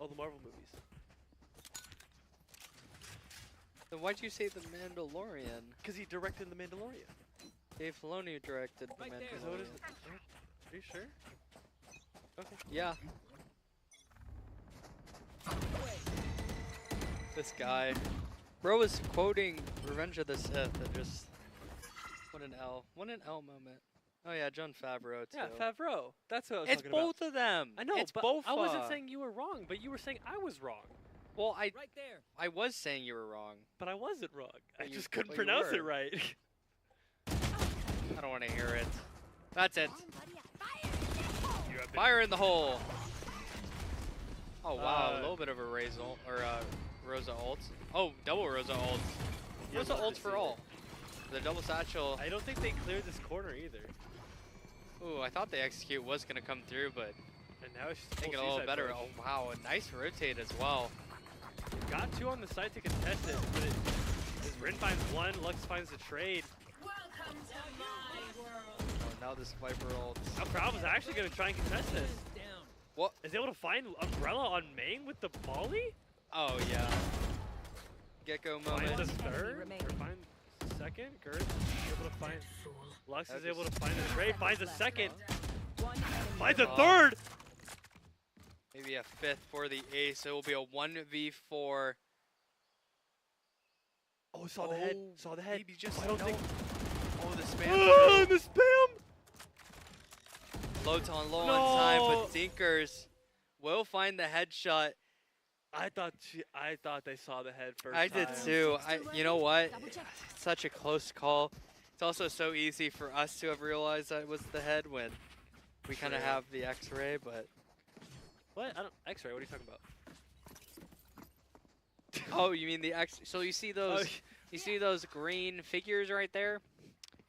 all the Marvel movies. Then why'd you say the Mandalorian? Because he directed The Mandalorian. Dave Filoni directed the Is that what Mandalorian. it is? Are you sure? Okay. Yeah. This guy. Bro is quoting Revenge of the Sith and just... What an L. What an L moment. Oh yeah, Jon Favreau too. Yeah, Favreau. That's what I was It's talking about. both of them. I know, it's but both. I wasn't saying you were wrong, but you were saying I was wrong. Well, Right there. I was saying you were wrong. But I wasn't wrong. I Well, just couldn't you pronounce it were. right. I don't want to hear it. That's it. You have been Fire in the hole. Oh wow, a Uh, little bit of a Raze ult, or Rosa ult. Oh, double Rosa ult. You'd Rosa love to ult see for that. all. The double satchel. I don't think they cleared this corner either. Ooh, I thought the execute was gonna come through, but And now it's just make it full a little seaside better. push. Oh wow, a nice rotate as well. Got two on the side to contest it, but as Rin finds one, Lux finds the trade. Welcome to my world. Oh, now this Viper ult. Now Proud was actually going to try and contest this. Down. What? Is able to find Umbrella on main with the volley? Oh yeah. Gecko Finds moment. a third, or finds a second. Girth able to find. Lux is able to find a trade. Finds a second. Finds a third. Maybe a fifth for the ace. It will be a 1v4. Oh, saw the head. Saw the head. Maybe just I don't think. Oh, the spam. Ah, the spam. Loton low No. on time, but Dinkers will find the headshot. I thought they saw the head first. I did time. too. You know what? It's such a close call. It's also so easy for us to have realized that it was the head when we kind of True. have the X-ray, but What? I don't. X-ray. What are you talking about? oh, you mean the X? So you see those? Oh, You see those green figures right there,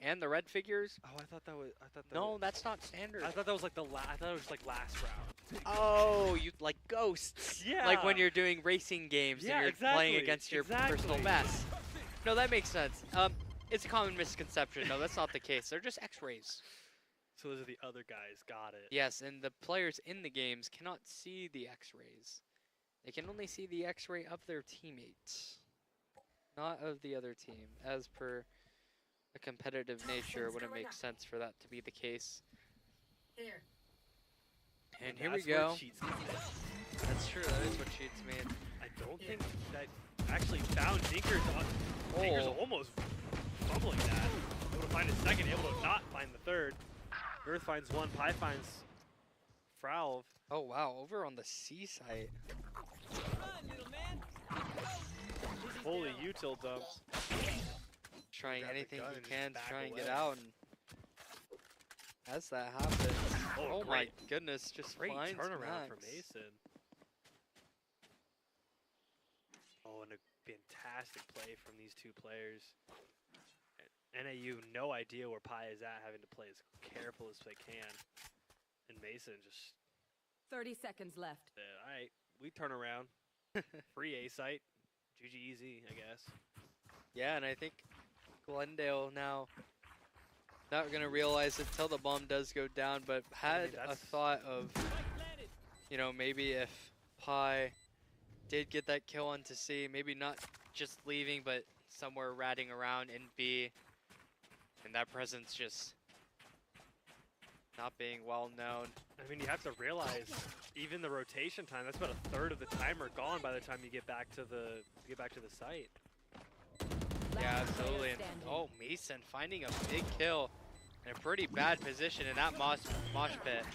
and the red figures? Oh, I thought that was. No, that's not standard. I thought that was like the I thought it was like last round. Oh, you like ghosts? Yeah. Like when you're doing racing games Yeah, and you're exactly, playing against your personal exactly. best. No, that makes sense. It's a common misconception. No, that's not the case. They're just X-rays. So those are the other guys. Got it. Yes, and the players in the games cannot see the X-rays. They can only see the X-ray of their teammates, not of the other team. As per a competitive nature, it wouldn't make sense for that to be the case. Here. And here we That's where go. cheats mean. That's true. That is what cheats mean. I don't think that actually found Dinkers. Dinkers Oh. almost fumbling that. Able to find a second, able to not find the third. Girth finds one, Pi finds Fralv. Oh wow, over on the C site. Holy util dumps. Trying Grab the anything gun he and just can to back try and get away. out. And as that happens, Oh, oh my great. goodness, just Great finds turnaround for Max. Mason. Oh, and a fantastic play from these two players. NAU, no idea where Pi is at, having to play as careful as they can. And Mason just, 30 seconds left. all right, we turn around. Free A site. GG easy, I guess. Yeah, and I think Glendale now not gonna realize it till the bomb does go down, but had a that's- thought of, you know, maybe if Pi did get that kill onto C, maybe not just leaving, but somewhere ratting around in B, and that presence just not being well known. I mean, you have to realize, even the rotation time, that's about a third of the timer gone by the time you get back to the site. Yeah, absolutely. And, oh, Mason finding a big kill in a pretty bad position in that mosh pit.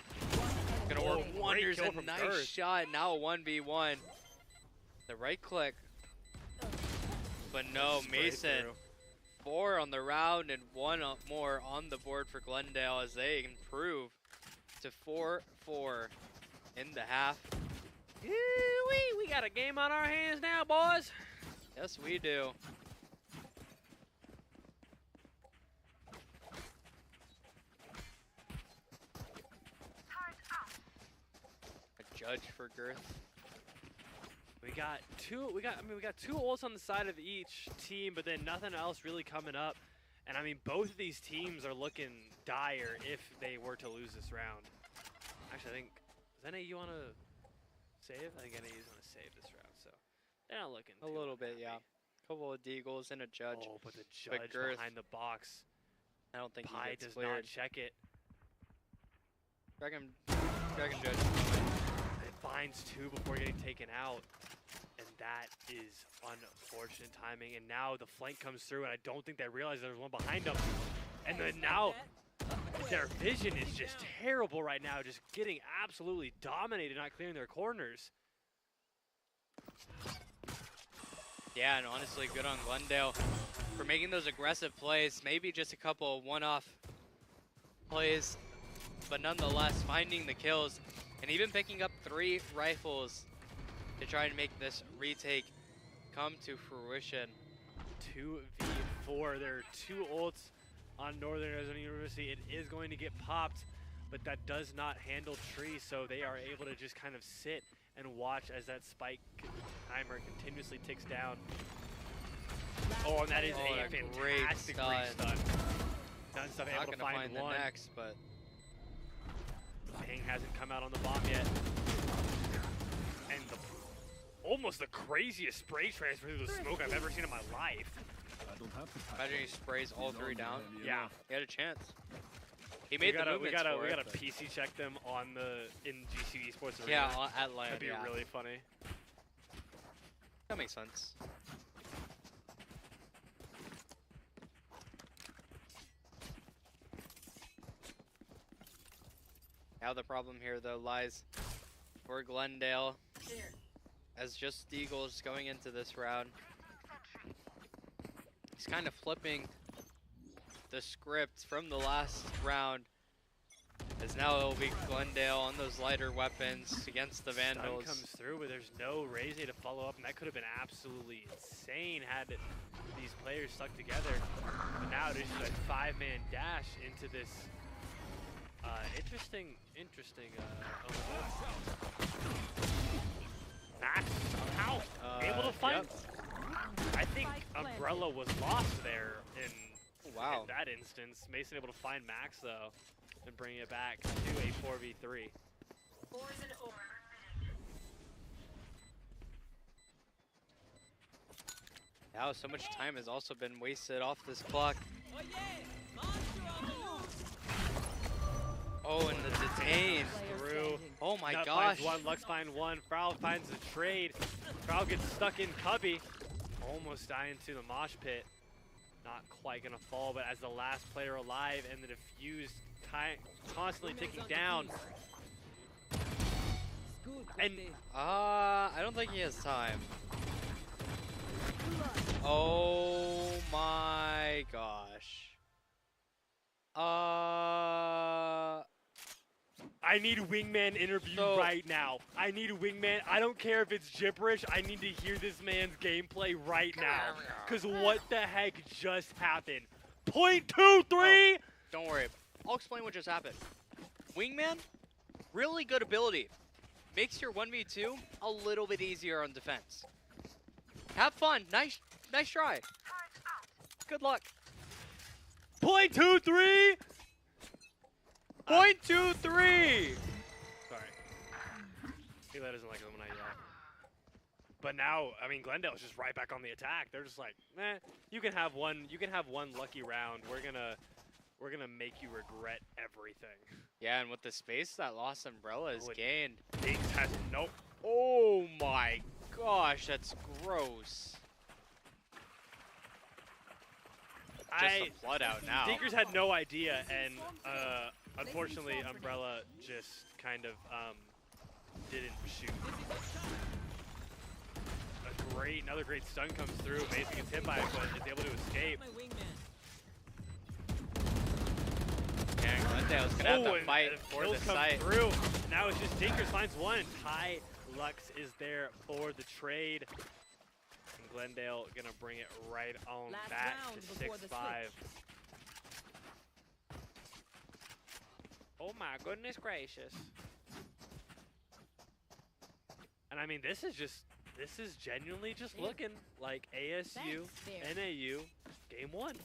Gonna work Great wonders. kill A from nice Girth. shot. Now a 1v1. The right click. But no, Straight Mason. through. 4 on the round and 1 more on the board for Glendale as they improve to 4-4 in the half. We got a game on our hands now, boys. Yes, we do. A judge for Girth. We got two ults on the side of each team, but then nothing else really coming up. And I mean, both of these teams are looking dire if they were to lose this round. Actually, I think, does NAU want to save? I think NAU's want to save this round, so they're not looking A too little bit, yeah. unhappy. Couple of deagles and a judge. Oh, but the judge Girth, behind the box. I don't think Pi he gets does not cleared. check it. Dragon judge. It finds 2 before getting taken out. And that is unfortunate timing. And now the flank comes through, and I don't think they realize there's one behind them. And then now their vision is just terrible right now, just getting absolutely dominated, not clearing their corners. Yeah, and honestly, good on Glendale for making those aggressive plays. Maybe just a couple of one-off plays, but nonetheless, finding the kills and even picking up 3 rifles to try and make this retake come to fruition. 2v4. There are 2 ults on Northern Arizona University. It is going to get popped, but that does not handle Tree, so they are able to just kind of sit and watch as that spike timer continuously ticks down. Oh, and that is Oh, a a great fantastic stun. restun. Done stuff, Not able to gonna find find the one. next, but Ping hasn't come out on the bomb yet. And the, oh almost the craziest spray transfer through the smoke I've ever seen in my life. I don't have to Imagine he sprays all three down. Yeah. He had a chance. He made the movements for we it, gotta but- PC check them on in GC Esports Arena. Yeah, at land. That'd be yeah. really funny. That makes sense. Now the problem here though lies for Glendale as just Eagles going into this round. He's kind of flipping the script from the last round, as now it'll be Glendale on those lighter weapons against the Vandals. Stun comes through, but there's no Rasing to follow up, and that could have been absolutely insane had these players stuck together. But now there's just a 5-man dash into this interesting. Max somehow able to find. Yep. I think Umbrella was lost there in Wow. that instance. Mason able to find Max though, and bring it back to a 4v3. Now so much time has also been wasted off this clock. Oh, and the detain. Through. Oh my Nut gosh. finds one, Lux finds one, Frau finds the trade. Frau gets stuck in Cubby. Almost dying to the mosh pit. Not quite gonna fall, but as the last player alive and the defuse constantly ticking down. And I don't think he has time. Oh my gosh. I need Wingman interview right now. I need a Wingman. I don't care if it's gibberish. I need to hear this man's gameplay right now. Because what the heck just happened? .23! Oh, don't worry. I'll explain what just happened. Wingman, really good ability. Makes your 1v2 a little bit easier on defense. Have fun. Nice try. Good luck. .23! .23! Sorry. Eli doesn't like it when I yell. But now, I mean, Glendale's just right back on the attack. They're just like, eh, you can have one lucky round. We're gonna make you regret everything. Yeah, and with the space that lost Umbrella is gained. Diggs has no. Oh my gosh, that's gross. Just a flood out now. Dinkers had no idea, and unfortunately, Umbrella just kind of didn't shoot. Another great stun comes through. Mason gets hit by it, but is able to escape. Yeah, Glendale's gonna have to fight for the site. Through. Now it's just Dinkers finds one, and Ty Lux is there for the trade. And Glendale gonna bring it right on back to 6-5. Oh my goodness gracious. And I mean, this is genuinely just looking like ASU, NAU, game 1.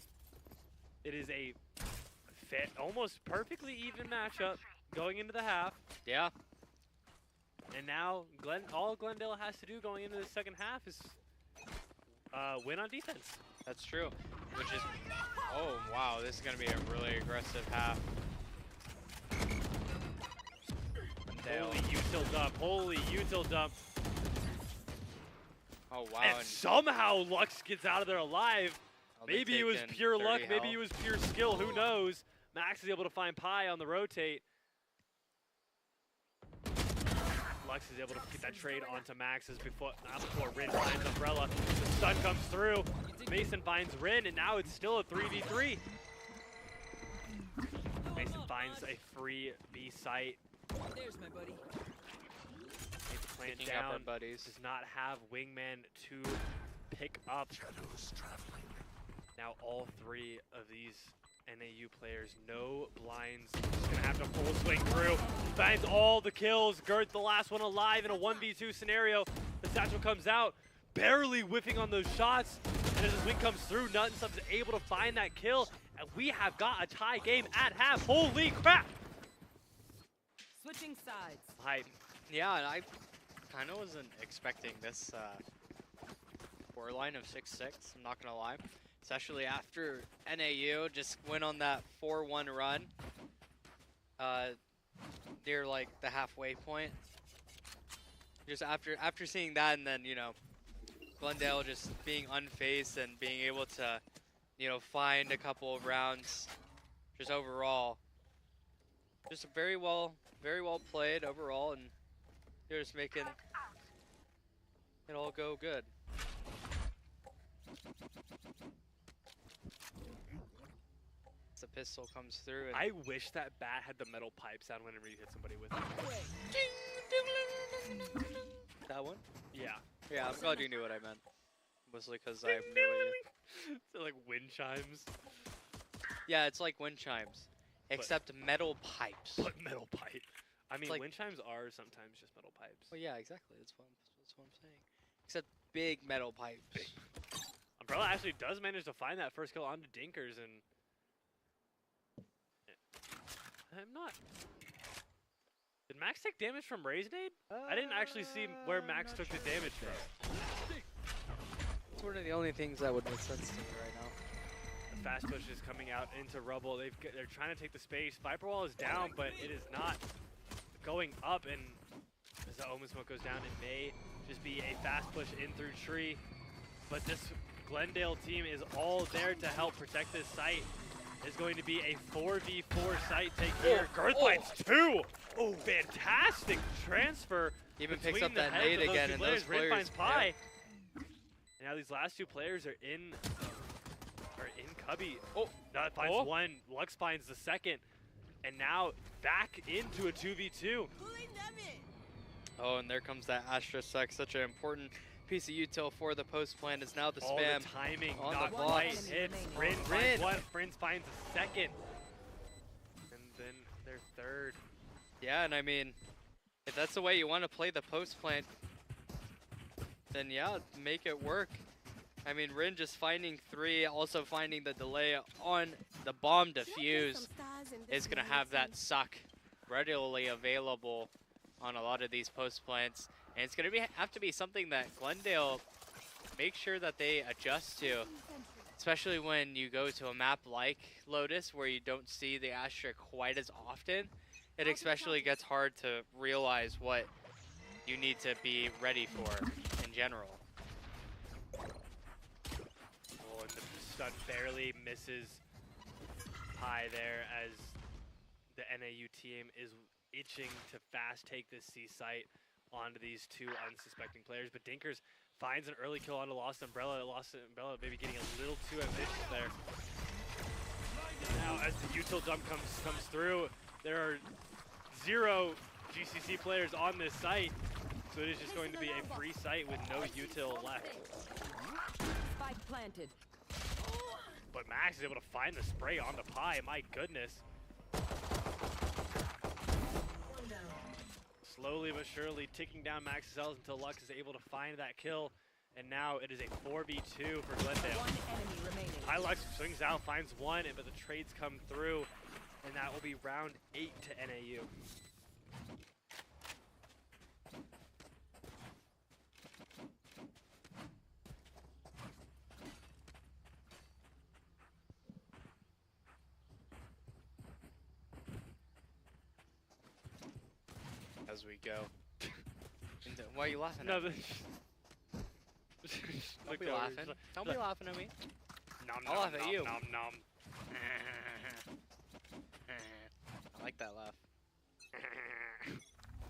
It is a almost perfectly even matchup going into the half. Yeah. And now all Glendale has to do going into the second half is win on defense. That's true. Which is, oh wow, this is gonna be a really aggressive half. Holy util dump, holy util dump. Oh wow. And somehow Lux gets out of there alive. Maybe it was pure luck, maybe it was pure skill, who knows. Max is able to find Pi on the rotate. Lux is able to get that trade onto Max's before Rin finds Umbrella. The stun comes through. Mason finds Rin, and now it's still a 3v3. Mason finds a free B site. There's my buddy. Needs to plant Picking up our down. buddies. Does not have Wingman to pick up. Now all three of these NAU players, no blinds. Just gonna have to full swing through. Finds all the kills. Girth, the last one alive in a 1v2 scenario. The satchel comes out, barely whiffing on those shots. And as his wing comes through, Nutnsub's able to find that kill. And we have got a tie game at half. Holy crap! Switching sides. Hype. Yeah, and kind of wasn't expecting this scoreline of 6-6, I'm not going to lie. Especially after NAU just went on that 4-1 run near like the halfway point. Just after seeing that, and then, you know, Glendale just being unfazed and being able to, you know, find a couple of rounds, just overall, just very well played overall, and they're just making it all go good. The pistol comes through. And I wish that bat had the metal pipe sound whenever you hit somebody with it. That one? Yeah. Yeah, I'm glad you knew what I meant. Mostly because I knew it. So like wind chimes. Yeah, it's like wind chimes, except metal pipes. But metal pipe. I mean, like, wind chimes are sometimes just metal pipes. Well, yeah, exactly. That's what I'm saying. Except big metal pipes. Umbrella actually does manage to find that first kill onto Dinkers, and I'm not. Did Max take damage from Raisnade? I didn't actually see where Max took the damage from. It's one of the only things that would make sense to me right now. The fast push is coming out into Rubble. They're trying to take the space. Viper Wall is down, but it is not going up. And as the Omen Smoke goes down, it may just be a fast push in through tree. But this Glendale team is all there to help protect this site. It's going to be a 4v4 site take here. Girth finds 2. Oh, fantastic transfer. Even picks between up the that heads nade of those again, two and players. those Rin players. finds Pi. Yeah. And now these last two players are in Cubby. Oh, that finds one. Lux finds the second. And now back into a 2v2. Oh, and there comes that Astra Sec, such an important piece of util for the post plan. Is now the spam. The timing on not the quite box. hits. Rin finds one. Prince finds a second. And then their third. Yeah, and I mean, if that's the way you want to play the post plant, then yeah, make it work. I mean, Rin just finding 3, also finding the delay on the bomb defuse is going to have that suck readily available on a lot of these post plants. And it's going to have to be something that Glendale makes sure that they adjust to, especially when you go to a map like Lotus where you don't see the Astra quite as often. It especially gets hard to realize what you need to be ready for in general. Oh, and the stun barely misses Pi there as the NAU team is itching to fast take this C site onto these 2 unsuspecting players. But Dinkers finds an early kill onto Lost Umbrella. Lost Umbrella maybe getting a little too ambitious there. Now as the util dump comes through, there are 0 GCC players on this site. So it is just going to be a free site with no util left. Spike planted. But Max is able to find the spray on the Pi, my goodness. Slowly but surely ticking down Max's health until Lux is able to find that kill. And now it is a 4v2 for Glendale. 1 enemy remaining. Lux swings out, finds 1, but the trades come through. And that will be round 8 to NAU. As we go. Why are you laughing No, at me? Don't be laughing. Don't be laughing at me. Nom, I'll laugh at you. Nom, nom. I like that laugh.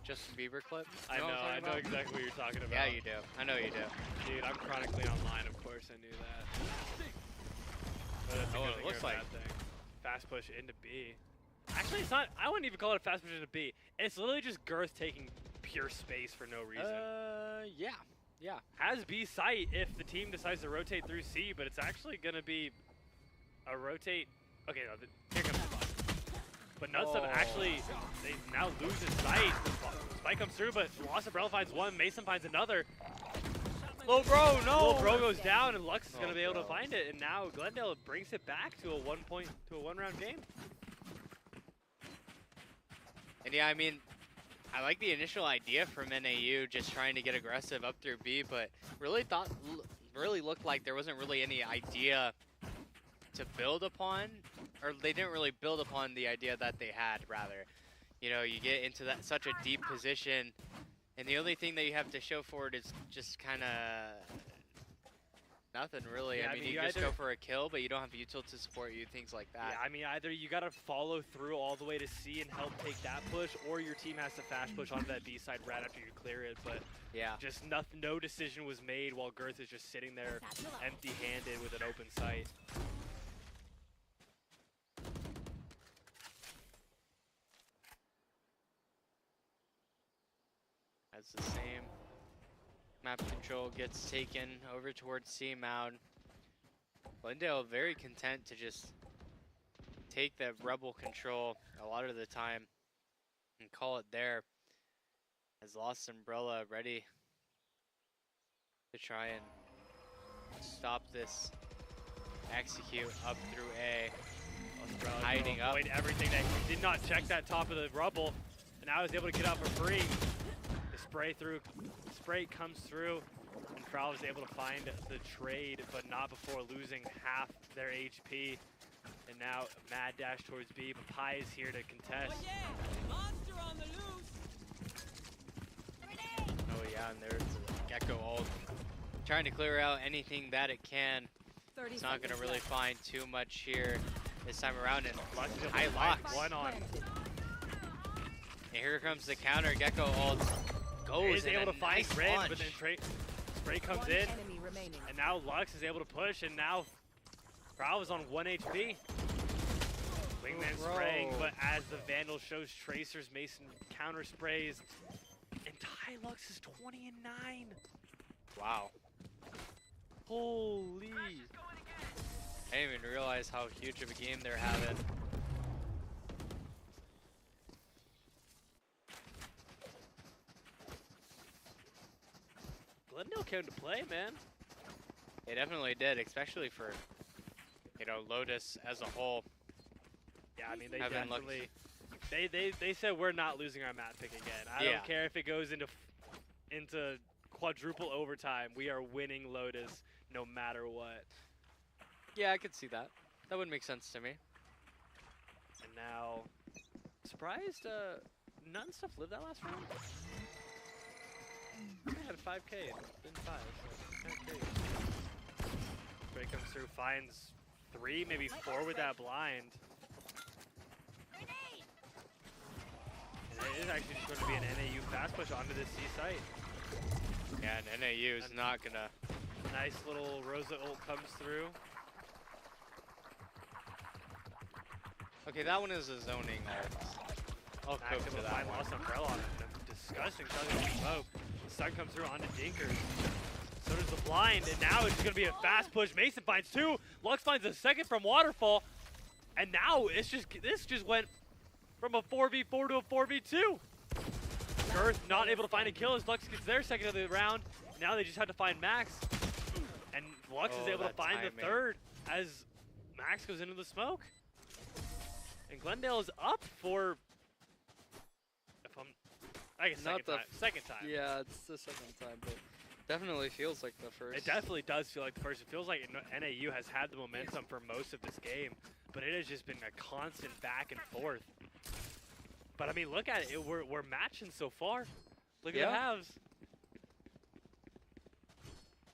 Justin Bieber clip? I know exactly what you're talking about. Yeah, you do. I know you do. Dude, I'm chronically online, of course I knew that. But that's a good It thing looks or a like bad thing. Fast push into B. Actually, it's not. I wouldn't even call it a fast push into B. It's literally just Girth taking pure space for no reason. Yeah. Yeah. Has B site if the team decides to rotate through C, but it's actually going to be a rotate. Okay, no, here comes the spike. But Nutsup actually, they now lose his sight. Spike comes through, but Lost Umbrella finds 1, Mason finds another. Lil Bro, no! Lil Bro goes down, and Lux is going to be able to find it, and now Glendale brings it back to a 1-round game. And yeah, I mean, I like the initial idea from NAU, just trying to get aggressive up through B, but really looked like there wasn't really any idea to build upon, or they didn't really build upon the idea that they had, rather. You know, you get into that such a deep position, and the only thing that you have to show for it is just kind of nothing, really. Yeah, I mean, you just go for a kill, but you don't have util to support you, things like that. Yeah, I mean, either you got to follow through all the way to C and help take that push, or your team has to fast push onto that B side right after you clear it. But yeah, just no decision was made while Girth is just sitting there empty-handed with an open sight. As the same map control gets taken over towards C mound. Glendale very content to just take the rebel control a lot of the time and call it there. Has lost Umbrella, ready to try and stop this execute up through A. Hiding up. Everything that he did not check that top of the rubble, and now he's able to get out for free. The spray comes through, and Prowl is able to find the trade, but not before losing half their HP. And now mad dash towards B, but Pi is here to contest. Oh yeah! Monster on the loose! Oh yeah, and there's Gecko ult. Trying to clear out anything that it can. It's not going to really find too much here this time around. And high locks. One on. And here comes the counter. Gecko ult goes He's able to find nice Rin, launch. but then Spray comes in. And now Lux is able to push, and now Prowl is on 1 HP. Wingman spraying, but as the Vandal shows tracers, Mason counter sprays. And Tylux is 20 and 9. Wow. Holy. I didn't even realize how huge of a game they're having. Glendale came to play, man. They definitely did, especially for, you know, Lotus as a whole. Yeah, I mean, they Haven't definitely, they said we're not losing our map pick again. I don't care if it goes into quadruple overtime. We are winning Lotus no matter what. Yeah, I could see that. That would make sense to me. And now, surprised, none stuff lived that last round. I had 5K, didn't 5, so kind of crazy. Spray comes through, finds 3, maybe 4 with that blind. And it is actually just going to be an NAU fast push onto this C site. Yeah, and NAU is not gonna. Nice little Rosa ult comes through. Okay, that one is a zoning ult. I'll cope to that one. Lost Umbrella on it. Disgusting shot of smoke. The sun comes through onto Dinkers. So does the blind, and now it's going to be a fast push. Mason finds 2. Lux finds a second from Waterfall. And now this just went from a 4v4 to a 4v2. Girth not able to find a kill as Lux gets their second of the round. Now they just have to find Max. And Lux is able to find the third as Max goes into the smoke. And Glendale is up for, I guess second time. Yeah, it's the second time, but definitely feels like the first. It definitely does feel like the first. It feels like NAU has had the momentum for most of this game, but it has just been a constant back and forth. But I mean, look at it. We're matching so far. Look at the halves.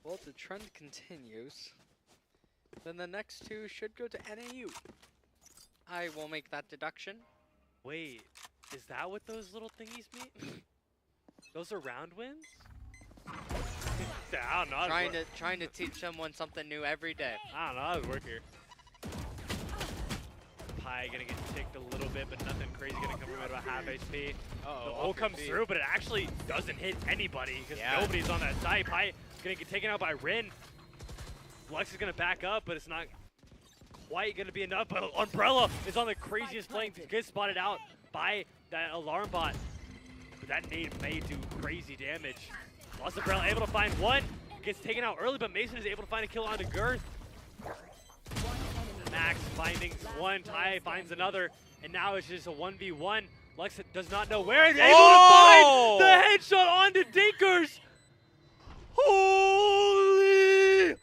Well, if the trend continues, then the next 2 should go to NAU. I will make that deduction. Wait, is that what those little thingies mean? Those are round wins? I don't know. Trying to teach someone something new every day. I don't know. How does it work here? Pi gonna get ticked a little bit, but nothing crazy gonna come from about half HP. The ult comes through, but it actually doesn't hit anybody because nobody's on that side. Pi gonna get taken out by Rin. Lux is gonna back up, but it's not quite gonna be enough. But Umbrella is on the craziest flank to get spotted out by that alarm bot. But that nade may do crazy damage. Lost Umbrella able to find 1. Gets taken out early, but Mason is able to find a kill onto Girth. Max finding 1, Ty finds another, and now it's just a 1v1. Lux does not know where and Oh! able to find the headshot onto Dinkers. Holy!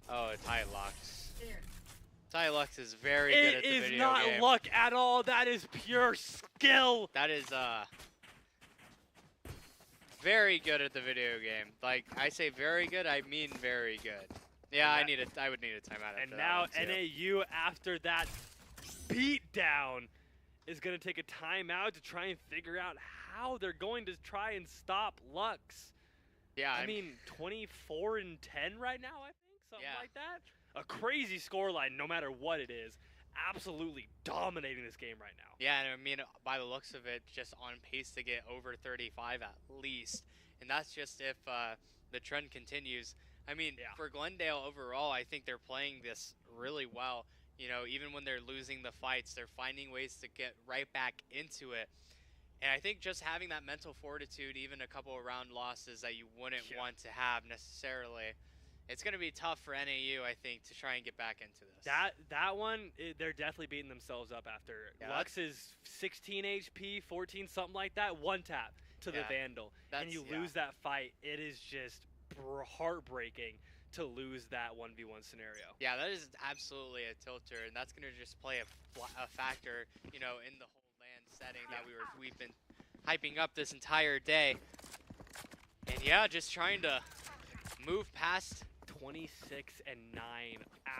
Oh, Lux. Lux is very good at the It is video not game. luck at all. That is pure skill. That is very good at the video game. Like, I say very good, I mean very good. Yeah, I would need a timeout after And that now one, too. NAU, after that beatdown, is going to take a timeout to try and figure out how they're going to try and stop Lux. Yeah, I mean, 24 and 10 right now, I think, something Yeah. like that. A crazy scoreline, no matter what it is. Absolutely dominating this game right now. Yeah, and I mean, by the looks of it, just on pace to get over 35 at least. And that's just if the trend continues. I mean, for Glendale overall, I think they're playing this really well. You know, even when they're losing the fights, they're finding ways to get right back into it. And I think just having that mental fortitude, even a couple of round losses that you wouldn't want to have necessarily, it's going to be tough for NAU, I think, to try and get back into this. That one, they're definitely beating themselves up after. Yeah, Lux is 16 HP, 14, something like that. One tap to the Vandal. And you lose that fight. It is just heartbreaking to lose that 1v1 scenario. Yeah, that is absolutely a tilter, and that's going to just play a factor, you know, in the whole LAN setting that we've been hyping up this entire day. And yeah, just trying to move past 26 and 9,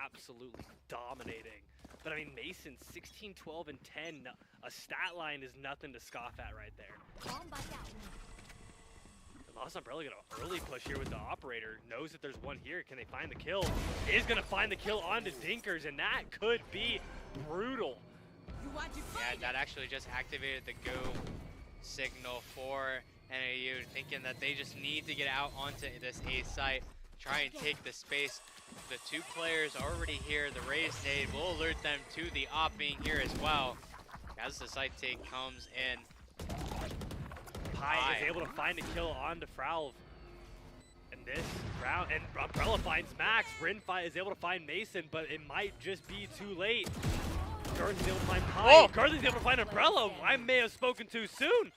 absolutely dominating. But I mean, Mason 16, 12, and 10. A stat line is nothing to scoff at right there. Lost Umbrella got an early push here with the operator. Knows that there's one here. Can they find the kill? Is going to find the kill onto Dinkers, and that could be brutal. Yeah, that actually just activated the go signal for NAU, thinking that they just need to get out onto this A site, try and take the space. The two players already here. The raise nade will alert them to the op being here as well. As the site take comes in. Pi is able to find a kill onto Fralv. And this round, and Umbrella finds Max. Rinfi is able to find Mason, but it might just be too late. Girth is able to find Pi. Oh! Girth is able to find Umbrella. I may have spoken too soon.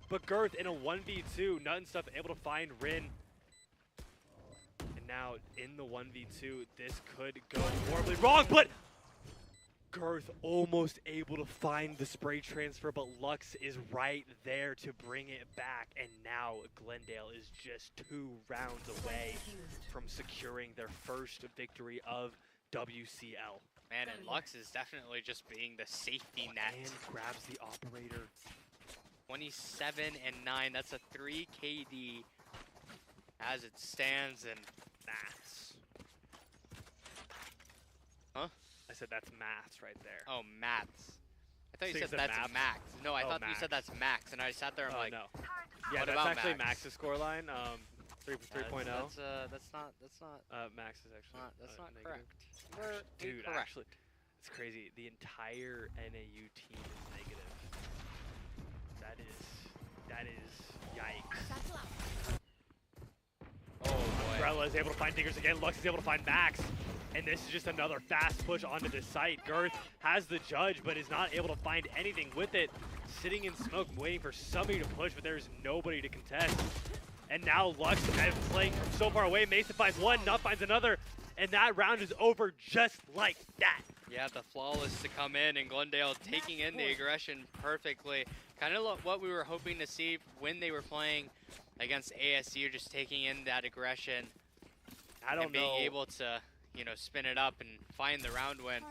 But Girth in a 1v2, Nut and Stuff able to find Rin. And now in the 1v2, this could go horribly wrong, but Girth almost able to find the spray transfer, but Lux is right there to bring it back. And now Glendale is just 2 rounds away from securing their first victory of WCL. Man, and Lux is definitely just being the safety net. And grabs the operator. 27 and 9. That's a 3 KD as it stands, and Maths. Huh? I said that's maths right there. Oh, maths. I thought you So you said said that's maps? max. No, I Oh, thought you max. said that's max, and I sat there and Oh, like, no. Yeah, what that's about actually Max? Max's scoreline. 3.0. That's not Max is actually that's not negative. correct. You're Dude, incorrect. actually, it's crazy. The entire NAU team is negative. That is yikes. Oh boy. Umbrella is able to find Diggers again. Lux is able to find Max. And this is just another fast push onto this site. Girth has the judge, but is not able to find anything with it. Sitting in smoke, waiting for somebody to push, but there's nobody to contest. And now Lux is playing from so far away. Mason finds one, Nut finds another. And that round is over just like that. Yeah, the flawless to come in, and Glendale taking in the aggression perfectly. Kind of what we were hoping to see when they were playing against ASU, just taking in that aggression. I being able to, you know, spin it up and find the round win.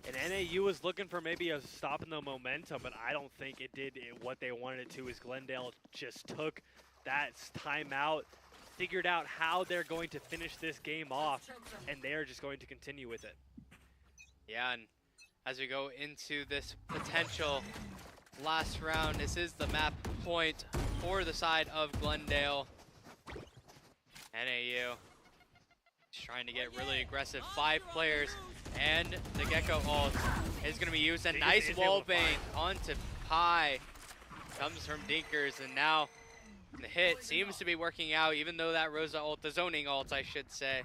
And NAU was looking for maybe a stop in the momentum, but I don't think it did what they wanted it to, as Glendale just took that timeout, figured out how they're going to finish this game off, and they're just going to continue with it. Yeah, and as we go into this potential last round, this is the map point for the side of Glendale. NAU is trying to get really aggressive. 5 players, and the Gecko ult is going to be used. A nice wall bang onto Pi. Comes from Dinkers, and now the hit seems to be working out, even though that Rosa ult, the zoning ult, I should say,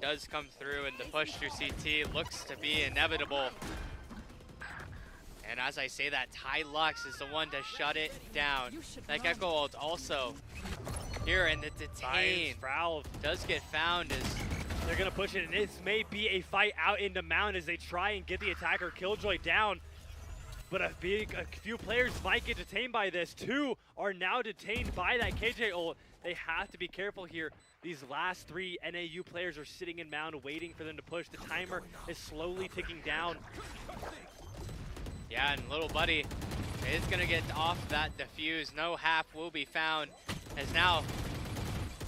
does come through, and the push through CT looks to be inevitable. And as I say that, Ty Lux is the one to shut it down. That Gecko ult also here, and the detain Frowled. does get found as They're going to push it, and this may be a fight out into Mound as they try and get the attacker Killjoy down. But a few players might get detained by this. 2 are now detained by that KJ ult. They have to be careful here. These last 3 NAU players are sitting in Mound waiting for them to push. The timer is slowly ticking down. yeah, and little buddy is gonna get off that defuse. No half will be found as now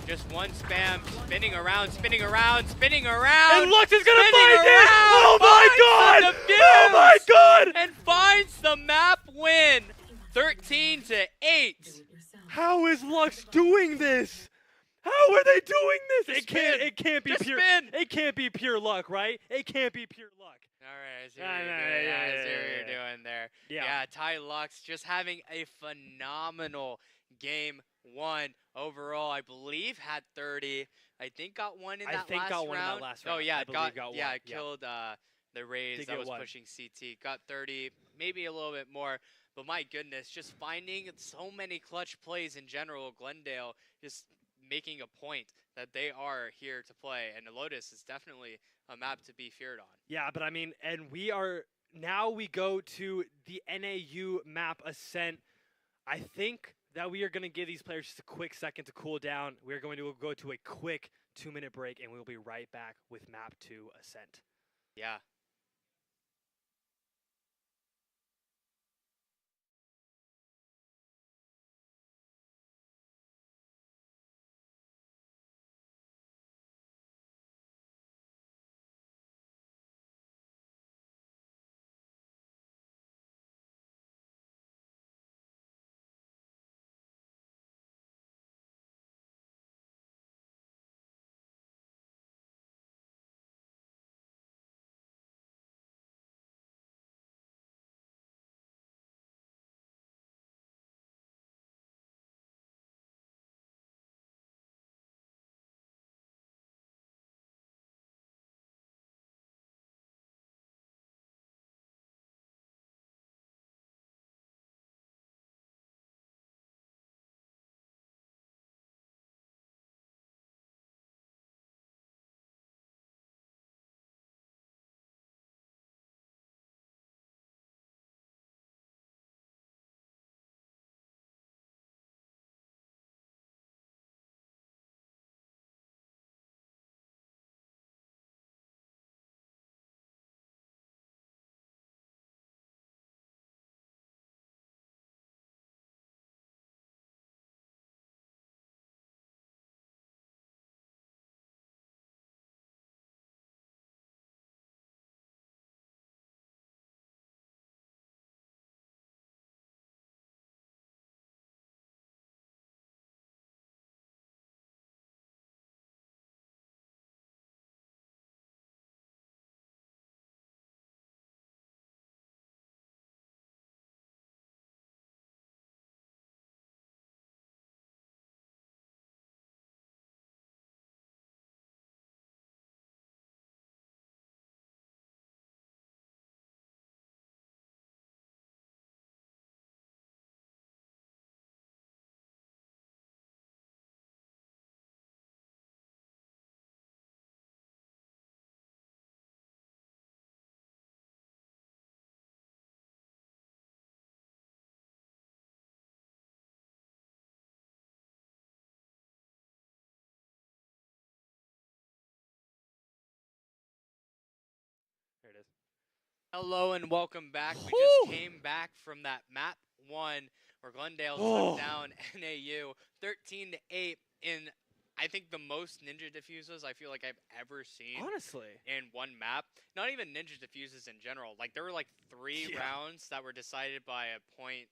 just one spam, spinning around, spinning around, spinning around. And Lux is gonna spinning find it! around, Oh my god! finds the Oh my defuse, god! And finds the map win, 13-8. How is Lux doing this? How are they doing this? Just It spin. can't be Just pure. spin. It can't be pure luck, right? It can't be pure luck. All right, I see Nah, what you're nah, doing. yeah, I see yeah, what you're yeah. doing there. Yeah. Yeah, Ty Lux just having a phenomenal game 1 overall. I believe had 30. I think got one in I that think last got one in round. that last Oh round. yeah, I believe got yeah, one. it killed the Rays Did that get was one. pushing CT. Got 30, maybe a little bit more. But my goodness, just finding so many clutch plays in general. Glendale just making a point that they are here to play, and Lotus is definitely a map to be feared on. Yeah, but I mean, and we go to the NAU map Ascent. I think that we are going to give these players just a quick second to cool down. We're going to go to a quick 2-minute break, and we'll be right back with map 2 Ascent. Yeah. There it is. Hello and welcome back. We Whew. just came back from that map 1 where Glendale Oh. took down NAU 13-8 in, I think, the most ninja diffuses I feel like I've ever seen Honestly. in one map. Not even ninja diffuses in general. Like there were like 3 Yeah. rounds that were decided by a point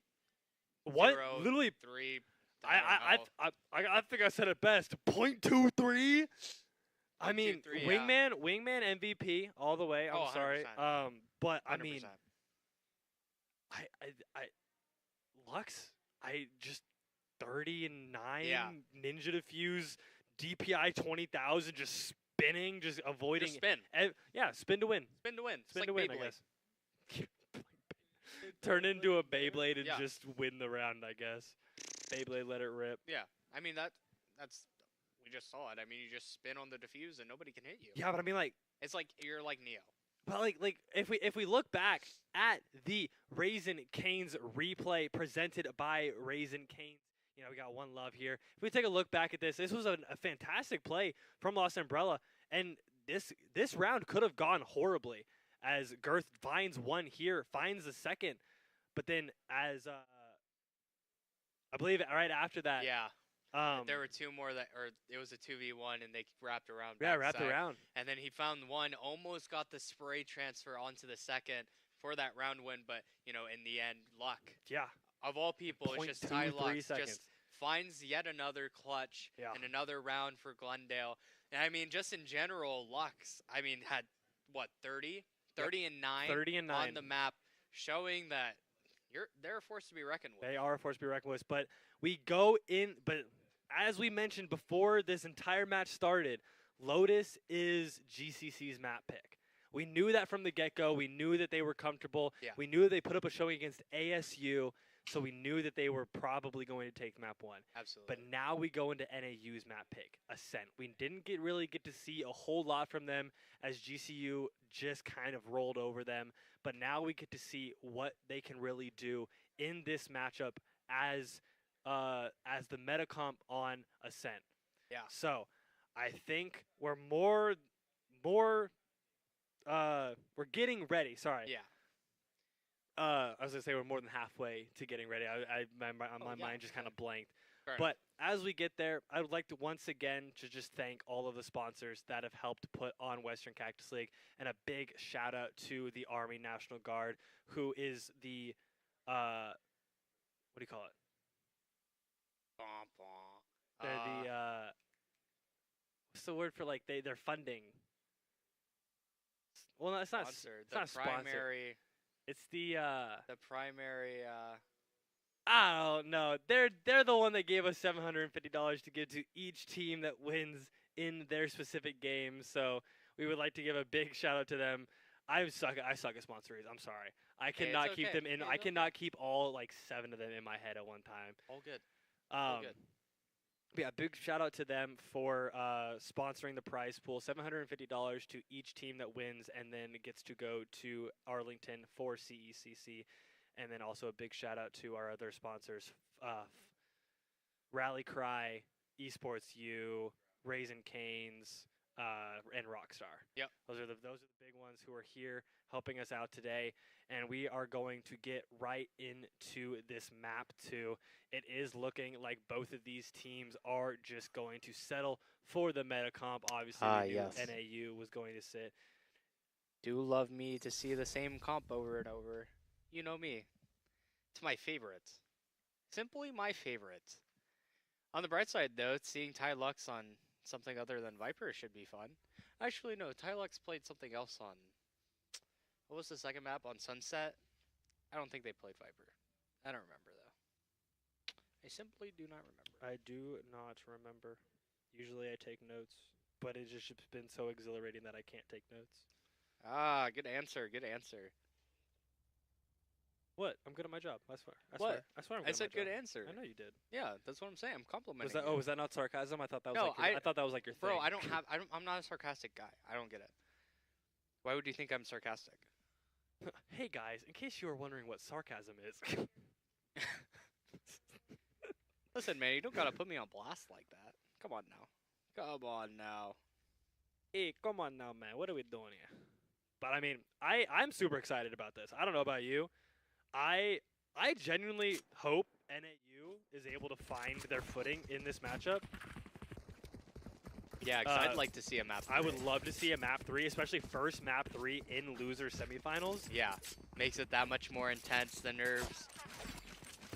What? 0, Literally, 3. I think I said it best. 0.23. I mean, 0.23, yeah. wingman MVP all the way. I'm Oh, sorry. 100%. But I 100%. mean, Lux, just 30 and 9 Yeah. ninja diffuse, DPI 20,000, just spinning, just avoiding. Just spin. Yeah, spin to win. Spin to win. It's Spin like to win, Beyblade. I guess. Turn into a Beyblade and Yeah. just win the round, I guess. Beyblade, let it rip. Yeah, I mean that's we just saw it. I mean, you just spin on the defuse and nobody can hit you. Yeah, but I mean, like, It's like you're like Neo. but like if we look back at the Rasing Canes replay presented by Rasing Canes, you know, we got one love here. If we take a look back at this, this was a fantastic play from Lost Umbrella, and this round could have gone horribly as Girth finds one here, finds the second, but then as I believe right after that, Yeah, um, there were two more or it was a 2v1 and they wrapped around. yeah, wrapped backside. around. And then he found one, almost got the spray transfer onto the second for that round win, but you know, in the end, luck. Yeah, Of all people, it's just Ty 0.23 Lux seconds. just finds yet another clutch Yeah. and another round for Glendale. And I mean, just in general, Lux, I mean, had what 30 and 9 30 and 9 on the map, showing that they're a force to be reckoned with. They are a force to be reckoned with, but we go in. But as we mentioned before this entire match started, Lotus is GCC's map pick. We knew that from the get-go. We knew that they were comfortable. Yeah. We knew they put up a showing against ASU, so we knew that they were probably going to take map 1. Absolutely. But now we go into NAU's map pick, Ascent. We didn't really get to see a whole lot from them as GCU just kind of rolled over them. But now we get to see what they can really do in this matchup as the meta comp on Ascent. Yeah. So I think we're we're getting ready. Sorry. Yeah. I was gonna say we're more than halfway to getting ready. My yeah, mind just kind of blanked. Fair enough. But as we get there, I would like to once again to just thank all of the sponsors that have helped put on Western Cactus League, and a big shout out to the Army National Guard, who is the what do you call it? Bom, bom. They're the what's the word for like they're funding? Well, no, it's not. Sponsor. It's not sponsored. Primary. It's the The primary. I don't know. They're the one that gave us $750 to give to each team that wins in their specific game. So we would like to give a big shout out to them. I suck at sponsories. I'm sorry. I cannot keep okay. them in. It's I cannot keep all like 7 of them in my head at one time. All good. All good. But yeah, big shout out to them for sponsoring the prize pool. $750 to each team that wins, and then it gets to go to Arlington for CECC. And then also a big shout out to our other sponsors, Rally Cry, Esports U, Rasing Canes, and Rockstar. Yep. Those are the big ones who are here helping us out today, and we are going to get right into this map too. It is looking like both of these teams are just going to settle for the meta comp. Obviously, we knew Yes. NAU was going to sit. Do love me to see the same comp over and over. You know me. It's my favorite. Simply my favorite. On the bright side, though, seeing Ty Lux on something other than Viper should be fun. Actually, no. Ty Lux played something else on... What was the second map? On Sunset? I don't think they played Viper. I don't remember, though. I simply do not remember. I do not remember. Usually I take notes, but it's just been so exhilarating that I can't take notes. Ah, good answer. Good answer. What? I'm good at my job. I swear. I What? swear. I swear I'm good I at said my job. good answer. I know you did. Yeah, that's what I'm saying. I'm complimenting Was that? you. Oh, was that not sarcasm? I thought that was No, like. I thought that was like your Bro, thing. I'm not a sarcastic guy. I don't get it. Why would you think I'm sarcastic? Hey guys, in case you were wondering what sarcasm is. Listen, man, you don't gotta put me on blast like that. Come on now. Come on now. Hey, come on now, man. What are we doing here? But I mean, I'm super excited about this. I don't know about you. I genuinely hope NAU is able to find their footing in this matchup. Yeah, because I'd like to see a map. I would love to see a map 3, especially first map 3 in loser semifinals. Yeah, makes it that much more intense. The nerves.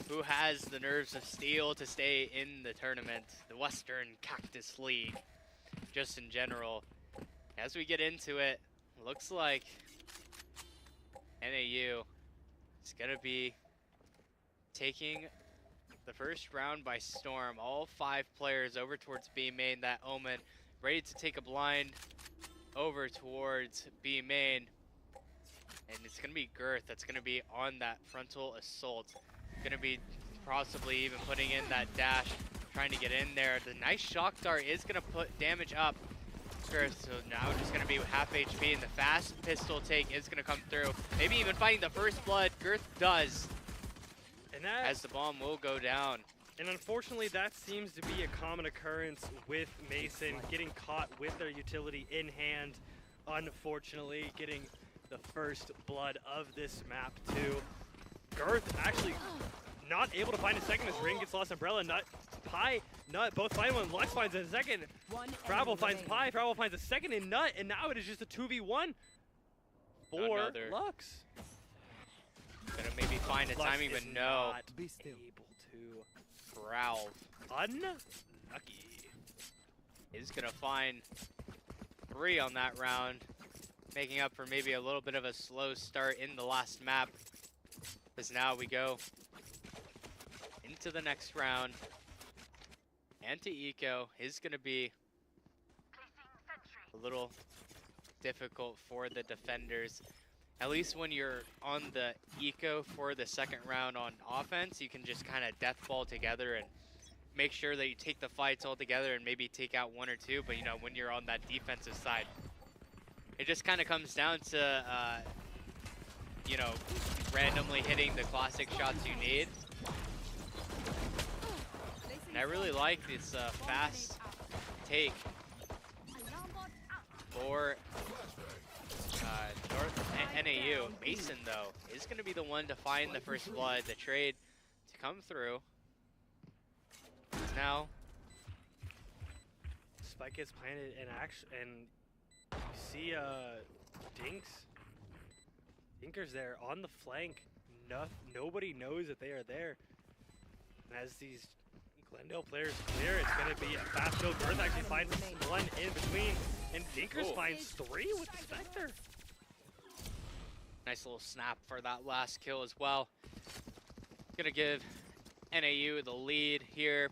Who has the nerves of steel to stay in the tournament? The Western Cactus League. Just in general. As we get into it, looks like NAU is going to be taking the first round by storm. All 5 players over towards B main. That Omen ready to take a blind over towards B main. And it's going to be Girth that's going to be on that frontal assault. Going to be possibly even putting in that dash, trying to get in there. The nice shock dart is going to put damage up. Girth, so now just going to be half HP, and the fast pistol take is going to come through. Maybe even finding the first blood. Girth does. And that, as the bomb will go down. And unfortunately, that seems to be a common occurrence with Mason, getting caught with their utility in hand. Unfortunately, getting the first blood of this map too. Girth actually not able to find a second as Ring gets lost. Umbrella, Nut, Pie, Nut, both find one. Lux finds a second. Frabble finds Pie, Frabble finds a second in Nut, and now it is just a 2v1 for Another. Lux. Gonna maybe find a Lux timing, is but no. not able to. Valve Unlucky. is gonna find 3 on that round, making up for maybe a little bit of a slow start in the last map. As now we go into the next round. Anti-eco is gonna be a little difficult for the defenders. At least when you're on the eco for the second round on offense, you can just kind of deathball together and make sure that you take the fights all together and maybe take out 1 or 2. But you know, when you're on that defensive side, it just kind of comes down to you know, randomly hitting the classic shots you need. And I really like this fast take for NAU. Mason, though, is going to be the one to find the first blood, the trade to come through. Now, Spike gets planted in action, and you see Dinker's there on the flank. Nobody knows that they are there. And as these Glendale players clear, it's going to be a fast kill. Girth actually finds one in between, and Dinkers finds 3 with the Spectre. Nice little snap for that last kill as well. Gonna give NAU the lead here.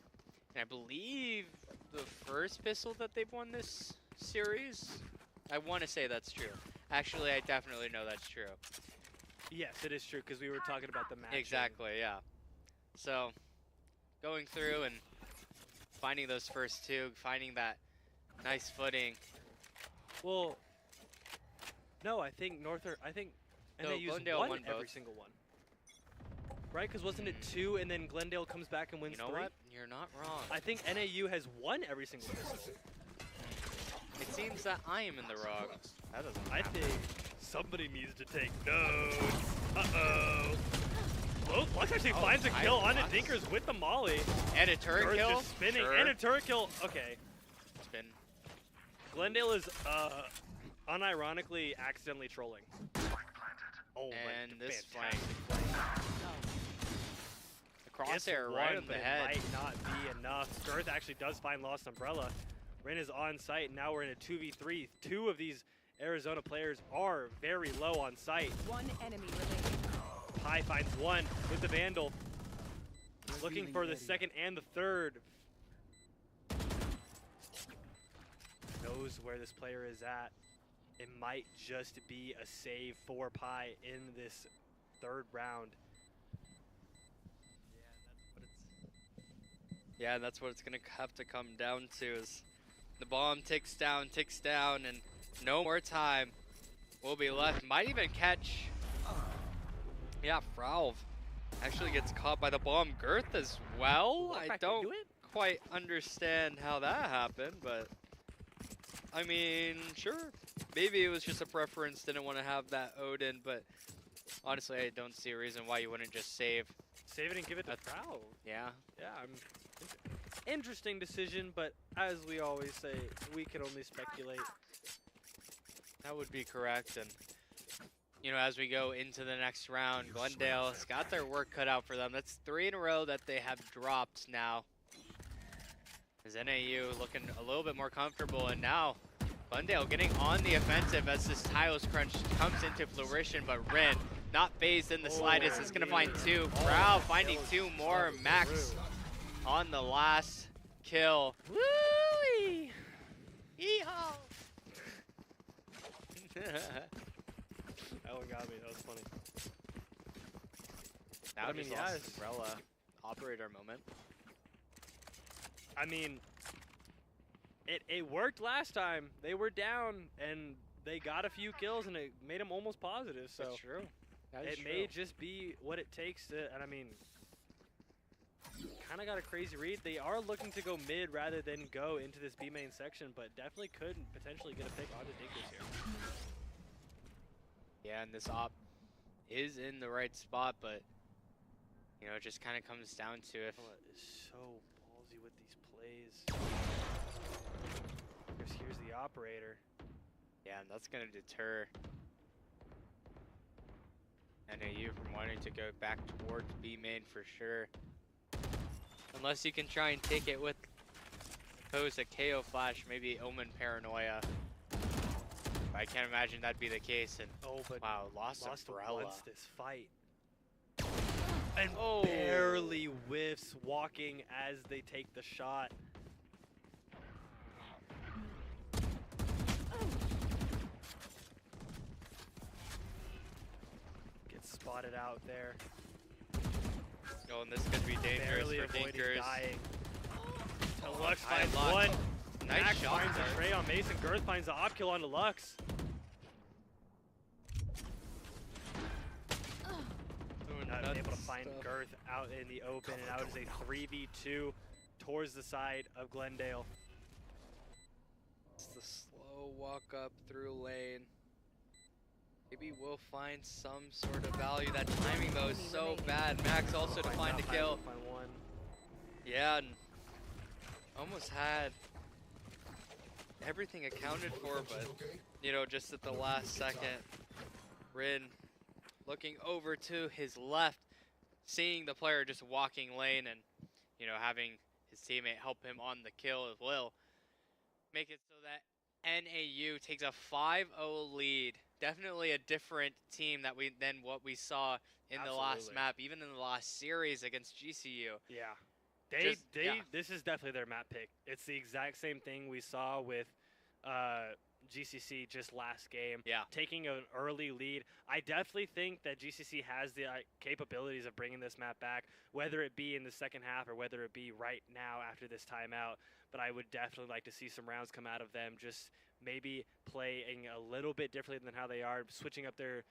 And I believe the first pistol that they've won this series. I want to say that's true. Actually, I definitely know that's true. Yes, it is true, because we were talking about the match. Exactly, yeah. So, going through and finding those first 2, finding that nice footing. Well, no, I think NAU's Glendale won won every both. single one. Right? Because wasn't it 2 and then Glendale comes back and wins 3? You know what? You're not wrong. I think NAU has won every single one. It seems that I am in the wrong. That doesn't I happen. think somebody needs to take notes. Uh-oh. Well, Lux actually finds a kill on the Dinkers with the molly. And a turret Girth kill? just spinning, Sure. and a turret kill. Okay. Spin. Glendale is unironically accidentally trolling. Oh, And like, this fantastic flank. The crosshair right on the head. Might not be enough. Girth actually does find Lost Umbrella. Rin is on site, and now we're in a 2v3. 2 of these Arizona players are very low on site. 1 enemy remaining. Pi finds 1 with the Vandal. Looking for the second and the third. Knows where this player is at. It might just be a save for Pi in this 3rd round. Yeah, that's what it's going to have to come down to is the bomb ticks down, and no more time will be left. Might even catch, yeah, Fralv actually gets caught by the bomb. Girth as well. I don't quite understand how that happened, but I mean, sure. Maybe it was just a preference, didn't want to have that Odin, but honestly, I don't see a reason why you wouldn't just save. Save it and give it to Fralv. Yeah. Yeah, interesting decision, but as we always say, we can only speculate. That would be correct. And, you know, as we go into the next round, Glendale's got their work cut out for them. That's 3 in a row that they have dropped now. As NAU looking a little bit more comfortable, and now Glendale getting on the offensive as this tiles crunch comes into fruition, but Rin not phased in the slightest. Is going to find 2. Proud finding 2 more. Max on the last kill. Woo-wee! Yeehaw! That one got me. That was funny. Now I mean, just yeah, lost it's- Umbrella operator moment. I mean, it worked last time. They were down and they got a few kills and it made them almost positive. So That's true. That is it may just be what it takes to. And I mean, kind of got a crazy read. They are looking to go mid rather than go into this B main section, but definitely could potentially get a pick onto Dinkers here. Yeah, and this op is in the right spot, but you know, it just kind of comes down to if Noah is so ballsy with these plays. Here's the operator. yeah, and that's gonna deter NAU from wanting to go back towards B main for sure. Unless you can try and take it with pose a KO flash, maybe Omen Paranoia. But I can't imagine that'd be the case. And Oh, but wow, lost Umbrella. once this fight. And Oh. barely whiffs walking as they take the shot. Gets spotted out there. Oh, and this could be dangerous Barely for avoiding Dinkers. dying. Oh, Lux high finds lock. one. Nice Max shot finds there. a tray on Mason. Girth finds the op kill onto Lux. Doing Not able to nuts find stuff. Girth out in the open, and out is a 3v2 towards the side of Glendale. It's the slow walk up through lane. Maybe we'll find some sort of value. That timing though is so bad. Max also to find a kill. Find one. Yeah, and almost had everything accounted for, but you know, just at the last second, Rin looking over to his left, seeing the player just walking lane and, you know, having his teammate help him on the kill as well. Make it so that NAU takes a 5-0 lead. Definitely a different team than what we saw in the last Absolutely. map, even in the last series against GCU. Yeah. Yeah. This is definitely their map pick. It's the exact same thing we saw with GCC just last game. Yeah. Taking an early lead. I definitely think that GCC has the capabilities of bringing this map back, whether it be in the second half or whether it be right now after this timeout. But I would definitely like to see some rounds come out of them, just maybe playing a little bit differently than how they are, switching up their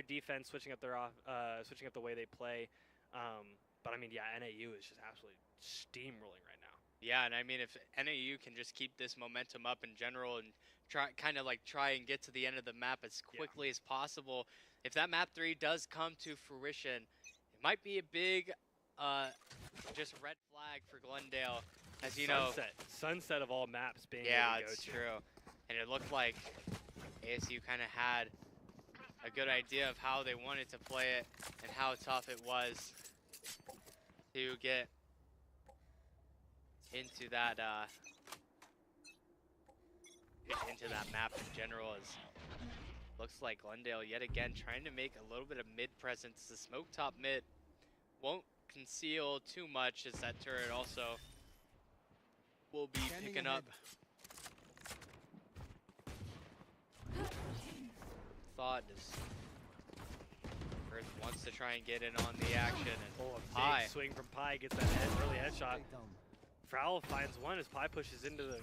defense, switching up the way they play. But I mean, yeah, NAU is just absolutely steamrolling right now. Yeah, and I mean, if NAU can just keep this momentum up in general and try and get to the end of the map as quickly as possible, if that map 3 does come to fruition, it might be a big just red flag for Glendale, as you know. Sunset of all maps being Yeah, able to go it's to. true. And it looked like ASU kind of had a good idea of how they wanted to play it and how tough it was to get into that map in general. As looks like Glendale yet again trying to make a little bit of mid presence. The smoke top mid won't conceal too much, as that turret also will be picking up. Thought is Earth wants to try and get in on the action, and Oh, a Pi. big swing from Pi gets that early headshot. Prowl finds one as Pi pushes into the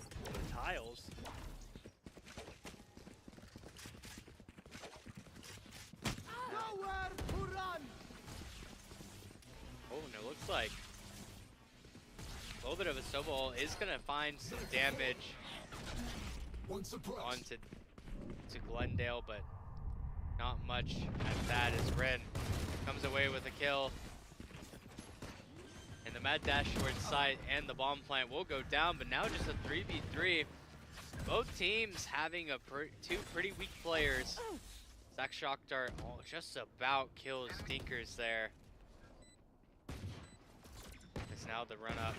tiles. Oh, and it looks like a little bit of a snowball is gonna find some damage onto Glendale, but not much at that as Ren comes away with a kill. And the mad dash towards side and the bomb plant will go down, but now just a 3v3. Both teams having two pretty weak players. Zach Shockdart just about kills Dinkers there. As now the run up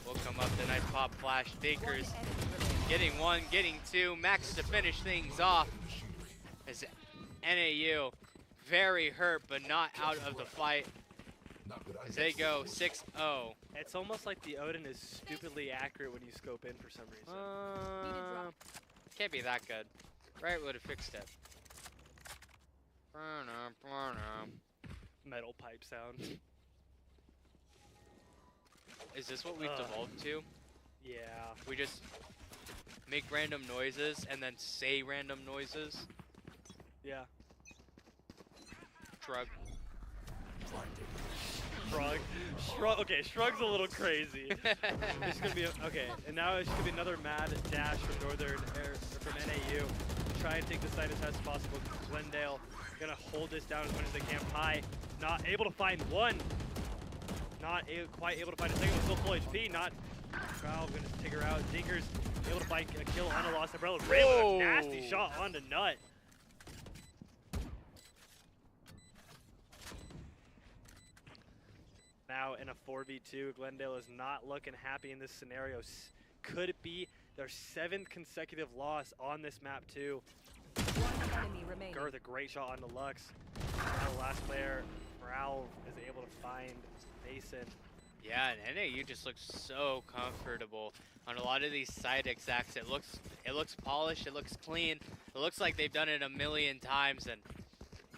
will come up. The nice pop flash. Dinkers getting one, getting two. Max to finish things off. As NAU very hurt, but not out of the fight. As they go 6-0. It's almost like the Odin is stupidly accurate when you scope in for some reason. Can't be that good. Right would have fixed it. Metal pipe sound. Is this what we've devolved to? Yeah. We just make random noises and then say random noises? Yeah. Shrug. Shrug. Okay, Shrug's a little crazy. It's gonna be okay, and now it's gonna be another mad dash from from NAU to try and take the side as fast as possible. Glendale gonna hold this down as much as they can. Pi not able to find one. Not quite able to find a second one. Still full HP. Not Valve gonna take her out. Dinker's able to find a kill on a lost umbrella. Ray with a nasty shot onto Nut. Now in a 4v2, Glendale is not looking happy in this scenario. Could it be their 7th consecutive loss on this map too? One enemy remaining. Girth, a great shot onto Lux. Now the last player, Ralph, is able to find Mason. Yeah, and NAU just looks so comfortable on a lot of these side exacts. It looks polished, it looks clean. It looks like they've done it a million times, and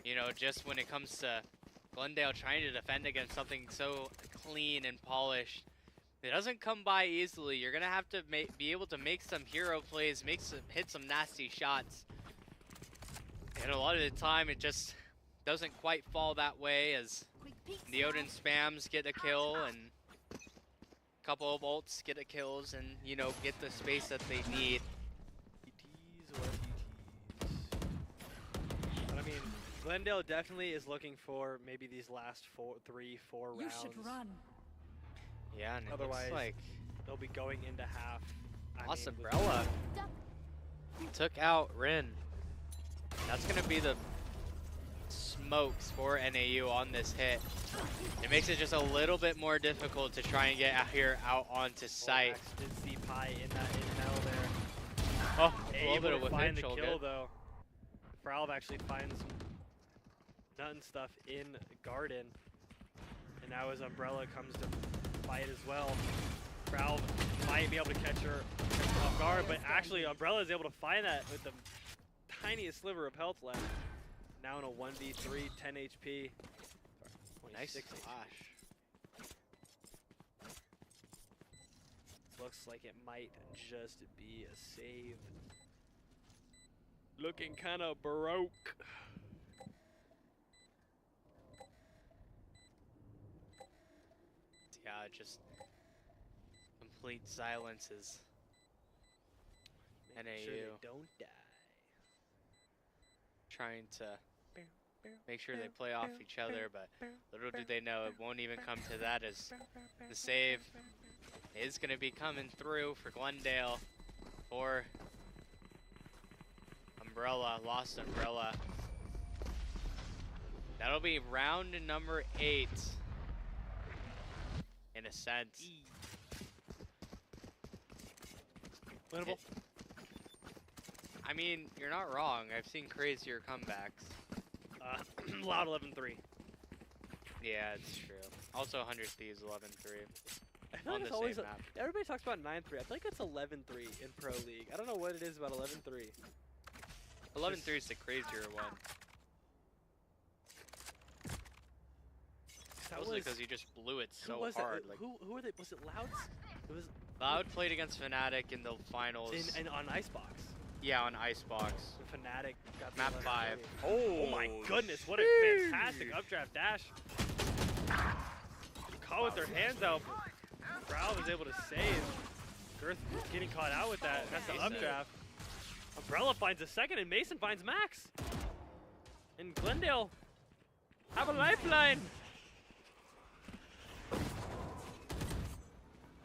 you know, just when it comes to Glendale trying to defend against something so clean and polished, it doesn't come by easily. You're gonna have to be able to make some hero plays, hit some nasty shots, and a lot of the time it just doesn't quite fall that way, as the Odin spams get a kill and a couple of ults get a kills, and you know, get the space that they need. But I mean, Glendale definitely is looking for maybe these last 3, 4 rounds. You should run. Yeah, and it Otherwise, looks like they'll be going into half. Lost Umbrella took out Rin. That's gonna be the smokes for NAU on this hit. It makes it just a little bit more difficult to try and get out onto site. Did see Pi in that intel there. Oh, a little bit of to find the whip kill though. Valve actually finds nut and stuff in Garden, and now his Umbrella comes to fight as well. Valve might be able to catch her off guard, but actually Umbrella is able to find that with the tiniest sliver of health left. Now in a 1v3, 10 HP. Nice HP. flash. Looks like it might just be a save. Looking kind of broke. Yeah, just complete silences. Making NAU sure they don't die. trying to make sure they play off each other, but little do they know it won't even come to that, as the save is going to be coming through for Glendale for Umbrella, lost Umbrella. That'll be round number 8 in a sense. Winnable. I mean, you're not wrong. I've seen crazier comebacks. Loud 11-3. Yeah, it's true. Also, 100 Thieves 11-3 I feel on like the it's always same map. everybody talks about 9-3. I feel like it's 11-3 in Pro League. I don't know what it is about 11-3. 11-3 is the crazier one. That Mostly because you just blew it so hard. Like, who were they? Was it Louds? It was Loud played against Fnatic in the finals. in on Icebox. Yeah, on Icebox. Fnatic got the Map 11-3. 5. Oh my goodness, what a fantastic updraft dash. Caught with their hands out. Prowl was able to save. Girth getting caught out with that. That's the updraft. Umbrella finds a second and Mason finds Max. And Glendale have a lifeline.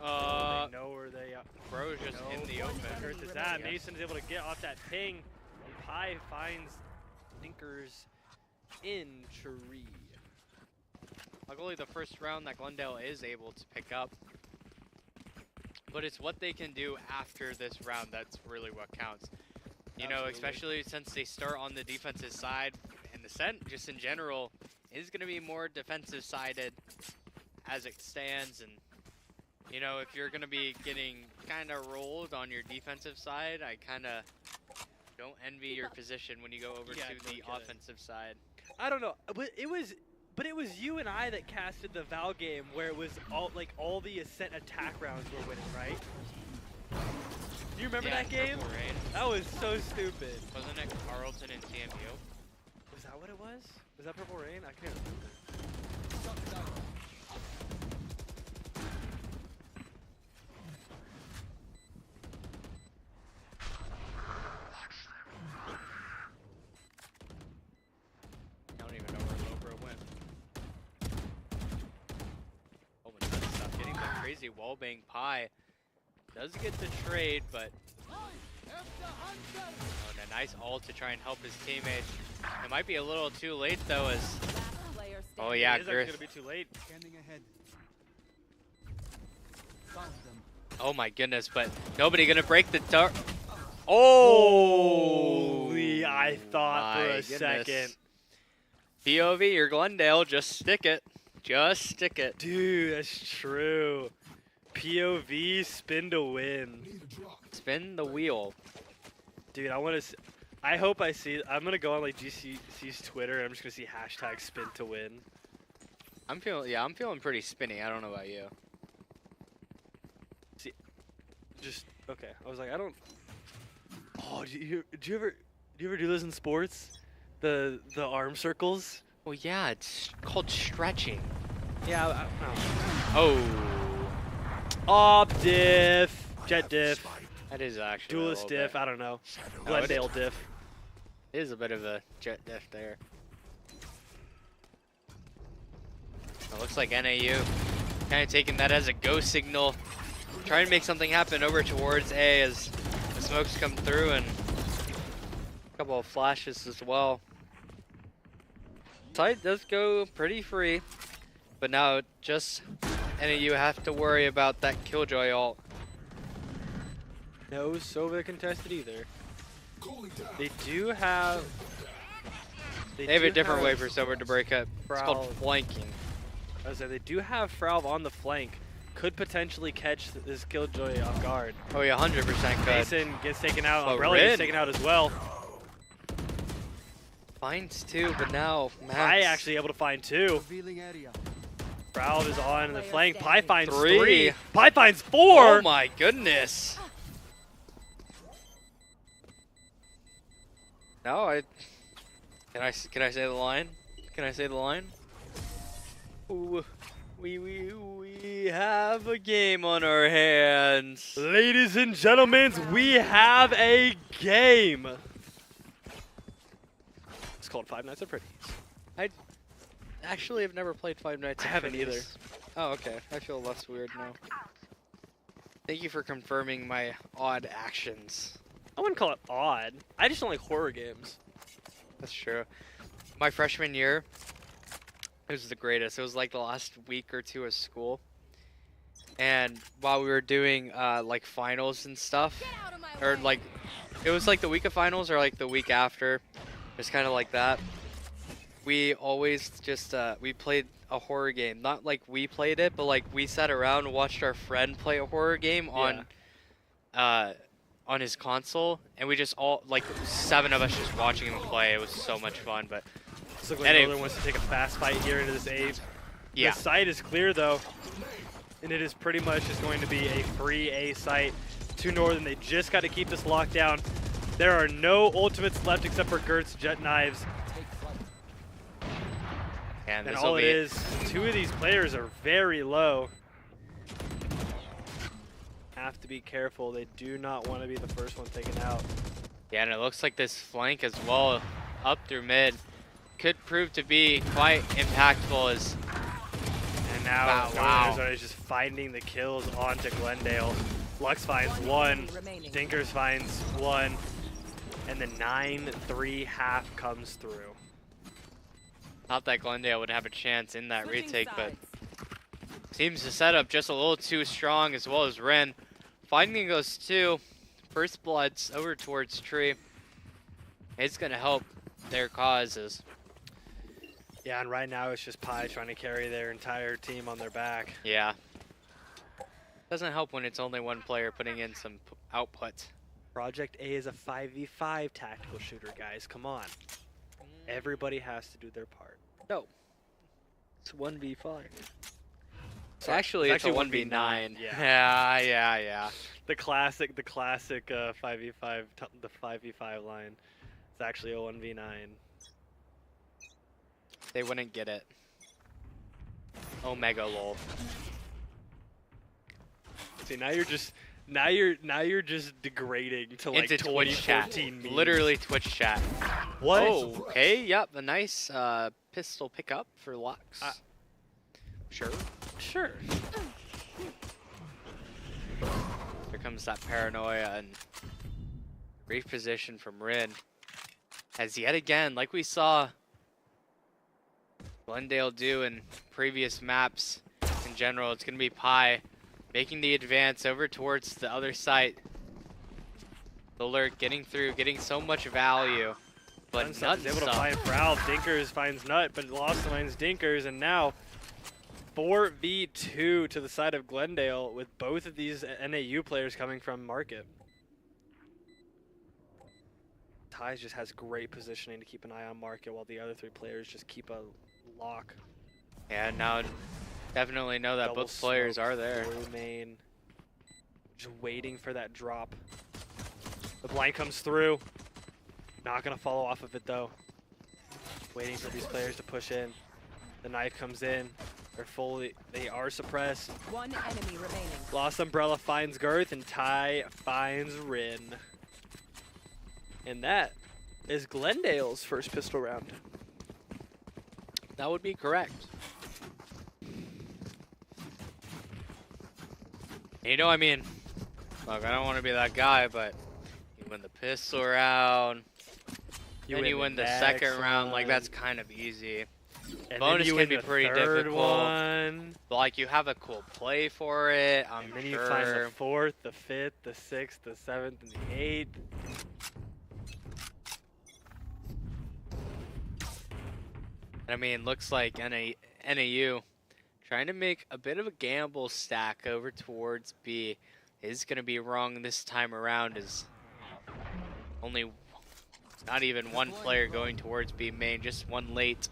They know where they are. Bro's just in the open. Girth is at. Mason is able to get off that ping. And Pi finds Dinkers in tree. Luckily, the first round that Glendale is able to pick up. But it's what they can do after this round that's really what counts. You know, especially since they start on the defensive side, and the Scent, just in general, is going to be more defensive-sided as it stands. And, you know, if you're going to be getting kind of rolled on your defensive side, I kind of don't envy your position when you go over to the offensive side. I don't know, but it was you and I that casted the Val game where it was all the Ascent attack rounds were winning, right? Do you remember that game? Purple Rain. That was so stupid. Wasn't it Carlton and TMU? Was that what it was? Was that Purple Rain? I can't remember. I don't even know where Lopra went. Oh my god, stop getting the crazy wallbang pie. Does get the trade, but and a nice ult to try and help his teammate. It might be a little too late though, as Last player oh standing. yeah, It is actually Girth. gonna be too late. Scanning ahead. Found them. Oh my goodness, but nobody gonna break the dark. Oh, Holy, I thought for my a goodness. second. POV or Glendale, just stick it. Just stick it. Dude, that's true. POV spin to win. Need a drop. Spin the wheel. Dude, I hope I see. I'm gonna go on like GCC's Twitter and I'm just gonna see hashtag spin to win. I'm feeling pretty spinny. I don't know about you. Just okay. I was like, I don't. Oh, do you ever do this in sports? The arm circles. Well, yeah, it's called stretching. Yeah. Oh, Op diff, jet diff, that is actually duelist a little diff. bit. I don't know. No, Glendale diff. It is a bit of a jet diff there. It looks like NAU kind of taking that as a go signal, trying to make something happen over towards A as the smokes come through and a couple of flashes as well. Side does go pretty free, but now just NAU have to worry about that Killjoy ult. No Sova contested either. Cooling down. They do have. They have a do different way have for Silver to break up. It's called Frau. flanking. I was like, they do have Fralv on the flank. Could potentially catch this Killjoy off guard. Oh yeah, 100% could. Mason gets taken out. But Umbrella gets Rin. taken out as well. Finds two, but now Max. Pi actually able to find two. Revealing area. Fralv is on the Player flank. Pi standing. finds Three. three. Pi finds four. Oh my goodness. No, can I say the line? Can I say the line? Ooh, we have a game on our hands. Ladies and gentlemen, we have a game. It's called Five Nights at Freddy's. Actually, I've never played Five Nights. I at haven't Freddy's. either. Oh, okay. I feel less weird now. Thank you for confirming my odd actions. I wouldn't call it odd. I just don't like horror games. That's true. My freshman year, it was the greatest. It was like the last week or two of school. And while we were doing like finals and stuff, Get out of my or way. like, it was like the week of finals or like the week after. It's kind of like that. We always just, we played a horror game. Not like we played it, but like we sat around and watched our friend play a horror game on his console, and we just all, like 7 of us just watching him play. It was so much fun, but Looks like And it- Northern wants to take a fast fight here into this A. yeah. The site is clear though, and it is pretty much just going to be a free A site to Northern. They just got to keep this locked down. There are no ultimates left except for Gert's jet knives, And and this all will it be is, 2 of these players are very low. Have to be careful. They do not want to be the first one taken out. Yeah, and it looks like this flank as well, up through mid, could prove to be quite impactful as And now Wow. Northern is just finding the kills onto Glendale. Lux finds 1. Enemy remaining. Dinkers finds 1, and the 9-3 half comes through. not that Glendale would have a chance in that Switching retake, but sides. seems to set up just a little too strong, as well as Ren. Finding those 2 first bloods over towards Tree. It's going to help their causes. Yeah, and right now it's just Pi trying to carry their entire team on their back. Yeah. Doesn't help when it's only one player putting in some output. Project A is a 5v5 tactical shooter, guys. Come on. Everybody has to do their part. No. It's 1v5. Actually, it's a 1v9. Yeah. The classic 5v5, the 5v5 line. It's actually a 1v9. They wouldn't get it. Omega lol. See, now you're just degrading to like Into Twitch chat. 2014 memes. Literally Twitch chat. What? Oh, okay, yep, a nice pistol pickup for Lux. Sure. Sure. Here comes that paranoia and reposition from Rin. As yet again, like we saw Glendale do in previous maps in general, it's going to be Pi making the advance over towards the other site. The lurk getting through, getting so much value. But Nut is able to find Prowl. Dinkers finds Nut, but Lost finds Dinkers, and now 4v2 to the side of Glendale with both of these NAU players coming from Market. Ties just has great positioning to keep an eye on Market while the other three players just keep a lock. Yeah, now definitely know that Double both players smoke are there. through main. Just waiting for that drop. The blind comes through. Not gonna follow off of it though. Waiting for these players to push in. The knife comes in. They are suppressed. One enemy remaining. Lost Umbrella finds Girth and Ty finds Rin. And that is Glendale's first pistol round. That would be correct. You know, I mean, look, I don't want to be that guy, but you win the pistol round, then you win the second round, like that's kind of easy. And Bonus then you can win be the pretty third difficult. One. But, like, you have a cool play for it, I'm And then sure. you find the fourth, the fifth, the sixth, the seventh, and the eighth. I mean, looks like NAU trying to make a bit of a gamble stack over towards B. Is going to be wrong this time around, as only not even one player going towards B main, just one late.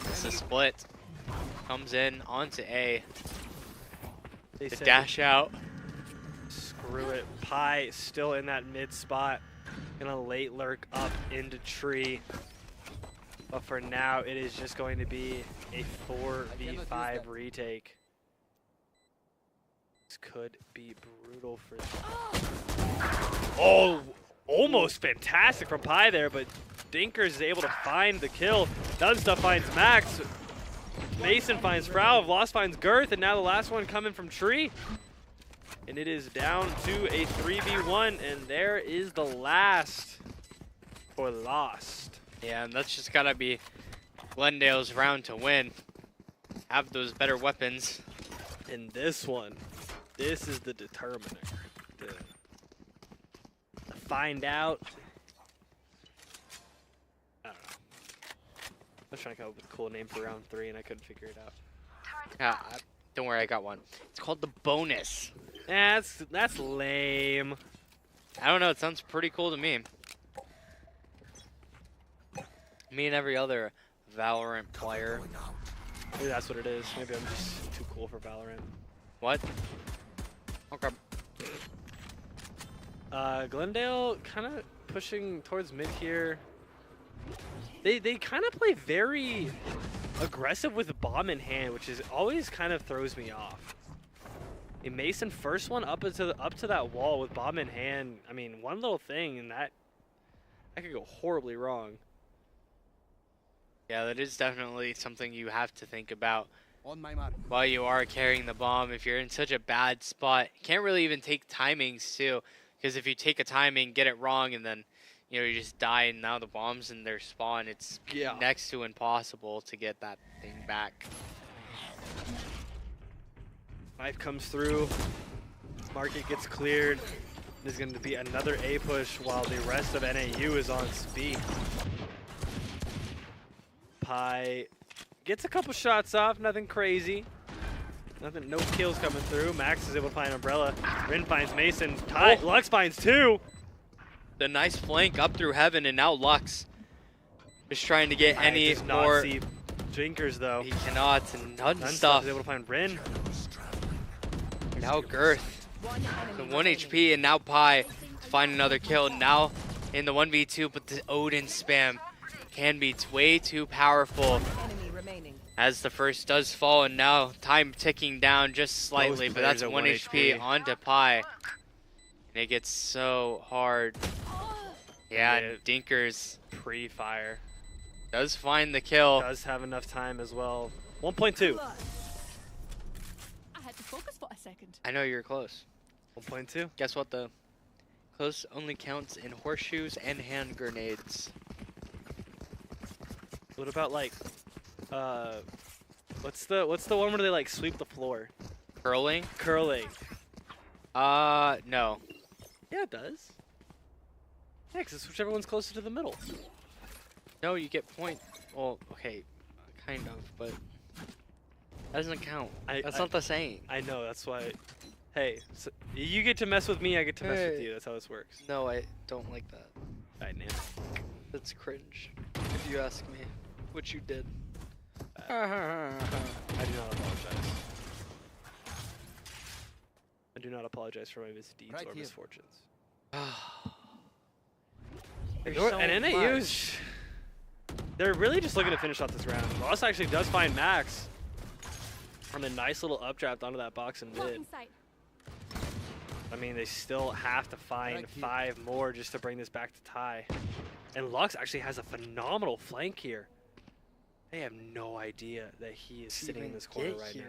It's a split. Comes in onto A. They The say dash out. screw it. Pi still in that mid spot. Gonna late lurk up into tree. But for now, it is just going to be a 4v5 retake. This could be brutal for them. Oh, almost fantastic from Pi there, but Dinkers is able to find the kill. Dunstuff finds Max. Mason finds Frau. Lost finds Girth, and now the last one coming from Tree. And it is down to a 3v1, and there is the last for Lost. Yeah, and that's just gotta be Glendale's round to win. Have those better weapons. In this one, this is the determiner. To find out. I don't know. I was trying to come up with a cool name for round 3 and I couldn't figure it out. Don't worry, I got one. It's called the bonus. That's lame. I don't know, it sounds pretty cool to me. Me and every other Valorant player. Maybe that's what it is. Maybe I'm just too cool for Valorant. What? Okay. Glendale kind of pushing towards mid here. They kind of play very aggressive with the bomb in hand, which is always kind of throws me off. A Mason first one up to that wall with bomb in hand. I mean, one little thing and that could go horribly wrong. Yeah, that is definitely something you have to think about On my mark. while you are carrying the bomb. If you're in such a bad spot, you can't really even take timings too, because if you take a timing, get it wrong, and then you just die, and now the bomb's in their spawn, it's next to impossible to get that thing back. Knife comes through. Market gets cleared. There's going to be another A push while the rest of NAU is on speed. Pi gets a couple shots off, nothing crazy. No kills coming through. Max is able to find Umbrella. Rin finds Mason. Lux finds 2. The nice flank up through heaven, and now Lux Just trying to get any does not more. see Jinkers though. He cannot, and none None stuff. is able to find Rin. Now Girth, One the enemy 1 remaining. HP, and now Pi to find another kill. Now in the 1v2, but the Odin spam can be way too powerful. Enemy remaining. As the first does fall, and now time ticking down just slightly, Both but that's players at 1 1 HP HP. onto Pi. And it gets so hard. Yeah, Yeah. Dinkers Pre-fire. does find the kill. Does have enough time as well. 1.2. I had to focus for a second. I know you're close. 1.2. Guess what though? Close only counts in horseshoes and hand grenades. What about like, what's the one where they like sweep the floor? Curling? Curling. No. Yeah, it does. Yeah, 'cause it's whichever one's closer to the middle. No, you get point. Well, okay, kind of, but doesn't count. That's not the same. I know, that's why. Hey, so you get to mess with me, I get to mess with Hey. you. That's how this works. No, I don't like that. Dynamic. That's cringe, if you ask me. What you did. I do not apologize. I do not apologize for my misdeeds Right or here. misfortunes. There's And so NAU's, they're really just looking to finish off this round. Lost actually does find Max on a nice little updraft onto that box and mid. Blocking sight. I mean, they still have to find Right here. 5 more just to bring this back to tie. And Lux actually has a phenomenal flank here. They have no idea that he is sitting in this corner right now.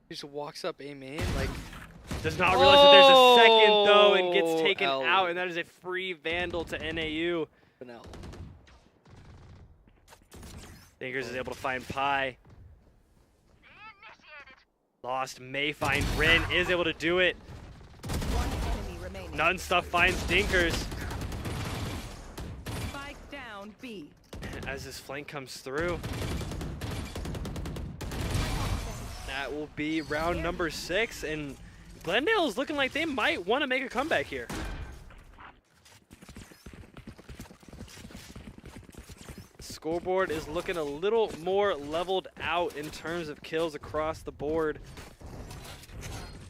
He just walks up A main, like, Does not realize that there's a second though and gets Oh, taken L. out, and that is a free Vandal to NAU. Vanilla. Thinkers is able to find Pi. Lost may find Rin, is able to do it. One enemy remaining. None stuff finds Dinkers Spike down B. as this flank comes through. That will be round number 6, and Glendale is looking like they might want to make a comeback here. Scoreboard is looking a little more leveled out in terms of kills across the board.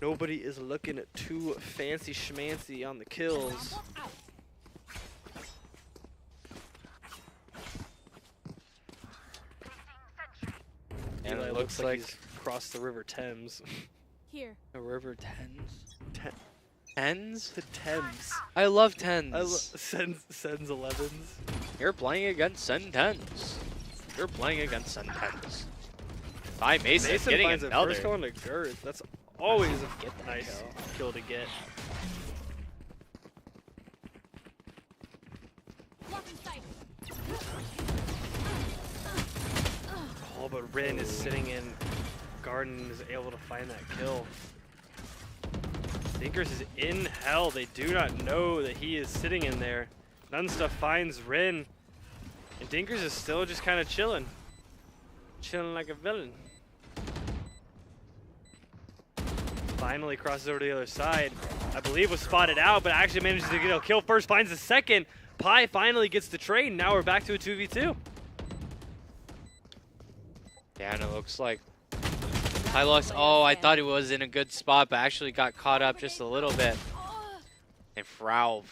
Nobody is looking at too fancy schmancy on the kills. And Eli it looks like he's crossed the River Thames. Here. a river tens. Ten- Tens? The Thames. I love tens. Sends 11s. You're playing against Sen tens. You're playing against Sen tens. By Mason, Mason getting finds it another. first going to Girth. That's always a Get that nice kill to get. Blocking sight. Oh, but Rin is sitting in Garden and is able to find that kill. Dinkers is in hell. They do not know that he is sitting in there. Nunstuff finds Rin. And Dinkers is still just kind of chilling. Chilling like a villain. Finally crosses over to the other side. I believe was spotted out, but actually manages to get a kill first. Finds the second. Pi finally gets the trade. Now we're back to a 2v2. Yeah, and it looks like Hilux. Oh, I thought he was in a good spot, but actually got caught up just a little bit. And Frauv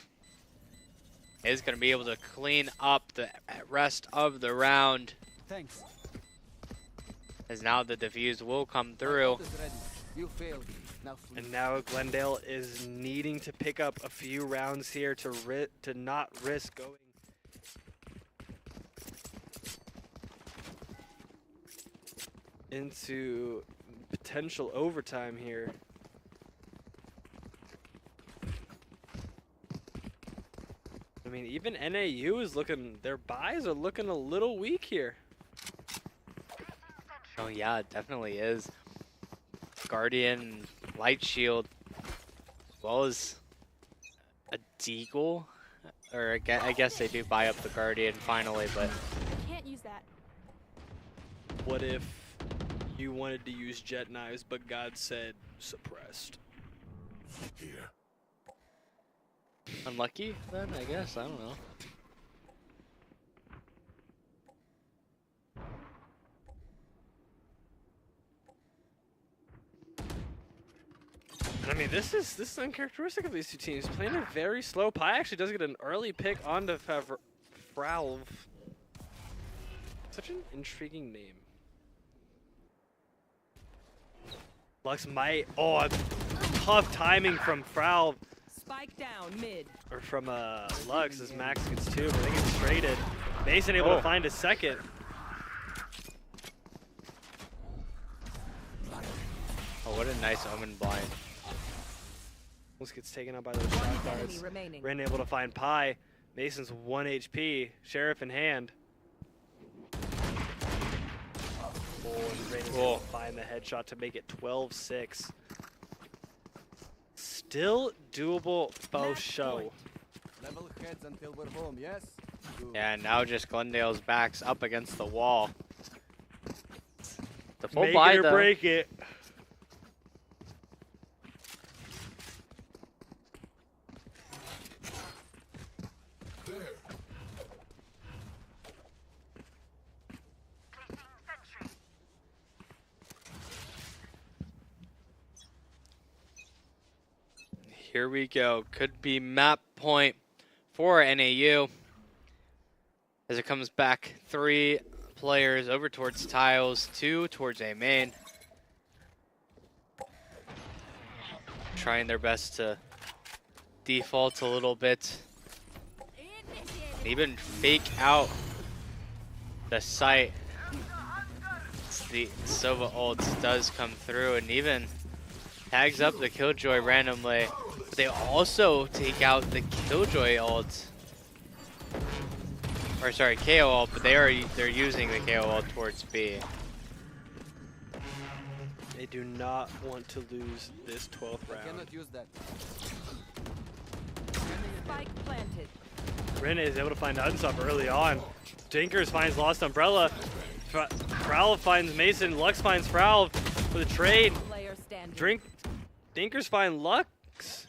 is going to be able to clean up the rest of the round, Thanks. Oh, as now the defuse will come My through. ult is ready. You failed. Now flee. And now Glendale is needing to pick up a few rounds here to not risk going into potential overtime here. I mean, even NAU is looking, their buys are looking a little weak here. Oh yeah, it definitely is. Guardian, Light Shield, as well as a Deagle. Or I guess they do buy up the Guardian finally, but I can't use that. What if you wanted to use jet knives, but God said suppressed? Here. unlucky then, I guess. I don't know. mean, this is uncharacteristic of these two teams. Playing it very slow. Pi actually does get an early pick onto Fralv. Such an intriguing name. Lux might. Oh, tough timing from Fralv. Spike down mid. Or from Lux as Max gets 2, but they get traded. Mason able to find a second. Oh, what a nice Omen blind. Almost gets taken out by those shot Enemy cards. remaining. Ren able to find Pi. Mason's 1 HP. Sheriff in hand. Oh, and Ren is able to find the headshot to make it 12-6. Still doable both show. Level heads until we're home, yes? Good. Yeah, now just Glendale's back's up against the wall. The full Make buy it or though. break it. Here we go. Could be map point for NAU. As it comes back, 3 players over towards tiles, 2 towards A main. Trying their best to default a little bit. Even fake out the site. The Sova ult does come through and even tags up the Killjoy randomly. But they also take out the Killjoy ult. Or sorry, KO ult, but they're using the KO ult towards B. They do not want to lose this 12th I round. cannot use that. Spike planted. Ren is able to find Unsup early on. Dinkers finds Lost Umbrella. Fralv finds Mason. Lux finds Fralv for the trade. Player standing. Dinkers find Lux.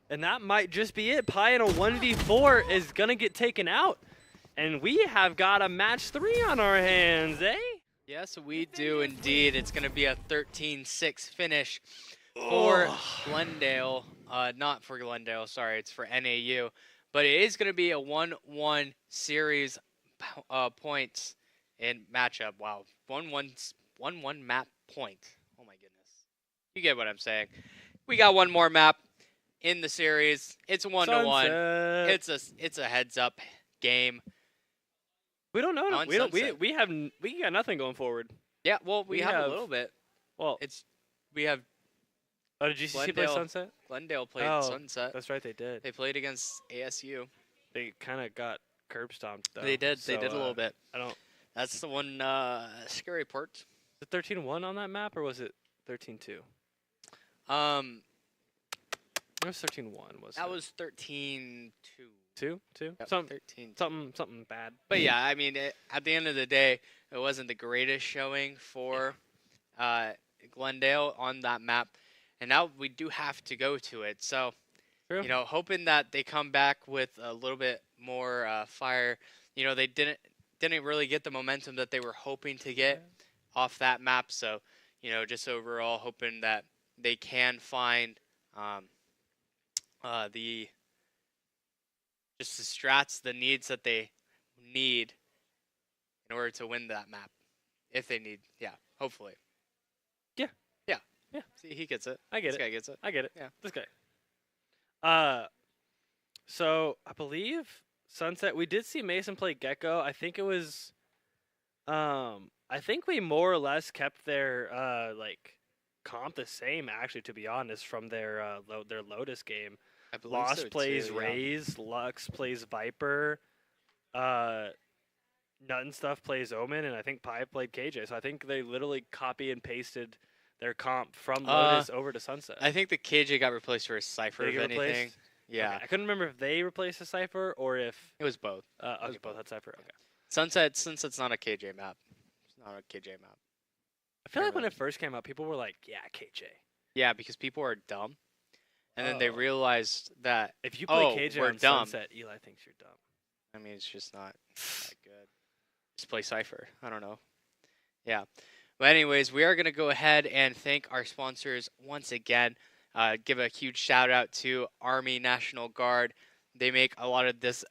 And that might just be it. Pi in a 1v4 is going to get taken out. And we have got a match 3 on our hands, eh? Yes, we do indeed. It's going to be a 13-6 finish for Glendale. Not for Glendale, sorry. It's for NAU. But it is going to be a 1-1 series points in matchup. Wow. 1-1 map point. Oh, my goodness. You get what I'm saying. We got one more map in the series. It's 1-1. It's a heads-up game. We don't know. On We Sunset. we got nothing going forward. Yeah, well, we have a little bit. Well, We have oh, did GCC play Glendale. Sunset? Glendale played Oh, Sunset. That's right, they did. They played against ASU. They kind of got curb stomped though. They did. They so, did a little bit. I don't. That's the one scary part. Was it 13-1 on that map or was it 13-2? It was 13-1. That was 13-2. 2? Yep, Something 13. something bad. But yeah, I mean, at the end of the day, it wasn't the greatest showing for Glendale on that map, and now we do have to go to it. So, True. you know, hoping that they come back with a little bit more fire. You know, they didn't really get the momentum that they were hoping to get off that map. So, you know, just overall hoping that they can find the strats, the needs that they need in order to win that map. If they need, hopefully. Yeah. Yeah. Yeah. See, he gets it. I get This it. guy gets it. I get it. Yeah. This guy. So I believe Sunset. We did see Mason play Gecko. I think it was. I think we more or less kept their like comp the same. Actually, to be honest, from their Lotus game. I believe Lost so plays too, yeah. Raze. Lux plays Viper. Nut and Stuff plays Omen, and I think Pi played KJ. So I think they literally copy and pasted their comp from Lotus over to Sunset. I think the KJ got replaced for a Cypher, Did if they get anything. replaced? Yeah. Okay, I couldn't remember if they replaced the Cypher or if It was both. okay, both had Cypher. Okay. Sunset's not a KJ map. It's not a KJ map. I feel like Fair when it first came out, people were like, "Yeah, KJ." Yeah, because people are dumb. And then they realized that, If you play oh, KJ we're on dumb. Sunset, Eli thinks you're dumb. I mean, it's just not that good. Just play Cypher. I don't know. Yeah. But anyways, we are going to go ahead and thank our sponsors once again. give a huge shout out to Army National Guard. They make a lot of this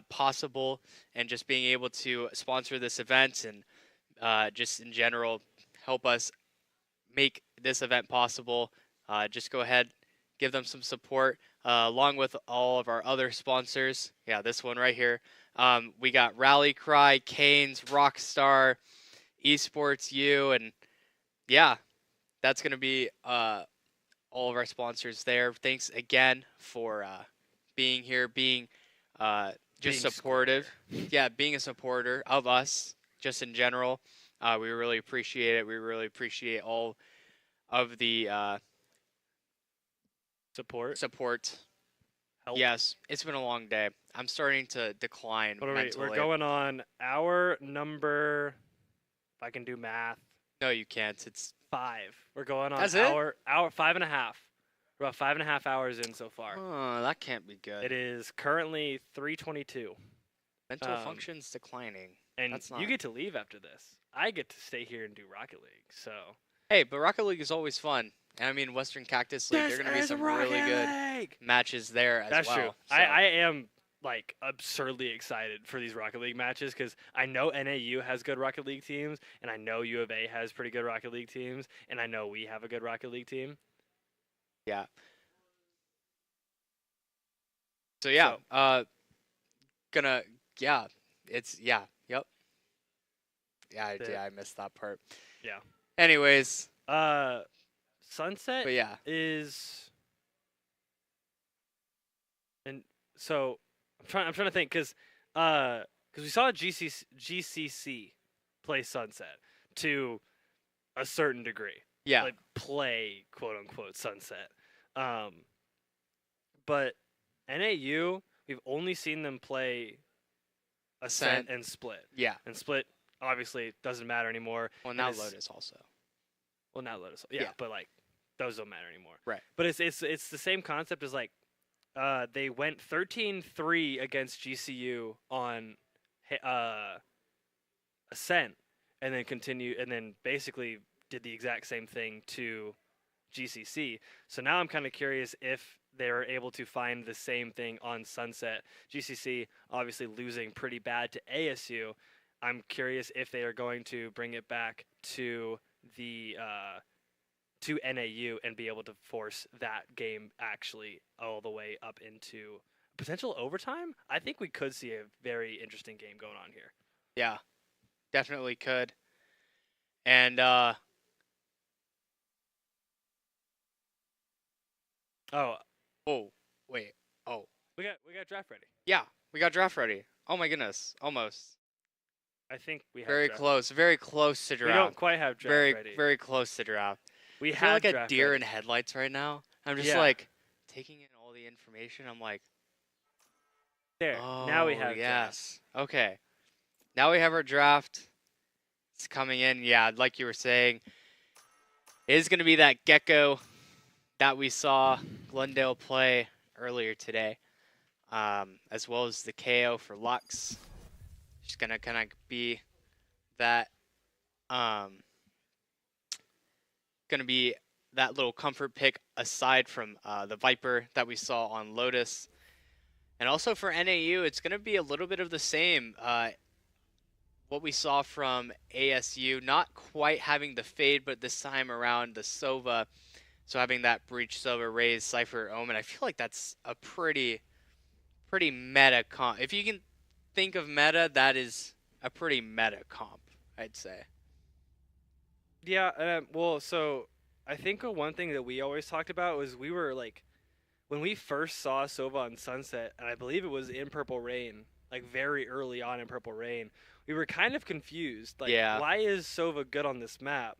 possible, and just being able to sponsor this event and just in general help us make this event possible. Just go ahead, give them some support, along with all of our other sponsors. Yeah, this one right here. We got Rally Cry, Canes, Rockstar, Esports U, and yeah, that's going to be all of our sponsors there. Thanks again for being here, being just supportive. Yeah, being a supporter of us just in general. We really appreciate it. We really appreciate all of the support. Help. Yes, it's been a long day. I'm starting to decline mentally. We're going on hour number, if I can do math, No, you can't. It's 5. We're going on That's it? hour 5.5. We're about 5.5 hours in so far. oh, that can't be good. It is currently 3:22, Mental function's declining. and That's you not- get to leave after this. I get to stay here and do Rocket League. So Hey, but Rocket League is always fun. And I mean, Western Cactus League, there are going to be some really good matches there as That's well. true. So, I am like absurdly excited for these Rocket League matches because I know NAU has good Rocket League teams, and I know U of A has pretty good Rocket League teams, and I know we have a good Rocket League team. yeah. So yeah, yep. Yeah, I missed that part. Yeah. Anyways, Sunset but yeah, is, and so I'm trying to think because we saw GCC play Sunset to a certain degree. yeah, Like play quote unquote Sunset. But NAU, we've only seen them play Ascent and Split. yeah. And Split obviously doesn't matter anymore. Well, and now it's- Lotus also. Well, not Lotus. Yeah, Yeah. but like those don't matter anymore. Right. But it's the same concept as like they went 13-3 against GCU on Ascent, and then basically did the exact same thing to GCC. So now I'm kind of curious if they're able to find the same thing on Sunset. GCC obviously losing pretty bad to ASU. I'm curious if they are going to bring it back to the to NAU and be able to force that game actually all the way up into potential overtime. I think we could see a very interesting game going on here. Yeah, definitely could. And oh, wait. Oh, We got draft ready. yeah, we got draft ready. Oh my goodness, almost. I think we have Very draft. close to We draft. don't quite have draft very, ready. very close to draft. We I feel have like a draft deer ready. in headlights right now. I'm just Yeah. like taking in all the information. I'm like, There. Now we have draft. yes. Okay. Now we have our draft. It's coming in. Yeah, like you were saying, it is going to be that gecko that we saw Glendale play earlier today, as well as the KO for Lux. Just going to kind of be that, going to be that little comfort pick aside from the Viper that we saw on Lotus. And also for NAU, it's going to be a little bit of the same. What we saw from ASU, not quite having the fade, but this time around the Sova. So having that Breach, Sova, Raze, Cypher, Omen. I feel like that's a pretty meta comp. If you can think of meta, that is a pretty meta comp, I'd say. Yeah, well, so I think one thing that we always talked about was we were like, when we first saw Sova on Sunset, and I believe it was in Purple Rain, like very early on in Purple Rain, we were kind of confused. Like, Yeah. why is Sova good on this map?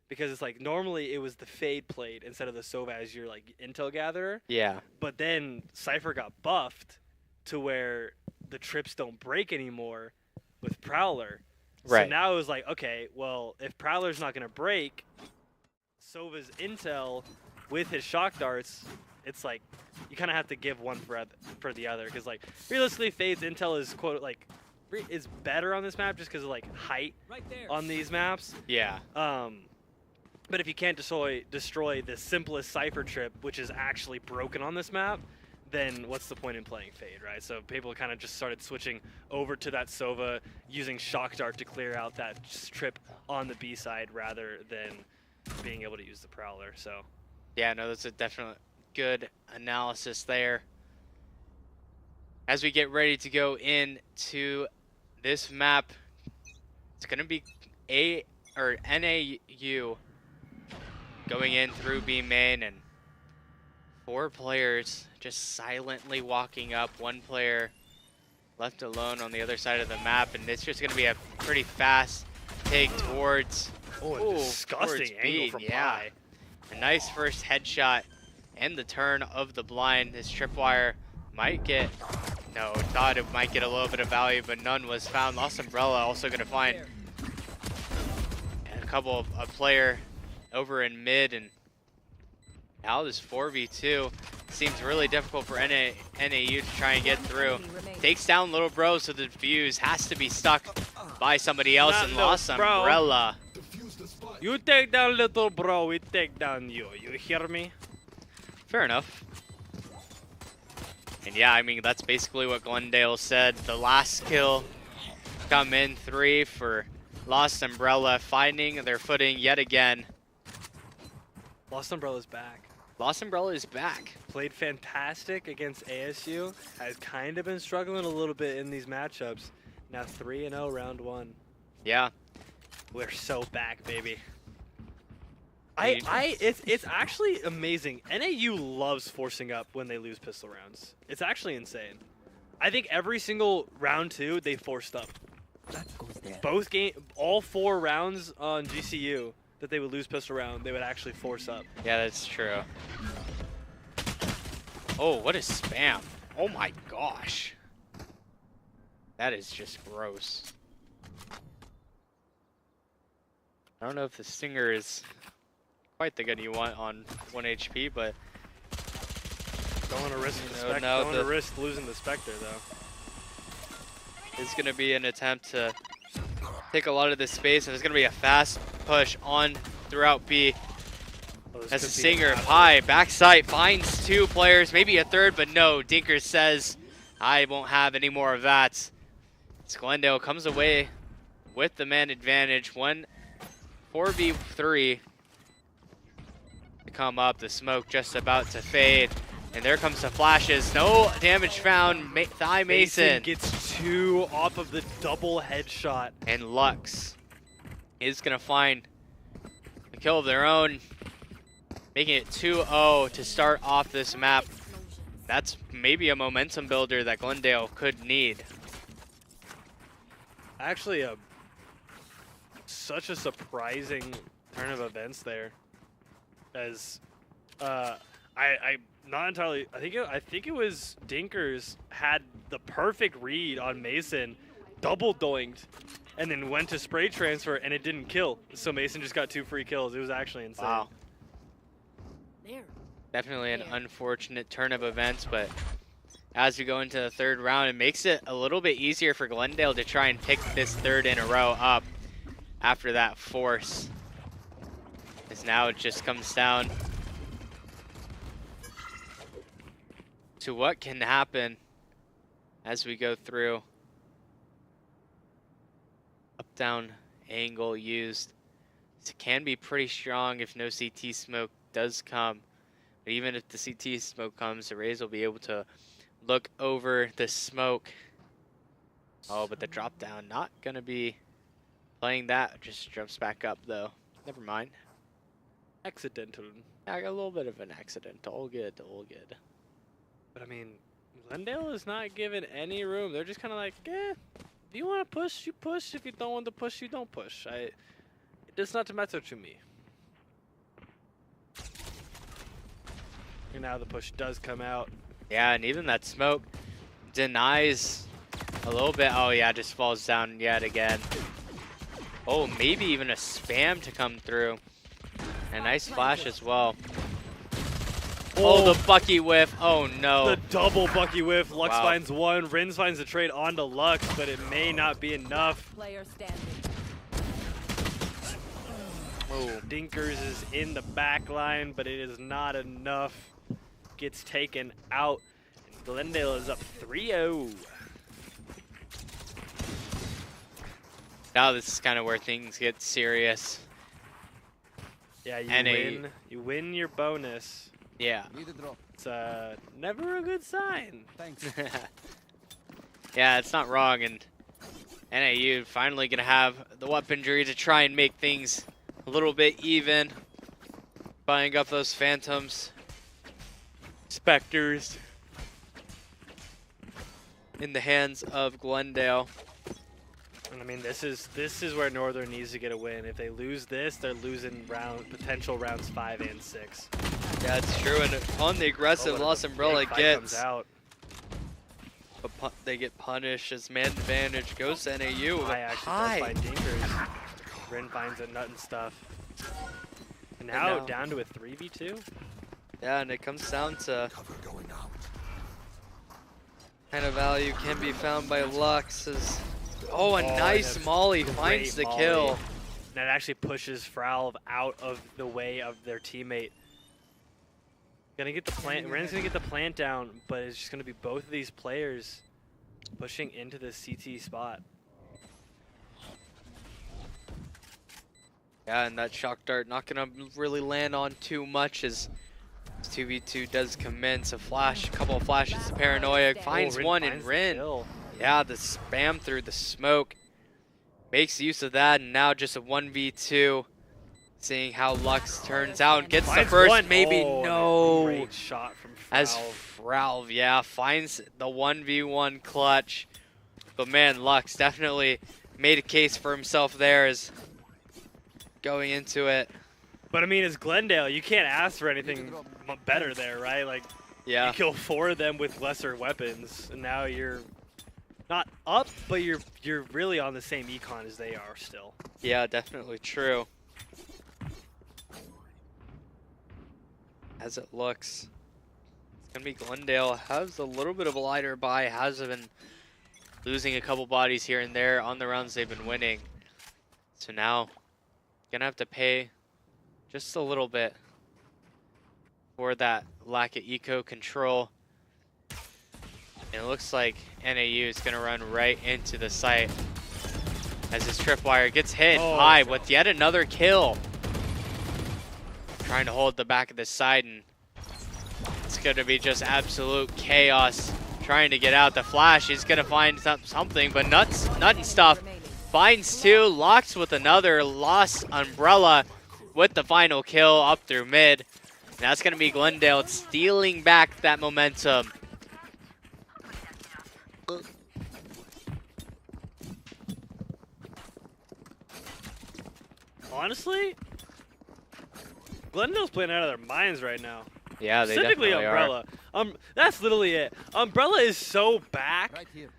Because it's like normally it was the Fade played instead of the Sova as your like intel gatherer. Yeah. But then Cypher got buffed to where the trips don't break anymore with Prowler. Right. So now it was like, okay, well, if Prowler's not going to break, Sova's intel with his shock darts, it's like you kind of have to give one for the other. Because, like, realistically, Fade's intel is, quote, like, is better on this map just because of, like, height Right there. on these maps. Yeah. But if you can't destroy the simplest Cypher trip, which is actually broken on this map, then what's the point in playing Fade, right? So people kind of just started switching over to that Sova, using Shock Dart to clear out that trip on the B side rather than being able to use the Prowler. So yeah, no, that's a definite good analysis there. As we get ready to go into this map, it's going to be NAU going in through B main, and 4 players just silently walking up. 1 player left alone on the other side of the map, and it's just going to be a pretty fast take towards. Oh, disgusting angle from Pi. A nice first headshot and the turn of the blind. This tripwire might get, no, thought it might get a little bit of value, but none was found. Lost Umbrella also going to find a couple of a player over in mid, and now this 4v2 seems really difficult for NAU to try and get through. Takes down Little Bro, so the defuse has to be stuck by somebody else, and Lost Umbrella. You take down Little Bro, we take down you. You hear me? Fair enough. And yeah, I mean, that's basically what Glendale said. The last kill come in 3 for Lost Umbrella, finding their footing yet again. Lost Umbrella's back. Lost Umbrella is back. Played fantastic against ASU. Has kind of been struggling a little bit in these matchups. Now 3-0 round 1. Yeah. We're so back, baby. It's actually amazing. NAU loves forcing up when they lose pistol rounds. It's actually insane. I think every single round 2 they forced up. All 4 rounds on GCU that they would lose pistol round, they would actually force up. Yeah, that's true. Oh, what a spam. Oh my gosh. That is just gross. I don't know if the Stinger is quite the gun you want on 1 HP, but don't want to risk risk losing the Spectre though. It's going to be an attempt to take a lot of this space, and there's going to be a fast push on throughout B. As the Stinger high backside finds 2 players, maybe a third, but no. Dinker says, "I won't have any more of that." Glendale comes away with the man advantage. 4v3 to come up. The smoke just about to fade. And there comes the flashes. No damage found. Thigh Mason gets 2 off of the double headshot. And Lux is going to find a kill of their own, making it 2-0 to start off this map. That's maybe a momentum builder that Glendale could need. Actually, such a surprising turn of events there. As I'm not entirely. I think it was Dinkers had the perfect read on Mason, double doinked, and then went to spray transfer, and it didn't kill. So Mason just got 2 free kills. It was actually insane. Wow. Definitely an unfortunate turn of events, but as we go into the 3rd round, it makes it a little bit easier for Glendale to try and pick this 3rd in a row up after that force. As now it just comes down to what can happen as we go through. Up-down angle used. This can be pretty strong if no CT smoke does come. But even if the CT smoke comes, the Rays will be able to look over the smoke. Oh, but the drop down, not going to be playing that. Just jumps back up, though. Never mind. Accidental. I got a little bit of an accident. All good, all good. But, I mean, Glendale is not given any room. They're just kind of like, eh, if you want to push, you push. If you don't want to push, you don't push. It does not matter to me. And now the push does come out. Yeah, and even that smoke denies a little bit. Oh, yeah, just falls down yet again. Oh, maybe even a spam to come through. A nice flash as well. Oh, the Bucky whiff. Oh, no. The double Bucky whiff. Lux Wow. finds 1. Rins finds the trade onto Lux, but it may not be enough. Player standing. Oh, Dinkers is in the back line, but it is not enough. Gets taken out. And Glendale is up 3-0. Now this is kind of where things get serious. Yeah, NA. you win your bonus. Yeah. Need a drop. It's never a good sign. Thanks. Yeah, it's not wrong, and NAU finally gonna have the weaponry to try and make things a little bit even. Buying up those phantoms, specters in the hands of Glendale. And I mean, this is where Northern needs to get a win. If they lose this, they're losing potential rounds 5 and 6. Yeah, it's true. And on the aggressive, Lost Umbrella gets out. But they get punished as man advantage goes to NAU. I actually does find Dinkers. Rin finds a nut and stuff. And now down to a 3v2. Yeah, and it comes down to kind of value can be found by Lux as a nice molly finds the kill. That actually pushes Fralv out of the way of their teammate. Gonna get the plant. Ren's gonna get the plant down, but it's just gonna be both of these players pushing into the CT spot. Yeah, and that shock dart not gonna really land on too much as 2v2 does commence. A couple of flashes to Paranoia, finds one in Rin. Yeah, the spam through the smoke. Makes use of that, and now just a 1v2. Seeing how Lux turns out and gets the first, one. maybe no. Great shot from Fralv. As Fralv, yeah, finds the 1v1 clutch. But man, Lux definitely made a case for himself there as going into it. But I mean, it's Glendale. You can't ask for anything better there, right? Like, yeah, you kill 4 of them with lesser weapons, and now you're not up, but you're really on the same econ as they are still. Yeah, definitely true. As it looks, it's gonna be Glendale. Has a little bit of a lighter buy, has been losing a couple bodies here and there on the rounds they've been winning. So now, gonna have to pay just a little bit for that lack of eco control. And it looks like NAU is gonna run right into the site as his tripwire gets hit high with yet another kill. Trying to hold the back of the side, and it's gonna be just absolute chaos trying to get out. The flash is gonna find something, but nut and stuff finds 2, locks with another, Lost Umbrella with the final kill up through mid. And that's gonna be Glendale stealing back that momentum. Honestly, Glendale's playing out of their minds right now. Yeah, they specifically definitely Umbrella. That's literally it. Umbrella is so back. Right here.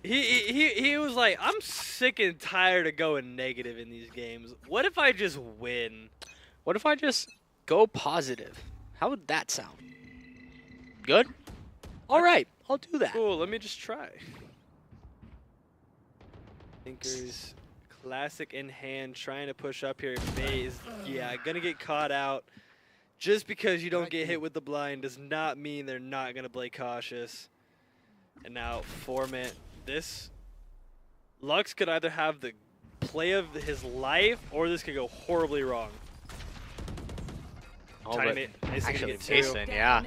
He was like, I'm sick and tired of going negative in these games. What if I just win? What if I just go positive? How would that sound? Good? All right, I'll do that. Cool, let me just try. Thinkers, classic in hand, trying to push up here. Maze, yeah, gonna get caught out. Just because you don't get hit with the blind does not mean they're not gonna play cautious. And now, Format, this Lux could either have the play of his life, or this could go horribly wrong. Oh, but actually, Jason, yeah.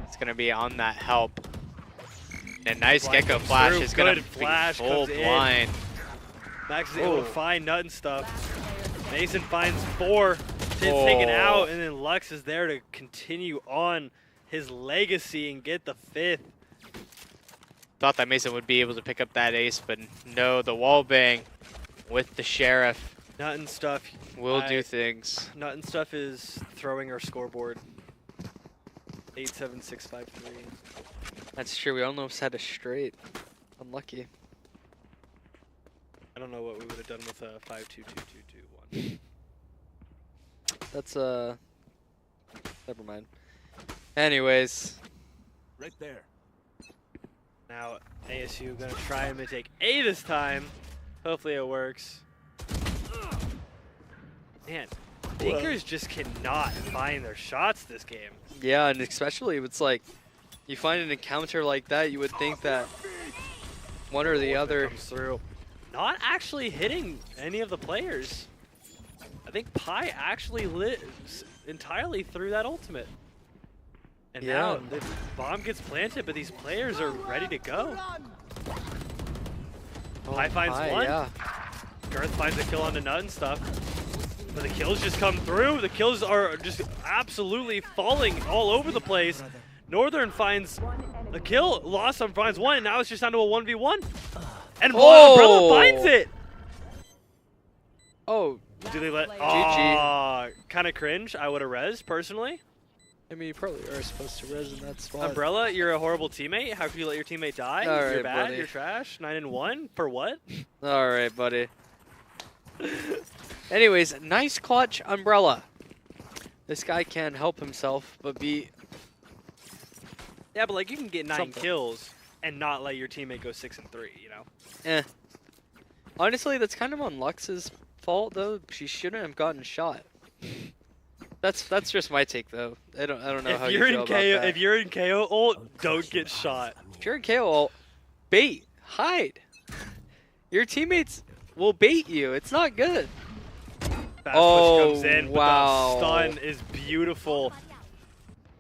It's going to be on that help. And a nice Gecko flash is going to be full blind. Max is able to find nut and stuff. Mason finds 4. It's taken out, and then Lux is there to continue on his legacy and get the 5th. Thought that Mason would be able to pick up that ace, but no, the wall bang with the Sheriff. Nut and stuff will do things. Nut and stuff is throwing our scoreboard. 87653. That's true. We almost had a straight. Unlucky. I don't know what we would have done with a 5-2-2-2-2-1. That's never mind. Anyways, right there. Now ASU gonna try and take A this time. Hopefully it works. Man, Dinkers just cannot find their shots this game. Yeah, and especially it's like you find an encounter like that, you would think that one or the other comes through. Not actually hitting any of the players. I think Pi actually lives entirely through that ultimate. And now the bomb gets planted, but these players are ready to go. Pi finds one. Yeah. Girth finds a kill on the nut and stuff. But the kills just come through. The kills are just absolutely falling all over the place. Northern finds a kill. Lost on finds one, and now it's just down to a 1v1. And Umbrella finds it. Oh. Do they let? GG. Kind of cringe. I would have rezzed personally. I mean, you probably are supposed to res in that spot. Umbrella, you're a horrible teammate. How could you let your teammate die? All You're right, bad. buddy. You're trash. 9-1 for what? All right, buddy. Anyways, nice clutch Umbrella. This guy can't help himself but be. Yeah, but like you can get 9 Something. kills and not let your teammate go 6-3. You know. Eh. Honestly, that's kind of on Lux's fault though. She shouldn't have gotten shot. That's just my take though. I don't know how you feel about that. If you're in KO ult, don't get shot. If you're in KO ult, bait, hide. Your teammates will bait you. It's not good. Fast push comes in, wow. but the stun is beautiful.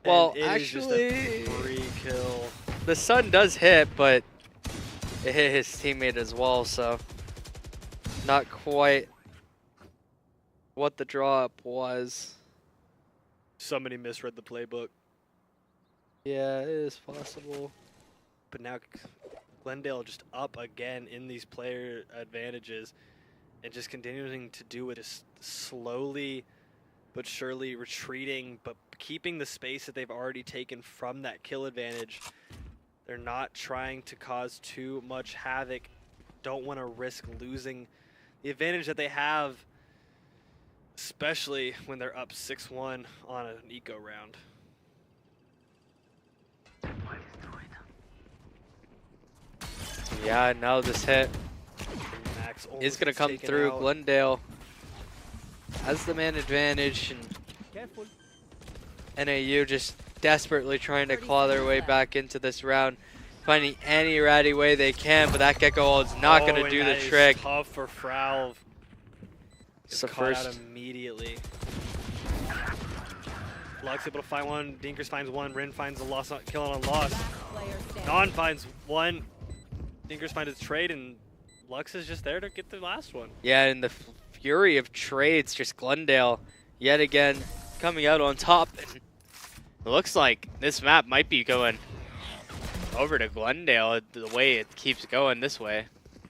Well, And it is just actually, a free kill. the sun does hit, but it hit his teammate as well, so not quite what the draw up was. Somebody misread the playbook. Yeah, it is possible. But now Glendale just up again in these player advantages and just continuing to do it, just slowly but surely retreating, but keeping the space that they've already taken from that kill advantage. They're not trying to cause too much havoc. Don't want to risk losing the advantage that they have, especially when they're up 6-1 on an eco round. Yeah, now this hit Max is going to almost come taken through. out. Glendale has the man advantage, and Careful. NAU just desperately trying to claw their way back into this round, finding any ratty way they can, but that Gecko ult is not going to and do the that is trick. Tough for Fralv. It's the Caught out first. immediately. Lux able to find one. Dinkers finds one. Rin finds a loss, killing on loss. Player standing. Non finds one. Dinkers finds a trade, and Lux is just there to get the last one. Yeah, in the fury of trades, just Glendale yet again coming out on top. And it looks like this map might be going over to Glendale the way it keeps going this way.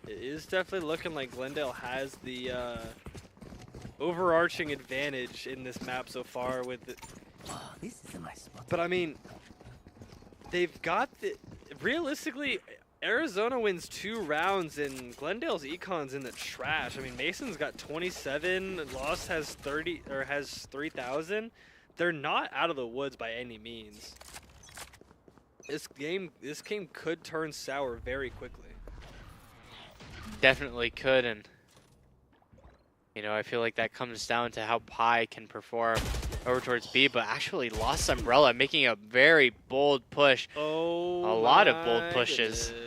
It is definitely looking like Glendale has the overarching advantage in this map so far. This is my spot. But I mean, they've got the realistically. Arizona wins 2 rounds and Glendale's econ's in the trash. I mean, Mason's got 27, Lost has 30 or has 3,000. They're not out of the woods by any means. This game could turn sour very quickly. Definitely could, and you know, I feel like that comes down to how Pi can perform over towards B, but actually lost Umbrella, making a very bold push. Oh, a lot of bold pushes. Goodness.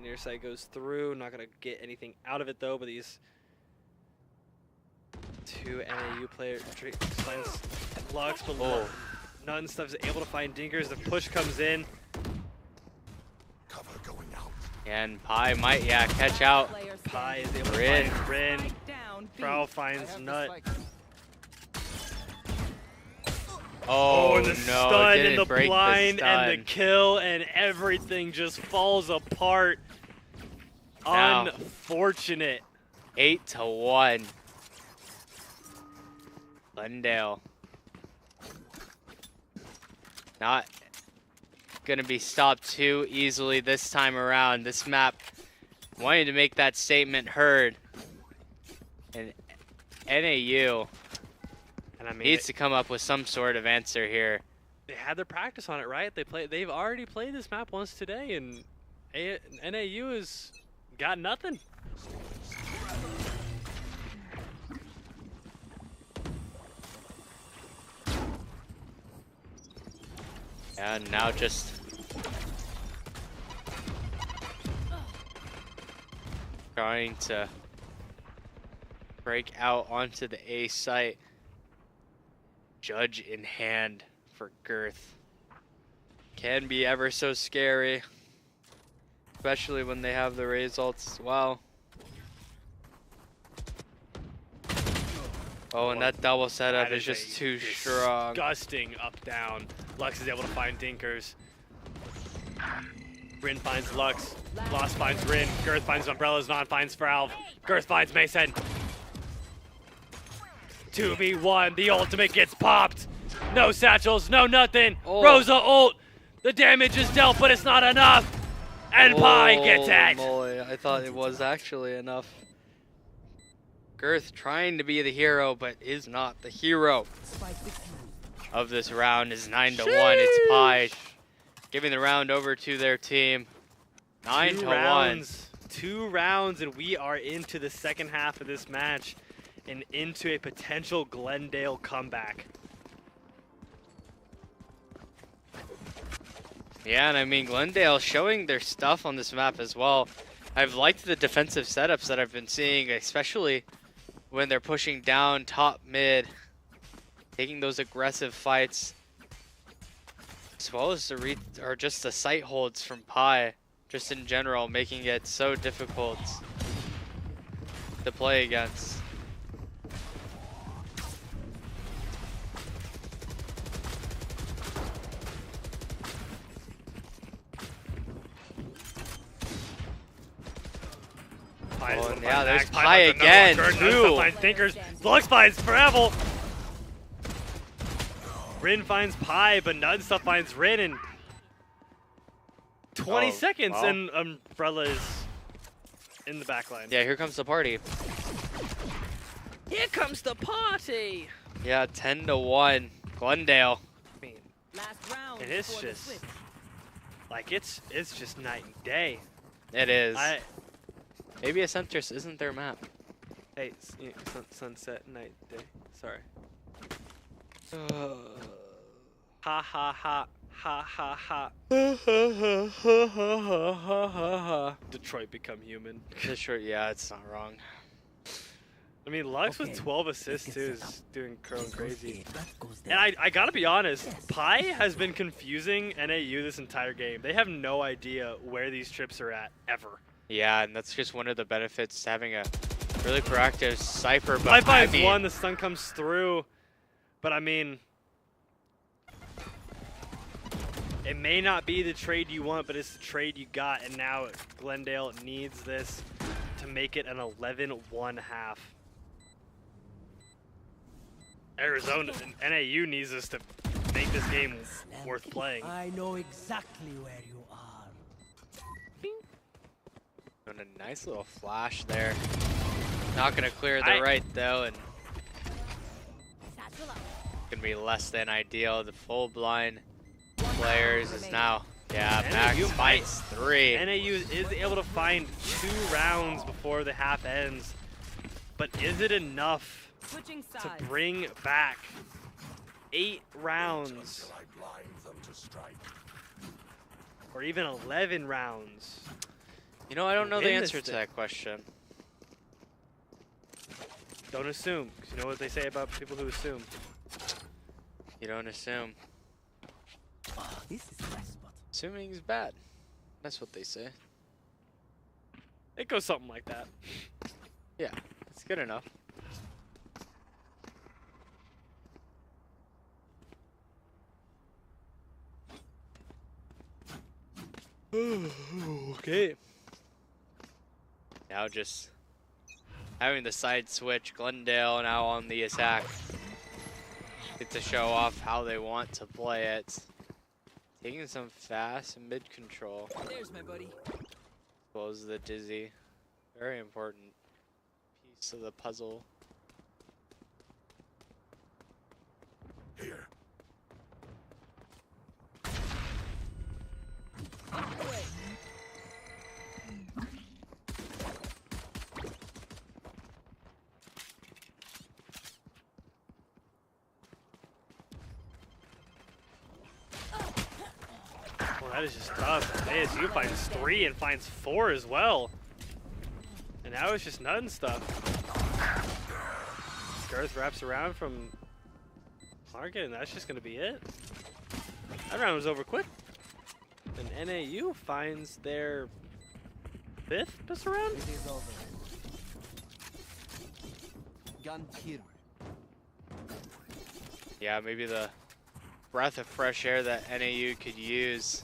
Near side goes through. Not gonna get anything out of it though. But these 2 NAU players finds Lux, but Nut and stuff is able to find Dinkers. The push comes in. Cover going out. And Pi might, catch out. Player Pi is standing. able to Rin. find Rin. Spike down. B. Prowl finds Nut. Oh, and the no, stun and didn't the break blind the and the stun. kill and everything just falls apart. Now. Unfortunate. 8-1. Glendale. Not gonna be stopped too easily this time around. This map wanting to make that statement heard. And NAU And I mean, needs to come up with some sort of answer here. they had their practice on it, right? They've already played this map once today, and NAU has got nothing. And now just trying to break out onto the A site. Judge in hand for Girth. Can be ever so scary, especially when they have the results as well. Oh, and that double setup is just too strong. Disgusting up down. Lux is able to find Dinkers. Rin finds Lux. Lost finds Rin. Girth finds Umbrellas. Non finds Valve. Girth finds Mason. 2v1. The ultimate gets popped. No satchels. No nothing. Oh. Rosa ult. The damage is dealt, but it's not enough. And Pi gets it. Moly. I thought it was actually enough. Girth trying to be the hero, but is not the hero of this round. Is 9-1. It's Pi giving the round over to their team. 9-1. 2 rounds, and we are into the second half of this match and into a potential Glendale comeback. Yeah, and I mean, Glendale showing their stuff on this map as well. I've liked the defensive setups that I've been seeing, especially when they're pushing down top mid, taking those aggressive fights, as well as just the site holds from Pi, just in general, making it so difficult to play against. Oh, yeah, there's Pi again, too. Finds Thinkers. Lux finds Fravel. Rin finds Pi, but Nunstuff finds Rin in 20 seconds, well. and Umbrella is in the back line. Yeah, here comes the party. Here comes the party. Yeah, 10-1, Glendale. I mean, Last round and it's before the just switch. like it's just night and day. It is. Maybe a Centris isn't their map. Hey, sunset, night, day. Sorry. Ha ha ha. Ha ha ha. Detroit become human. Detroit, yeah, it's not wrong. I mean, Lux with 12 assists too is doing crazy. And I gotta be honest, Pi has been confusing NAU this entire game. They have no idea where these trips are at, ever. Yeah, and that's just one of the benefits to having a really proactive Cypher. But Pi finds one, the stun comes through. But I mean, it may not be the trade you want, but it's the trade you got. And now Glendale needs this to make it an 11-1 half. Arizona and NAU needs this to make this game worth playing. I know exactly where you are. Doing a nice little flash there. Not gonna clear the right though, and gonna be less than ideal. The full blind players is now, yeah, Max fights 3. NAU is able to find 2 rounds before the half ends, but is it enough to bring back 8 rounds or even 11 rounds? You know, I don't know the answer to that question. Don't assume, 'cause you know what they say about people who assume. You don't assume. Oh, this is my spot. Assuming is bad. That's what they say. It goes something like that. Yeah, it's good enough. Okay. Now just having the side switch, Glendale now on the attack. Get to show off how they want to play it. Taking some fast mid control. There's my buddy. As well as the Dizzy. Very important piece of the puzzle. Here. That is just tough. ASU finds 3 and finds 4 as well. And now it's just nut and stuff. Girth wraps around from Market, and that's just going to be it. That round was over quick. And NAU finds their 5th pistol round? It is over. Gun here. Yeah, maybe the breath of fresh air that NAU could use.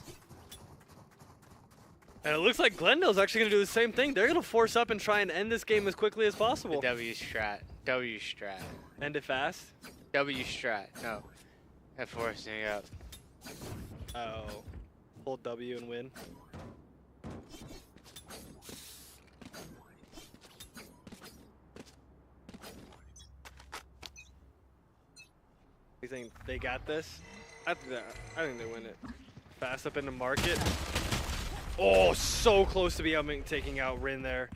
And it looks like Glendale's actually going to do the same thing. They're going to force up and try and end this game as quickly as possible. The W strat. W strat. End it fast. W strat. No. That forcing up. Oh. Hold W and win. You think they got this? I think they win it. Fast up into Market. Oh, so close to be taking out Rin there.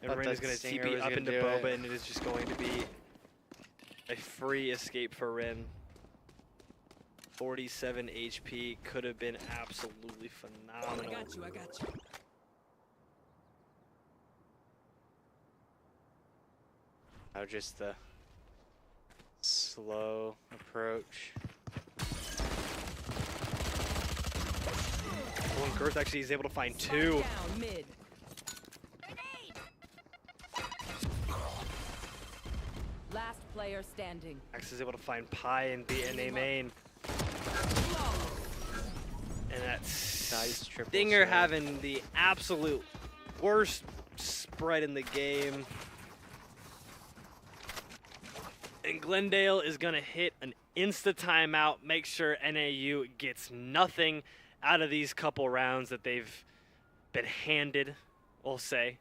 And Thought Rin is that going to Stinger TP was up gonna into do Boba, it. and it is just going to be a free escape for Rin. 47 HP could have been absolutely phenomenal. I got you, I got you. Now just the slow approach. Oh, and Girth actually is able to find Spike 2. down mid. Last player standing. Max is able to find Pi and BNA main. And that Nice triple Stinger save. having the absolute worst spread in the game. And Glendale is going to hit an insta timeout, make sure NAU gets nothing out of these couple rounds that they've been handed, we'll say.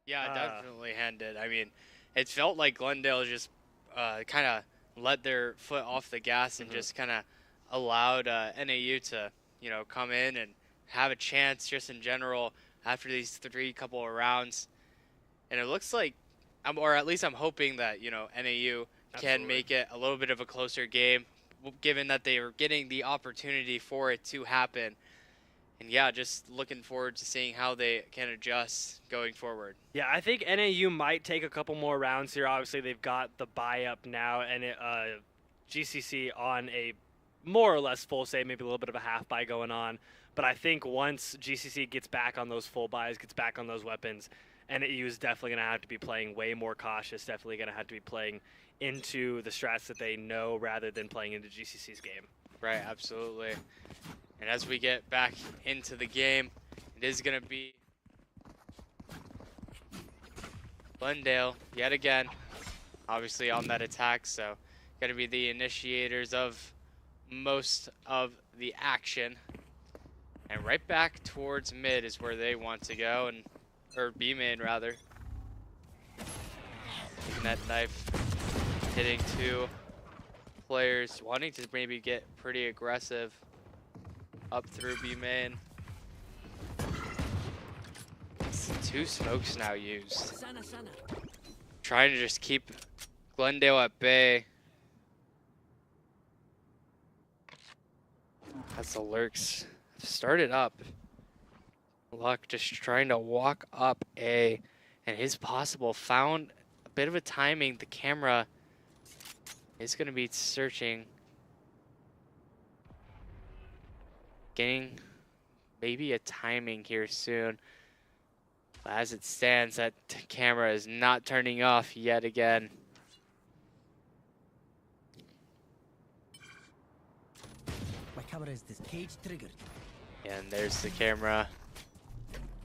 Yeah, definitely handed. I mean, it felt like Glendale just kind of let their foot off the gas and just kind of allowed NAU to, you know, come in and have a chance just in general after these 3 couple of rounds. And it looks like, or at least I'm hoping that, you know, NAU can make it a little bit of a closer game, given that they are getting the opportunity for it to happen. And yeah, just looking forward to seeing how they can adjust going forward. Yeah, I think NAU might take a couple more rounds here. Obviously, they've got the buy up now, and GCC on a more or less full save, maybe a little bit of a half buy going on. But I think once GCC gets back on those full buys, gets back on those weapons, NAU is definitely going to have to be playing way more cautious, definitely going to have to be playing into the strats that they know rather than playing into GCC's game. Right, absolutely. And as we get back into the game, it is going to be Glendale yet again, obviously on that attack, so going to be the initiators of most of the action. And right back towards mid is where they want to go, and or B main rather. Taking that knife, hitting 2 players, wanting to maybe get pretty aggressive up through B main. It's 2 smokes now used. Sana, sana. Trying to just keep Glendale at bay. As the lurks started up. Luck just trying to walk up A, and his possible found a bit of a timing. The camera is going to be searching. Getting maybe a timing here soon. But as it stands, that camera is not turning off yet again. My camera is this cage triggered. And there's the camera.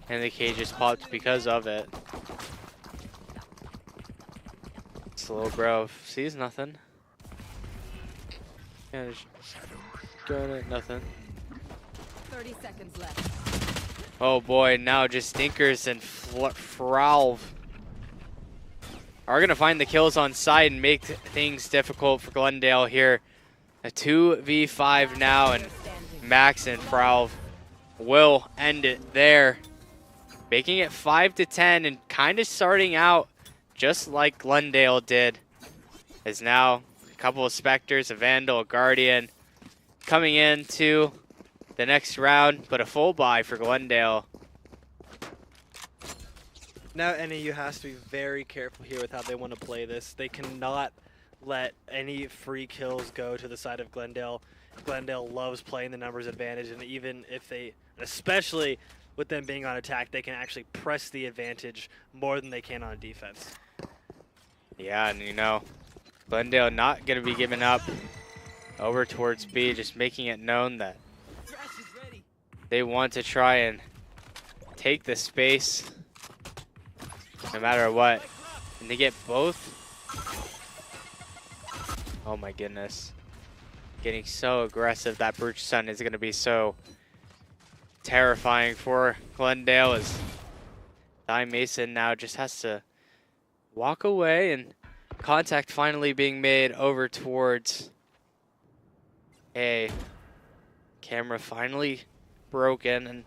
And the cage just popped because of it. Slow bro sees nothing. Yeah, just got it, nothing. 30 seconds left. Oh boy, now just Stinkers and Fralv are gonna find the kills on site and make things difficult for Glendale here. A 2v5 now, and Max and Fralv will end it there. Making it 5-10 and kind of starting out just like Glendale did. As now a couple of Spectres, a Vandal, a Guardian coming in to the next round, but a full buy for Glendale. Now NAU has to be very careful here with how they want to play this. They cannot let any free kills go to the side of Glendale. Glendale loves playing the numbers advantage, and even if they, especially with them being on attack, they can actually press the advantage more than they can on defense. Yeah, and you know, Glendale not going to be giving up over towards B, just making it known that they want to try and take the space no matter what. And they get both. Oh my goodness. Getting so aggressive. That Brooch Sun is going to be so terrifying for Glendale, as Ty Mason now just has to walk away, and contact finally being made over towards A. Camera finally broken, and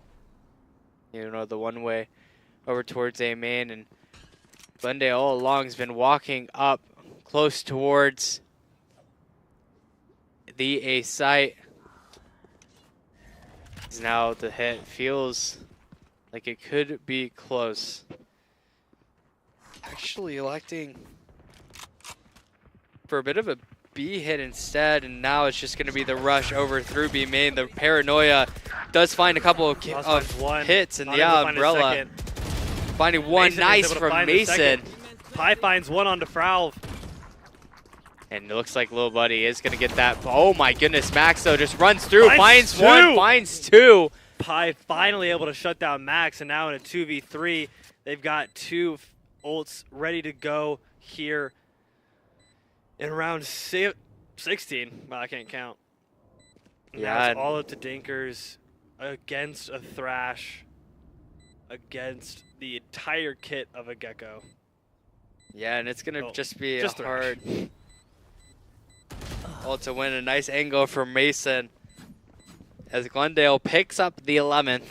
you know, the one way over towards A main, and Glendale all along has been walking up close towards the A site. Now the hit feels like it could be close. Actually electing for a bit of a B hit instead, and now it's just going to be the rush over through B main. The paranoia does find a couple of hits, and yeah, umbrella finding one. Mason nice from Mason. Pi finds one on Defralv. And it looks like Lil Buddy is going to get that. Oh my goodness, Max though just runs through, finds one, finds two. Pi finally able to shut down Max, and now in a 2v3, they've got two ults ready to go here in round 16. Well, I can't count. Yeah, it's all up to Dinkers against a Thrash, against the entire kit of a Gecko. Yeah, and it's going to just be a hard ult to win. A nice angle from Mason as Glendale picks up the 11th.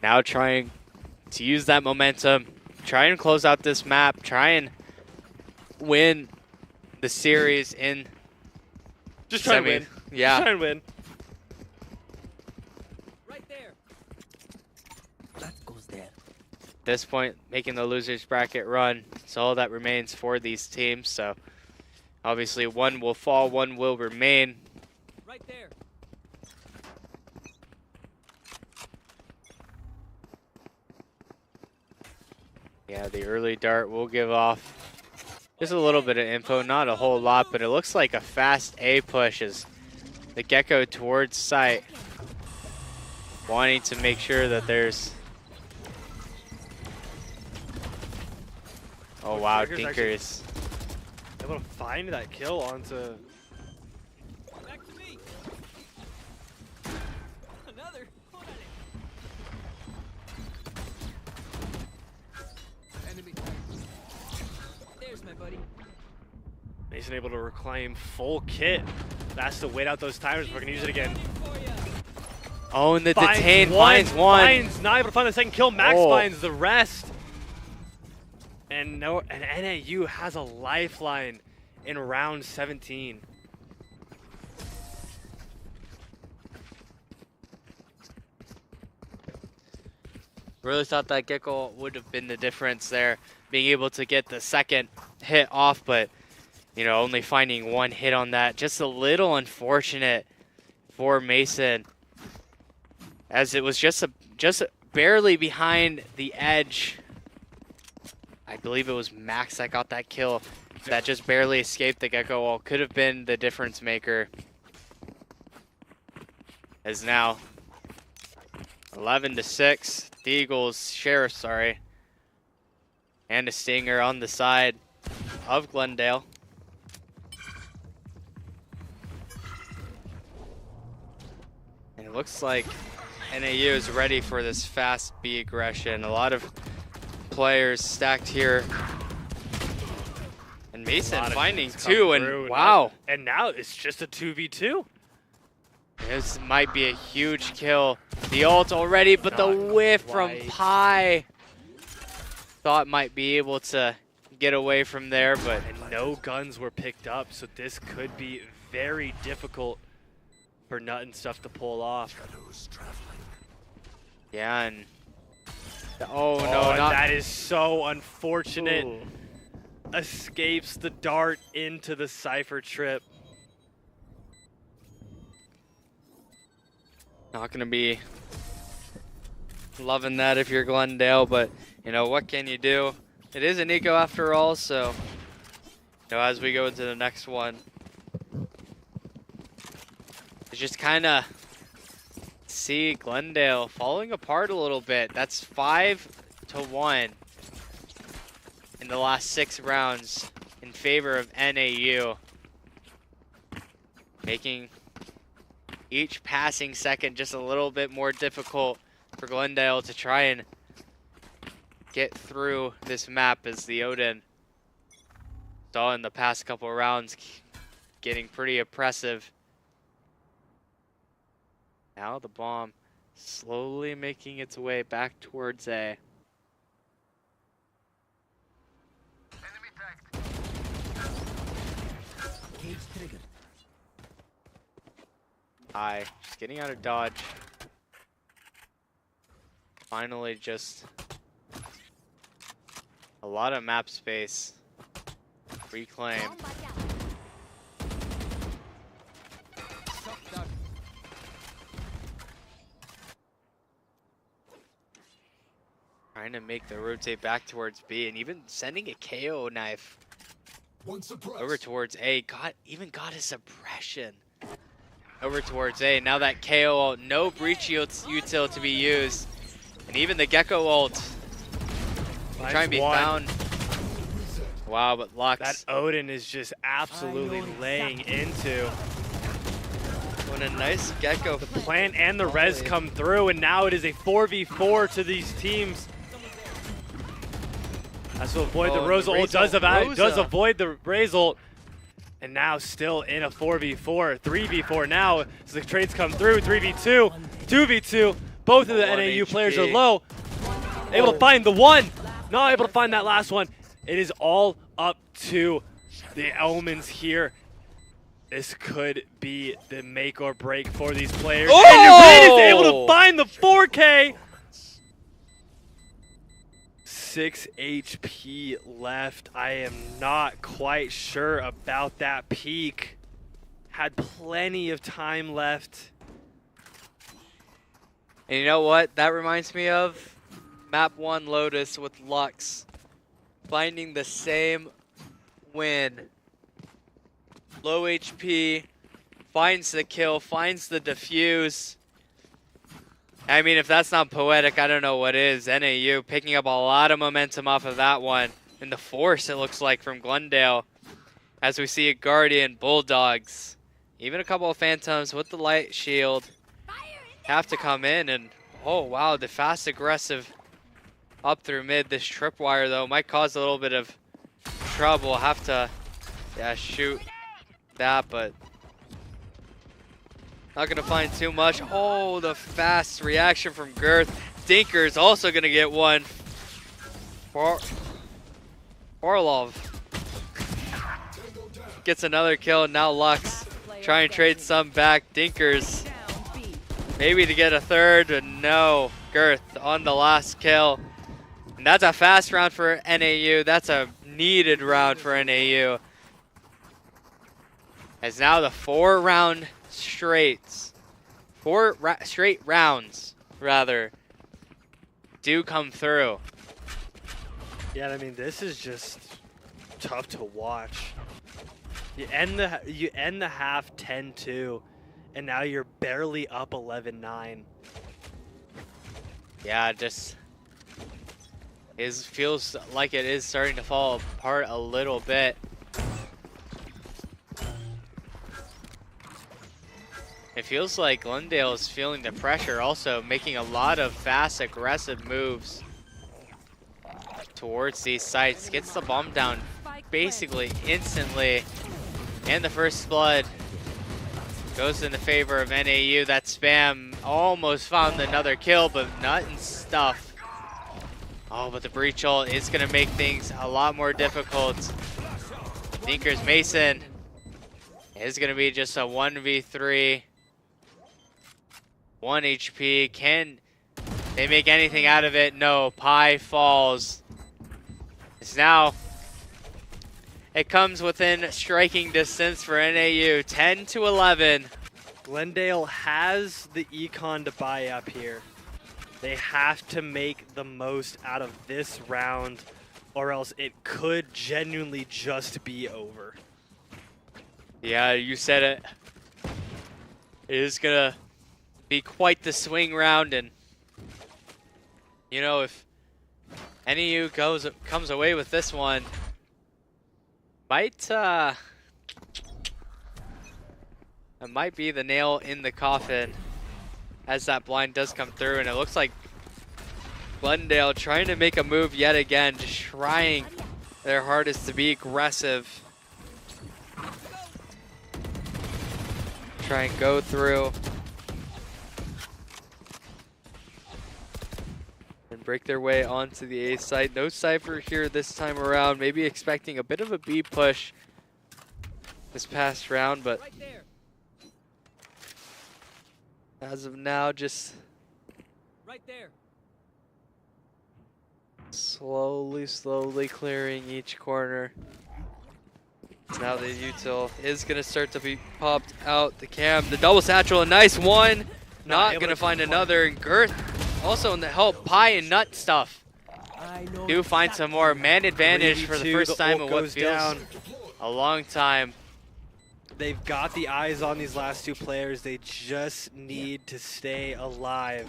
Now trying to use that momentum, try and close out this map, try and win the series in just try and win. Yeah. Just try and win. Right there. That goes there. At this point, making the losers bracket run, it's all that remains for these teams. So obviously one will fall, one will remain. Right there. Yeah, the early dart will give off just a little bit of info, not a whole lot, but it looks like a fast A push as the Gecko towards site, wanting to make sure that there's... Oh wow, Dinkers able to find that kill onto... Back to me. Another. Hold on it. Enemy. There's my buddy. Mason able to reclaim full kit. Has to wait out those timers if we're going to use it again. Oh, and the detain finds one. Finds not able to find the second kill. Max finds the rest. And NAU has a lifeline in round 17. Really thought that Gecko would have been the difference there, being able to get the second hit off, but you know, only finding one hit on that. Just a little unfortunate for Mason, as it was just barely behind the edge. I believe it was Max that got that kill that just barely escaped the Gecko wall. Could have been the difference maker. As now 11-6, the Eagles, Sheriff, sorry, and a Stinger on the side of Glendale. And it looks like NAU is ready for this fast B aggression. A lot of players stacked here. And Mason finding two, and wow. And now it's just a 2v2. This might be a huge kill. The ult already, but the whiff from Pi. Thought might be able to get away from there, but and no guns were picked up, so this could be very difficult for Nut and stuff to pull off. Yeah, and oh no, and not that is so unfortunate. Ooh. Escapes the dart into the Cypher trip. Not gonna be loving that if you're Glendale, but you know what can you do? It is an eco after all, so you know, as we go into the next one, it's just kind of see Glendale falling apart a little bit. That's 5-1 in the last 6 rounds in favor of NAU, making each passing second just a little bit more difficult for Glendale to try and get through this map, as the Odin saw in the past couple rounds getting pretty oppressive. Now the bomb slowly making its way back towards A. Just getting out of dodge. Finally, just a lot of map space reclaimed. Trying to make the rotate back towards B, and even sending a KO knife over towards A. Even got a suppression over towards A. Now that KO ult, no breach util to be used, and even the Gecko ult trying to be found. Wow, but Lux. That Odin is just absolutely laying into. When a nice Gecko. The plant and the res come through, and now it is a 4v4 to these teams. As to avoid the Rosa ult, does avoid the Raze ult. And now still in a 4v4, 3v4 now. As the trades come through, 3v2, 2v2. Both of the NAU players are low. Able to find the one. Not able to find that last one. It is all up to the Omens here. This could be the make or break for these players. Oh! And Red is able to find the 4K. 6 HP left. I am not quite sure about that peak. Had plenty of time left. And you know what that reminds me of? Map 1 Lotus with Lux. Finding the same win. Low HP, finds the kill, finds the defuse. I mean, if that's not poetic, I don't know what is. NAU picking up a lot of momentum off of that one. And the force, it looks like, from Glendale. As we see a Guardian, Bulldogs, even a couple of Phantoms with the light shield have to come in. And, oh, wow, the fast aggressive up through mid. This tripwire, though, might cause a little bit of trouble. Have to, yeah, shoot that, but not going to find too much. Oh, the fast reaction from Girth. Dinker's also going to get one. Orlov gets another kill. Now Lux try and trade some back. Dinker's maybe to get a third, but no. Girth on the last kill. And that's a fast round for NAU. That's a needed round for NAU. As now the 4 straight rounds, rather, do come through. Yeah, I mean, this is just tough to watch. You end the half 10-2, and now you're barely up 11-9. Yeah, just feels like it is starting to fall apart a little bit. It feels like Glendale is feeling the pressure, also making a lot of fast, aggressive moves towards these sites. Gets the bomb down basically instantly. And the first blood goes in the favor of NAU. That spam almost found another kill, but Nut and stuff. Oh, but the breach ult is going to make things a lot more difficult. Dinker's Mason is going to be just a 1v3. 1 HP. Can they make anything out of it? No. Pi falls. It's now. It comes within striking distance for NAU. 10 to 11. Glendale has the econ to buy up here. They have to make the most out of this round, or else it could genuinely just be over. Yeah, you said it. It is gonna be quite the swing round, and you know, if NAU comes away with this one, it might be the nail in the coffin as that blind does come through, and it looks like Glendale trying to make a move yet again, just trying their hardest to be aggressive. Try and go through and break their way onto the A site. No Cypher here this time around. Maybe expecting a bit of a B push this past round, but as of now, just right there. Slowly clearing each corner. Now the util is going to start to be popped out. The cam, the double satchel, a nice one. Not going to find another. And Girth also in the help. Pi and Nut stuff. Do find some more man advantage for the first time in what feels a long time. They've got the eyes on these last two players. They just need to stay alive.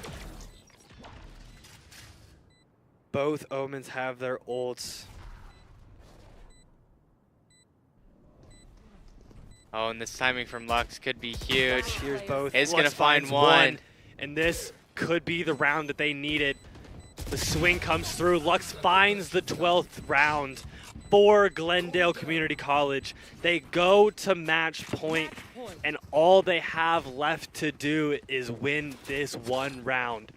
Both Omens have their ults. Oh, and this timing from Lux could be huge. Here's both. Is going to Lux find finds one. And this could be the round that they needed. The swing comes through. Lux finds the 12th round for Glendale Community College. They go to match point, and all they have left to do is win this one round.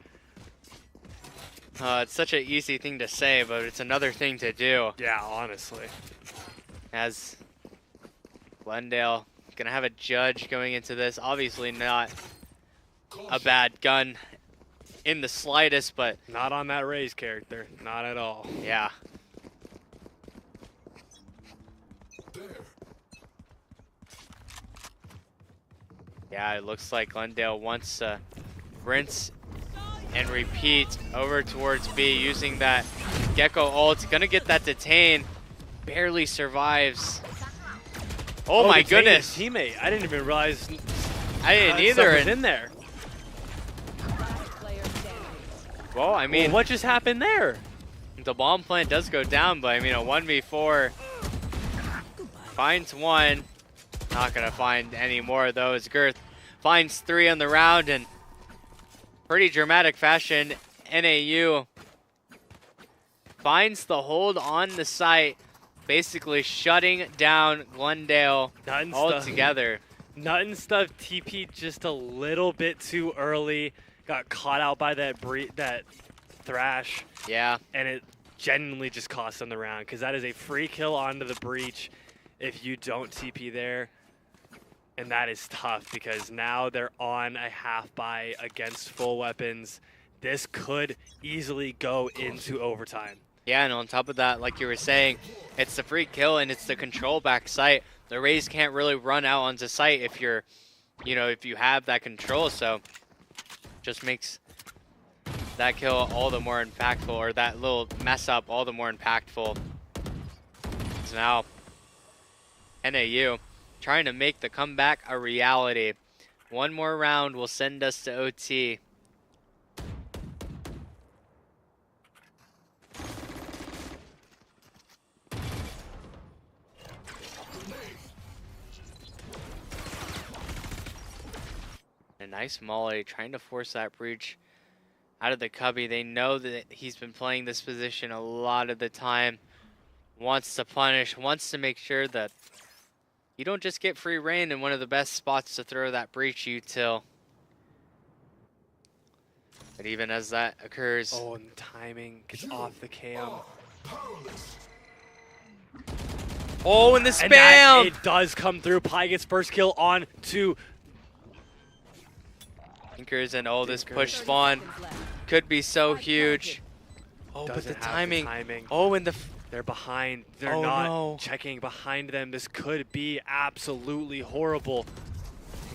It's such an easy thing to say, but it's another thing to do. Yeah, honestly. As Glendale gonna have a judge going into this. Obviously not a bad gun in the slightest, but not on that Raze character. Not at all. Yeah. Yeah, it looks like Glendale wants to rinse and repeat over towards B using that Gecko ult. Gonna get that detain. Barely survives. Oh my goodness. Teammate. I didn't even realize. I didn't either. Was in there. Well, I mean, what just happened there? The bomb plant does go down, but I mean, a 1v4 finds one. Not gonna find any more of those. Girth finds 3 on the round, and pretty dramatic fashion, NAU finds the hold on the site, basically shutting down Glendale altogether. Nut and Stuff TP just a little bit too early. Got caught out by that Thrash. Yeah. And it genuinely just cost them the round, because that is a free kill onto the breach if you don't TP there. And that is tough, because now they're on a half buy against full weapons. This could easily go into overtime. Yeah, and on top of that, like you were saying, it's the free kill and it's the control back site. The Rays can't really run out onto site if you're, if you have that control. So just makes that kill all the more impactful, or that little mess up all the more impactful. So now NAU trying to make the comeback a reality. One more round will send us to OT. A nice molly, trying to force that breach out of the cubby. They know that he's been playing this position a lot of the time. Wants to punish, wants to make sure that you don't just get free reign in one of the best spots to throw that breach util. But even as that occurs... Oh, and the timing gets off the cam. Oh, and the spam! And it does come through. Pi gets first kill on to Thinkers and oh, this push 30 spawn seconds left. could be so Spike huge. Oh, but Doesn't the have timing. timing. Oh, and the They're behind. They're Oh, not no. checking behind them. This could be absolutely horrible.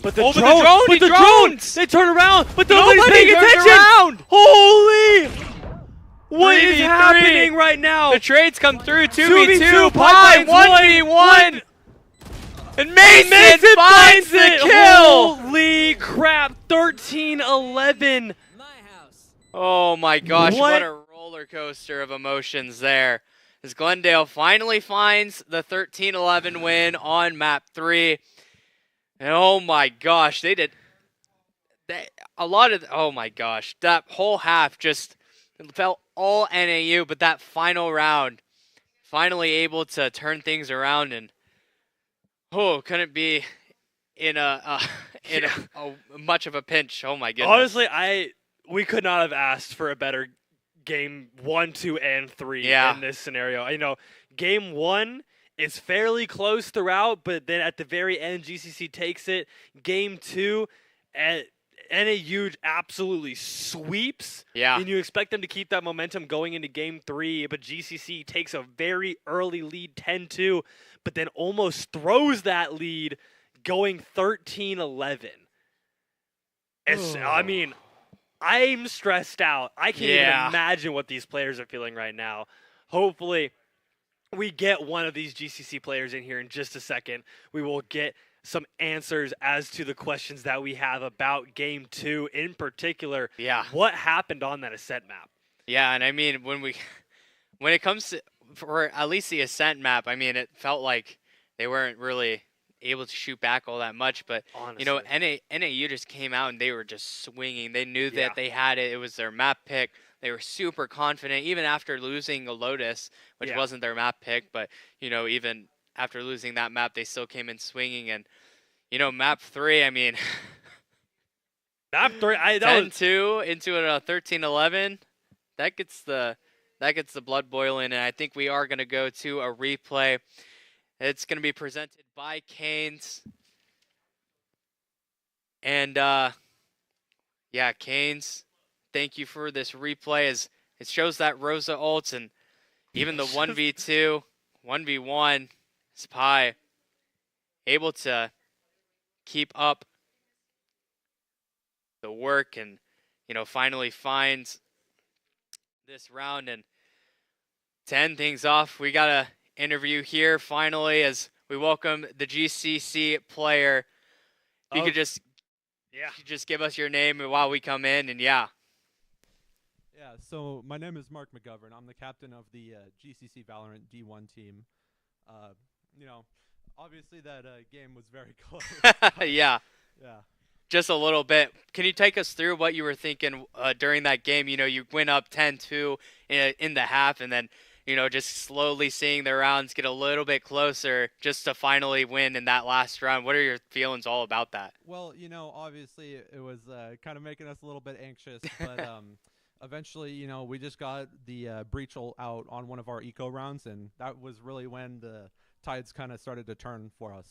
but the drone, drone, but the drones! They turn around, but nobody's Nobody paying turns attention. around. Holy! What is 3v3. happening right now? The trades come through. 2v2, 2v2. Pie. Pipeline, 1v1. And Mason finds the kill. Holy crap! 13-11. My house. Oh my gosh, What? what a roller coaster of emotions there. As Glendale finally finds the 13-11 win on map 3. And oh my gosh, they did oh my gosh, that whole half just felt all NAU, but that final round finally able to turn things around, and oh, couldn't be in a much of a pinch. Oh my goodness. Honestly, we could not have asked for a better game 1, 2, and 3 in this scenario. You know, game 1 is fairly close throughout, but then at the very end, GCC takes it. Game 2, NAU absolutely sweeps. Yeah. And you expect them to keep that momentum going into game 3, but GCC takes a very early lead, 10-2, but then almost throws that lead, going 13-11. I mean, I'm stressed out. I can't even imagine what these players are feeling right now. Hopefully, we get one of these GCC players in here in just a second. We will get some answers as to the questions that we have about game 2 in particular. Yeah. What happened on that ascent map? Yeah, and I mean, when it comes to, for at least the ascent map, I mean, it felt like they weren't really able to shoot back all that much, but honestly, you know, NAU just came out and they were just swinging. They knew that they had it. It was their map pick. They were super confident, even after losing a Lotus, which wasn't their map pick, but you know, even after losing that map, they still came in swinging. And you know, map 3, I mean, map 3, 10-2 into a 13-11. That gets the blood boiling, and I think we are going to go to a replay. It's going to be presented by Canes. And yeah, Canes, thank you for this replay, as it shows that Rosa ults and even the 1v2, 1v1, Spy able to keep up the work and, you know, finally finds this round. And to end things off, we got a interview here finally as we welcome the GCC player. If you could just give us your name while we come in, and Yeah, so my name is Mark McGovern. I'm the captain of the GCC Valorant D1 team. You know, obviously that game was very close. Yeah. Yeah. Just a little bit. Can you take us through what you were thinking during that game? You know, you went up 10-2 in the half, and then, you know, just slowly seeing the rounds get a little bit closer just to finally win in that last round. What are your feelings all about that? Well, you know, obviously it was kind of making us a little bit anxious, but eventually, you know, we just got the breach out on one of our eco rounds, and that was really when the tides kind of started to turn for us.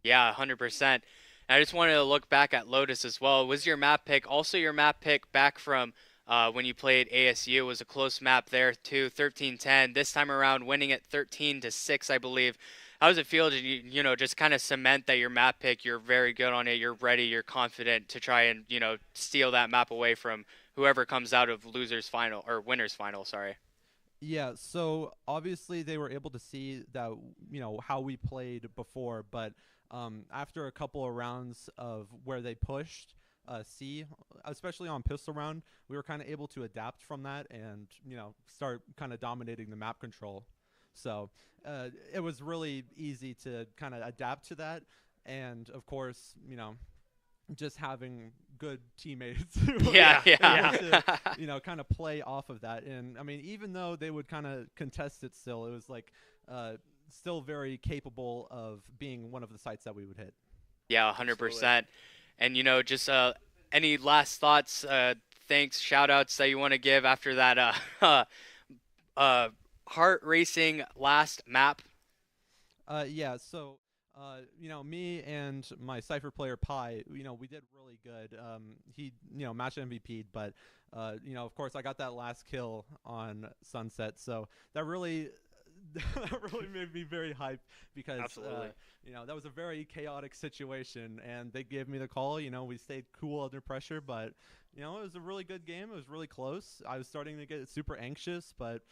Yeah, 100%. And I just wanted to look back at Lotus as well. Was your map pick also your map pick back from when you played ASU? It was a close map there too, 13-10. This time around, winning it 13-6, I believe. How does it feel to you know, just kind of cement that your map pick, you're very good on it, you're ready, you're confident to try and, you know, steal that map away from whoever comes out of losers final or winners final? Sorry. Yeah, so obviously they were able to see that, you know, how we played before, but after a couple of rounds of where they pushed C, especially on pistol round, we were kind of able to adapt from that and, you know, start kind of dominating the map control. So it was really easy to kind of adapt to that, and of course, you know, just having good teammates to, you know, kind of play off of that. And I mean, even though they would kind of contest it still, it was like still very capable of being one of the sites that we would hit. Yeah, 100%. And, you know, just any last thoughts, thanks, shout-outs that you want to give after that heart racing last map? Yeah, so Me and my Cypher player Pi, we did really good. He, match MVP'd, but, of course, I got that last kill on Sunset, so that really, that really made me very hyped because, that was a very chaotic situation, and they gave me the call. We stayed cool under pressure, but, it was a really good game. It was really close. I was starting to get super anxious, but,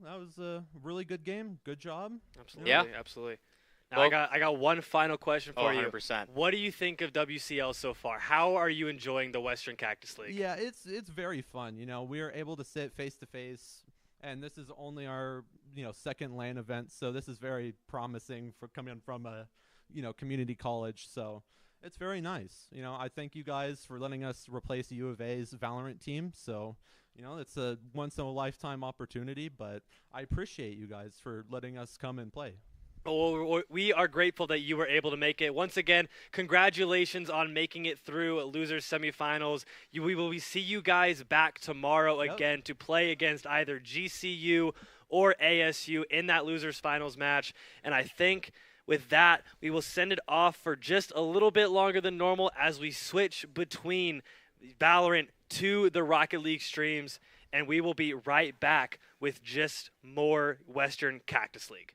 that was a really good game. Good job. Absolutely. Yeah, absolutely. Now, I got one final question for you. 100%. What do you think of WCL so far? How are you enjoying the Western Cactus League? Yeah, it's very fun. We are able to sit face to face, and this is only our second LAN event, so this is very promising for coming from a community college. So it's very nice. I thank you guys for letting us replace U of A's Valorant team. So it's a once in a lifetime opportunity, but I appreciate you guys for letting us come and play. Well, we are grateful that you were able to make it. Once again, congratulations on making it through losers semifinals. We will see you guys back tomorrow again to play against either GCU or ASU in that losers finals match. And I think with that, we will send it off for just a little bit longer than normal as we switch between Valorant to the Rocket League streams. And we will be right back with just more Western Cactus League.